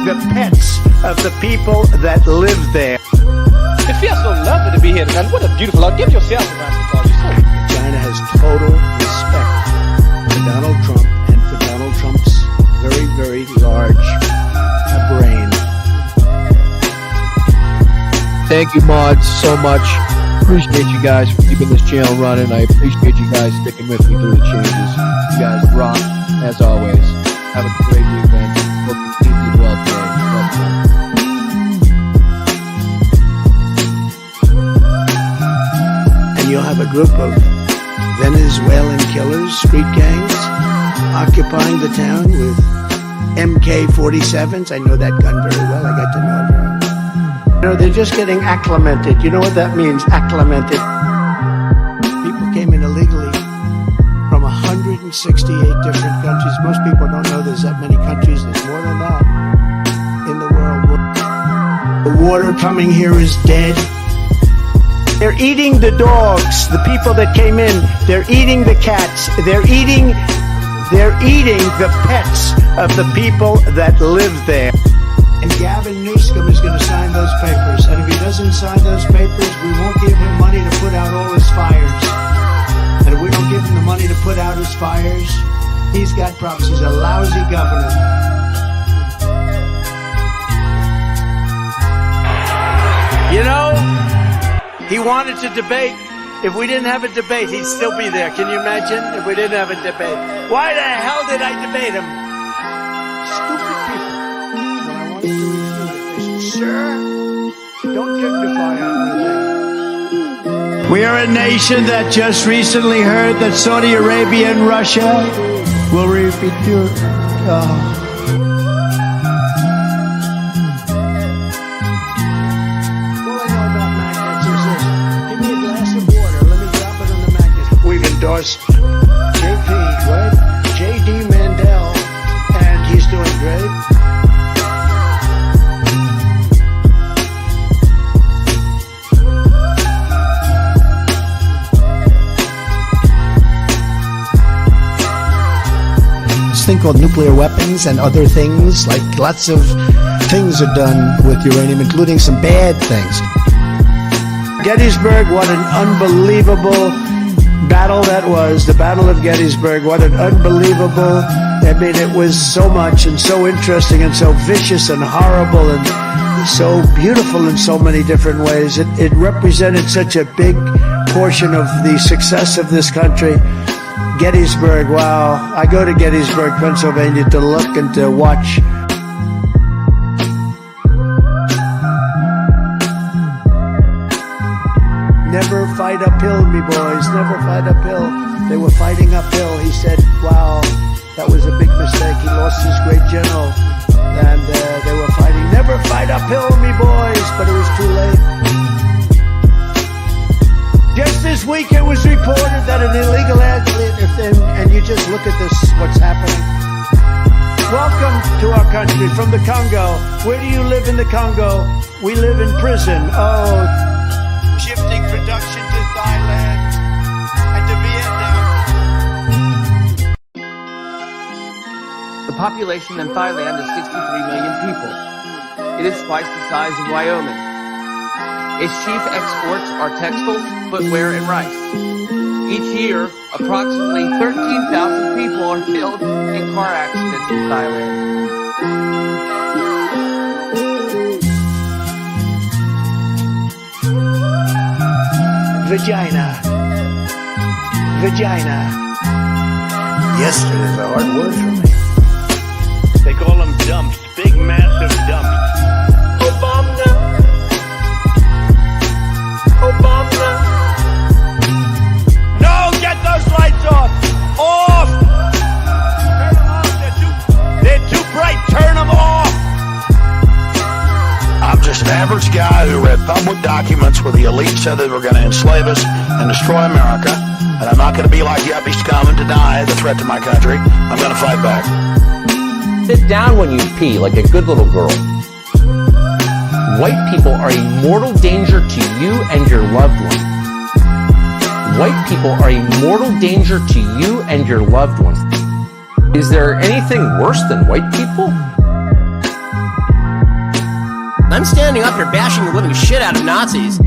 the pets of the people that live there. It feels so lovely to be here tonight. What a beautiful look. Give yourself a round of applause. China has total respect for Donald Trump and for Donald Trump's very, very large brain. Thank you, mods, so much. Appreciate you guys for keeping this channel running. I appreciate you guys sticking with me through the changes. You guys rock, as always. Have a great weekend. Hope you keep you well today. And you'll have a group of Venezuelan killers, street gangs, occupying the town with MK-47s. I know that gun very well. I got to know it very well. They're just getting acclimated. You know what that means, acclimated? People came in illegally from 168 different countries. Most people don't know there's that many countries. There's more than that in the world. The water coming here is dead. They're eating the dogs, the people that came in. They're eating the cats. They're eating the pets of the people that live there. And Gavin Newsom is going to sign those papers. And if he doesn't sign those papers, we won't give him money to put out all his fires. And if we don't give him the money to put out his fires, he's got problems. He's a lousy governor. You know, he wanted to debate. If we didn't have a debate, he'd still be there. Can you imagine if we didn't have a debate? Why the hell did I debate him? Stupid people. Sir, don't dignify anything. We are a nation that just recently heard that Saudi Arabia and Russia will repeat endorse JP, right? JD Mandel, and he's doing great. This thing called nuclear weapons and other things, like lots of things are done with uranium, including some bad things. Gettysburg, what an unbelievable battle that was. The Battle of Gettysburg, what an unbelievable, I mean, it was so much and so interesting and so vicious and horrible and so beautiful in so many different ways. It represented such a big portion of the success of this country. Gettysburg, wow. I go to Gettysburg, Pennsylvania to look and to watch. Never fight uphill, me boys, never fight uphill. They were fighting uphill. He said, wow, that was a big mistake. He lost his great general, and they were fighting. Never fight uphill, me boys, but it was too late. Just this week it was reported that an illegal athlete, and you just look at this, what's happening. Welcome to our country from the Congo. Where do you live in the Congo? We live in prison. Oh, shifting production to Thailand and to Vietnam. The population in Thailand is 63 million people. It is twice the size of Wyoming. Its chief exports are textiles, footwear, and rice. Each year, approximately 13,000 people are killed in car accidents in Thailand. Vagina. Yesterday's a hard word for me. They call them dumps, big massive dumps. Obama. No, get those lights off. Off. Turn them off. They're too bright. Turn them off. I'm just an average guy who read public documents where the elite said they were going to enslave us and destroy America. And I'm not going to be like yuppie scum and deny the threat to my country. I'm going to fight back. Sit down when you pee like a good little girl. White people are a mortal danger to you and your loved ones. White people are a mortal danger to you and your loved ones. Is there anything worse than white people? I'm standing up here bashing the living shit out of Nazis.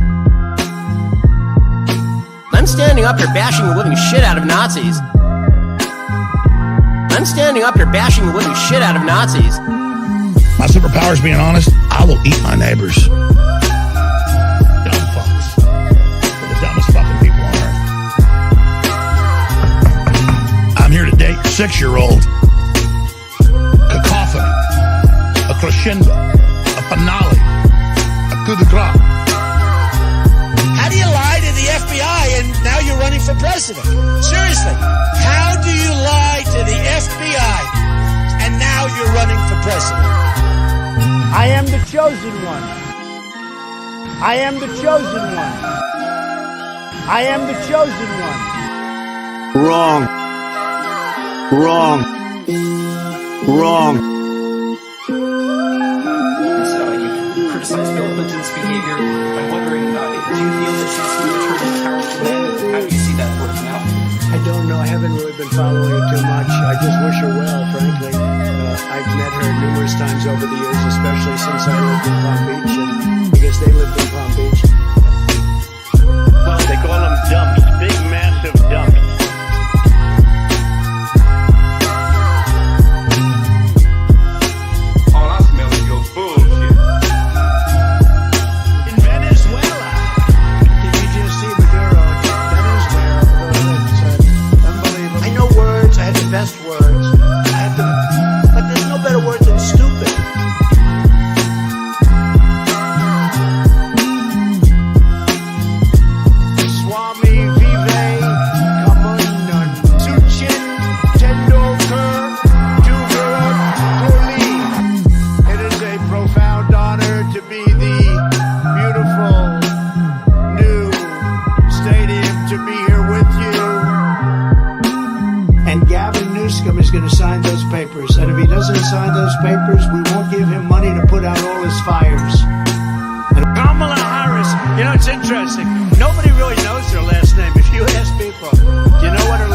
I'm standing up here bashing the living shit out of Nazis. I'm standing up here bashing the living shit out of Nazis. My superpower is being honest. I will eat my neighbors. Dumb fucks. They're the dumbest fucking people on earth. I'm here to date your 6-year-old. Cacophony. A crescendo. A finale. A coup de grace. How do you lie to the FBI and now you're running for president? Seriously, how do you lie to the FBI and now you're running for president? I am the chosen one. I am the chosen one. I am the chosen one. Wrong. So you criticize Bill Clinton's behavior. I'm wondering, do you feel that she's returning towers to men? How do you see that working out? I don't know. I haven't really been following it too much. I just wish her well, frankly. I've met her numerous times over the years, especially since I lived in Palm Beach, and I guess they lived in Palm Beach. Well, they call them dumps, big massive dumps. All I smell is your bullshit. In Venezuela. Did you just see Maduro? Venezuela. It's unbelievable. I know words. I have the best words. But there's no better word than stupid. sign those papers. And if he doesn't sign those papers, we won't give him money to put out all his fires. And Kamala Harris, you know, it's interesting. Nobody really knows her last name. If you ask people, do you know what her